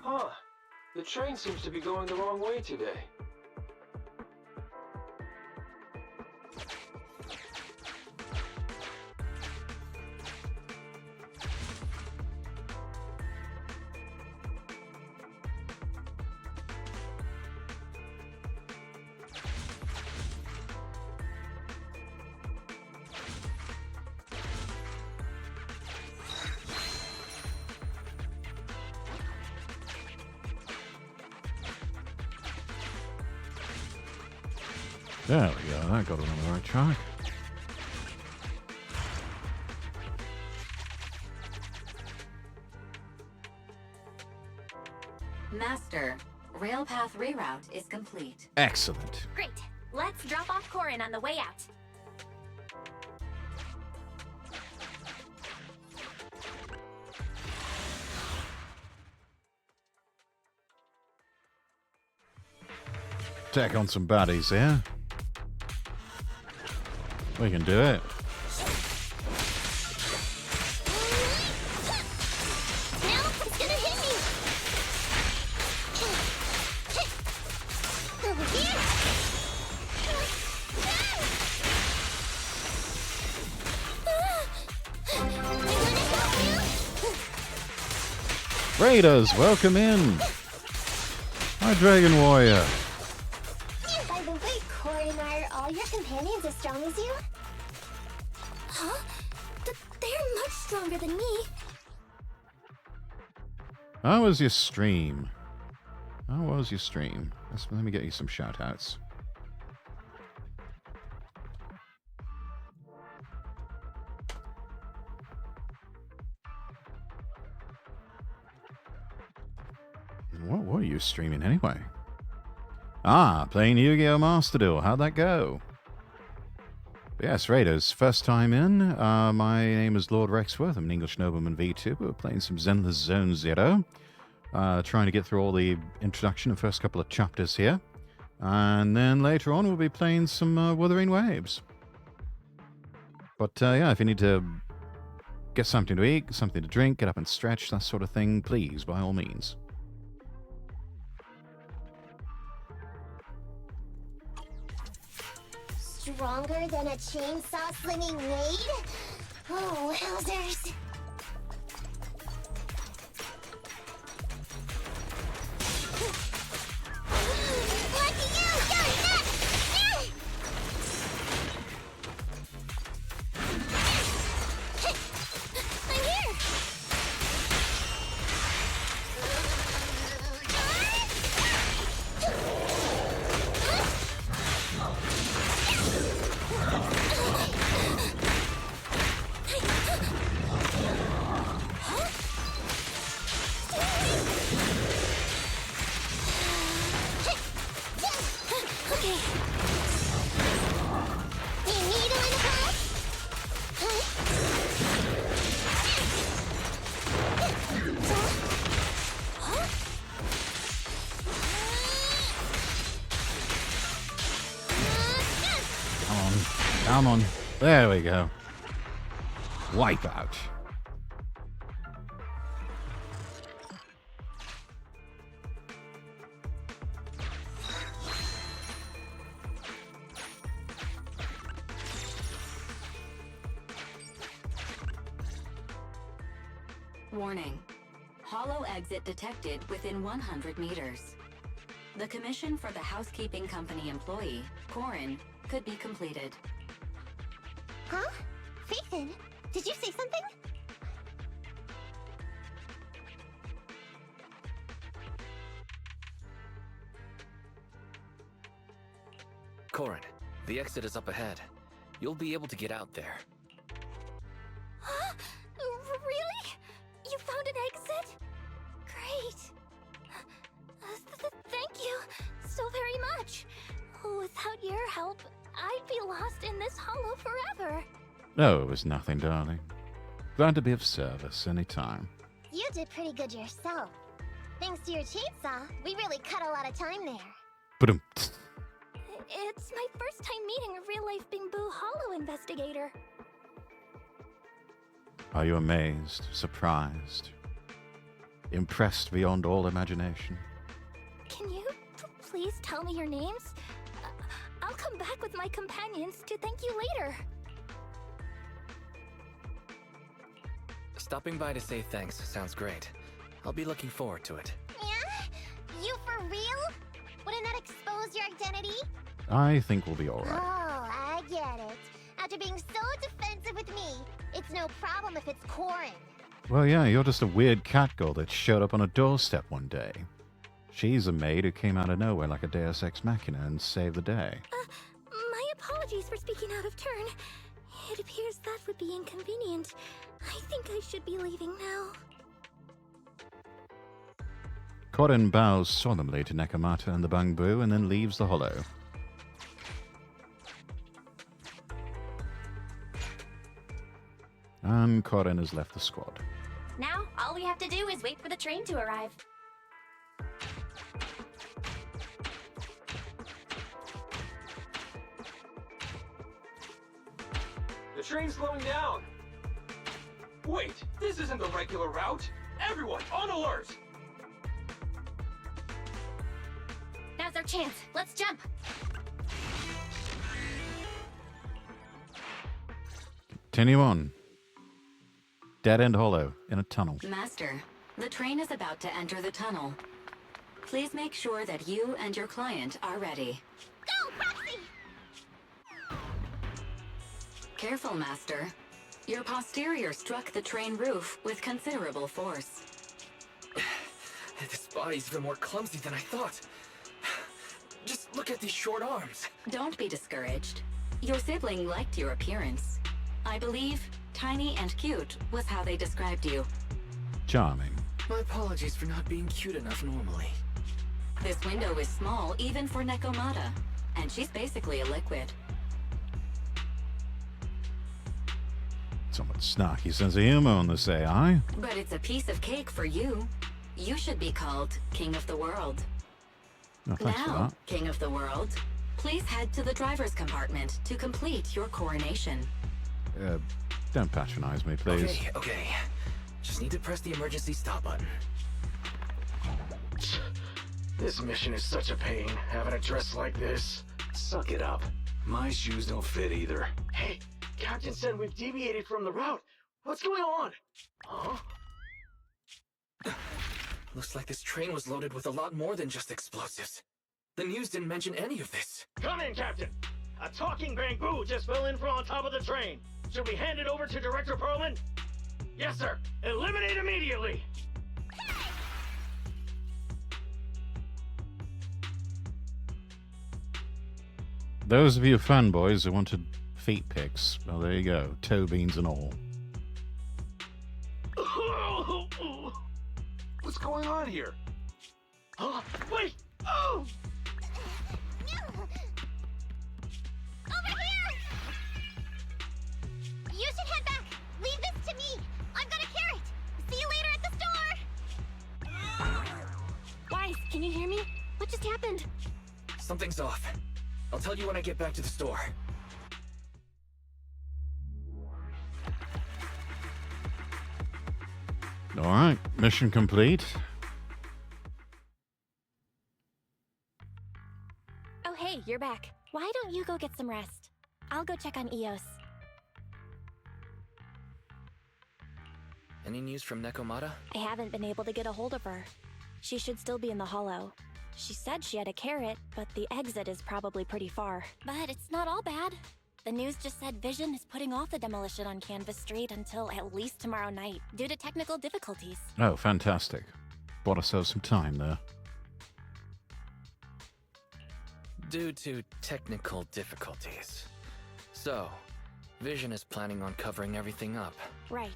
[SPEAKER 10] Huh. The train seems to be going the wrong way today.
[SPEAKER 1] There we go. That got it on the right track.
[SPEAKER 17] Master, railpath reroute is complete.
[SPEAKER 1] Excellent.
[SPEAKER 14] Great. Let's drop off Corin on the way out.
[SPEAKER 1] Take on some baddies here. We can do it.
[SPEAKER 15] Now it's gonna hit me!
[SPEAKER 1] Raiders, welcome in. Hi, Dragon Warrior.
[SPEAKER 15] By the way, Corin, are all your companions as strong as you?
[SPEAKER 18] Huh? They're much stronger than me.
[SPEAKER 1] How was your stream? How was your stream? Let me get you some shout-outs. What were you streaming anyway? Ah, playing Yu-Gi-Oh! Master Duel. How'd that go? Yes, Raiders, first time in. My name is Lord Rexworth. I'm an English nobleman VTuber. We're playing some Zenless Zone Zero. Trying to get through all the introduction and first couple of chapters here. And then later on we'll be playing some Wuthering Waves. But yeah, if you need to get something to eat, something to drink, get up and stretch, that sort of thing, please, by all means.
[SPEAKER 15] Stronger than a chainsaw slinging raid? Oh, wowzers. Lucky you! You're next! I'm here!
[SPEAKER 1] Come on. There we go. Wipe out.
[SPEAKER 17] Warning. Hollow exit detected within 100 meters. The commission for the housekeeping company employee, Corin, could be completed.
[SPEAKER 15] Huh? Faithin, did you say something?
[SPEAKER 16] Corin, the exit is up ahead. You'll be able to get out there.
[SPEAKER 18] Huh? Really? You found an exit? Great. Thank you so very much. Without your help, I'd be lost in this hollow forever.
[SPEAKER 1] No, it was nothing, darling. Glad to be of service anytime.
[SPEAKER 15] You did pretty good yourself. Thanks to your chainsaw, we really cut a lot of time there.
[SPEAKER 1] Ba-dum.
[SPEAKER 18] It's my first time meeting a real-life Bing Boo Hollow investigator.
[SPEAKER 1] Are you amazed, surprised, impressed beyond all imagination?
[SPEAKER 18] Can you please tell me your names? I'll come back with my companions to thank you later.
[SPEAKER 16] Stopping by to say thanks sounds great. I'll be looking forward to it.
[SPEAKER 15] Yeah? You for real? Wouldn't that expose your identity?
[SPEAKER 1] I think we'll be alright.
[SPEAKER 15] Oh, I get it. After being so defensive with me, it's no problem if it's Corin.
[SPEAKER 1] Well, yeah, you're just a weird cat girl that showed up on a doorstep one day. She's a maid who came out of nowhere like a Deus Ex Machina and saved the day.
[SPEAKER 18] My apologies for speaking out of turn. It appears that would be inconvenient. I think I should be leaving now.
[SPEAKER 1] Corin bows solemnly to Nekomata and the Bangbu and then leaves the hollow. And Corin has left the squad.
[SPEAKER 14] Now, all we have to do is wait for the train to arrive.
[SPEAKER 19] The train's slowing down. Wait, this isn't the regular route. Everyone, on alert!
[SPEAKER 14] Now's our chance. Let's jump.
[SPEAKER 1] Continue on. Dead-end hollow in a tunnel.
[SPEAKER 17] Master, The train is about to enter the tunnel. Please make sure that you and your client are ready.
[SPEAKER 15] Go, Proxy!
[SPEAKER 17] Careful, Master. Your posterior struck the train roof with considerable force.
[SPEAKER 16] This body's even more clumsy than I thought. Just look at these short arms.
[SPEAKER 17] Don't be discouraged. Your sibling liked your appearance. I believe tiny and cute was how they described you.
[SPEAKER 1] Charming.
[SPEAKER 16] My apologies for not being cute enough normally.
[SPEAKER 17] This window is small even for Nekomata, and she's basically a liquid.
[SPEAKER 1] Somewhat snarky sense of humor on this AI.
[SPEAKER 17] But it's a piece of cake for you. You should be called King of the World.
[SPEAKER 1] No, thanks for
[SPEAKER 17] Now,
[SPEAKER 1] that.
[SPEAKER 17] King of the World, please head to the driver's compartment to complete your coronation.
[SPEAKER 1] Don't patronize me, please.
[SPEAKER 16] Okay. Just need to press the emergency stop button.
[SPEAKER 19] This mission is such a pain, having a dress like this. Suck it up. My shoes don't fit either. Hey, Captain said we've deviated from the route. What's going on? Huh?
[SPEAKER 16] Looks like this train was loaded with a lot more than just explosives. The news didn't mention any of this.
[SPEAKER 2] Come in, Captain. A talking bamboo just fell in from on top of the train. Should we hand it over to Director Perlman? Yes, sir. Eliminate immediately.
[SPEAKER 1] Those of you fanboys who wanted feet pics, well, there you go. Toe beans and all.
[SPEAKER 19] What's going on here?
[SPEAKER 2] Huh? Wait! Oh!
[SPEAKER 15] Over here! You should head back. Leave this to me. I've got a carrot. See you later at the store.
[SPEAKER 18] Guys, can you hear me? What just happened?
[SPEAKER 16] Something's off. I'll tell you when I get back to the store.
[SPEAKER 1] All right, mission complete.
[SPEAKER 14] Oh, hey, you're back. Why don't you go get some rest? I'll go check on Eos.
[SPEAKER 16] Any news from Nekomata?
[SPEAKER 14] I haven't been able to get a hold of her. She should still be in the hollow. She said she had a carrot, but the exit is probably pretty far. But it's not all bad. The news just said Vision is putting off the demolition on Canvas Street until at least tomorrow night, due to technical difficulties.
[SPEAKER 1] Oh, fantastic. Bought ourselves some time there.
[SPEAKER 16] Due to technical difficulties. So, Vision is planning on covering everything up.
[SPEAKER 14] Right.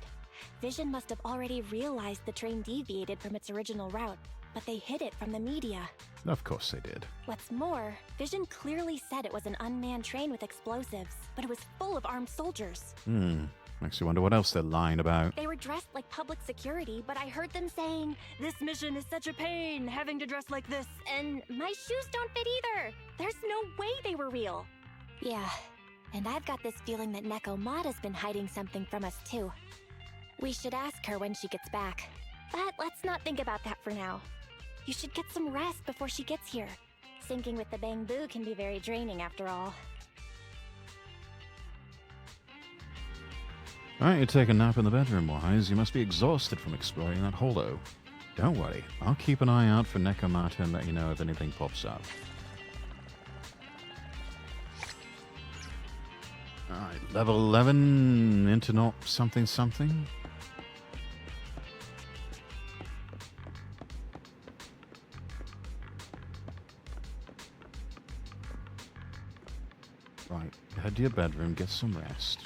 [SPEAKER 14] Vision must have already realized the train deviated from its original route, but they hid it from the media.
[SPEAKER 1] Of course they did.
[SPEAKER 14] What's more, Vision clearly said it was an unmanned train with explosives, but it was full of armed soldiers.
[SPEAKER 1] Makes you wonder what else they're lying about.
[SPEAKER 14] They were dressed like public security, but I heard them saying, "This mission is such a pain, having to dress like this, and my shoes don't fit either." There's no way they were real. Yeah, and I've got this feeling that Nekomata's been hiding something from us too. We should ask her when she gets back. But let's not think about that for now. You should get some rest before she gets here. Syncing with the bamboo can be very draining after all.
[SPEAKER 1] Alright, you take a nap in the bedroom, Wise. You must be exhausted from exploring that hollow. Don't worry, I'll keep an eye out for Nekomata and let you know if anything pops up. Alright, level 11, internet something something. Right, head to your bedroom, get some rest.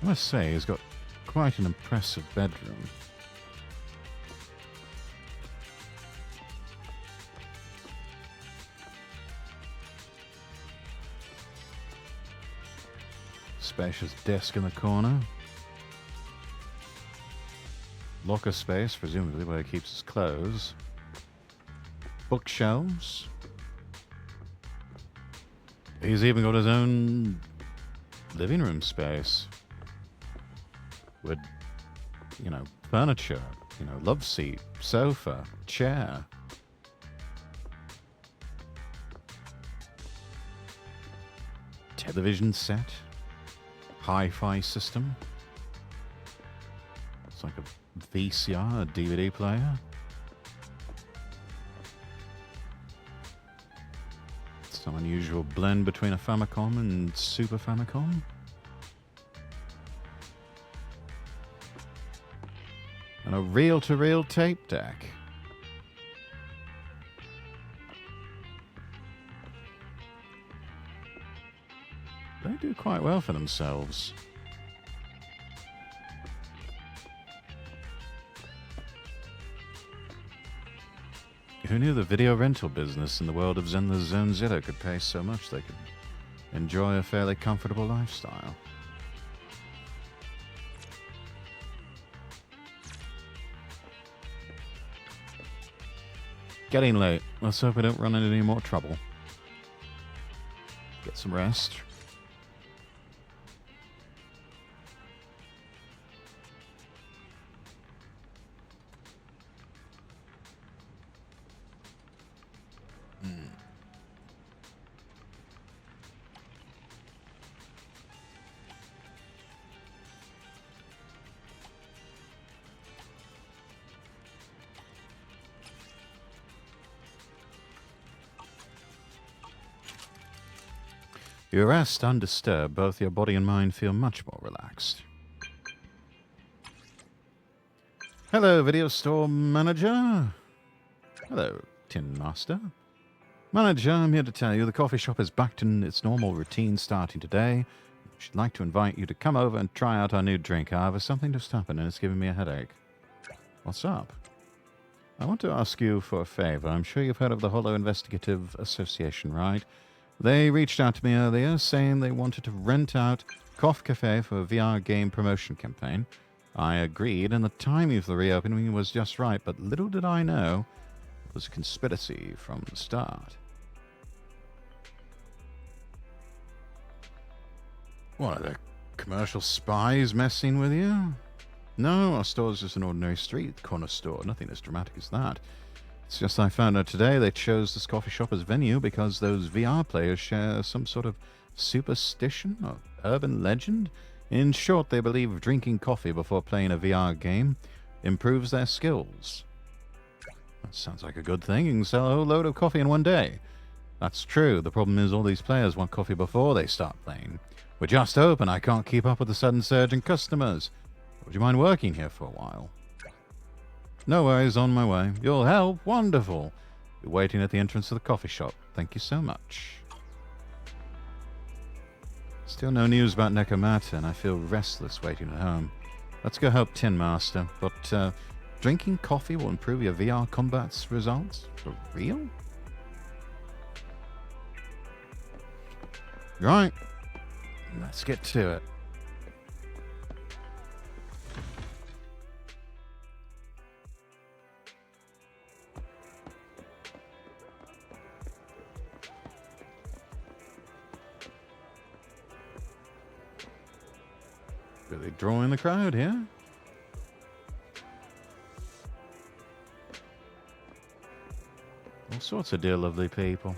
[SPEAKER 1] I must say, he's got quite an impressive bedroom. Spacious desk in the corner. Locker space, presumably where he keeps his clothes. bookshelves. He's even got his own living room space with, you know, furniture, you know, love seat, sofa, chair. Television set, hi-fi system. It's like a VCR, a DVD player. Some unusual blend between a Famicom and Super Famicom. And a reel-to-reel tape deck. They do quite well for themselves. Who knew the video rental business in the world of Zenless Zone Zero could pay so much they could enjoy a fairly comfortable lifestyle? Getting late. Let's hope we don't run into any more trouble. Get some rest. You rest undisturbed, both your body and mind feel much more relaxed. Hello, video store manager. Hello, Tin Master. Manager, I'm here to tell you the coffee shop is back to its normal routine starting today. She'd like to invite you to come over and try out our new drink. However, something just happened and it's giving me a headache. What's up? I want to ask you for a favor. I'm sure you've heard of the Hollow Investigative Association, right? They reached out to me earlier saying they wanted to rent out Coffee Cafe for a VR game promotion campaign. I agreed, and the timing of the reopening was just right, but little did I know it was a conspiracy from the start. What, are the commercial spies messing with you? No, our store's just an ordinary street corner store, nothing as dramatic as that. It's just I found out today they chose this coffee shop as venue because those VR players share some sort of superstition or urban legend. In short, they believe drinking coffee before playing a VR game improves their skills. That sounds like a good thing. You can sell a whole load of coffee in one day. That's true. The problem is all these players want coffee before they start playing. We're just open. I can't keep up with the sudden surge in customers. Would you mind working here for a while? No worries, on my way. You'll help? Wonderful. Be waiting at the entrance of the coffee shop. Thank you so much. Still no news about Nekomata, and I feel restless waiting at home. Let's go help Tin Master. But, drinking coffee will improve your VR combat's results? For real? Right. Let's get to it. Really drawing the crowd here. All sorts of dear lovely people.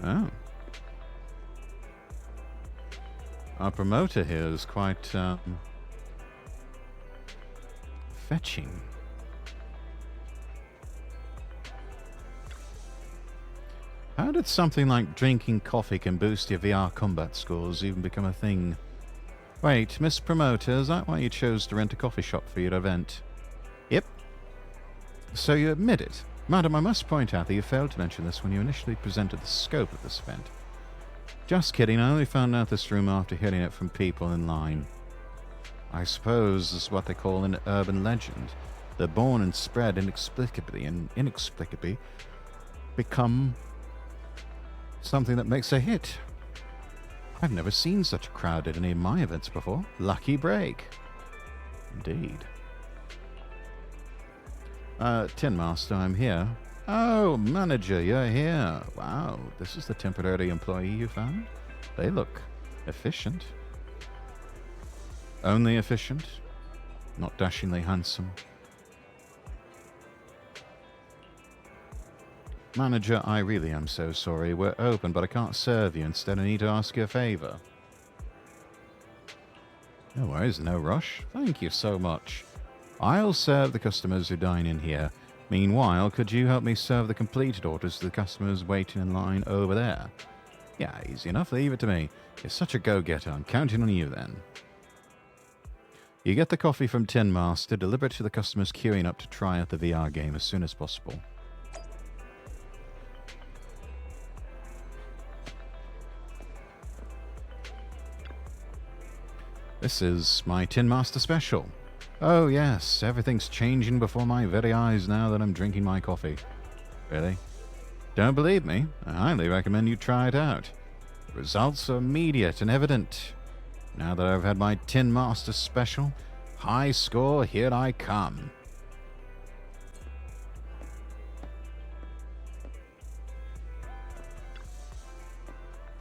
[SPEAKER 1] Oh. Our promoter here is quite fetching. How did something like drinking coffee can boost your VR combat scores even become a thing? Wait, Miss Promoter, is that why you chose to rent a coffee shop for your event? Yep. So you admit it. Madam, I must point out that you failed to mention this when you initially presented the scope of this event. Just kidding, I only found out this room after hearing it from people in line. I suppose this is what they call an urban legend. They're born and spread inexplicably and inexplicably become something that makes a hit. I've never seen such a crowd at any of my events before. Lucky break. Indeed. Tin Master, I'm here. Oh, manager, you're here. Wow, this is the temporary employee you found? They look efficient. Only efficient, not dashingly handsome. Manager, I really am so sorry. We're open, but I can't serve you. Instead, I need to ask you a favor. No worries, no rush. Thank you so much. I'll serve the customers who dine in here. Meanwhile, could you help me serve the completed orders to the customers waiting in line over there? Yeah, easy enough. Leave it to me. You're such a go-getter. I'm counting on you then. You get the coffee from Tin Master, deliver it to the customers queuing up to try out the VR game as soon as possible. This is my Tin Master special. Oh yes, everything's changing before my very eyes now that I'm drinking my coffee. Really? Don't believe me? I highly recommend you try it out. The results are immediate and evident. Now that I've had my Tin Master special, high score, here I come.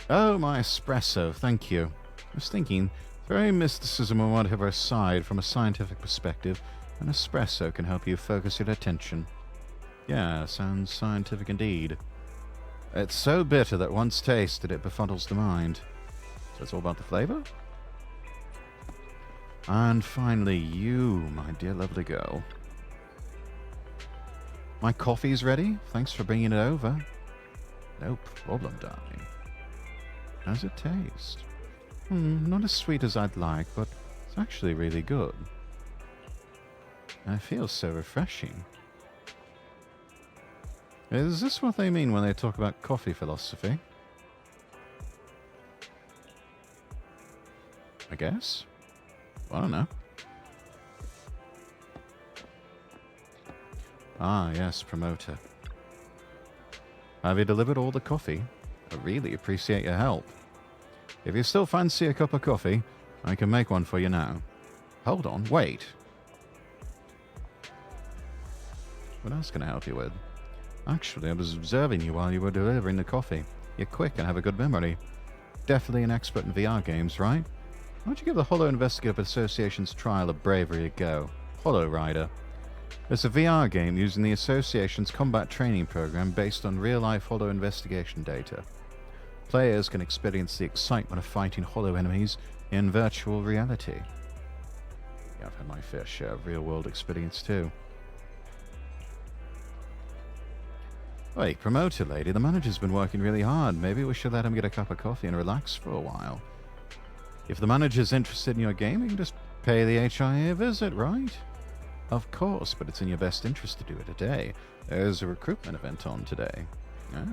[SPEAKER 1] Oh, my espresso, thank you. I was thinking, throwing mysticism or whatever aside, from a scientific perspective, an espresso can help you focus your attention. Yeah, sounds scientific indeed. It's so bitter that once tasted it befuddles the mind. So it's all about the flavor? And finally, you, my dear lovely girl. My coffee's ready. Thanks for bringing it over. No problem, darling. How's it taste? Not as sweet as I'd like, but it's actually really good. And it feels so refreshing. Is this what they mean when they talk about coffee philosophy? I guess. I don't know. Ah, yes, promoter. Have you delivered all the coffee? I really appreciate your help. If you still fancy a cup of coffee, I can make one for you now. Hold on, wait. What else can I help you with? Actually, I was observing you while you were delivering the coffee. You're quick and have a good memory. Definitely an expert in VR games, right? Why don't you give the Hollow Investigative Association's trial of bravery a go? Hollow Rider. It's a VR game using the Association's combat training program based on real-life Hollow investigation data. Players can experience the excitement of fighting Hollow enemies in virtual reality. Yeah, I've had my fair share of real-world experience too. Wait, promoter lady, the manager's been working really hard. Maybe we should let him get a cup of coffee and relax for a while. If the manager's interested in your game, you can just pay the HIA a visit, right? Of course, but it's in your best interest to do it today. There's a recruitment event on today. Oh.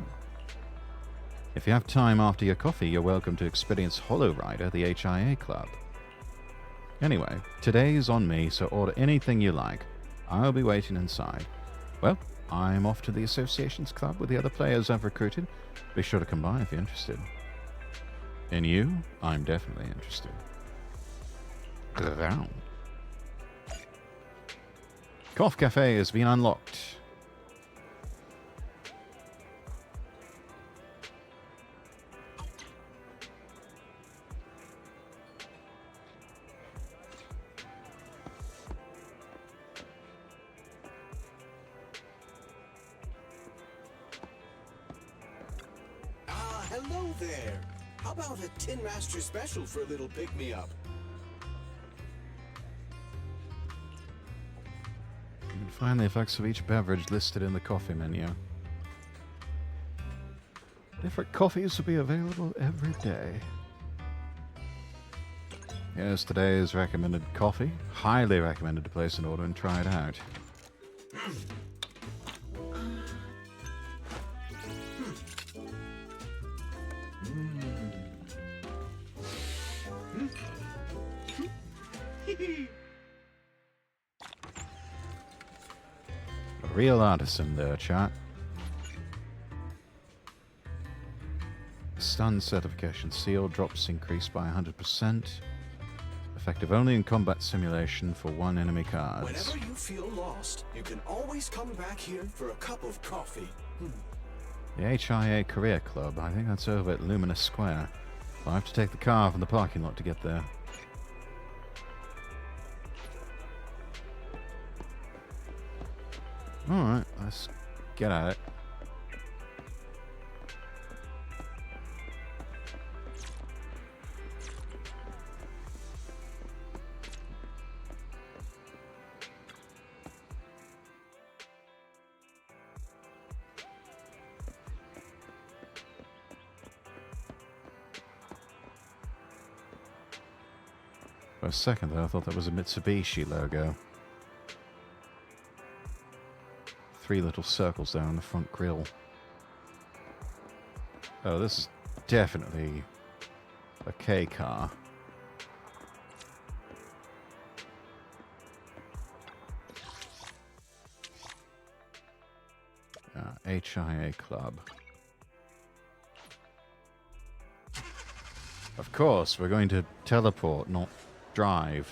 [SPEAKER 1] If you have time after your coffee, you're welcome to experience Hollow Rider, the HIA club. Anyway, today's on me, so order anything you like. I'll be waiting inside. Well, I'm off to the association's club with the other players I've recruited. Be sure to come by if you're interested. In you, I'm definitely interested. Cough Cafe has been unlocked.
[SPEAKER 20] Hello there. How about a Tin Master special for a little pick-me-up?
[SPEAKER 1] You can find the effects of each beverage listed in the coffee menu. Different coffees will be available every day. Here's today's recommended coffee. Highly recommended to place an order and try it out. Real artisan there, chat. Stun certification seal drops increased by 100%. Effective only in combat simulation for 1 enemy cards.
[SPEAKER 20] Whenever you feel lost, you can always come back here for a cup of coffee.
[SPEAKER 1] The HIA Career Club, I think that's over at Luminous Square. I'll have to take the car from the parking lot to get there. Alright, let's get at it. For a second there, I thought that was a Mitsubishi logo. 3 little circles there on the front grille. Oh, this is definitely a K car. HIA Club. Of course, we're going to teleport, not drive.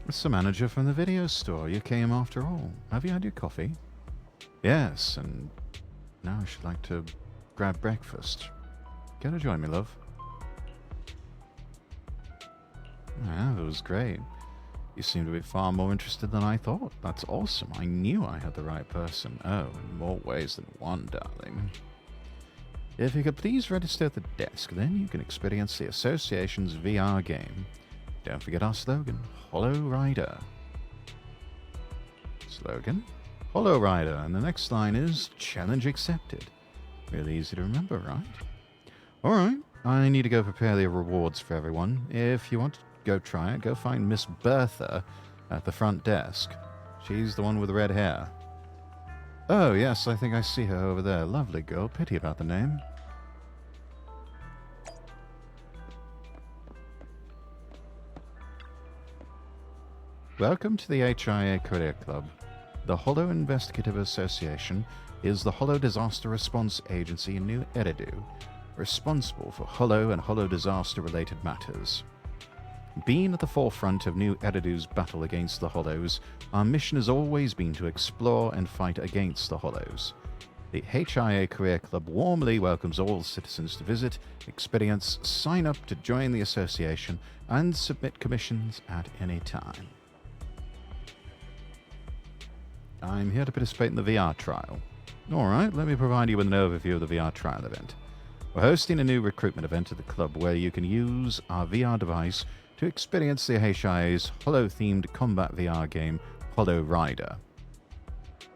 [SPEAKER 1] It's the manager from the video store. You came after all. Have you had your coffee? Yes, and now I should like to grab breakfast. Can you join me, love? Yeah, that was great. You seem to be far more interested than I thought. That's awesome. I knew I had the right person. Oh, in more ways than one, darling. If you could please register at the desk, then you can experience the association's VR game. Don't forget our slogan, Hollow Rider. Slogan? Hollow Rider, and the next line is challenge accepted. Really easy to remember, right? Alright, I need to go prepare the rewards for everyone. If you want to go try it, go find Miss Bertha at the front desk. She's the one with the red hair. Oh, yes, I think I see her over there. Lovely girl. Pity about the name. Welcome to the HIA Career Club. The Hollow Investigative Association is the Hollow Disaster Response Agency in New Eridu, responsible for Hollow and Hollow disaster-related matters. Being at the forefront of New Eridu's battle against the Hollows, our mission has always been to explore and fight against the Hollows. The HIA Career Club warmly welcomes all citizens to visit, experience, sign up to join the association, and submit commissions at any time. I'm here to participate in the VR trial. Alright, let me provide you with an overview of the VR trial event. We're hosting a new recruitment event at the club where you can use our VR device to experience the HIA's Hollow-themed combat VR game, Hollow Rider.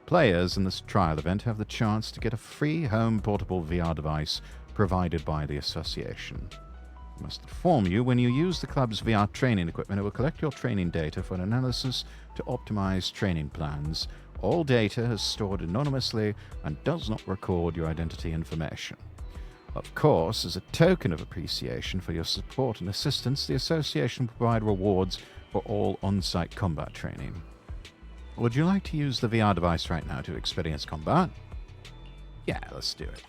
[SPEAKER 1] Players in this trial event have the chance to get a free home portable VR device provided by the association. I must inform you, when you use the club's VR training equipment, it will collect your training data for an analysis to optimize training plans. All data is stored anonymously and does not record your identity information. Of course, as a token of appreciation for your support and assistance, the association will provide rewards for all on-site combat training. Would you like to use the VR device right now to experience combat? Yeah, let's do it.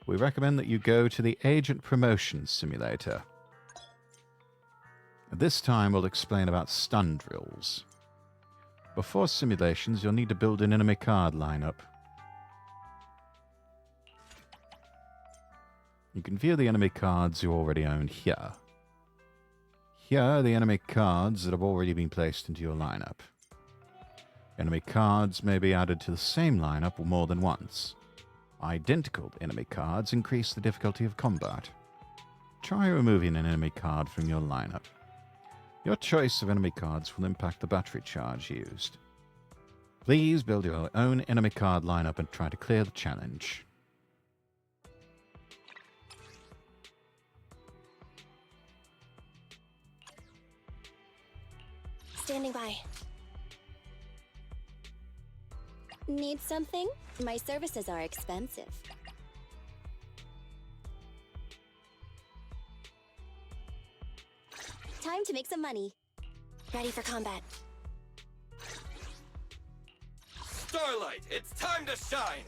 [SPEAKER 1] We recommend that you go to the Agent Promotion Simulator. At this time, we'll explain about stun drills. Before simulations, you'll need to build an enemy card lineup. You can view the enemy cards you already own here. Here are the enemy cards that have already been placed into your lineup. Enemy cards may be added to the same lineup more than once. Identical enemy cards increase the difficulty of combat. Try removing an enemy card from your lineup. Your choice of enemy cards will impact the battery charge used. Please build your own enemy card lineup and try to clear the challenge.
[SPEAKER 18] Standing by. Need something? My services are expensive. Time to make some money. Ready for combat.
[SPEAKER 21] Starlight, it's time to shine!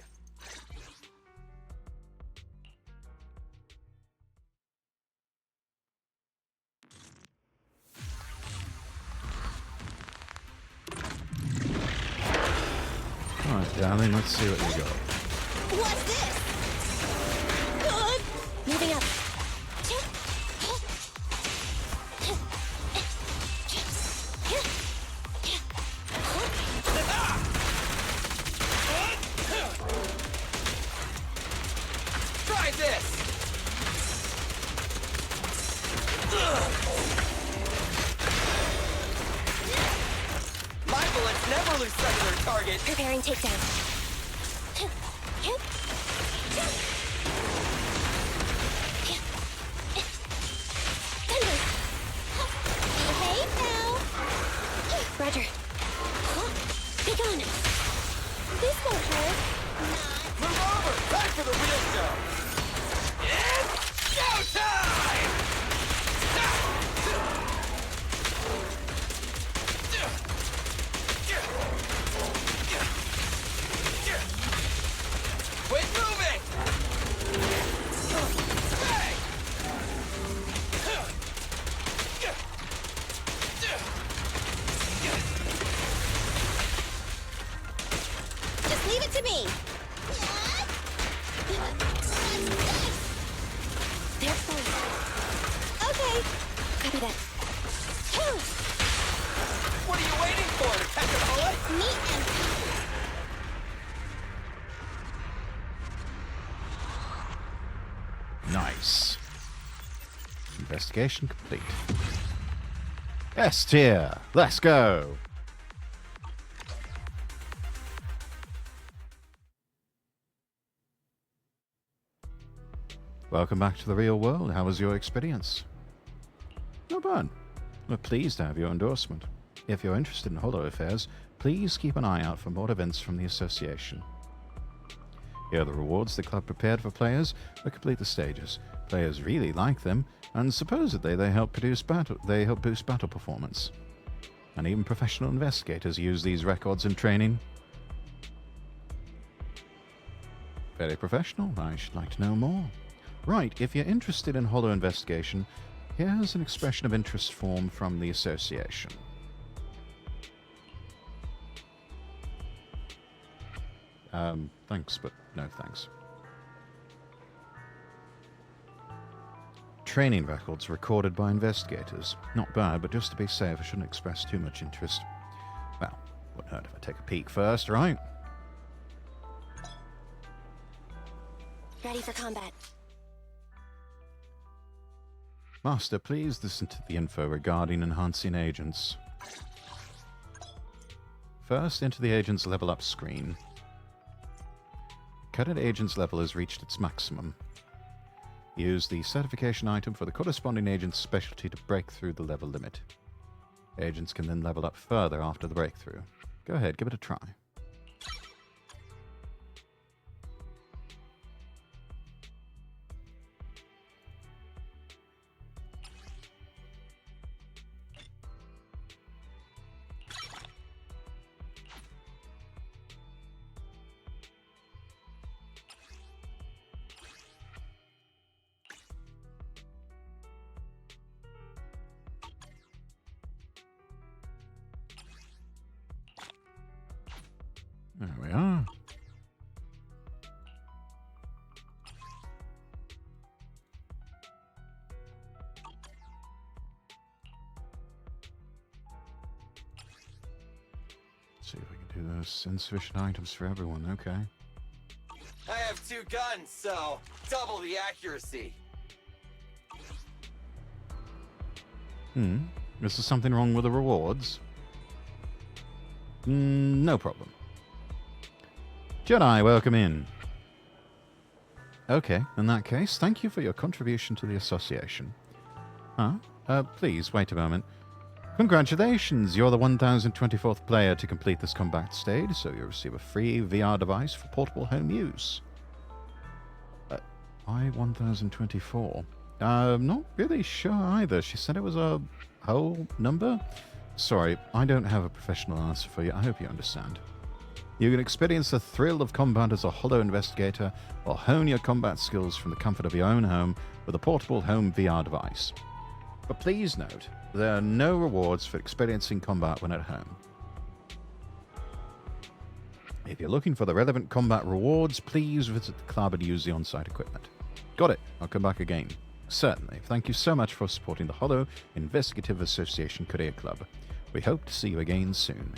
[SPEAKER 1] Alright, darling, let's see what you got.
[SPEAKER 18] What's this? Good. Moving up.
[SPEAKER 21] Try this! My bullets never lose sight of their target!
[SPEAKER 18] Preparing takedown. Behave now. Roger. Be gone. This won't hurt.
[SPEAKER 21] Move over! Time for the real show! It's showtime! Quit moving! Hey!
[SPEAKER 18] Just leave it to me. They're close. Okay. Copy that.
[SPEAKER 21] What are you waiting for? To catch a bullet?
[SPEAKER 18] Meet and
[SPEAKER 1] Nice. Investigation complete. S tier. Let's go. Welcome back to the real world. How was your experience? Not bad. We're pleased to have your endorsement. If you're interested in holo affairs, please keep an eye out for more events from the association. Here are the rewards the club prepared for players who complete the stages. Players really like them, and supposedly they help boost battle performance. And even professional investigators use these records in training. Very professional. I should like to know more. Right, if you're interested in holo investigation, here's an expression of interest form from the association. Thanks, but no thanks. Training records recorded by investigators. Not bad, but just to be safe, I shouldn't express too much interest. Well, wouldn't hurt if I take a peek first, right?
[SPEAKER 18] ready for combat.
[SPEAKER 1] Master, please listen to the info regarding enhancing agents. First, enter the agent's level up screen. Current agent's level has reached its maximum. Use the certification item for the corresponding agent's specialty to break through the level limit. Agents can then level up further after the breakthrough. Go ahead, give it a try. There we are. See if we can do those insufficient items for everyone. Okay.
[SPEAKER 21] I have 2 guns, so double the accuracy.
[SPEAKER 1] Is there something wrong with the rewards? No problem. Jedi, welcome in. Okay, in that case, thank you for your contribution to the association. Please, wait a moment. Congratulations, you're the 1024th player to complete this combat stage, so you'll receive a free VR device for portable home use. Why 1024? Not really sure either. She said it was a whole number? Sorry, I don't have a professional answer for you. I hope you understand. You can experience the thrill of combat as a holo investigator or hone your combat skills from the comfort of your own home with a portable home VR device. But please note, there are no rewards for experiencing combat when at home. If you're looking for the relevant combat rewards, please visit the club and use the on-site equipment. Got it. I'll come back again. Certainly. Thank you so much for supporting the Holo Investigative Association Career Club. We hope to see you again soon.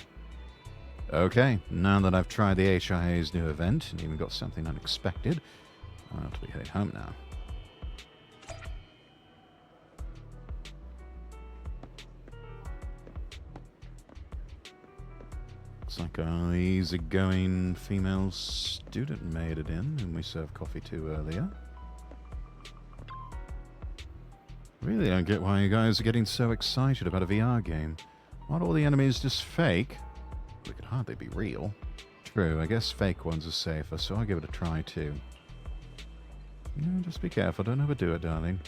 [SPEAKER 1] Okay, now that I've tried the HIA's new event and even got something unexpected, I'll be heading home now. Looks like our easygoing female student made it in, whom we served coffee to earlier. Really don't get why you guys are getting so excited about a VR game. Aren't all the enemies just fake? They could hardly be real. True, I guess fake ones are safer, so I'll give it a try too. Yeah, just be careful, don't overdo it, darling.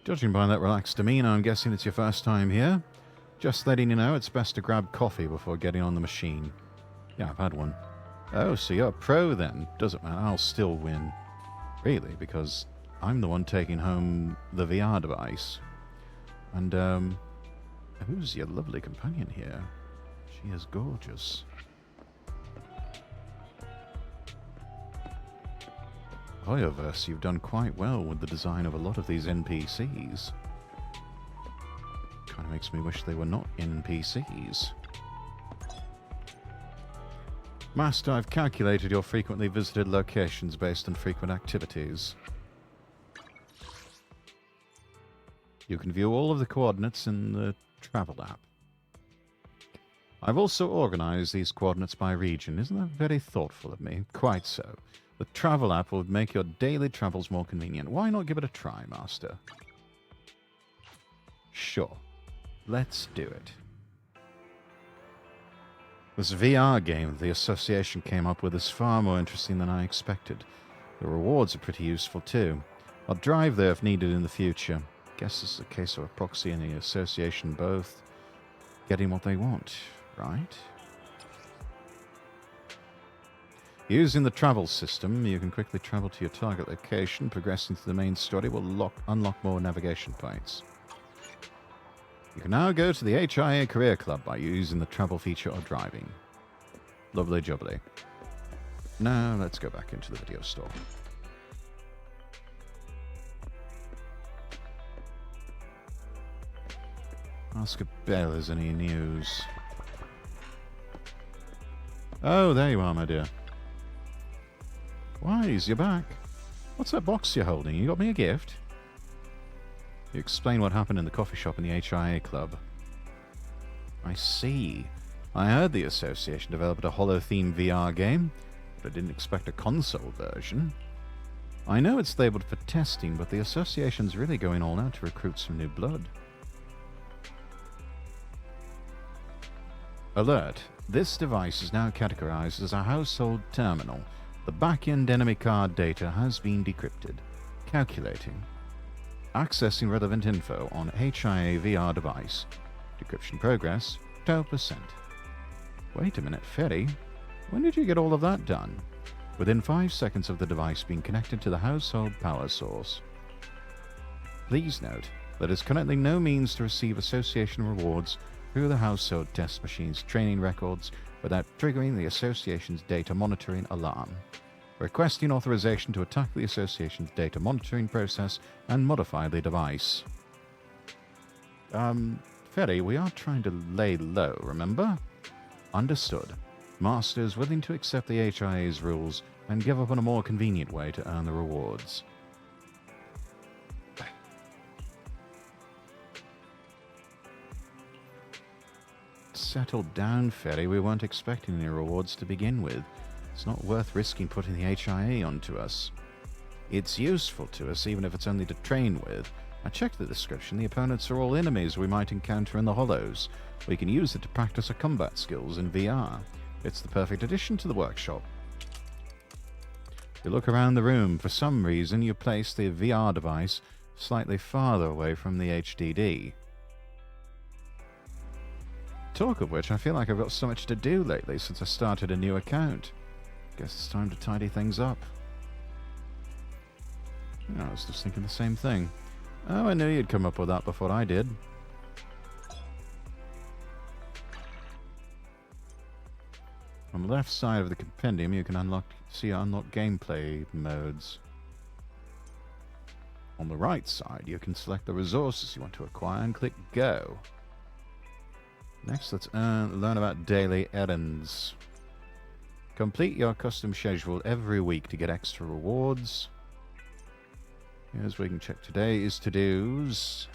[SPEAKER 1] Judging by that relaxed demeanor, I'm guessing it's your first time here. Just letting you know, it's best to grab coffee before getting on the machine. Yeah, I've had one. Oh, so you're a pro then. Doesn't matter, I'll still win. Really, because I'm the one taking home the VR device. And, who's your lovely companion here? She is gorgeous. Hoyoverse, you've done quite well with the design of a lot of these NPCs. Kind of makes me wish they were not NPCs. Master, I've calculated your frequently visited locations based on frequent activities. You can view all of the coordinates in the travel app. I've also organized these coordinates by region. Isn't that very thoughtful of me? Quite so. The travel app will make your daily travels more convenient. Why not give it a try, Master? Sure. Let's do it. This VR game the Association came up with is far more interesting than I expected. The rewards are pretty useful too. I'll drive there if needed in the future. Guess this is a case of a proxy and the Association both getting what they want, right? Using the travel system, you can quickly travel to your target location. Progressing to the main story will unlock more navigation points. You can now go to the HIA Career Club by using the travel feature or driving. Lovely jubbly. Now let's go back into the video store. Ask if Belle has any news. Oh, there you are, my dear. Wise, you're back. What's that box you're holding? You got me a gift? You explain what happened in the coffee shop in the HIA club. I see. I heard the Association developed a Holo-themed VR game, but I didn't expect a console version. I know it's labeled for testing, but the Association's really going all out to recruit some new blood. Alert. This device is now categorized as a household terminal. The back-end enemy card data has been decrypted. Calculating. Accessing relevant info on HIA VR device. Decryption progress, 12%. Wait a minute, Ferry. When did you get all of that done? Within 5 seconds of the device being connected to the household power source. Please note, there is currently no means to receive Association rewards through the household test machine's training records without triggering the Association's data monitoring alarm. Requesting authorization to attack the Association's data monitoring process and modify the device. Ferry, we are trying to lay low, remember? Understood. Master is willing to accept the HIA's rules and give up on a more convenient way to earn the rewards. Settle down, Ferry. We weren't expecting any rewards to begin with. It's not worth risking putting the HIA onto us. It's useful to us, even if it's only to train with. I checked the description. The opponents are all enemies we might encounter in the Hollows. We can use it to practice our combat skills in VR. It's the perfect addition to the workshop. You look around the room. For some reason, you place the VR device slightly farther away from the HDD. Talk of which, I feel like I've got so much to do lately since I started a new account. Guess it's time to tidy things up. I was just thinking the same thing. Oh, I knew you'd come up with that before I did. On the left side of the compendium, you can unlock gameplay modes. On the right side, you can select the resources you want to acquire and click Go. Next, let's learn about daily errands. Complete your custom schedule every week to get extra rewards. Here's where you can check today's to-dos.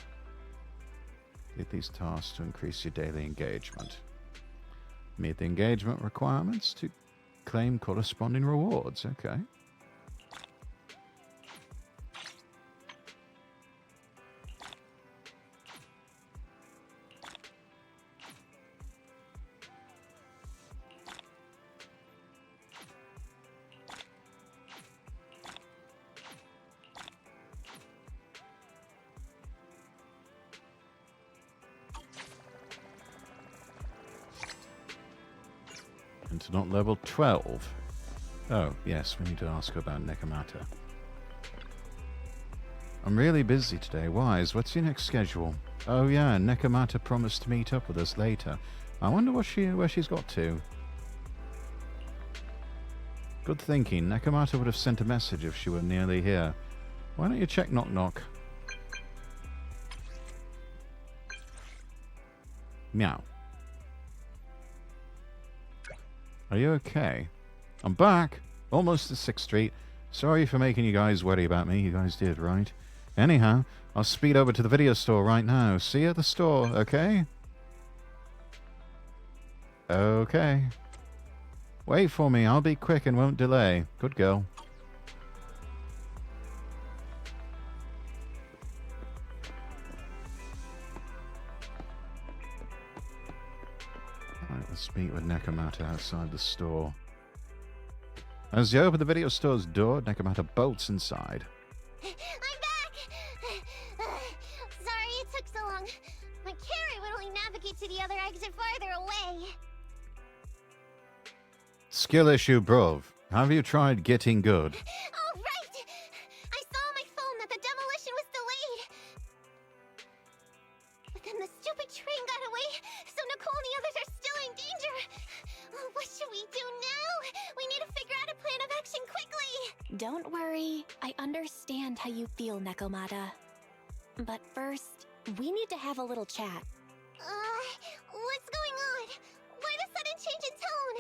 [SPEAKER 1] Get these tasks to increase your daily engagement. Meet the engagement requirements to claim corresponding rewards. Okay. To not level 12. Oh, yes, we need to ask her about Nekomata. I'm really busy today. Wise, what's your next schedule? Oh yeah, Nekomata promised to meet up with us later. I wonder where she's got to. Good thinking. Nekomata would have sent a message if she were nearly here. Why don't you check Knock Knock? Meow. Are you okay? I'm back! Almost to 6th Street. Sorry for making you guys worry about me. You guys did, right? Anyhow, I'll speed over to the video store right now. See you at the store, okay? Okay. Wait for me. I'll be quick and won't delay. Good girl. Alright, let's meet with Nekomata outside the store. As you open the video store's door, Nekomata bolts inside.
[SPEAKER 15] I'm back! Sorry it took so long. My carrot would only navigate to the other exit farther away.
[SPEAKER 1] Skill issue, bruv. Have you tried getting good?
[SPEAKER 15] Oh, right! I saw on my phone that the demolition was delayed. But then the stupid train got away, so Nicole and the others are still in danger. Oh, what should we do now? We need to figure out a plan of action quickly.
[SPEAKER 14] Don't worry. I understand how you feel, Nekomata. But first, we need to have a little chat.
[SPEAKER 15] What's going on? Why the sudden change in tone?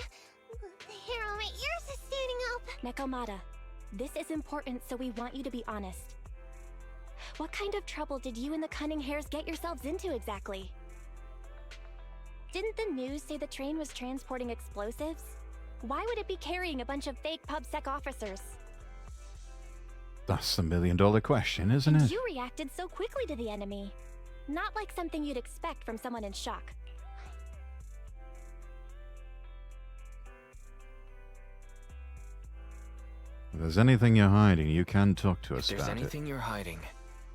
[SPEAKER 15] The hair on my ears is standing up.
[SPEAKER 14] Nekomata, this is important, so we want you to be honest. What kind of trouble did you and the Cunning Hares get yourselves into exactly? Didn't the news say the train was transporting explosives? Why would it be carrying a bunch of fake PubSec officers?
[SPEAKER 1] That's the million-dollar question, isn't it?
[SPEAKER 14] You reacted so quickly to the enemy. Not like something you'd expect from someone in shock.
[SPEAKER 1] If there's anything you're hiding, you can talk to us
[SPEAKER 16] If
[SPEAKER 1] about
[SPEAKER 16] there's
[SPEAKER 1] it.
[SPEAKER 16] anything you're hiding,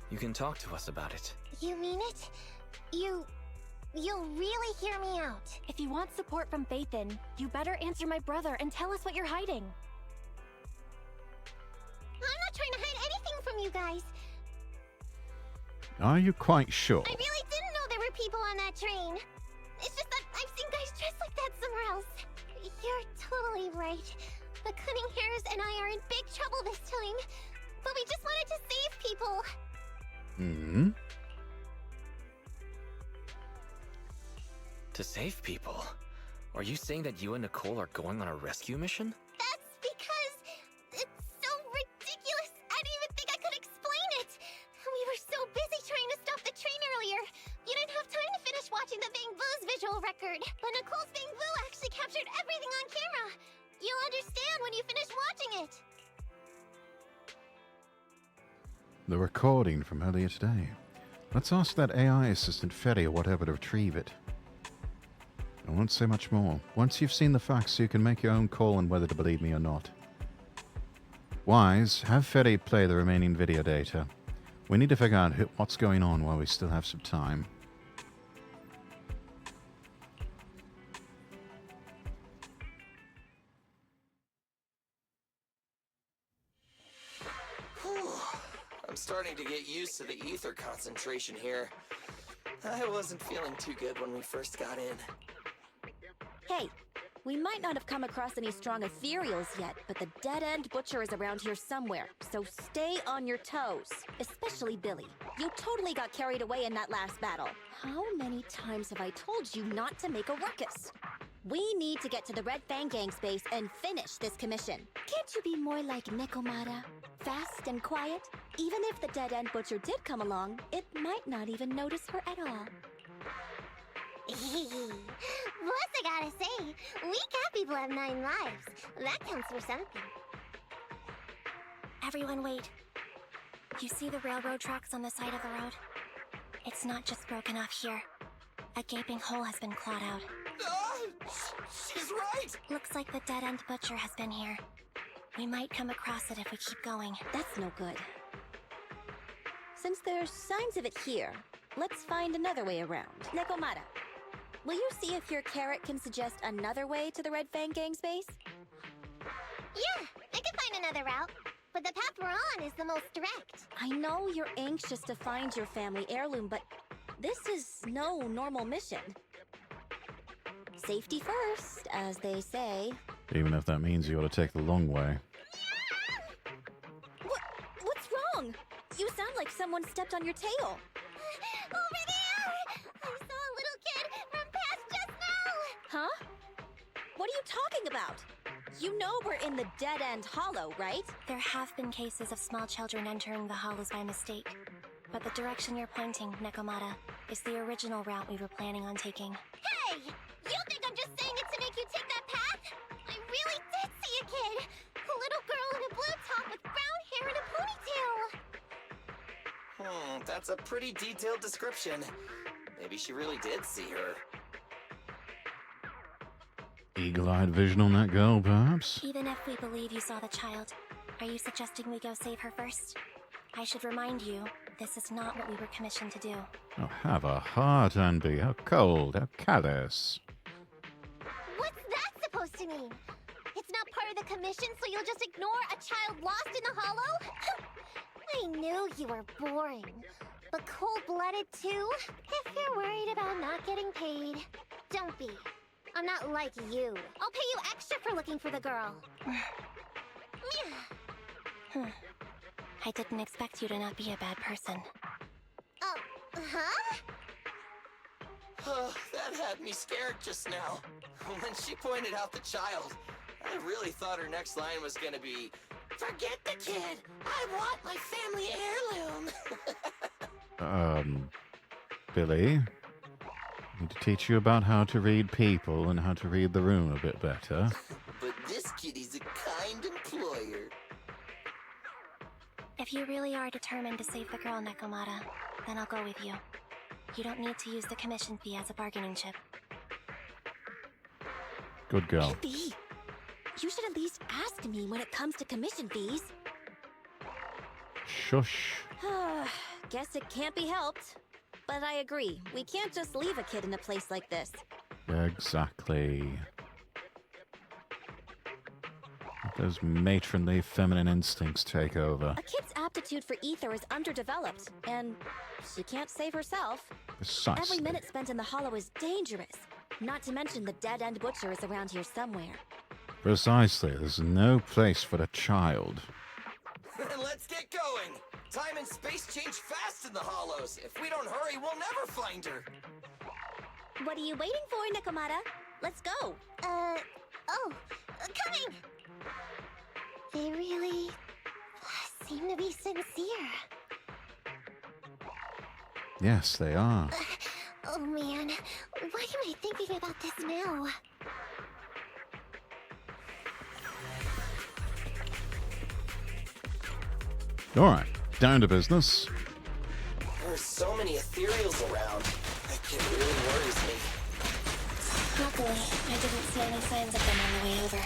[SPEAKER 16] you can talk to us about it.
[SPEAKER 15] You mean it? You'll really hear me out.
[SPEAKER 14] If you want support from Phaethon, you better answer my brother and tell us what you're hiding.
[SPEAKER 15] I'm not trying to hide anything from you guys.
[SPEAKER 1] Are you quite sure?
[SPEAKER 15] I really didn't know there were people on that train. It's just that I've seen guys dressed like that somewhere else. You're totally right. The Cunning Hares and I are in big trouble this time. But we just wanted to save people.
[SPEAKER 1] Hmm?
[SPEAKER 16] To save people? Are you saying that you and Nicole are going on a rescue mission?
[SPEAKER 15] That's because it's so ridiculous. I didn't even think I could explain it. We were so busy trying to stop the train earlier. You didn't have time to finish watching the Bang Boo's visual record. But
[SPEAKER 1] The recording from earlier today. Let's ask that AI assistant Ferry or whatever to retrieve it. I won't say much more. Once you've seen the facts, you can make your own call on whether to believe me or not. Wise, have Ferry play the remaining video data. We need to figure out what's going on while we still have some time.
[SPEAKER 16] I'm starting to get used to the ether concentration here. I wasn't feeling too good when we first got in.
[SPEAKER 4] Hey, we might not have come across any strong ethereals yet, but the dead-end butcher is around here somewhere, so stay on your toes. Especially Billy. You totally got carried away in that last battle. How many times have I told you not to make a ruckus? We need to get to the Red Fang Gang's base and finish this commission. Can't you be more like Nekomata? Fast and quiet? Even if the dead-end butcher did come along, it might not even notice her at all.
[SPEAKER 15] Plus, I gotta say, we cat people have 9 lives. That counts for something.
[SPEAKER 18] Everyone wait. You see the railroad tracks on the side of the road? It's not just broken off here. A gaping hole has been clawed out.
[SPEAKER 16] She's right!
[SPEAKER 18] Looks like the dead-end butcher has been here. We might come across it if we keep going.
[SPEAKER 4] That's no good. Since there's signs of it here, let's find another way around. Nekomata, will you see if your carrot can suggest another way to the Red Fang Gang's base?
[SPEAKER 15] Yeah, I can find another route. But the path we're on is the most direct.
[SPEAKER 4] I know you're anxious to find your family heirloom, but this is no normal mission. Safety first, as they say.
[SPEAKER 1] Even if that means you ought to take the long way.
[SPEAKER 4] What's wrong? You sound like someone stepped on your tail.
[SPEAKER 15] Over there! I saw a little kid run past just now!
[SPEAKER 4] Huh? What are you talking about? You know we're in the dead-end hollow, right?
[SPEAKER 18] There have been cases of small children entering the hollows by mistake. But the direction you're pointing, Nekomata, is the original route we were planning on taking.
[SPEAKER 15] Hey! You think I'm just saying it to make you take that path? I really did see a kid! A little girl in a blue top with brown hair and a ponytail!
[SPEAKER 16] That's a pretty detailed description. Maybe she really did see her.
[SPEAKER 1] Eagle-eyed vision on that girl, perhaps?
[SPEAKER 18] Even if we believe you saw the child, are you suggesting we go save her first? I should remind you, this is not what we were commissioned to do.
[SPEAKER 1] Oh, have a heart, Anby. How cold, how callous.
[SPEAKER 15] What's that supposed to mean? It's not part of the commission, so you'll just ignore a child lost in the hollow? I knew you were boring. But cold-blooded too? If you're worried about not getting paid, don't be. I'm not like you. I'll pay you extra for looking for the girl.
[SPEAKER 18] I didn't expect you to not be a bad person.
[SPEAKER 15] Huh?
[SPEAKER 16] Oh, that had me scared just now. When she pointed out the child, I really thought her next line was gonna be, "Forget the kid! I want my family heirloom!"
[SPEAKER 1] Billy? I need to teach you about how to read people and how to read the room a bit better.
[SPEAKER 16] But this kitty's a kind employer.
[SPEAKER 18] If you really are determined to save the girl, Nekomata, then I'll go with you. You don't need to use the commission fee as a bargaining chip.
[SPEAKER 1] Good girl.
[SPEAKER 4] Abby, you should at least ask me when it comes to commission fees.
[SPEAKER 1] Shush.
[SPEAKER 4] Guess it can't be helped. But I agree, we can't just leave a kid in a place like this.
[SPEAKER 1] Exactly. Let those matronly feminine instincts take over.
[SPEAKER 4] A kid's aptitude for ether is underdeveloped, and she can't save herself.
[SPEAKER 1] Precisely.
[SPEAKER 4] Every minute spent in the hollow is dangerous. Not to mention the dead-end butcher is around here somewhere.
[SPEAKER 1] Precisely. There's no place for a child.
[SPEAKER 16] Then let's get going. Time and space change fast in the hollows. If we don't hurry, we'll never find her.
[SPEAKER 4] What are you waiting for, Nekomata? Let's go.
[SPEAKER 15] Coming! They really seem to be sincere.
[SPEAKER 1] Yes, they are.
[SPEAKER 15] Oh man, why am I thinking about this now?
[SPEAKER 1] Alright. down to business.
[SPEAKER 16] There are so many ethereals around. It really worries me.
[SPEAKER 18] Luckily, I didn't see any signs of them on the way over.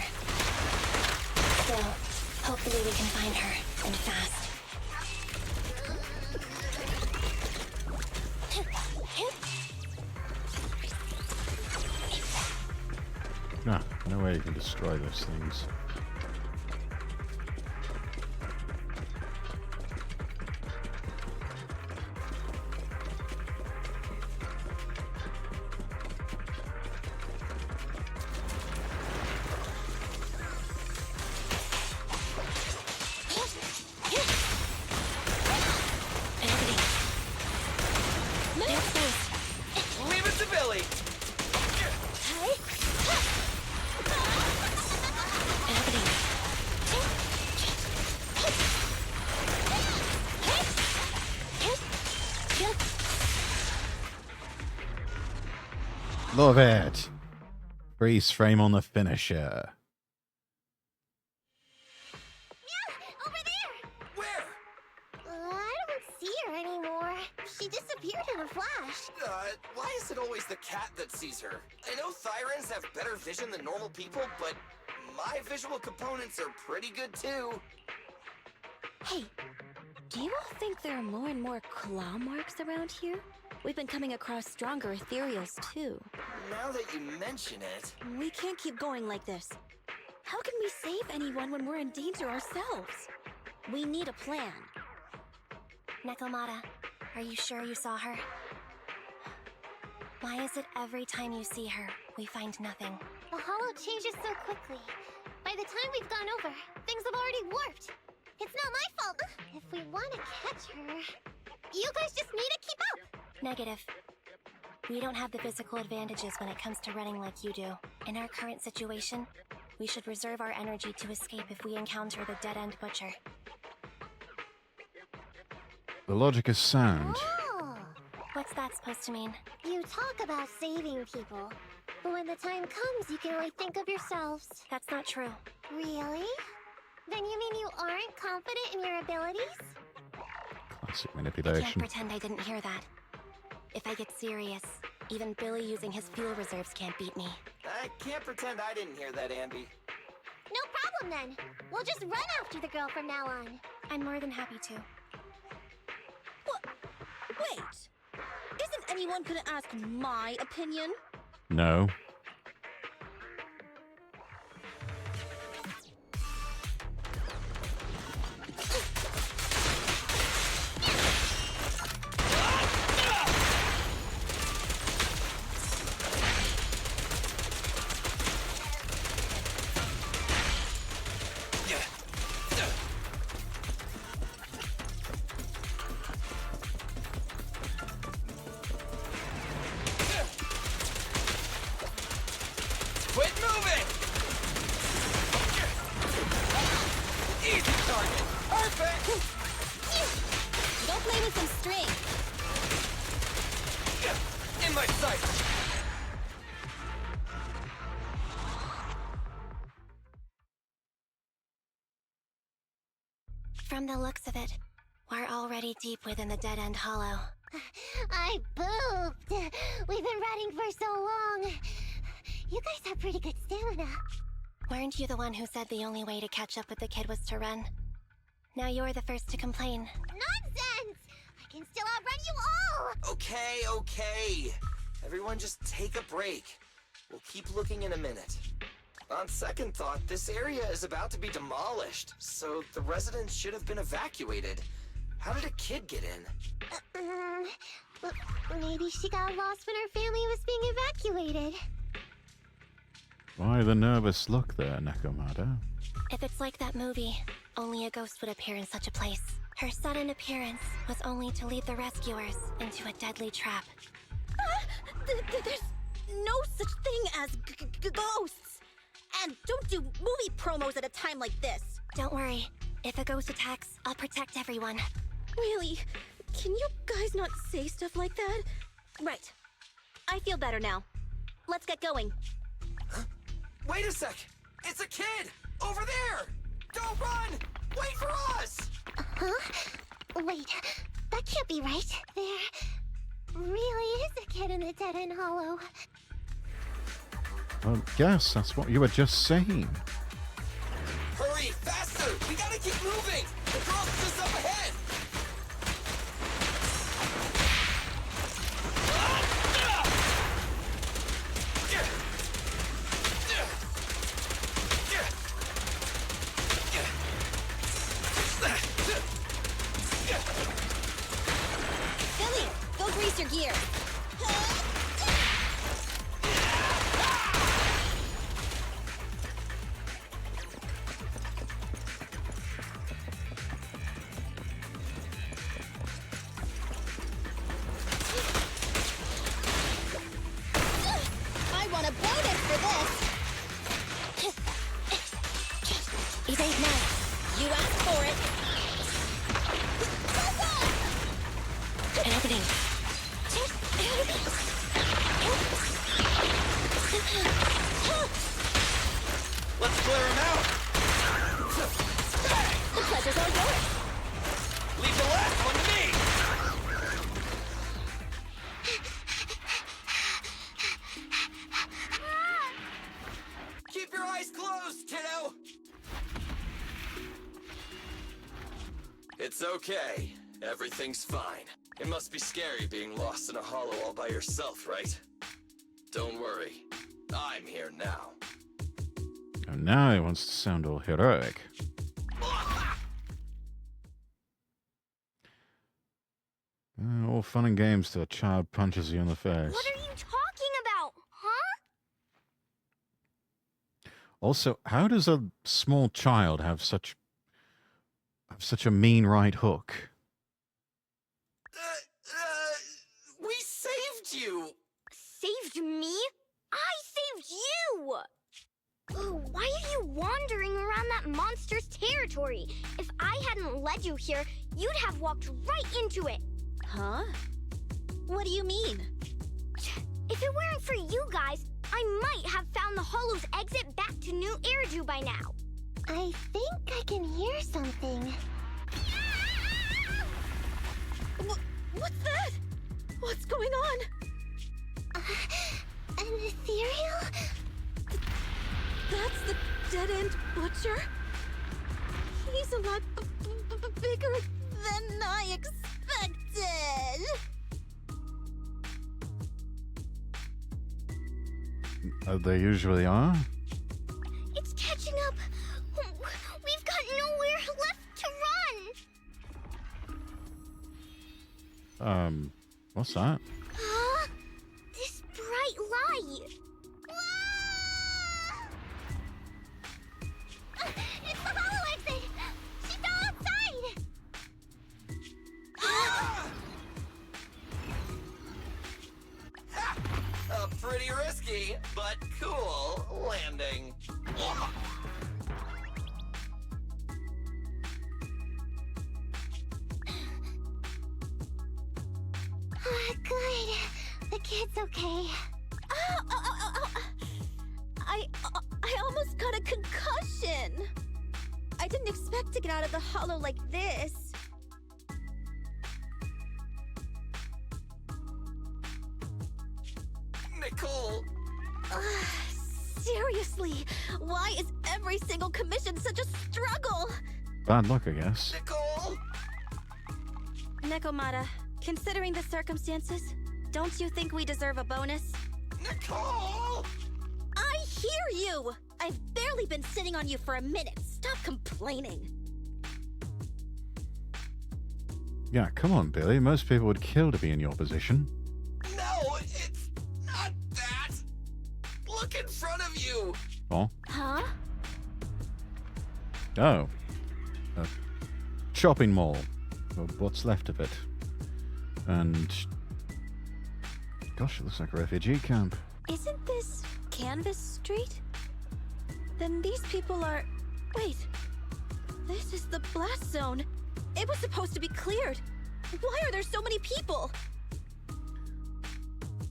[SPEAKER 18] Still, hopefully we can find her, and fast.
[SPEAKER 1] Ah, no way you can destroy those things.
[SPEAKER 16] Leave it to Billy.
[SPEAKER 1] Love it. Freeze frame on the finisher.
[SPEAKER 15] I don't see her anymore. She disappeared in a flash.
[SPEAKER 16] Why is it always the cat that sees her? I know Thyrans have better vision than normal people, but my visual components are pretty good too.
[SPEAKER 4] Hey, do you all think there are more and more claw marks around here? We've been coming across stronger ethereals too.
[SPEAKER 16] Now that you mention it...
[SPEAKER 4] We can't keep going like this. How can we save anyone when we're in danger ourselves? We need a plan.
[SPEAKER 18] Nekomata, are you sure you saw her? Why is it every time you see her, we find nothing?
[SPEAKER 15] The hollow changes so quickly. By the time we've gone over, things have already warped. It's not my fault. If we want to catch her, you guys just need to keep up.
[SPEAKER 18] Negative. We don't have the physical advantages when it comes to running like you do. In our current situation, we should reserve our energy to escape if we encounter the dead-end butcher.
[SPEAKER 1] The logic is sound.
[SPEAKER 15] Oh,
[SPEAKER 18] What's that supposed to mean?
[SPEAKER 15] you talk about saving people, but when the time comes, you can only think of yourselves.
[SPEAKER 18] That's not true.
[SPEAKER 15] Really? Then you mean you aren't confident in your abilities?
[SPEAKER 1] Classic
[SPEAKER 18] I can't
[SPEAKER 1] manipulation.
[SPEAKER 18] pretend I didn't hear that. If I get serious, even Billy using his fuel reserves can't beat me.
[SPEAKER 16] I can't pretend I didn't hear that, Ambi.
[SPEAKER 15] No problem then. We'll just run after the girl from now on.
[SPEAKER 18] I'm more than happy to.
[SPEAKER 4] Wait! Isn't anyone gonna ask my opinion?
[SPEAKER 1] No.
[SPEAKER 16] Quit moving! Easy target! Perfect!
[SPEAKER 4] Go play with some string.
[SPEAKER 16] In my sight!
[SPEAKER 18] From the looks of it, we're already deep within the dead-end hollow.
[SPEAKER 15] I pooped. We've been running for so long. You guys have pretty good stamina.
[SPEAKER 18] Weren't you the one who said the only way to catch up with the kid was to run? Now you're the first to complain.
[SPEAKER 15] Nonsense! I can still outrun you all!
[SPEAKER 16] Okay. Everyone just take a break. We'll keep looking in a minute. On second thought, this area is about to be demolished, so the residents should have been evacuated. How did a kid get in?
[SPEAKER 15] Maybe she got lost when her family was being evacuated.
[SPEAKER 1] Why the nervous look there, Nekomata?
[SPEAKER 18] If it's like that movie, only a ghost would appear in such a place. Her sudden appearance was only to lead the rescuers into a deadly trap.
[SPEAKER 4] There's no such thing as ghosts! And don't do movie promos at a time like this!
[SPEAKER 18] Don't worry. If a ghost attacks, I'll protect everyone.
[SPEAKER 4] Really? Can you guys not say stuff like that? Right. I feel better now. Let's get going.
[SPEAKER 16] Wait a sec! It's a kid! Over there! Don't run! Wait for us!
[SPEAKER 15] Huh? Wait, that can't be right. There really is a kid in the dead-end hollow.
[SPEAKER 1] Well, yes, that's what you were just saying.
[SPEAKER 21] Hurry, faster! We gotta keep moving! The girl's just up ahead!
[SPEAKER 4] Billy, go grease your gear. I want a bonus for this. It ain't nice. You asked for it. An opening.
[SPEAKER 21] Let's clear him out!
[SPEAKER 4] The pleasure's all yours.
[SPEAKER 21] Leave the last one to me! Keep your eyes closed, kiddo! It's okay. Everything's fine. It must be scary being lost in a hollow all by yourself, right? Don't worry. I'm here now.
[SPEAKER 1] And now he wants to sound all heroic. All fun and games till a child punches you in the face.
[SPEAKER 18] What are you talking about, huh?
[SPEAKER 1] Also, how does a small child have such a mean right hook?
[SPEAKER 21] We saved you!
[SPEAKER 18] Saved me? I saved you! Oh, why are you wandering around that monster's territory? If I hadn't led you here, you'd have walked right into it.
[SPEAKER 4] Huh? What do you mean?
[SPEAKER 18] If it weren't for you guys, I might have found the Hollow's exit back to New Eridu by now.
[SPEAKER 15] I think I can hear something.
[SPEAKER 4] What's that? What's going on?
[SPEAKER 15] An ethereal?
[SPEAKER 4] That's the dead-end butcher? He's a lot bigger than I expected.
[SPEAKER 1] They usually are.
[SPEAKER 18] It's catching up. We've got nowhere left to run.
[SPEAKER 1] What's that?
[SPEAKER 18] Huh? This bright light. It's the hollow exit. She fell outside.
[SPEAKER 21] A pretty risky, but cool landing.
[SPEAKER 15] Good. The kid's okay.
[SPEAKER 4] I almost got a concussion. I didn't expect to get out of the hollow like this.
[SPEAKER 21] Nicole!
[SPEAKER 4] Seriously, why is every single commission such a struggle?
[SPEAKER 1] Bad luck, I guess.
[SPEAKER 21] Nicole!
[SPEAKER 4] Nekomata, considering the circumstances, don't you think we deserve a bonus?
[SPEAKER 21] Nicole!
[SPEAKER 4] I hear you! I've barely been sitting on you for a minute. Stop complaining.
[SPEAKER 1] Yeah, come on, Billy. Most people would kill to be in your position.
[SPEAKER 21] No, it's not that! Look in front of you!
[SPEAKER 1] Oh.
[SPEAKER 4] Huh?
[SPEAKER 1] Oh. A shopping mall. Or what's left of it. And... gosh, it looks like a refugee camp.
[SPEAKER 4] Isn't this Canvas Street? Then these people are... Wait. This is the blast zone. It was supposed to be cleared. Why are there so many people?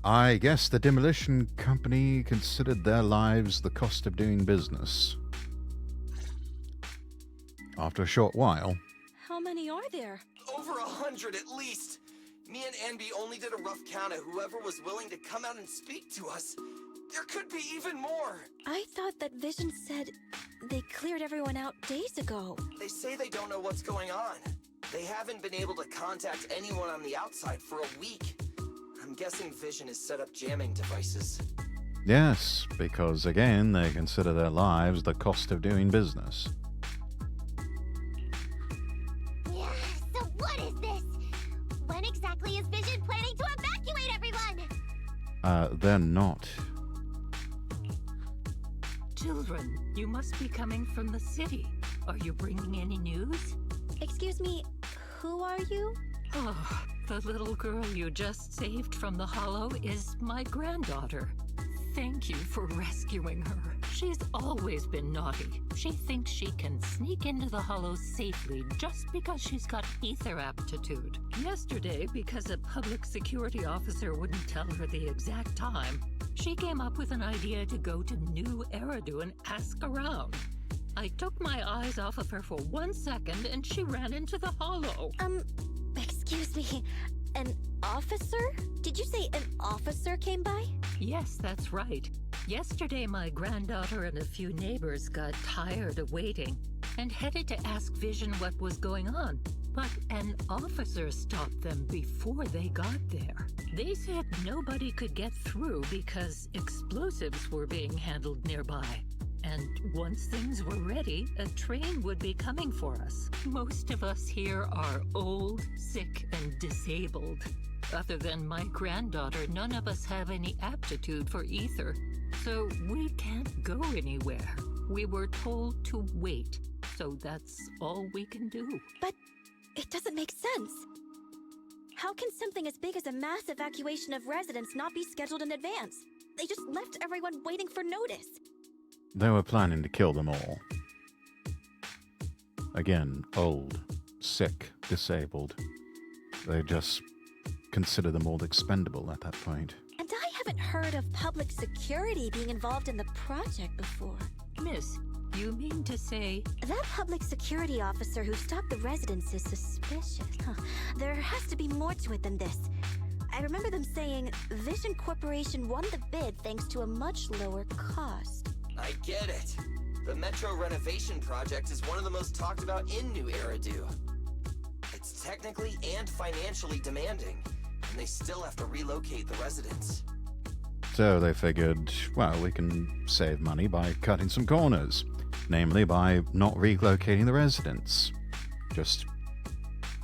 [SPEAKER 1] I guess the demolition company considered their lives the cost of doing business. After a short while...
[SPEAKER 4] How many are there?
[SPEAKER 16] over 100 at least. Me and Anby only did a rough count of whoever was willing to come out and speak to us. There could be even more.
[SPEAKER 4] I thought that Vision said they cleared everyone out days ago.
[SPEAKER 16] They say they don't know what's going on. They haven't been able to contact anyone on the outside for a week. I'm guessing Vision has set up jamming devices.
[SPEAKER 1] Yes, because again, they consider their lives the cost of doing business.
[SPEAKER 15] Yeah, so what is this? When exactly is Vision planning to evacuate everyone?
[SPEAKER 1] They're not.
[SPEAKER 7] Children, you must be coming from the city. Are you bringing any news?
[SPEAKER 4] Excuse me, who are you?
[SPEAKER 7] Oh, the little girl you just saved from the Hollow is my granddaughter. Thank you for rescuing her. She's always been naughty. She thinks she can sneak into the Hollow safely just because she's got ether aptitude. Yesterday, because a public security officer wouldn't tell her the exact time, she came up with an idea to go to New Eridu and ask around. I took my eyes off of her for 1 second and she ran into the Hollow.
[SPEAKER 4] Excuse me, an officer? Did you say an officer came by?
[SPEAKER 7] Yes, that's right. Yesterday, my granddaughter and a few neighbors got tired of waiting and headed to ask Vision what was going on. But an officer stopped them before they got there. They said nobody could get through because explosives were being handled nearby. And once things were ready, a train would be coming for us. Most of us here are old, sick, and disabled. Other than my granddaughter, none of us have any aptitude for ether. So we can't go anywhere. We were told to wait. So that's all we can do.
[SPEAKER 4] But it doesn't make sense. How can something as big as a mass evacuation of residents not be scheduled in advance? They just left everyone waiting for notice.
[SPEAKER 1] They were planning to kill them all. Again, old, sick, disabled. They just consider them all expendable at that point.
[SPEAKER 4] And I haven't heard of public security being involved in the project before.
[SPEAKER 7] Miss, you mean to say...
[SPEAKER 4] That public security officer who stopped the residents is suspicious. There has to be more to it than this. I remember them saying Vision Corporation won the bid thanks to a much lower cost.
[SPEAKER 16] I get it. The Metro renovation project is one of the most talked about in New Eridu. It's technically and financially demanding, and they still have to relocate the residents.
[SPEAKER 1] So they figured, well, we can save money by cutting some corners. Namely, by not relocating the residents. Just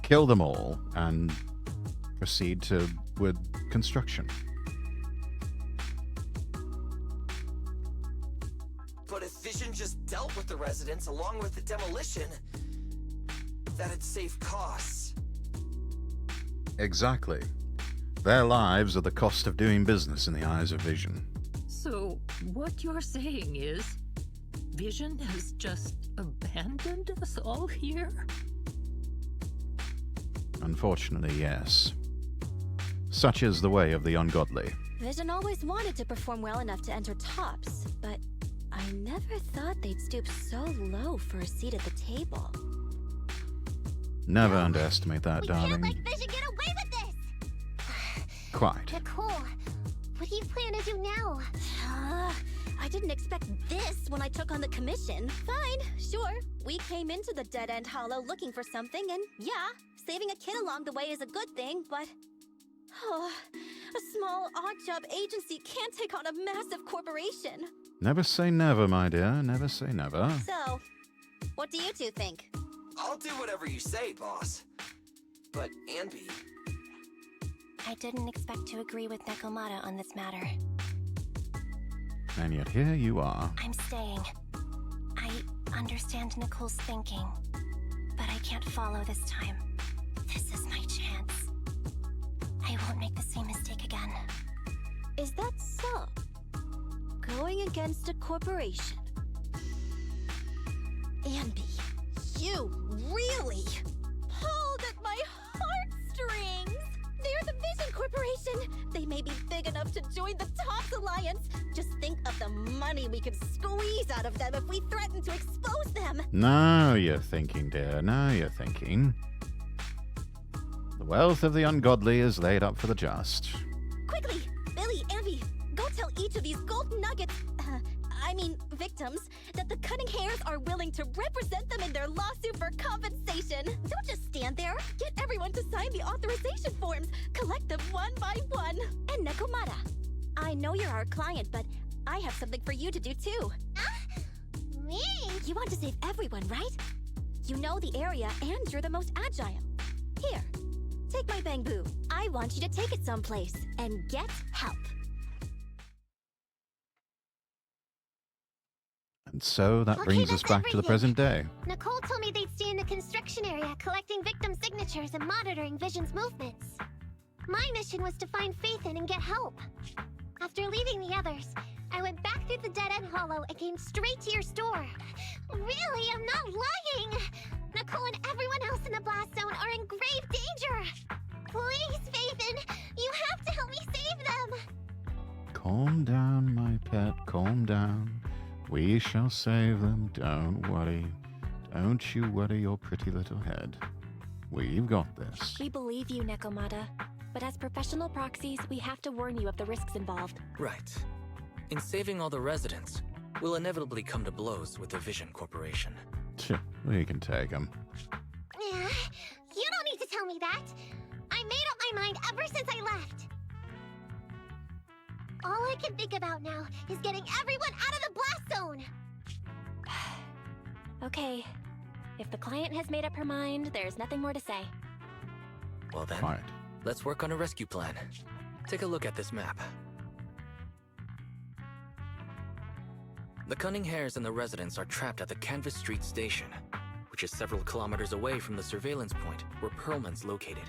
[SPEAKER 1] kill them all and proceed with construction.
[SPEAKER 16] But if Vision just dealt with the residents along with the demolition, that'd save costs.
[SPEAKER 1] Exactly. Their lives are the cost of doing business in the eyes of Vision.
[SPEAKER 7] So, what you're saying is, Vision has just abandoned us all here?
[SPEAKER 1] Unfortunately, yes. Such is the way of the ungodly.
[SPEAKER 4] Vision always wanted to perform well enough to enter tops, but I never thought they'd stoop so low for a seat at the table.
[SPEAKER 1] Never underestimate that, darling.
[SPEAKER 15] We can't let Vision get away with this!
[SPEAKER 1] Quite.
[SPEAKER 15] Nicole, what do you plan to do now?
[SPEAKER 4] I didn't expect this when I took on the commission. Fine, sure. We came into the dead-end hollow looking for something, and yeah, saving a kid along the way is a good thing, but... Oh, a small, odd-job agency can't take on a massive corporation.
[SPEAKER 1] Never say never, my dear. Never say never.
[SPEAKER 4] So, what do you two think?
[SPEAKER 16] I'll do whatever you say, boss. But, Anby...
[SPEAKER 18] I didn't expect to agree with Nekomata on this matter.
[SPEAKER 1] And yet here you are.
[SPEAKER 18] I'm staying. I understand Nicole's thinking, but I can't follow this time. This is my chance. I won't make the same mistake again.
[SPEAKER 4] Is that so? Going against a corporation? Anby, you really pulled at my heartstrings! They're the Vision Corporation! They may be big enough to join the TOPS Alliance! Just think of the money we could squeeze out of them if we threaten to expose them!
[SPEAKER 1] Now you're thinking, dear. Now you're thinking. The wealth of the ungodly is laid up for the just.
[SPEAKER 4] Quickly! Billy, Ambi, go tell each of these gold nuggets, victims, that the Cunning Hares are willing to represent them in their lawsuit for compensation. Don't just stand there. Get everyone to sign the authorization forms. Collect them one by one. And Nekomata, I know you're our client, but I have something for you to do too.
[SPEAKER 15] Me?
[SPEAKER 4] You want to save everyone, right? You know the area and you're the most agile. Here, take my bamboo. I want you to take it someplace and get help.
[SPEAKER 1] And so that brings us back to the present day.
[SPEAKER 15] Nicole told me they'd stay in the construction area, collecting victim signatures and monitoring Vision's movements. My mission was to find Faithin and get help. After leaving the others, I went back through the dead-end hollow and came straight to your store. Really, I'm not lying! Nicole and everyone else in the blast zone are in grave danger! Please, Faithin, you have to help me save them!
[SPEAKER 1] Calm down, my pet, calm down. We shall save them, don't worry. Don't you worry your pretty little head. We've got this.
[SPEAKER 14] We believe you, Nekomata. But as professional proxies, we have to warn you of the risks involved.
[SPEAKER 8] Right. In saving all the residents, we'll inevitably come to blows with the Vision Corporation.
[SPEAKER 1] We can take them.
[SPEAKER 15] Yeah, you don't need to tell me that. I made up my mind ever since I left. All I can think about now is getting everyone out of the blast zone.
[SPEAKER 14] Okay. If the client has made up her mind, there's nothing more to say.
[SPEAKER 8] Well then,
[SPEAKER 1] Right.
[SPEAKER 8] Let's work on a rescue plan. Take a look at this map. The Cunning Hares and the residents are trapped at the Canvas Street station, which is several kilometers away from the surveillance point where Perlman's located.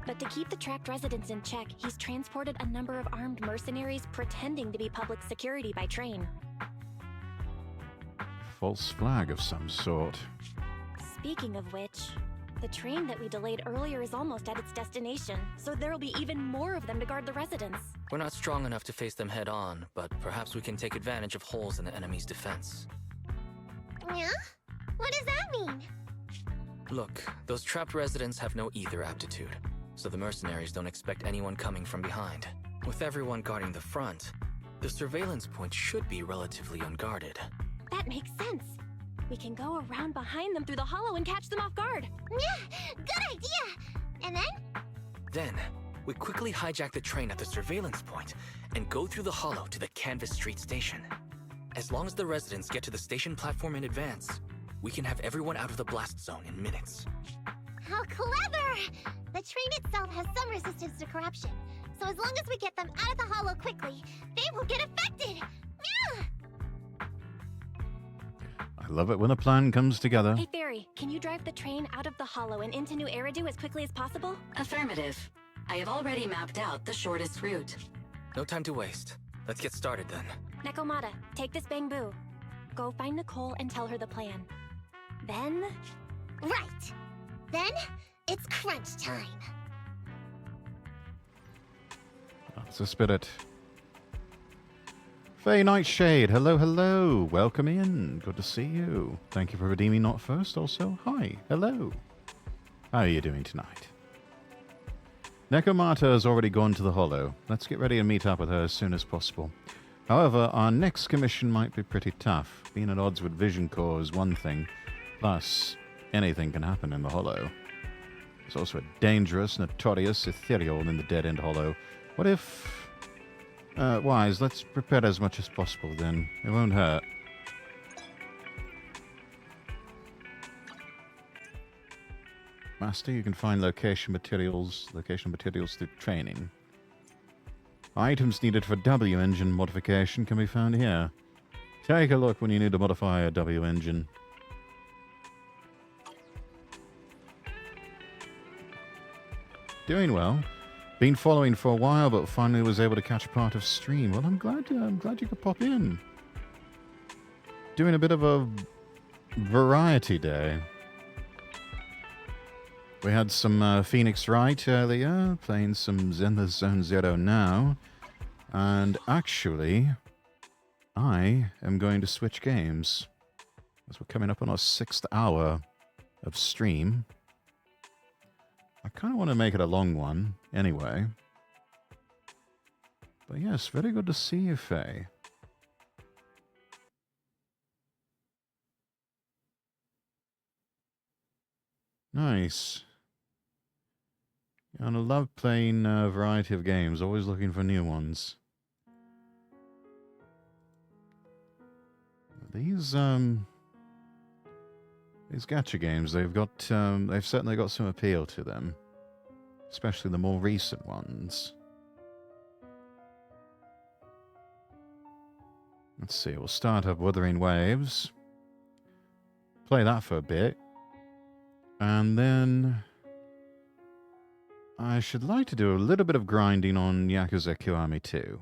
[SPEAKER 14] But to keep the trapped residents in check, he's transported a number of armed mercenaries pretending to be public security by train.
[SPEAKER 1] False flag of some sort.
[SPEAKER 14] Speaking of which, the train that we delayed earlier is almost at its destination, so there'll be even more of them to guard the residents.
[SPEAKER 8] We're not strong enough to face them head on, but perhaps we can take advantage of holes in the enemy's defense.
[SPEAKER 15] Yeah? What does that mean?
[SPEAKER 8] Look, those trapped residents have no ether aptitude, so the mercenaries don't expect anyone coming from behind. With everyone guarding the front, the surveillance point should be relatively unguarded.
[SPEAKER 14] That makes sense. We can go around behind them through the hollow and catch them off guard.
[SPEAKER 15] Yeah, good idea! And then?
[SPEAKER 8] Then, we quickly hijack the train at the surveillance point and go through the hollow to the Canvas Street station. As long as the residents get to the station platform in advance, we can have everyone out of the blast zone in minutes.
[SPEAKER 15] How clever! The train itself has some resistance to corruption, so as long as we get them out of the hollow quickly, they won't get affected! Yeah!
[SPEAKER 1] I love it when a plan comes together.
[SPEAKER 14] Hey, Fairy, can you drive the train out of the hollow and into New Eridu as quickly as possible?
[SPEAKER 17] Affirmative. I have already mapped out the shortest route.
[SPEAKER 8] No time to waste. Let's get started then.
[SPEAKER 14] Nekomata, take this bamboo. Go find Nicole and tell her the plan. Then...
[SPEAKER 15] Right! Then, it's crunch time.
[SPEAKER 1] That's the spirit. Faye Nightshade, hello, hello. Welcome in. Good to see you. Thank you for redeeming Not First. Also, hi, hello. How are you doing tonight? Nekomata has already gone to the Hollow. Let's get ready and meet up with her as soon as possible. However, our next commission might be pretty tough. Being at odds with Vision Corps is one thing. Plus, anything can happen in the Hollow. There's also a dangerous, notorious ethereal in the dead-end Hollow. What if... Wise, let's prepare as much as possible then. It won't hurt. Master, you can find location materials through training. Items needed for W engine modification can be found here. Take a look when you need to modify a W engine. Doing well. Been following for a while, but finally was able to catch part of stream. Well, I'm glad you could pop in. Doing a bit of a variety day. We had some Phoenix Wright earlier, playing some Zenless Zone Zero now. And actually, I am going to switch games. As we're coming up on our 6th hour of stream. I kind of want to make it a long one anyway. But yes, very good to see you, Faye. Nice. And I love playing a variety of games, always looking for new ones. These gacha games, they've certainly got some appeal to them, especially the more recent ones. Let's see, we'll start up Wuthering Waves, play that for a bit, and then I should like to do a little bit of grinding on Yakuza Kiwami 2.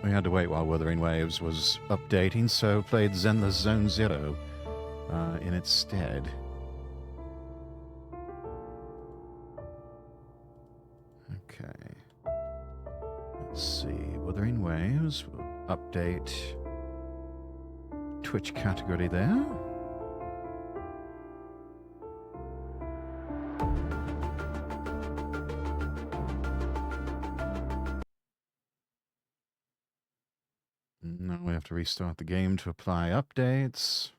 [SPEAKER 1] We had to wait while Wuthering Waves was updating, so played Zenless Zone Zero in its stead. Okay. Let's see. Wuthering Waves will update Twitch category there. Now we have to restart the game to apply updates.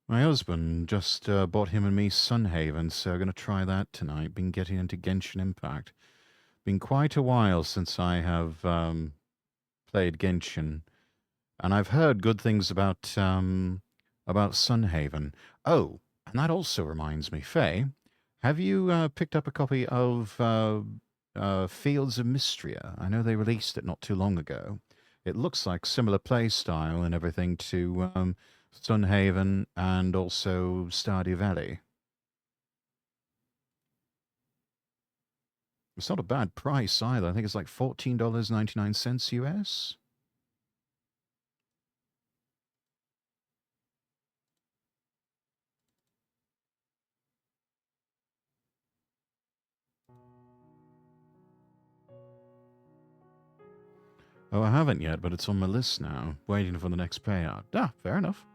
[SPEAKER 1] My husband just bought him and me Sunhaven, so I'm going to try that tonight. Been getting into Genshin Impact. Been quite a while since I have played Genshin, and I've heard good things about Sunhaven. Oh, and that also reminds me, Faye, have you picked up a copy of Fields of Mystria? I know they released it not too long ago. It looks like similar play style and everything to Sunhaven and also Stardew Valley. It's not a bad price either. I think it's like $14.99 US. Oh, I haven't yet, but it's on my list now, waiting for the next payout. Ah, fair enough.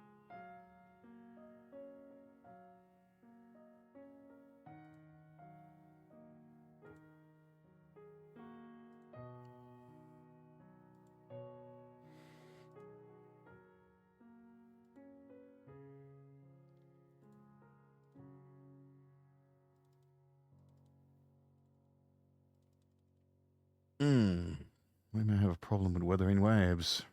[SPEAKER 1] We may have a problem with Wuthering Waves.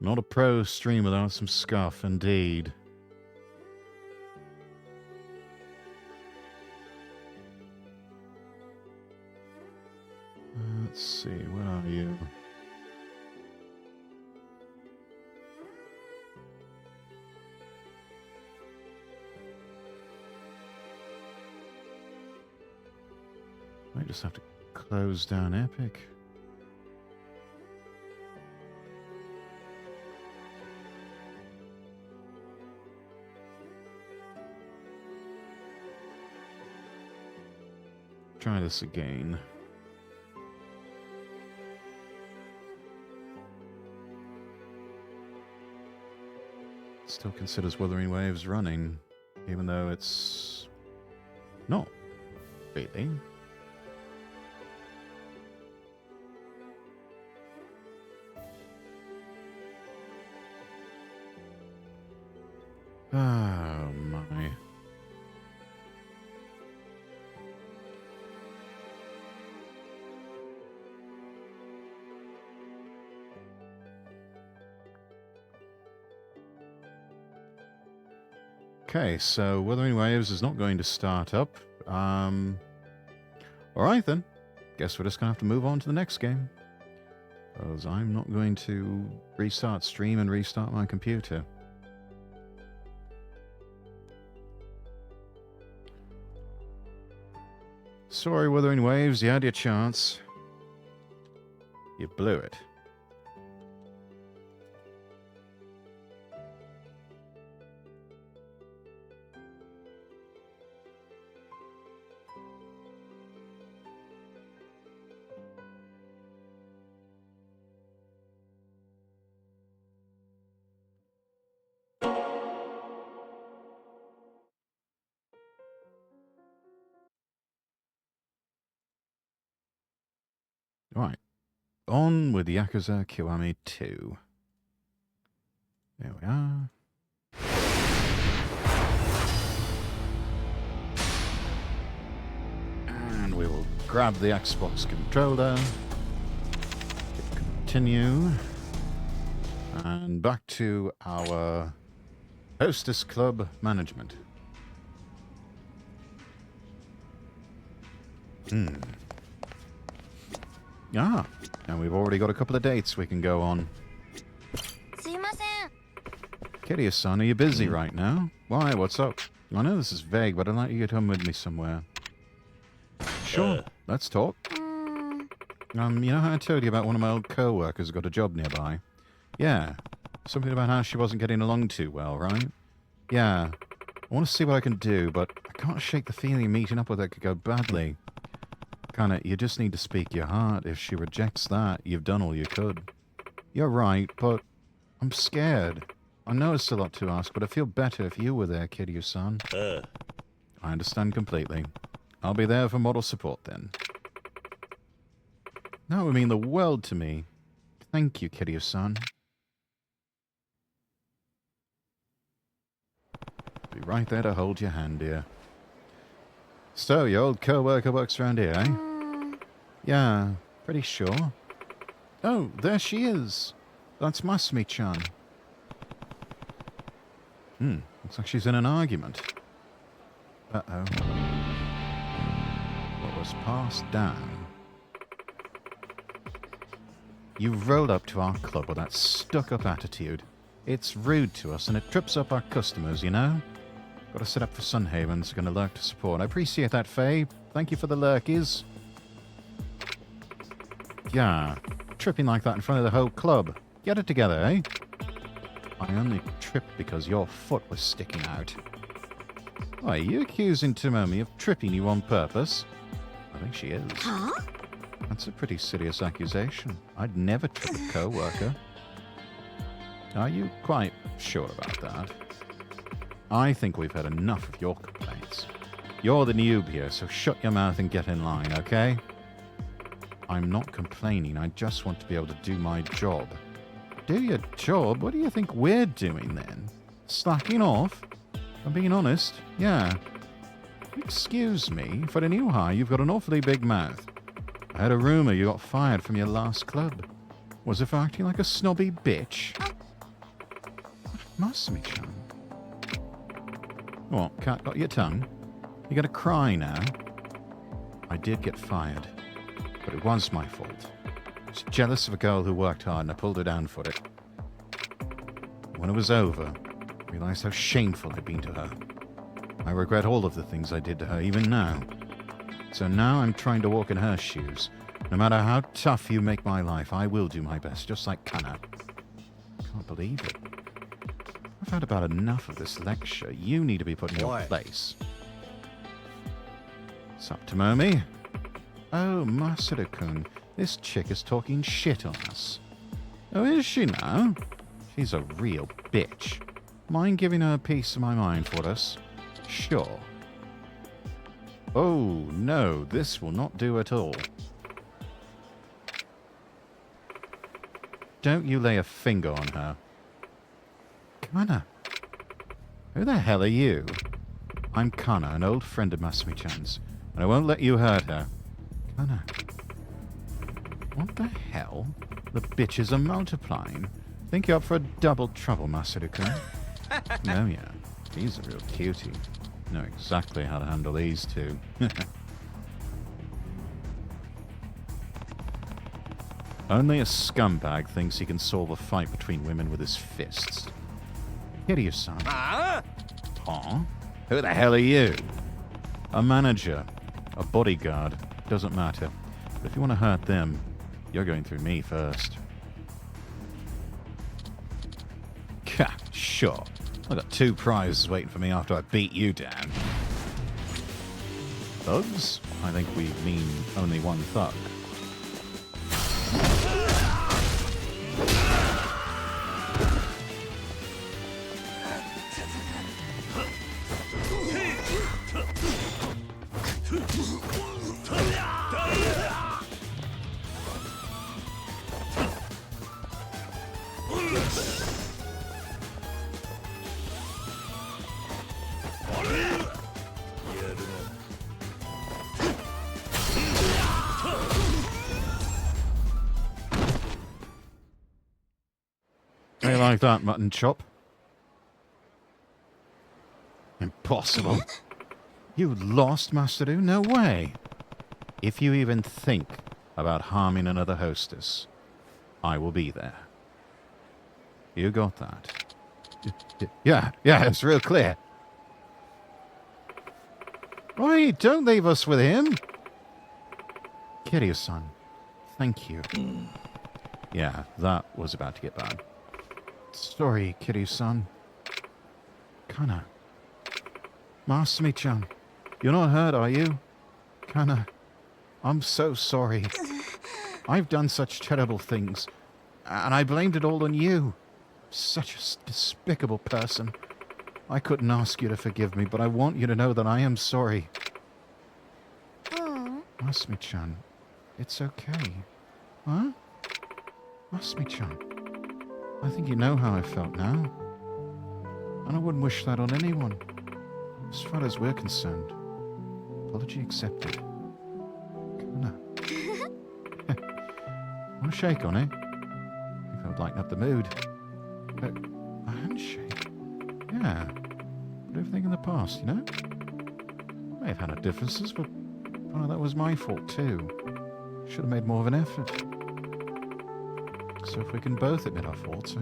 [SPEAKER 1] Not a pro stream without some scuff, indeed. Let's see, where are you? Might just have to close down Epic. Try this again. Still considers Wuthering Waves running, even though it's not really. Oh my. Okay, so Wuthering Waves is not going to start up. Alright then. Guess we're just going to have to move on to the next game. Because I'm not going to restart stream and restart my computer. Sorry, Wuthering Waves, you had your chance. You blew it. Right. On with Yakuza Kiwami 2. There we are. And we will grab the Xbox controller. Continue. And back to our Hostess Club management. Ah, and we've already got a couple of dates we can go on. Kiryu-san, are you busy right now? Why, what's up? I know this is vague, but I'd like you to come with me somewhere. Sure, let's talk. You know how I told you about one of my old co-workers who got a job nearby? Yeah, something about how she wasn't getting along too well, right? Yeah, I want to see what I can do, but I can't shake the feeling meeting up with her could go badly. Kinda, you just need to speak your heart. If she rejects that, you've done all you could. You're right, but I'm scared. I know it's a lot to ask, but I feel better if you were there, Kiryu-san. I understand completely. I'll be there for moral support then. That would mean the world to me. Thank you, Kiryu-san. Be right there to hold your hand, dear. So, your old co-worker works around here, eh? Yeah, pretty sure. Oh, there she is. That's Masumi-chan. Looks like she's in an argument. Uh-oh. What was passed down? You rolled up to our club with that stuck-up attitude. It's rude to us and it trips up our customers, you know? Got to set up for Sunhaven's, going to lurk to support. I appreciate that, Faye. Thank you for the lurkies. Yeah, tripping like that in front of the whole club. Get it together, eh? I only tripped because your foot was sticking out. Why, are you accusing Tomomi of tripping you on purpose? I think she is. Huh? That's a pretty serious accusation. I'd never trip a co-worker. Are you quite sure about that? I think we've had enough of your complaints. You're the noob here, so shut your mouth and get in line, okay? I'm not complaining, I just want to be able to do my job. Do your job? What do you think we're doing then? Slacking off? I'm being honest, yeah. Excuse me, for a new hire, you've got an awfully big mouth. I heard a rumour you got fired from your last club. Was it for acting like a snobby bitch? Masumi-chan. What, cat got your tongue? You gonna cry now? I did get fired, but it was my fault. I was jealous of a girl who worked hard and I pulled her down for it. When it was over, I realized how shameful I'd been to her. I regret all of the things I did to her, even now. So now I'm trying to walk in her shoes. No matter how tough you make my life, I will do my best, just like Kana. Can't believe it. I've had about enough of this lecture. You need to be put in your place. Sup, Tomomi? Oh, Masaru-kun, this chick is talking shit on us. Oh, is she now? She's a real bitch. Mind giving her a piece of my mind for us? Sure. Oh, no, this will not do at all. Don't you lay a finger on her. Kana. Who the hell are you? I'm Kana, an old friend of Masumi-chan's, and I won't let you hurt her. Kana. What the hell? The bitches are multiplying. Think you're up for a double trouble, Masaru-kun? No, yeah. He's a real cutie. Know exactly how to handle these two. Only a scumbag thinks he can solve a fight between women with his fists. Kiryu-san. Huh? Who the hell are you? A manager. A bodyguard. Doesn't matter. But if you want to hurt them, you're going through me first. Sure. I got 2 prizes waiting for me after I beat you down. Thugs? I think we mean only one thug. How you like that, mutton chop? Impossible. You lost, Master Do? No way. If you even think about harming another hostess, I will be there. You got that? Yeah, it's real clear. Right, don't leave us with him. Kiryu-san, thank you. Yeah, that was about to get bad. Sorry, Kiryu-san. Kana. Masumi-chan, you're not hurt, are you? Kana, I'm so sorry. I've done such terrible things, and I blamed it all on you. Such a despicable person. I couldn't ask you to forgive me, but I want you to know that I am sorry. Masumi-chan, it's okay. Huh? Masumi-chan, I think you know how I felt now. And I wouldn't wish that on anyone. As far as we're concerned, apology accepted. Kana. Want a shake on it? I think that would lighten up the mood. A handshake? Yeah. Put everything in the past, you know? May have had our differences, but part of that was my fault too. Should have made more of an effort. So if we can both admit our faults,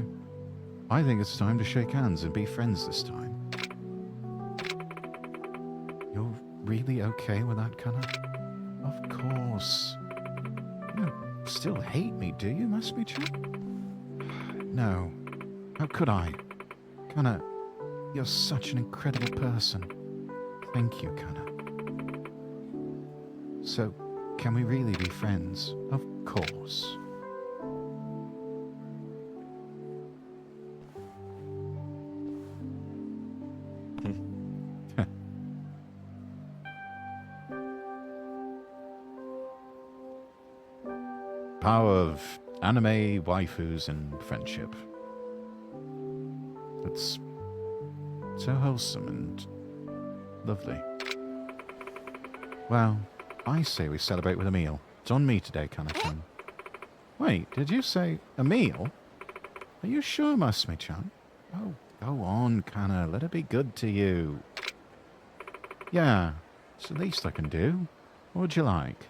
[SPEAKER 1] I think it's time to shake hands and be friends this time. You're really okay with that, Kana? Of course. You don't still hate me, do you, Masumi-chan? No. How could I? Kana, you're such an incredible person. Thank you, Kana. So, can we really be friends? Of course. Power of anime waifus and friendship. It's so wholesome and lovely. Well, I say we celebrate with a meal. It's on me today, Kana-chan. Wait, did you say a meal? Are you sure, Masumi-chan? Oh, go on, Kana. Let it be good to you. Yeah, it's the least I can do. What would you like?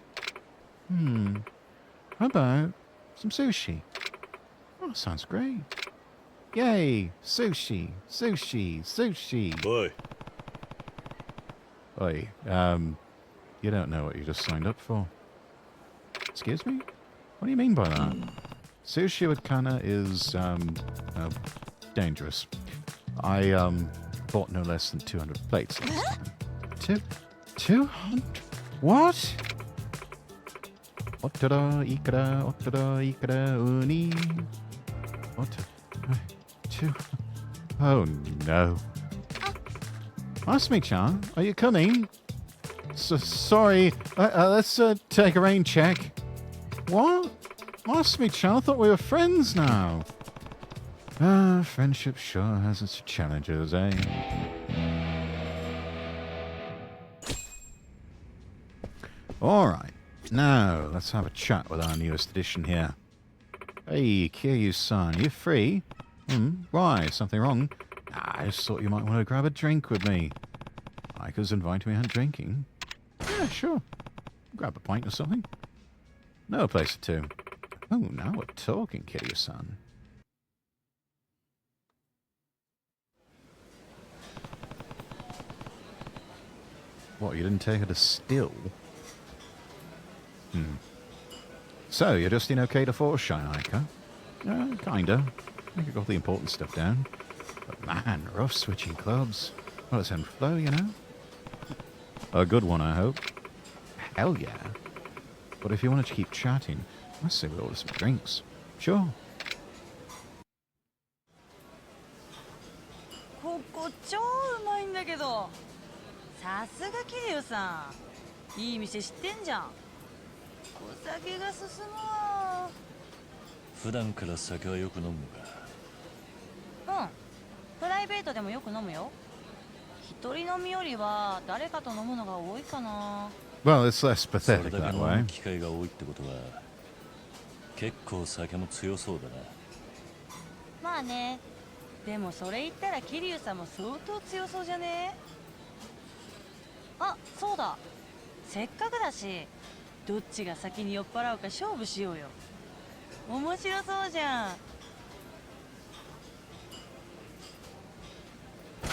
[SPEAKER 1] How about some sushi? Oh, sounds great. Yay! Sushi! Sushi! Sushi!
[SPEAKER 6] Boy.
[SPEAKER 1] Oi, you don't know what you just signed up for. Excuse me? What do you mean by that? Sushi with Kana is, dangerous. I, bought no less than 200 plates last time. 200? What? Otara, ikara, uni. What? Oh no. Masumi-chan, are you coming? Sorry, let's take a rain check. What? Masumi-chan, I thought we were friends now. Friendship sure has its challenges, eh? Alright, now let's have a chat with our newest addition here. Hey, Kiryu-san, you free? Why? Something wrong? I just thought you might want to grab a drink with me. Micah's invited me out drinking. Yeah, sure. Grab a pint or something. No place for two. Oh, now we're talking, Kiryu-san. What, you didn't take her to still? So, you're just in okay to force shine, Aika? Kinda. I think I got the important stuff down. But man, rough switching clubs. Well, it's in flow, you know? A good one, I hope. Hell yeah. But if you want to keep chatting, I say we order some drinks. Sure.
[SPEAKER 6] ここ超うまいんだけど。さすが桐生さん。いい店知ってんじゃん。お酒が進むわ。
[SPEAKER 22] 普段から酒はよく飲むのか。
[SPEAKER 6] うん。プライベートでもよく飲むよ。一人飲みよりは誰かと飲むのが多いかな。
[SPEAKER 1] Well, it's less
[SPEAKER 22] それ
[SPEAKER 1] pathetic
[SPEAKER 22] だけ
[SPEAKER 1] that
[SPEAKER 22] 飲
[SPEAKER 1] way.
[SPEAKER 22] む機会が多いってことは、結構酒も強そうだな。
[SPEAKER 6] まあね。でもそれ言ったら桐生さんも相当強そうじゃね。あ、そうだ。せっかくだし、どっちが先に酔っ払うか勝負しようよ。面白そうじゃん。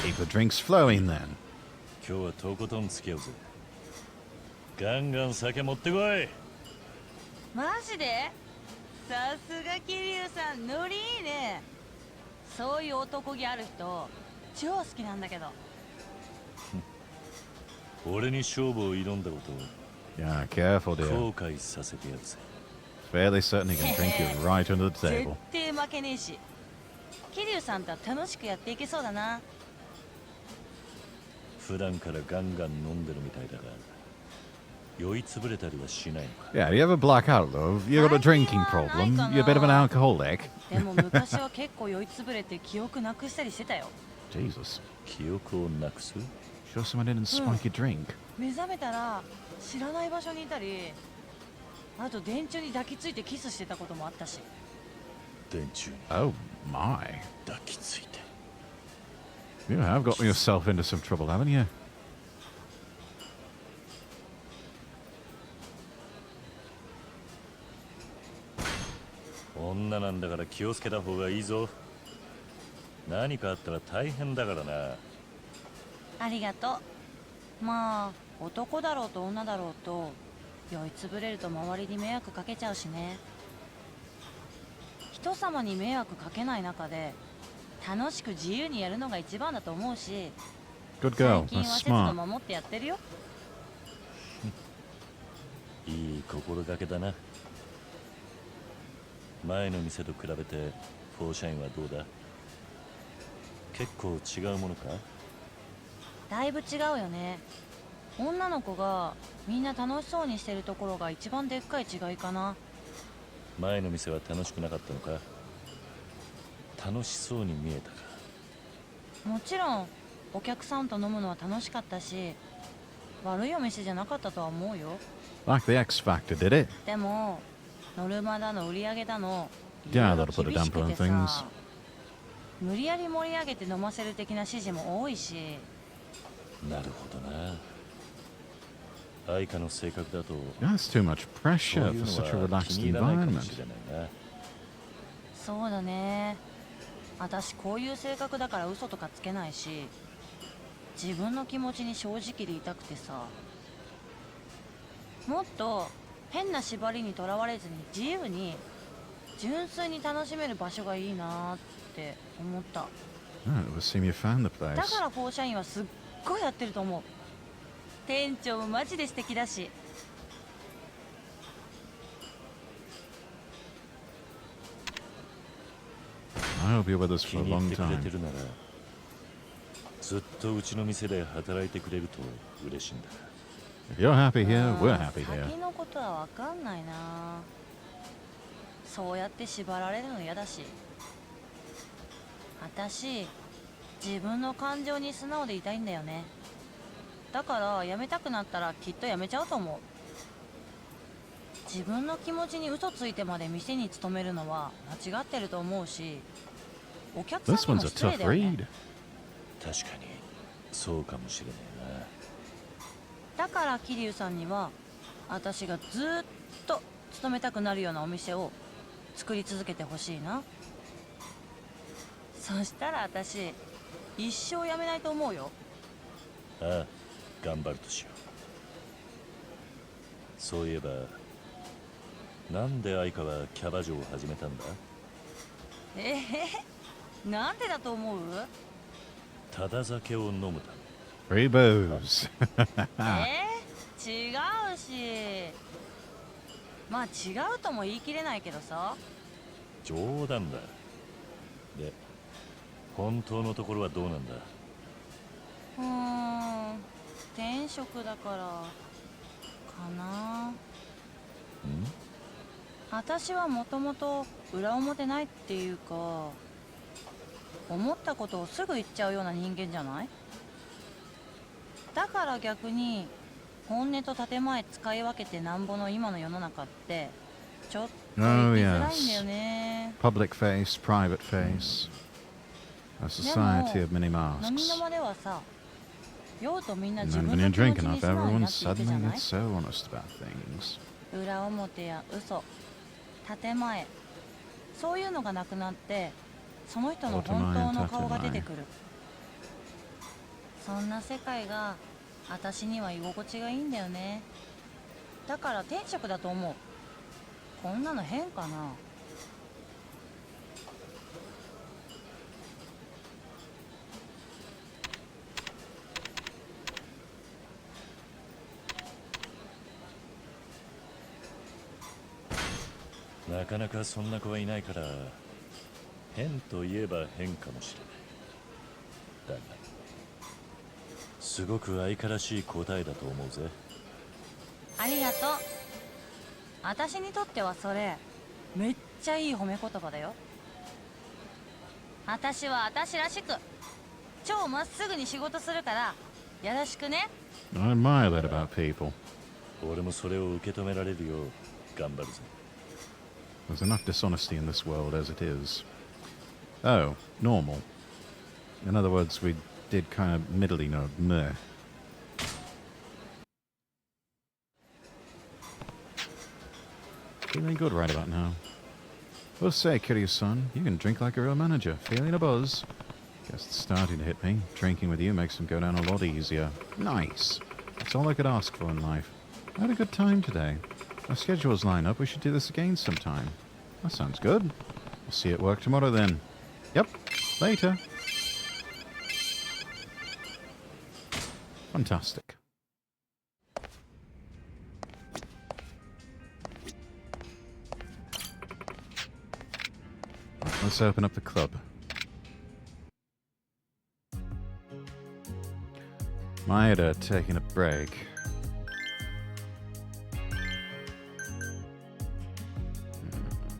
[SPEAKER 1] Keep the drinks flowing then.
[SPEAKER 22] 今日はとことん付き合うぜ。ガンガン酒持ってこい。
[SPEAKER 6] マジで？さすが桐生さん、ノリいいね。そういう男気ある人、超好きなんだけど。
[SPEAKER 22] 俺に勝負を挑んだことを
[SPEAKER 1] Yeah, careful, dear.
[SPEAKER 22] 後悔させてやるぜ。
[SPEAKER 1] Fairly certain he can drink you right under the
[SPEAKER 6] 絶
[SPEAKER 1] table.
[SPEAKER 6] 対負けねえし。桐生さんとは楽しくやっていけそうだな。
[SPEAKER 22] 普段からガンガン飲んでるみたいだが、酔いつぶれたりはしないのか。
[SPEAKER 1] Yeah, you ever black out, love? You got a drinking problem? You're a bit of an alcoholic?
[SPEAKER 6] でも昔は結構酔いつぶれて記憶なくしたりしてたよ。
[SPEAKER 1] Jesus.
[SPEAKER 22] 記憶をなくす？
[SPEAKER 1] Sure someone didn't spike your drink?
[SPEAKER 6] 目覚めたら知らない場所にいたり、あと電柱に抱きついてキスしてたこともあったし。
[SPEAKER 22] 電柱に
[SPEAKER 1] Oh, my.
[SPEAKER 22] 抱きついて。
[SPEAKER 1] You have got yourself into some trouble, haven't you?
[SPEAKER 22] 女なんだから気をつけた方がいいぞ。何かあったら大変だからな。
[SPEAKER 6] ありがとう。まあ男だろうと女だろうと酔いつぶれると周りに迷惑かけちゃうしね。人様に迷惑かけない中で楽しく自由にやるのが一番だと思うし、
[SPEAKER 1] Good girl.
[SPEAKER 6] 最近
[SPEAKER 1] That's
[SPEAKER 6] は節度
[SPEAKER 1] smart.
[SPEAKER 6] 守ってやってるよ。
[SPEAKER 22] いい心がけだな。前の店と比べてフォーシャインはどうだ？結構違うものか？
[SPEAKER 6] だいぶ違うよね。女の子がみんな楽しそうにしてるところが一番でっかい違いかな。
[SPEAKER 22] 前の店は楽しくなかったのか？楽しそうに見えたか？
[SPEAKER 6] もちろんお客さんと飲むのは楽しかったし、悪いお店じゃなかったとは思うよ。
[SPEAKER 1] Like the X Factor, did it?
[SPEAKER 6] でもノルマだの売り上げだの
[SPEAKER 1] Yeah,
[SPEAKER 6] いろいろ
[SPEAKER 1] that'll put a
[SPEAKER 6] 厳しく
[SPEAKER 1] damper on
[SPEAKER 6] てさ、
[SPEAKER 1] things.
[SPEAKER 6] 無理やり盛り上げて飲ませる的な指示も多いし。
[SPEAKER 22] なるほどな。愛花の性格だと
[SPEAKER 1] That's too much
[SPEAKER 22] そう
[SPEAKER 1] pressure
[SPEAKER 22] いう
[SPEAKER 1] for
[SPEAKER 22] の
[SPEAKER 1] such a
[SPEAKER 22] は気
[SPEAKER 1] relaxed
[SPEAKER 22] に入らないかも
[SPEAKER 1] environment.
[SPEAKER 22] しれないな。
[SPEAKER 6] そうだね。私こういう性格だから嘘とかつけないし、自分の気持ちに正直でいたくてさ、もっと変な縛りにとらわれずに自由に純粋に楽しめる場所がいいなって思った。
[SPEAKER 1] Oh, it would seem you found the
[SPEAKER 6] だ
[SPEAKER 1] place.
[SPEAKER 6] からフォーシャインはすっごいやってると思う。店長もマジで素敵だし。
[SPEAKER 1] I hope you're with us
[SPEAKER 22] 気
[SPEAKER 1] for a
[SPEAKER 22] に入っ
[SPEAKER 1] long
[SPEAKER 22] てくれ
[SPEAKER 1] time.
[SPEAKER 22] てるなら、ずっとうちの店で働いてくれると嬉しいんだ。
[SPEAKER 1] If you're happy here, we're happy here.
[SPEAKER 6] 先のことはわかんないな。そうやって縛られるの嫌だし。私、自分の感情に素直でいたいんだよね。だから辞めたくなったらきっと辞めちゃうと思う。自分の気持ちに嘘ついてまで店に勤めるのは間違ってると思うし、お客さん
[SPEAKER 1] This
[SPEAKER 6] に
[SPEAKER 1] one's
[SPEAKER 6] も
[SPEAKER 1] a
[SPEAKER 6] 失礼
[SPEAKER 1] tough
[SPEAKER 6] だよね。
[SPEAKER 1] read.
[SPEAKER 22] 確かにそうかもしれねえ
[SPEAKER 6] だから桐生さんには私がずっと勤めたくなるようなお店を作り続けてほしいな。そしたら私一生辞めないと思うよ。
[SPEAKER 22] な。ああ、頑張るとしよう。そういえばなんで愛花はキャバ嬢を始めたんだ？
[SPEAKER 6] なんでだと思う？
[SPEAKER 22] ただ酒を飲むた
[SPEAKER 1] Free booze.
[SPEAKER 6] 違うし、まあ違うとも言い切れないけどさ。
[SPEAKER 22] 冗談だ。で、本当のところはどうなんだ？
[SPEAKER 6] 転職だからかな。私はもともと裏表ないっていうか、思ったことをすぐ言っちゃうような人間じゃない？だから逆に本音と建前使い分けてなんぼの今の世の中ってちょっと生きづらいんだよね。
[SPEAKER 1] Public face, private face. A society of many
[SPEAKER 6] 飲み
[SPEAKER 1] masks.
[SPEAKER 6] の間ではさ、酔うとみんな
[SPEAKER 1] And
[SPEAKER 6] 自
[SPEAKER 1] then
[SPEAKER 6] 分
[SPEAKER 1] when
[SPEAKER 6] の
[SPEAKER 1] you're
[SPEAKER 6] 気持ち
[SPEAKER 1] drinking
[SPEAKER 6] に
[SPEAKER 1] up,
[SPEAKER 6] 素直に
[SPEAKER 1] everyone
[SPEAKER 6] なっていくじ
[SPEAKER 1] suddenly
[SPEAKER 6] ゃない？
[SPEAKER 1] gets so honest about things.
[SPEAKER 6] 裏表や嘘、建前、そういうのがなくなってその人の本当の顔が出てくる。そんな世界が私には居心地がいいんだよね。だから転職だと思う。こんなの変かな。
[SPEAKER 22] なかなかそんな子はいないから変といえば変かもしれない。だがすごく愛花らしい答えだと思うぜ。
[SPEAKER 6] ありがとう。私にとってはそれめっちゃいい褒め言葉だよ。私は私らしく超まっすぐに仕事するからよろしくね。
[SPEAKER 1] I admire that about people.
[SPEAKER 22] 俺もそれを受け止められるよう頑張るぜ。
[SPEAKER 1] There's enough dishonesty in this world as it is. Oh, normal. In other words, we did kind of middly know. Meh. Feeling good right about now. We'll say, Kiryu-san, you can drink like a real manager. Feeling a buzz. Guess it's starting to hit me. Drinking with you makes them go down a lot easier. Nice. That's all I could ask for in life. I had a good time today. Our schedules line up. We should do this again sometime. That sounds good. We'll see you at work tomorrow then. Yep. Later. Fantastic. Right, let's open up the club. Maeda taking a break.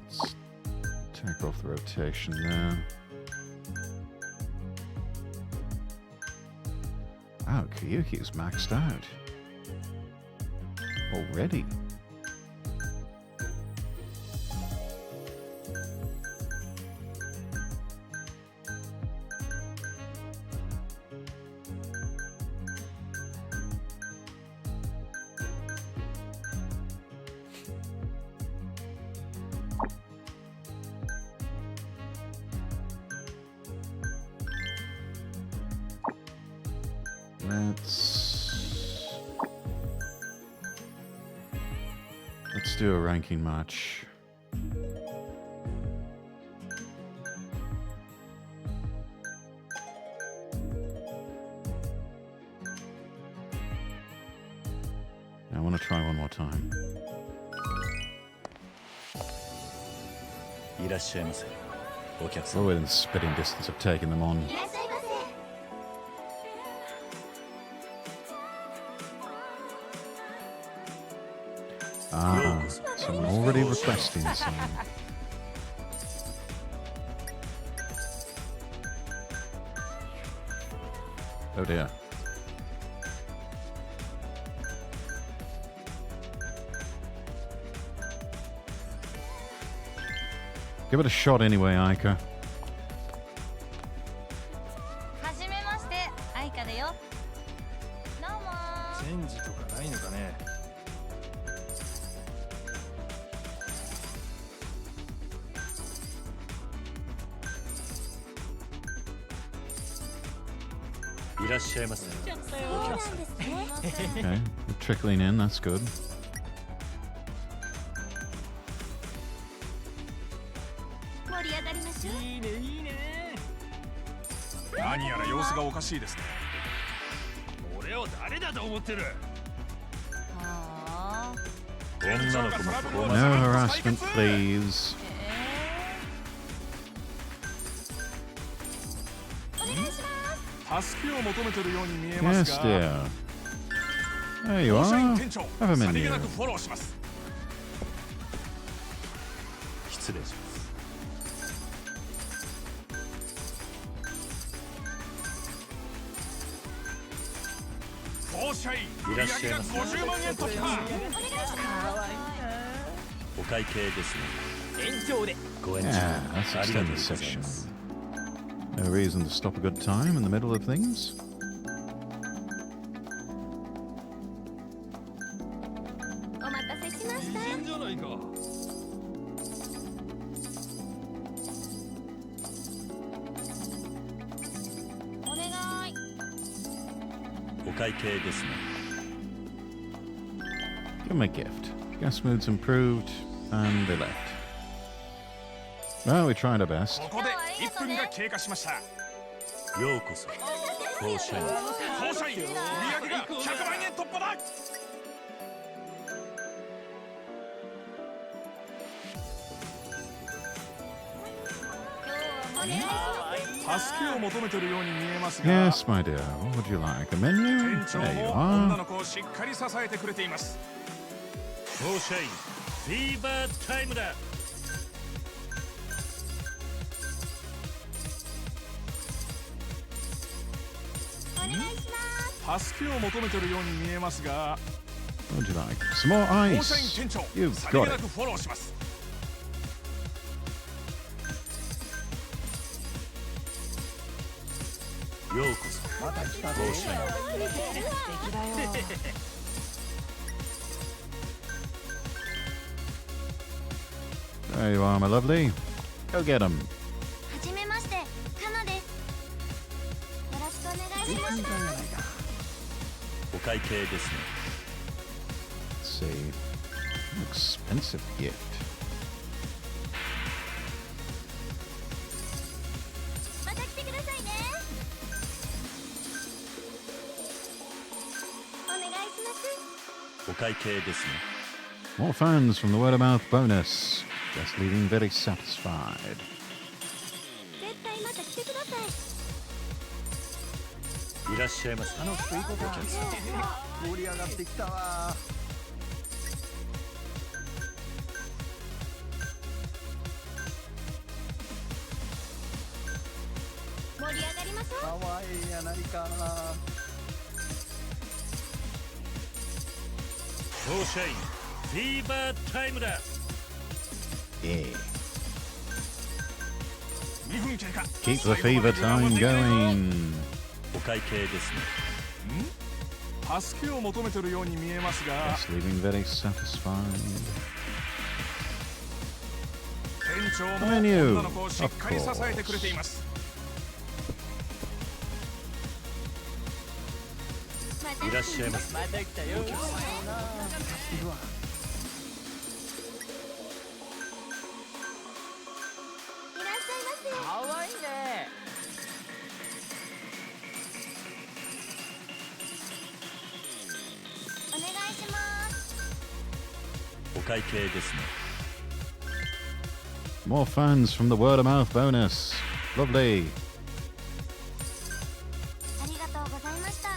[SPEAKER 1] Let's take off the rotation there. Oh, Kyuki's maxed out. Already. Let's do a ranking match. I want to try one more time.
[SPEAKER 22] いらっしゃいませ。お客
[SPEAKER 1] We're
[SPEAKER 22] 様。
[SPEAKER 1] within spitting distance of taking them on.
[SPEAKER 15] いらっしゃいませ。
[SPEAKER 1] Ah, someone already requesting some. Oh dear. Give it a shot anyway, Aika.
[SPEAKER 6] はじめまして。
[SPEAKER 22] いらっしゃいませ。お客様。
[SPEAKER 1] Okay, we're trickling in, that's good.
[SPEAKER 18] 盛り上がりましょう。
[SPEAKER 9] いいねいいね。何やら様子がおかしいですね。俺を誰だと思ってる。
[SPEAKER 22] 女の子もこう
[SPEAKER 1] No harassment, please.
[SPEAKER 9] 助けを求めてるように見えま
[SPEAKER 1] Yes,
[SPEAKER 9] すが。
[SPEAKER 1] dear. There you
[SPEAKER 9] 放射員
[SPEAKER 1] are.
[SPEAKER 9] 店長、
[SPEAKER 1] Have a
[SPEAKER 9] さりげ
[SPEAKER 1] menu.
[SPEAKER 9] なくフォローします。
[SPEAKER 22] 失礼します。
[SPEAKER 9] 放射員、売
[SPEAKER 22] いらっしゃい
[SPEAKER 9] 上が
[SPEAKER 22] ませ。
[SPEAKER 9] 50万円突破。
[SPEAKER 22] お会計ですね。
[SPEAKER 9] 延長で。
[SPEAKER 22] ご延長
[SPEAKER 1] Yeah, that's
[SPEAKER 22] ありがとう
[SPEAKER 1] extended
[SPEAKER 22] ござい
[SPEAKER 1] section.
[SPEAKER 22] ます。
[SPEAKER 1] No reason to stop a good time in the middle of things.
[SPEAKER 18] お待たせしました。
[SPEAKER 9] いいんじゃないか。
[SPEAKER 18] お願い。
[SPEAKER 22] お会計ですね。
[SPEAKER 1] Give him a gift. Gas mood's improved, and they left. Well, we tried our best.
[SPEAKER 9] ここで1分が経過しました。
[SPEAKER 22] ようこそ。放射員。
[SPEAKER 9] 放射員、売上が100万円突破だ。助けを求めてるように見えますが。
[SPEAKER 1] Yes, my dear. What would you like? A menu?
[SPEAKER 9] 店長
[SPEAKER 1] There you
[SPEAKER 9] も女
[SPEAKER 1] are.
[SPEAKER 9] の子をしっかり支えてくれています。
[SPEAKER 22] 放射員。フィーバータイムだ。
[SPEAKER 9] 助けを求めてるように見えますが。
[SPEAKER 1] What would you like? Some more
[SPEAKER 9] 放射員
[SPEAKER 1] ice.
[SPEAKER 9] 店長、
[SPEAKER 1] You've
[SPEAKER 9] さり
[SPEAKER 1] got
[SPEAKER 9] げな
[SPEAKER 1] it.
[SPEAKER 9] くフォローします。
[SPEAKER 22] ようこそ。放射員。
[SPEAKER 1] There you are, my lovely. Go get him.
[SPEAKER 18] はじめまして、カナです。よろしくお願いします。
[SPEAKER 22] お会計ですね。
[SPEAKER 1] Let's see. An expensive gift.
[SPEAKER 18] また来てくださいね。お願いします。
[SPEAKER 22] お会計ですね。
[SPEAKER 1] More fans from the word of mouth bonus. Just leaving very satisfied.
[SPEAKER 18] 絶対また来てください。
[SPEAKER 22] いらっしゃいませ。
[SPEAKER 11] 楽しくいこうか。盛り上がってきたわ。
[SPEAKER 18] 盛り上がりましょう。
[SPEAKER 11] かわいいやないか。
[SPEAKER 22] 放射員。フィーバータイムだ。
[SPEAKER 1] Yeah.
[SPEAKER 9] 2分経過。
[SPEAKER 1] Keep the fever time going.
[SPEAKER 22] お会計ですね。
[SPEAKER 9] 助けを求めてるように見えますが。
[SPEAKER 1] Just leaving very satisfied.
[SPEAKER 9] 店長も
[SPEAKER 1] Menu.
[SPEAKER 9] 女の子をしっかり支えてくれています。
[SPEAKER 22] いらっしゃいませ。
[SPEAKER 11] また来たよ。
[SPEAKER 22] お客様。
[SPEAKER 11] かわいいね。
[SPEAKER 18] お願いします。
[SPEAKER 22] お会計ですね。
[SPEAKER 1] More fans from the word of mouth bonus. Lovely.
[SPEAKER 18] ありがとうございました。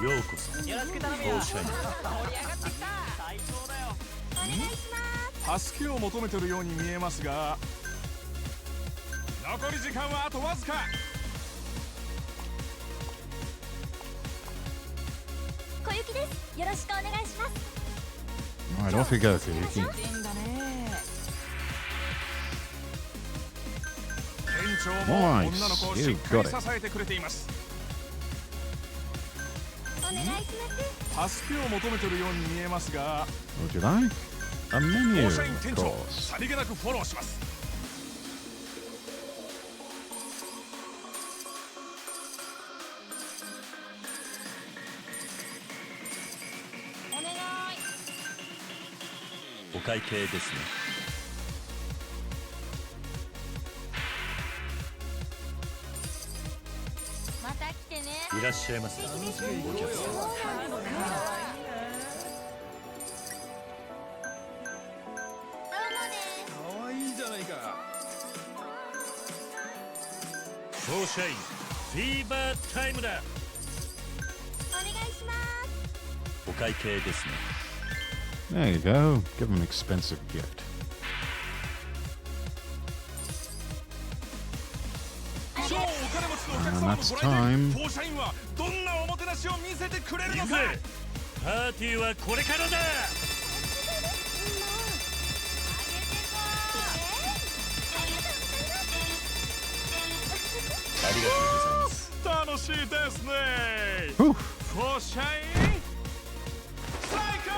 [SPEAKER 22] ようこそ。
[SPEAKER 11] よろしく頼むよ。
[SPEAKER 22] 放射員。
[SPEAKER 11] 盛り上がってきた。最高だよ。
[SPEAKER 18] お願いします。
[SPEAKER 9] 助けを求めてるように見えますが。残り時間はあとわずか。
[SPEAKER 18] 小雪です。よろしくお願いします。
[SPEAKER 1] Alright, off you go, Fuyuki.
[SPEAKER 9] 店長も
[SPEAKER 1] Nice.
[SPEAKER 9] 女の子をしっかり支えてくれています。
[SPEAKER 18] お願いします。
[SPEAKER 9] 助けを求めてるように見えますが。
[SPEAKER 1] What would you like? A menu,
[SPEAKER 9] 放射員
[SPEAKER 1] of
[SPEAKER 9] 店長、
[SPEAKER 1] course.
[SPEAKER 9] さりげなくフォローします。
[SPEAKER 22] お会計ですね。
[SPEAKER 6] また来てね。
[SPEAKER 22] いらっしゃいませ。お客様。
[SPEAKER 9] 可愛いじゃないか。
[SPEAKER 22] ショーシャインフィーバータイムだ。
[SPEAKER 18] お願いします。
[SPEAKER 22] お会計ですね。
[SPEAKER 1] There you go. Give him an expensive gift. And that's time.
[SPEAKER 9] 当社員はどんなおもてなしを見せてくれるのか。
[SPEAKER 22] パーティーはこれからだ。ありがとうございます。
[SPEAKER 9] 楽しいですね。当社員最高。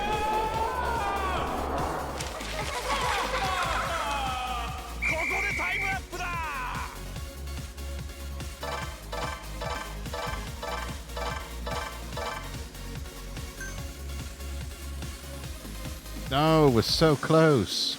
[SPEAKER 9] ここでタイムアップだ。
[SPEAKER 1] Oh, we're so close.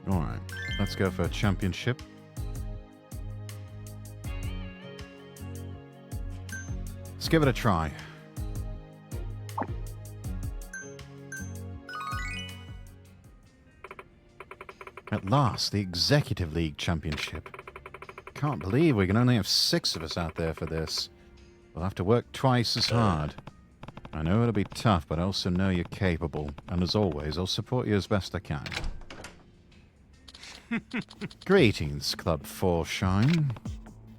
[SPEAKER 1] Alright, let's go for a championship. Let's give it a try. At last, the Executive League Championship. Can't believe we can only have 6 of us out there for this. We'll have to work twice as hard. I know it'll be tough, but I also know you're capable. And as always, I'll support you as best I can. Greetings, Club 4 Shine.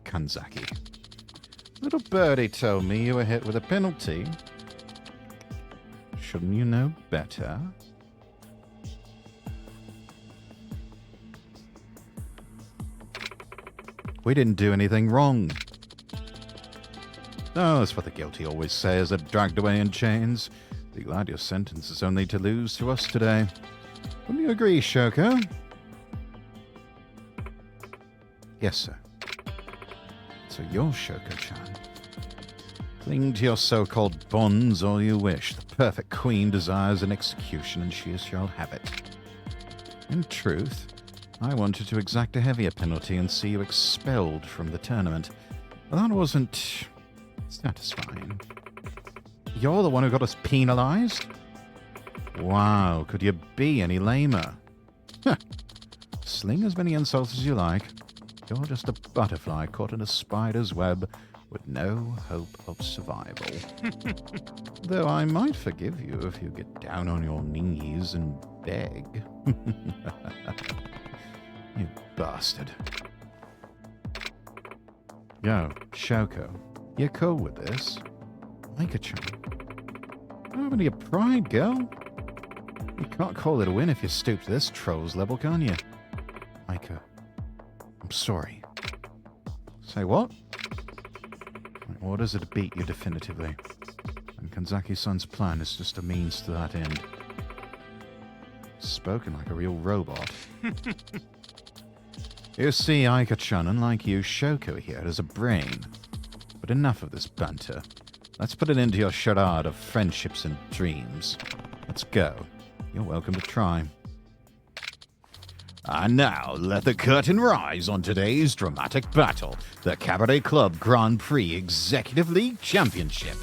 [SPEAKER 1] Kanzaki. Little birdie told me you were hit with a penalty. Shouldn't you know better? We didn't do anything wrong. Oh, that's what the guilty always say as they're dragged away in chains. Be glad your sentence is only to lose to us today. Wouldn't you agree, Shoko? Yes, sir. So you're Shoko-chan. Cling to your so-called bonds all you wish. The perfect queen desires an execution, and she shall have it. In truth, I wanted to exact a heavier penalty and see you expelled from the tournament. But that wasn't satisfying. You're the one who got us penalized? Wow, could you be any lamer? Sling as many insults as you like. You're just a butterfly caught in a spider's web with no hope of survival. Though I might forgive you if you get down on your knees and beg. You bastard. Yo, Shoko, you cool with this? Mika-chan. Have any pride, girl? You can't call it a win if you stoop to this troll's level, can you? Mika, I'm sorry. Say what? My orders are to beat you definitively. And Kanzaki-san's plan is just a means to that end. Spoken like a real robot. You see, Aika-chan, unlike you, Shoko here has a brain. But enough of this banter. Let's put it into your charade of friendships and dreams. Let's go. You're welcome to try. And now, let the curtain rise on today's dramatic battle. The Cabaret Club Grand Prix Executive League Championship.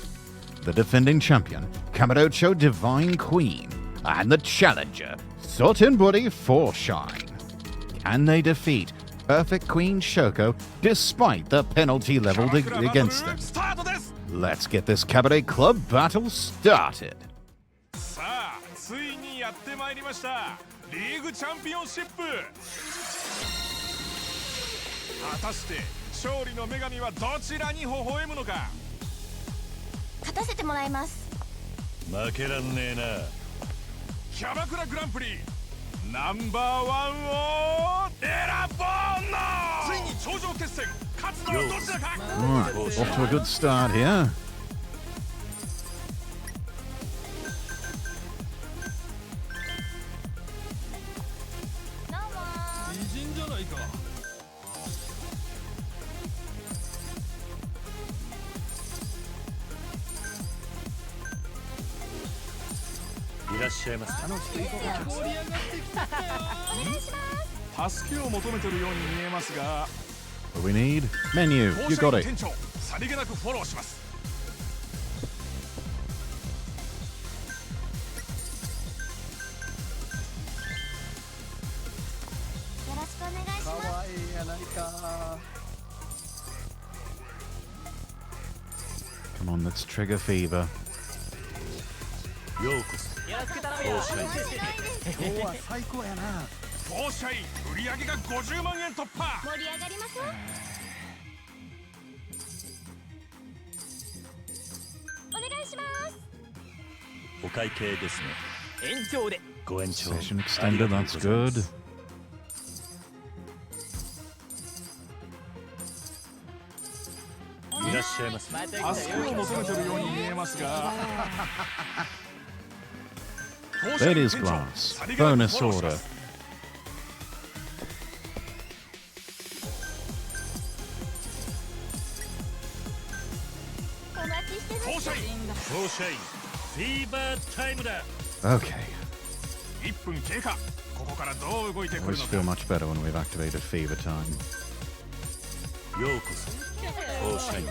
[SPEAKER 1] The defending champion, Kamurocho Divine Queen. And the challenger, Sotenbori 4 Shine. Can they defeat Perfect Queen Shoko despite the penalty leveled against them? Let's get this Cabaret Club battle started.
[SPEAKER 9] さあ、ついってまいりました。リーグチャンピオンシップ。果たして勝利の女神はどちらに微笑むのか。
[SPEAKER 18] 勝たせてもらいます。
[SPEAKER 22] 負けらんねえな。
[SPEAKER 9] キャバクラグランプリナンバーワンを選ぼうの。ついに頂上決戦。勝つのはどちらか。
[SPEAKER 1] Alright, off to a good start here. What we need? Menu. You got it.
[SPEAKER 9] さりげなくフォローします。
[SPEAKER 18] よろしくお願いします。
[SPEAKER 11] かわいいやないか。
[SPEAKER 1] Come on, let's trigger fever.
[SPEAKER 22] ようこそ。
[SPEAKER 11] よろしく頼むよ。今日は最高やな。
[SPEAKER 9] フォーシャイ売上が50万円突破。
[SPEAKER 18] 盛り上がります。お願いします。
[SPEAKER 22] お会計ですね。
[SPEAKER 11] 延長で。
[SPEAKER 22] ご延長。
[SPEAKER 1] Session extended, that's good.
[SPEAKER 22] いらっしゃいませ。
[SPEAKER 9] 助けを求めてるように見えますが。
[SPEAKER 1] Ladies glass. Bonus order.
[SPEAKER 18] お待ちしてます。
[SPEAKER 22] フォーシャイフィーバータイムだ。
[SPEAKER 1] Okay.
[SPEAKER 9] 1分経過。ここからどう動いてくる
[SPEAKER 1] Always
[SPEAKER 9] の
[SPEAKER 1] feel
[SPEAKER 9] か。
[SPEAKER 1] much better when we've activated fever time.
[SPEAKER 22] ようこそ。フォーシャイ。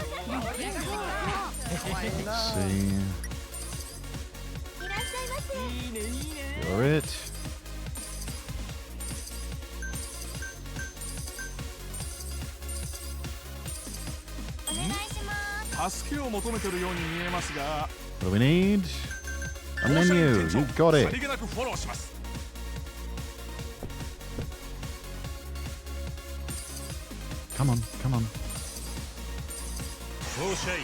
[SPEAKER 1] Let's see.
[SPEAKER 18] いらっしゃいませ。
[SPEAKER 11] いいねいいね。
[SPEAKER 1] You're it.
[SPEAKER 18] お願いします。
[SPEAKER 9] 助けを求めてるように見えますが。
[SPEAKER 1] What do we need? A menu. You got
[SPEAKER 9] さ
[SPEAKER 1] it.
[SPEAKER 9] りげなくフォローします。
[SPEAKER 1] Come on, come on.
[SPEAKER 22] フォーシャイ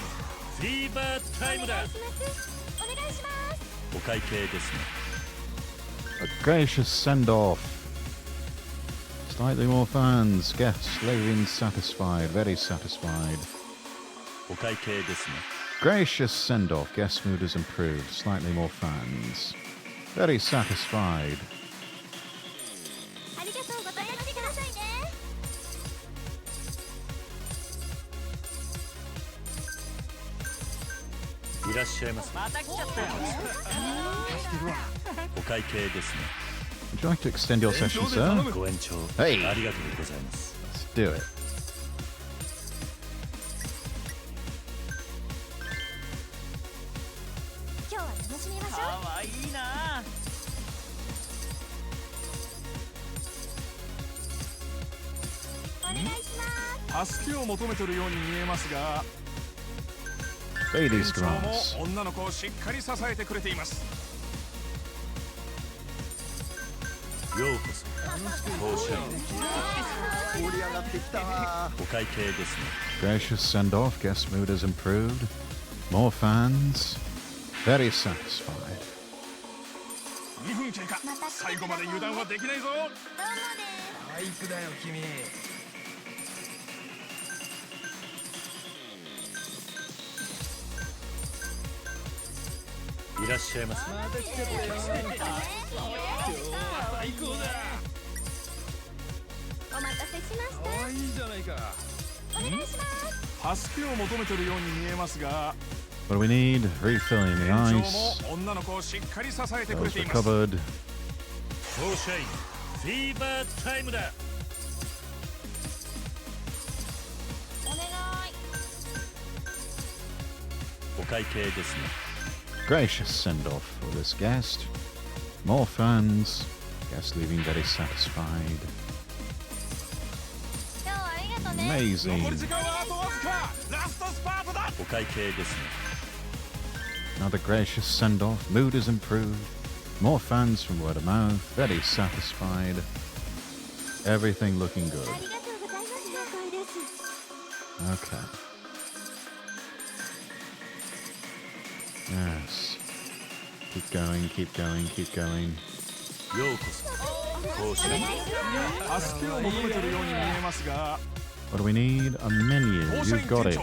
[SPEAKER 22] フィーバータイムだ。
[SPEAKER 18] お願いします。
[SPEAKER 22] お会計ですね。
[SPEAKER 1] A gracious send-off. Slightly more fans. Guests leaving satisfied. Very satisfied.
[SPEAKER 22] お会計ですね。
[SPEAKER 1] Gracious send-off. Guest mood has improved. Slightly more fans. Very satisfied.
[SPEAKER 18] ありがとうございます。くださいね。
[SPEAKER 22] いらっしゃいませ。
[SPEAKER 11] また来ちゃったよ。
[SPEAKER 22] お会計ですね。
[SPEAKER 1] Would you like to extend your session, sir?
[SPEAKER 22] ご延長
[SPEAKER 1] Hey.
[SPEAKER 22] ありがとうございます。
[SPEAKER 1] Let's do it.
[SPEAKER 18] 今日は楽しみましょう。
[SPEAKER 11] かわいいな。
[SPEAKER 18] お願いします。
[SPEAKER 9] 助けを求めてるように見えますが。
[SPEAKER 1] Ladies
[SPEAKER 9] 店長
[SPEAKER 1] glass.
[SPEAKER 9] も女の子をしっかり支えてくれています。
[SPEAKER 22] ようこそ。フォーシャイ
[SPEAKER 11] 盛り上がってきたわ。
[SPEAKER 22] お会計ですね。
[SPEAKER 1] Gracious send-off. Guest mood has improved. More fans. Very satisfied.
[SPEAKER 9] 2分経過。最後まで油断はできないぞ。
[SPEAKER 18] どうもです。
[SPEAKER 11] 体育だよ君。
[SPEAKER 22] いらっしゃいませ。
[SPEAKER 11] また来ちゃったよ。今日は最高だ。
[SPEAKER 18] お待たせしました。
[SPEAKER 11] かわいいじゃないか。
[SPEAKER 18] お願いします。
[SPEAKER 9] 助けを求めてるように見えますが。
[SPEAKER 1] What do we need? Refilling the
[SPEAKER 9] 店長
[SPEAKER 1] ice.
[SPEAKER 9] も女の子をしっかり支えてくれ
[SPEAKER 1] Those
[SPEAKER 9] ています。
[SPEAKER 1] recovered.
[SPEAKER 22] フォーシャイフィーバータイムだ。
[SPEAKER 18] お願い。
[SPEAKER 22] お会計ですね。
[SPEAKER 1] Gracious send-off for this guest. More fans. Guest leaving very satisfied.
[SPEAKER 18] 今日はありがとね。
[SPEAKER 1] Amazing.
[SPEAKER 9] 残り時間はあとわずか。ラストスパートだ。
[SPEAKER 22] お会計ですね。
[SPEAKER 1] Another gracious send-off. Mood has improved. More fans from word of mouth. Very satisfied. Everything looking good. Okay. Yes. Keep going, keep going, keep going. What do we need? A menu. You've got it.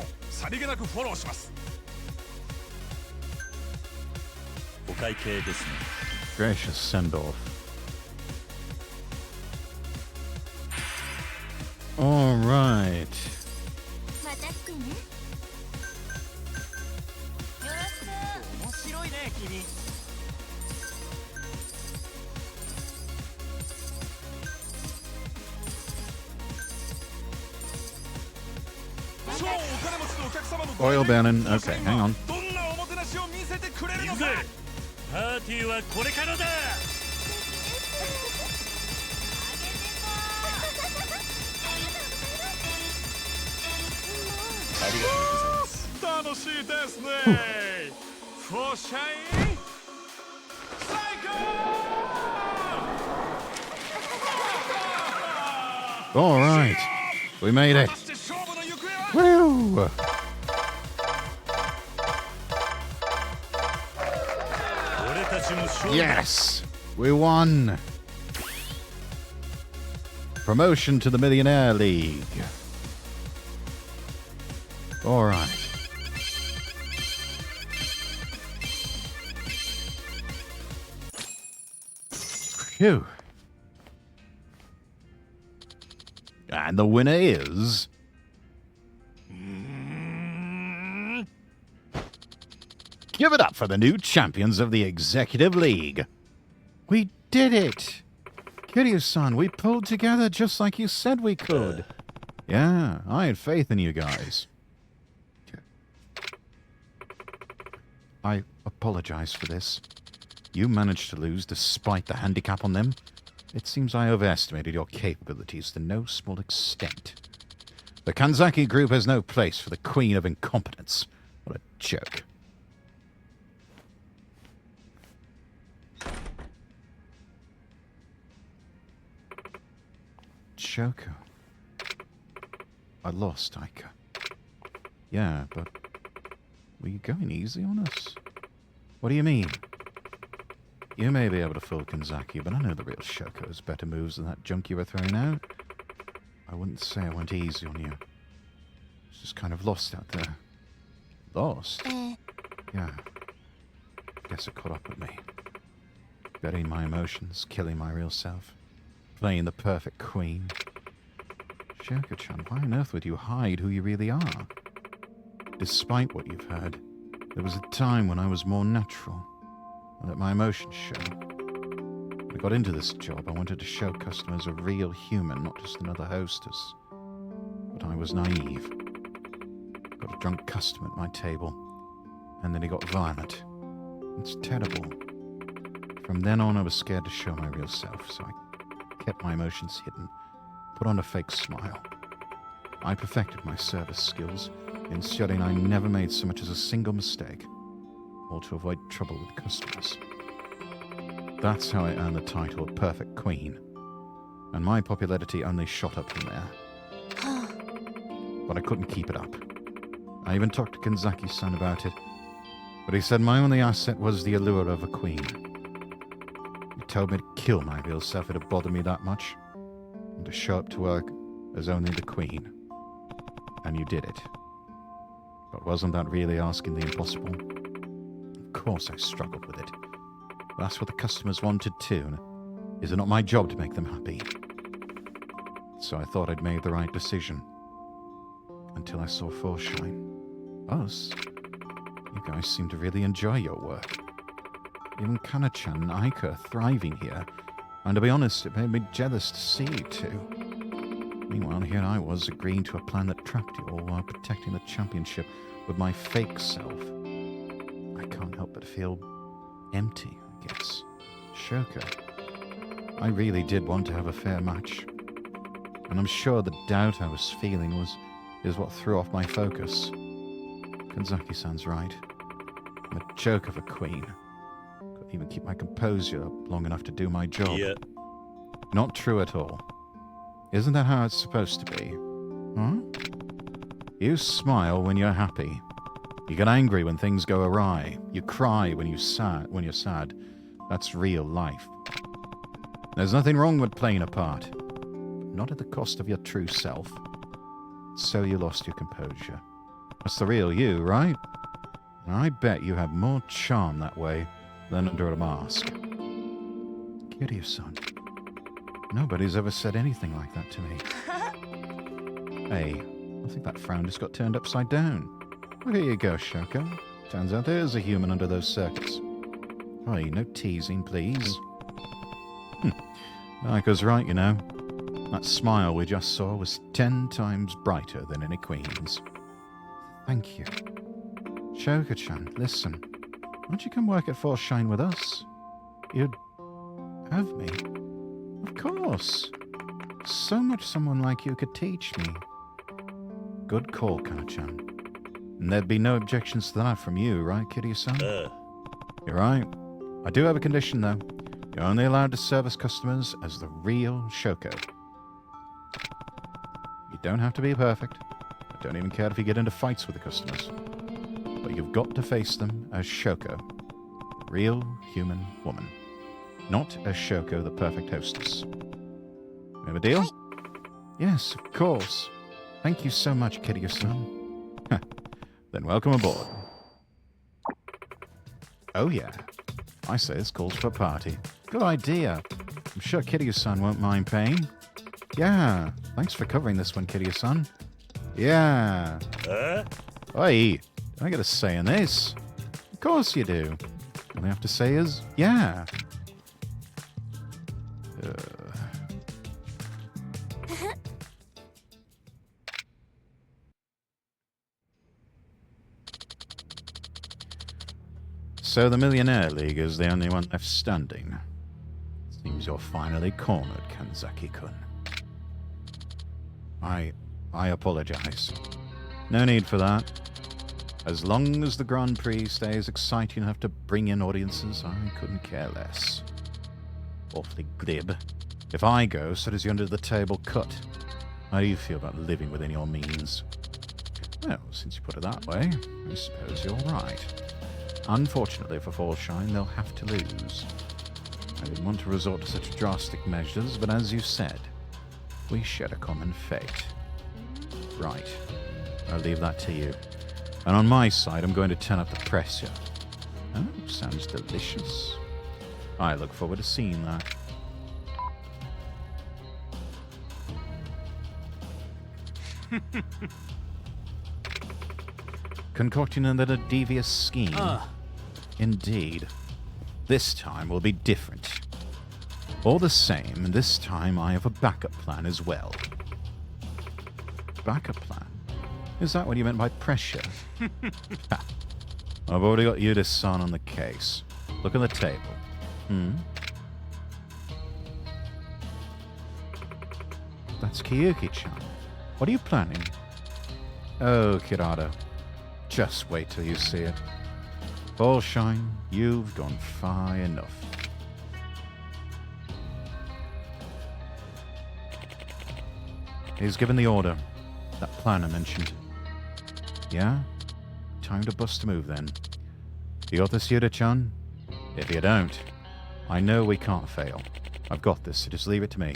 [SPEAKER 1] Gracious send-off. All right. Oil Bannon. Okay, hang on. All right, we made it. Woo! Yes, we won. Promotion to the Millionaire League. All right. Phew. And the winner is... Give it up for the new champions of the Executive League. We did it! Kiryu-san, we pulled together just like you said we could. Yeah, I had faith in you guys. I apologize for this. You managed to lose despite the handicap on them. It seems I overestimated your capabilities to no small extent. The Kanzaki group has no place for the queen of incompetence. What a joke. Shoko. I lost, Aika. Yeah, but... were you going easy on us? What do you mean? You may be able to fool Kanzaki, but I know the real Shoko has better moves than that junk you were throwing out. I wouldn't say I went easy on you. It's just kind of lost out there. Lost? Yeah. Guess it caught up with me. Burying my emotions, killing my real self. Playing the perfect queen. Shoko-chan, why on earth would you hide who you really are? Despite what you've heard, there was a time when I was more natural. I let my emotions show. When I got into this job, I wanted to show customers a real human, not just another hostess. But I was naive. Got a drunk customer at my table, and then he got violent. It's terrible. From then on, I was scared to show my real self, so I kept my emotions hidden, put on a fake smile. I perfected my service skills, ensuring I never made so much as a single mistake, all to avoid trouble with customers. That's how I earned the title of Perfect Queen, and my popularity only shot up from there. But I couldn't keep it up. I even talked to Kanzaki-san about it, but he said my only asset was the allure of a queen. He told me to kill my real self if it bothered me that much, and to show up to work as only the queen. And you did it. But wasn't that really asking the impossible? Of course I struggled with it. That's what the customers wanted too, and is it not my job to make them happy? So I thought I'd made the right decision. Until I saw Foreshine. Us? You guys seem to really enjoy your work. Even Kana-chan and Aika are thriving here, and to be honest, it made me jealous to see you two. Meanwhile, here I was agreeing to a plan that trapped you all while protecting the championship with my fake self. I can't help but feel empty, I guess. Shoko, I really did want to have a fair match. And I'm sure the doubt I was feeling is what threw off my focus. Kanzaki-san's right. I'm a joke of a queen. Got even keep my composure long enough to do my job.
[SPEAKER 22] Yeah.
[SPEAKER 1] Not true at all. Isn't that how it's supposed to be? Huh? You smile when you're happy. You get angry when things go awry. You cry when you're sad. That's real life. There's nothing wrong with playing a part. Not at the cost of your true self. So you lost your composure. That's the real you, right? And I bet you have more charm that way than under a mask. Kiryu-san, nobody's ever said anything like that to me. Hey, I think that frown just got turned upside down. Look at you go, Shoko. Turns out there is a human under those circuits. Hey, no teasing, please. Naiko's right, you know. That smile we just saw was 10 times brighter than any queen's. Thank you. Shoko-chan, listen. Why don't you come work at Force Shine with us? You'd have me. Of course. So much someone like you could teach me. Good call, Kana-chan. And there'd be no objections to that from you, right, Kiryu-san? You're right. I do have a condition, though. You're only allowed to service customers as the real Shoko. You don't have to be perfect. I don't even care if you get into fights with the customers. But you've got to face them as Shoko, the real human woman. Not as Shoko, the perfect hostess. We have a deal? Yes, of course. Thank you so much, Kiryu-san. Then welcome aboard. Oh yeah. I say this calls for a party. Good idea. I'm sure Kiryu-san won't mind paying. Yeah. Thanks for covering this one, Kiryu-san. Yeah. Oi. Do I get a say in this? Of course you do. All I have to say is, yeah. So the Millionaire League is the only one left standing. Seems you're finally cornered, Kanzaki-kun. I apologize. No need for that. As long as the Grand Prix stays exciting enough to bring in audiences, I couldn't care less. Awfully glib. If I go, so does your under-the-table cut. How do you feel about living within your means? Well, since you put it that way, I suppose you're right. Unfortunately for Force Shine, they'll have to lose. I didn't want to resort to such drastic measures, but as you said, we share a common fate. Right. I'll leave that to you. And on my side, I'm going to turn up the pressure. Oh, sounds delicious. I look forward to seeing that. Concocting another devious scheme. Indeed. This time will be different. All the same, this time I have a backup plan as well. Backup plan? Is that what you meant by pressure? I've already got Yuta-san on the case. Look at the table. That's Kiyuki-chan. What are you planning? Oh, Kirado. Just wait till you see it. Force Shine, you've gone far enough. He's given the order. That plan I mentioned. Yeah? Time to bust a move then. You got this, Yuta-chan? If you don't, I know we can't fail. I've got this, so just leave it to me.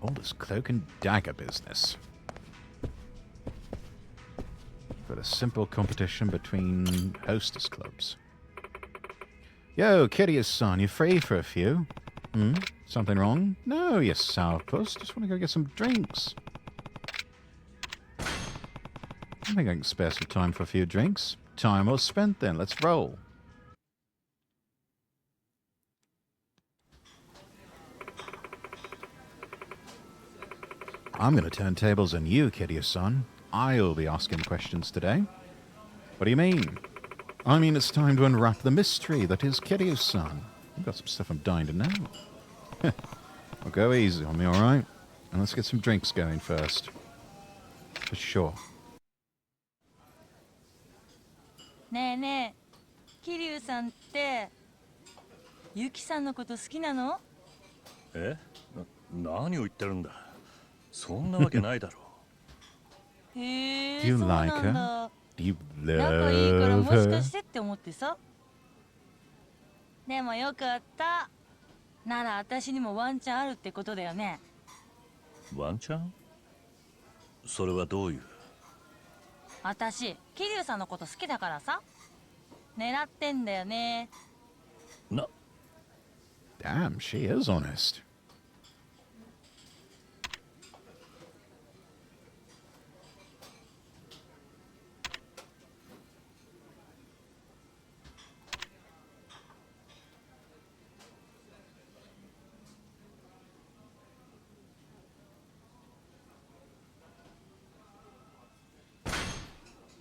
[SPEAKER 1] All this cloak and dagger business. For a simple competition between hostess clubs. Yo, Kiryu-san, you free for a few? Something wrong? No, you sourpuss. Just want to go get some drinks. I think I can spare some time for a few drinks. Time well spent then. Let's roll. I'm going to turn tables on you, Kiryu-san. I'll be asking questions today. What do you mean? I mean it's time to unwrap the mystery that is Kiryu-san. I've got some stuff I'm dying to know. I'll go easy on me, alright? And let's get some drinks going first. For sure.
[SPEAKER 6] ねえねえ、桐生さんってユキさんのこと好きなの？
[SPEAKER 22] え？何を言ってるんだ。そんなわけないだろ
[SPEAKER 6] う。へえ、
[SPEAKER 1] Do you
[SPEAKER 6] そうな
[SPEAKER 1] like
[SPEAKER 6] ん
[SPEAKER 1] her?
[SPEAKER 6] だ。
[SPEAKER 1] Do you
[SPEAKER 6] 仲いいから
[SPEAKER 1] love
[SPEAKER 6] もしか
[SPEAKER 1] her?
[SPEAKER 6] してって思ってさ。でもよかった。なら私にもワンチャンあるってことだよね。
[SPEAKER 22] ワンチャン？それはどういう？
[SPEAKER 6] 私、桐生さんのこと好きだからさ。狙ってんだよね。
[SPEAKER 22] な。
[SPEAKER 1] Damn, she is honest.
[SPEAKER 22] 「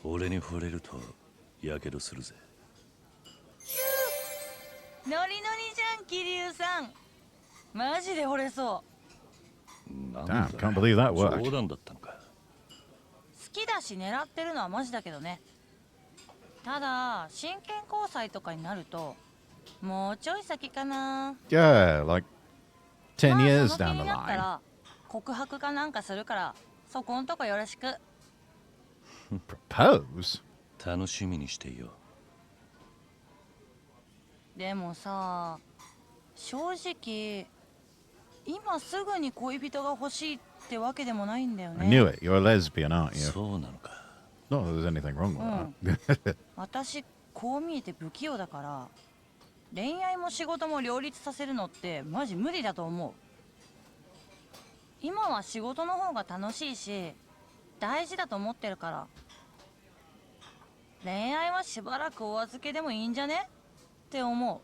[SPEAKER 22] 俺に惚れるとやけどするぜ」。
[SPEAKER 6] ノリノリじゃん、桐生さん。マジで惚れそう。
[SPEAKER 22] なんだ。
[SPEAKER 1] Damn, can't believe that worked.
[SPEAKER 22] 冗談だったのか。
[SPEAKER 6] 好きだし狙ってるのはマジだけどね。ただ真剣交際とかになるともうちょい先かな。
[SPEAKER 1] Yeah, like 10 years
[SPEAKER 6] その
[SPEAKER 1] down
[SPEAKER 6] 気
[SPEAKER 1] the
[SPEAKER 6] になった
[SPEAKER 1] line.
[SPEAKER 6] ら告白かなんかするからそこんとこよろしく。
[SPEAKER 1] Propose?
[SPEAKER 22] 楽しみにしていよう。
[SPEAKER 6] でもさ、正直今すぐに恋人が欲しいってわけでもないんだよ
[SPEAKER 1] I
[SPEAKER 6] ね。
[SPEAKER 1] knew it. You're a lesbian, aren't you?
[SPEAKER 22] そうなのか。
[SPEAKER 1] Not that there's anything wrong with that.
[SPEAKER 6] 私こう見えて不器用だから恋愛も仕事も両立させるのってマジ無理だと思う。今は仕事の方が楽しいし大事だと思ってるから恋愛はしばらくお預けでもいいんじゃねって思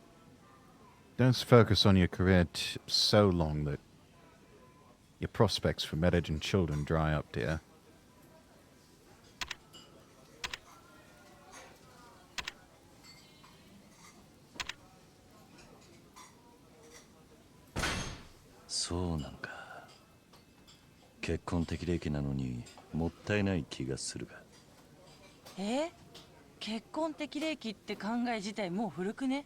[SPEAKER 6] う。
[SPEAKER 1] Don't focus on your career so long that your prospects for marriage and children dry up, dear.
[SPEAKER 22] そうなのか。結婚適齢期なのにもったいない気がするが。
[SPEAKER 6] 結婚適齢期って考え自体もう古くね？っ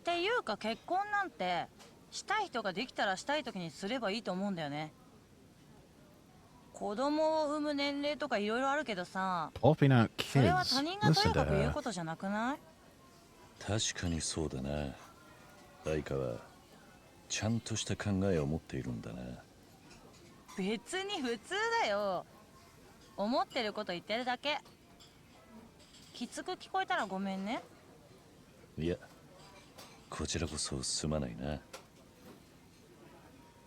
[SPEAKER 6] ていうか結婚なんてしたい人ができたらしたい時にすればいいと思うんだよね。子供を産む年齢とかいろいろあるけどさ、
[SPEAKER 1] Popping out
[SPEAKER 6] それは
[SPEAKER 1] kids.
[SPEAKER 6] 他人がと
[SPEAKER 1] Listen
[SPEAKER 6] にか
[SPEAKER 1] to
[SPEAKER 6] く言う
[SPEAKER 1] her.
[SPEAKER 6] ことじゃなくない？
[SPEAKER 22] 確かにそうだな。愛花はちゃんとした考えを持っているんだな。
[SPEAKER 6] 別に普通だよ。思ってること言ってるだけ。きつく聞こえたらごめんね。
[SPEAKER 22] いや、こちらこそすまないな。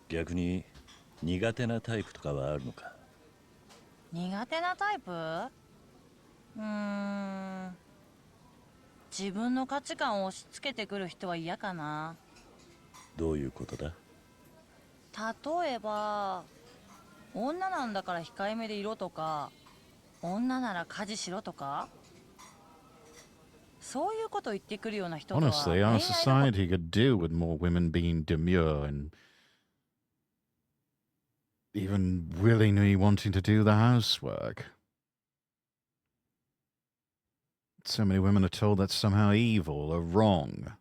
[SPEAKER 22] 逆に苦手なタイプとかはあるのか？
[SPEAKER 6] 苦手なタイプ？自分の価値観を押し付けてくる人は嫌かな。
[SPEAKER 22] どういうことだ？
[SPEAKER 6] 例えば女なんだから控えめでいろとか、女なら家事しろとか、そういうこと言ってくるような人とは
[SPEAKER 1] Honestly, our society could do with more women being demure and even willingly wanting to do the housework. So many women are told that's somehow evil or wrong.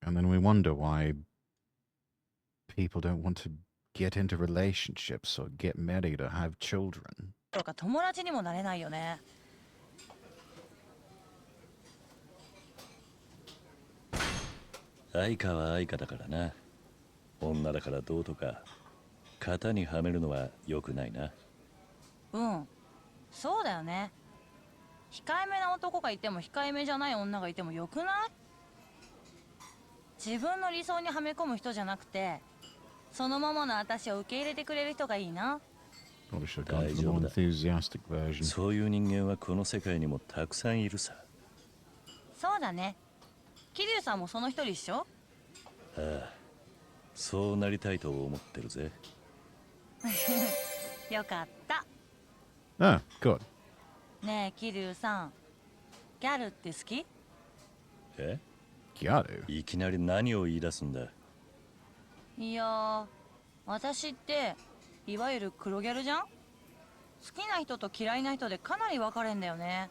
[SPEAKER 1] And then we wonder why people don't want to get into relationships or get married or have children.
[SPEAKER 6] とか友達にもなれないよね。
[SPEAKER 22] 愛花は愛花だからな。女だからどうとか型にはめるのは良くないな。
[SPEAKER 6] そうだよね。控えめな男がいても控えめじゃない女がいてもよくない？自分の理想にはめ込む人じゃなくて、そのままの私を受け入れてくれる人がいいな。
[SPEAKER 22] 大丈夫だ。そういう人間はこの世界にもたくさんいるさ。
[SPEAKER 6] そうだね。桐生さんもその一人っしょ？
[SPEAKER 22] ああ、そうなりたいと思ってるぜ。
[SPEAKER 6] よかった。
[SPEAKER 1] Ah, good.
[SPEAKER 6] ねえ桐生さん、ギャルって好き？
[SPEAKER 22] え？
[SPEAKER 1] ギャル？
[SPEAKER 22] いきなり何を言い出すんだ？
[SPEAKER 6] いやー、私っていわゆる黒ギャルじゃん。好きな人と嫌いな人でかなり分かれんだよね。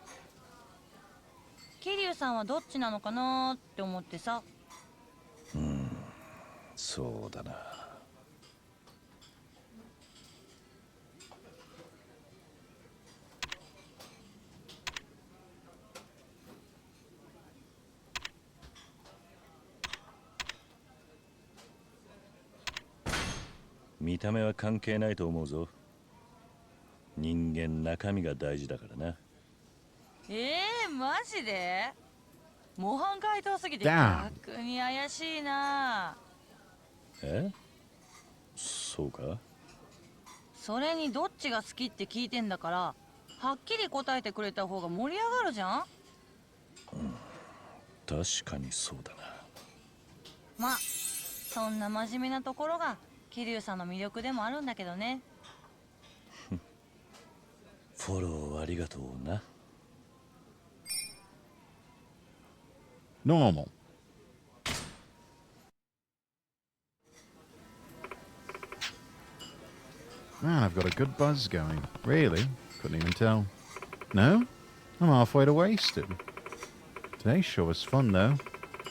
[SPEAKER 6] 桐生さんはどっちなのかなーって思ってさ。
[SPEAKER 22] そうだな。見た目は関係ないと思うぞ。人間中身が大事だからな。
[SPEAKER 6] マジで？模範解答すぎて
[SPEAKER 1] Damn.
[SPEAKER 6] 逆に怪しいな。
[SPEAKER 22] そうか？
[SPEAKER 6] それにどっちが好きって聞いてんだから、はっきり答えてくれた方が盛り上がるじゃん。
[SPEAKER 22] 確かにそうだな。
[SPEAKER 6] まあそんな真面目なところが桐生さんの魅力でもあるんだけどね。
[SPEAKER 22] フォローありがとうな。
[SPEAKER 1] Normal. Man, I've got a good buzz going. Really? Couldn't even tell. No? I'm halfway to wasted. Today sure was fun, though.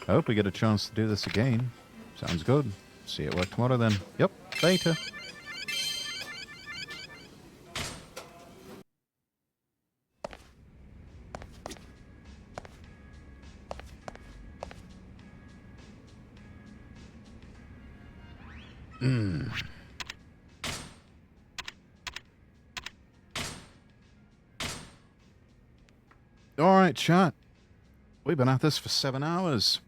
[SPEAKER 1] I hope we get a chance to do this again. Sounds good. See you at work tomorrow, then. Yep, later. Alright, chat. We've been at this for 7 hours.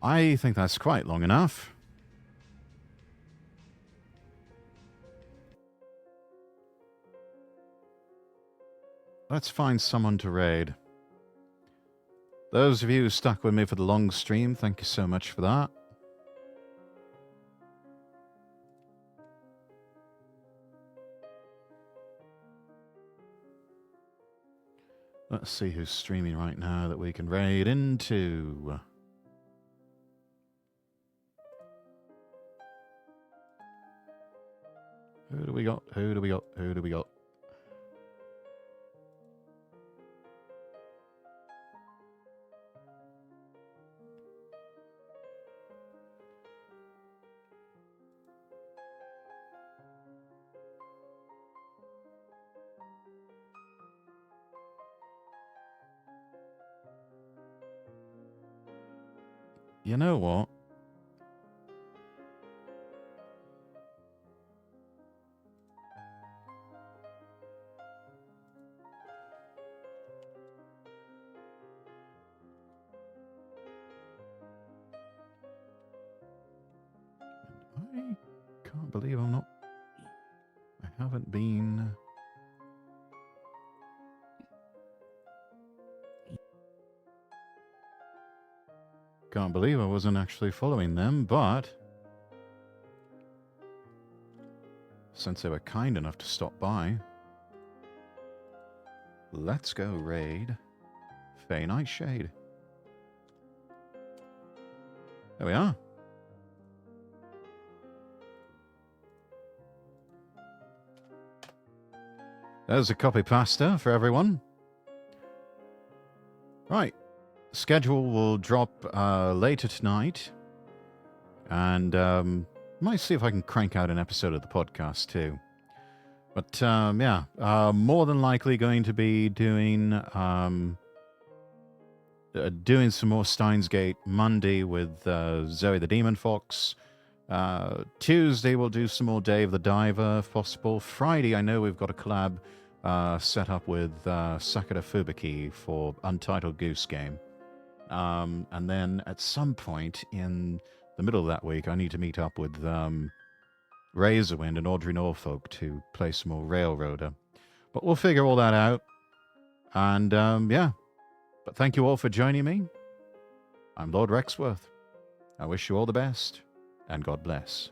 [SPEAKER 1] I think that's quite long enough. Let's find someone to raid. Those of you who stuck with me for the long stream, thank you so much for that. Let's see who's streaming right now that we can raid into. Who do we got? Who do we got? Who do we got? You know what? I can't believe I haven't been... Can't believe I wasn't actually following them, but since they were kind enough to stop by, let's go raid Fey Nightshade. There we are. There's a copy pasta for everyone. Right. Schedule will drop later tonight. And might see if I can crank out an episode of the podcast too. But yeah, more than likely going to be doing some more Steins Gate Monday with Zoe the Demon Fox. Tuesday we'll do some more Dave the Diver if possible. Friday I know we've got a collab set up with Sakura Fubuki for Untitled Goose Game. And then at some point in the middle of that week I need to meet up with Razorwind and Audrey Norfolk to play some more Railroader. But we'll figure all that out. And yeah. But thank you all for joining me. I'm Lord Rexworth. I wish you all the best, and God bless.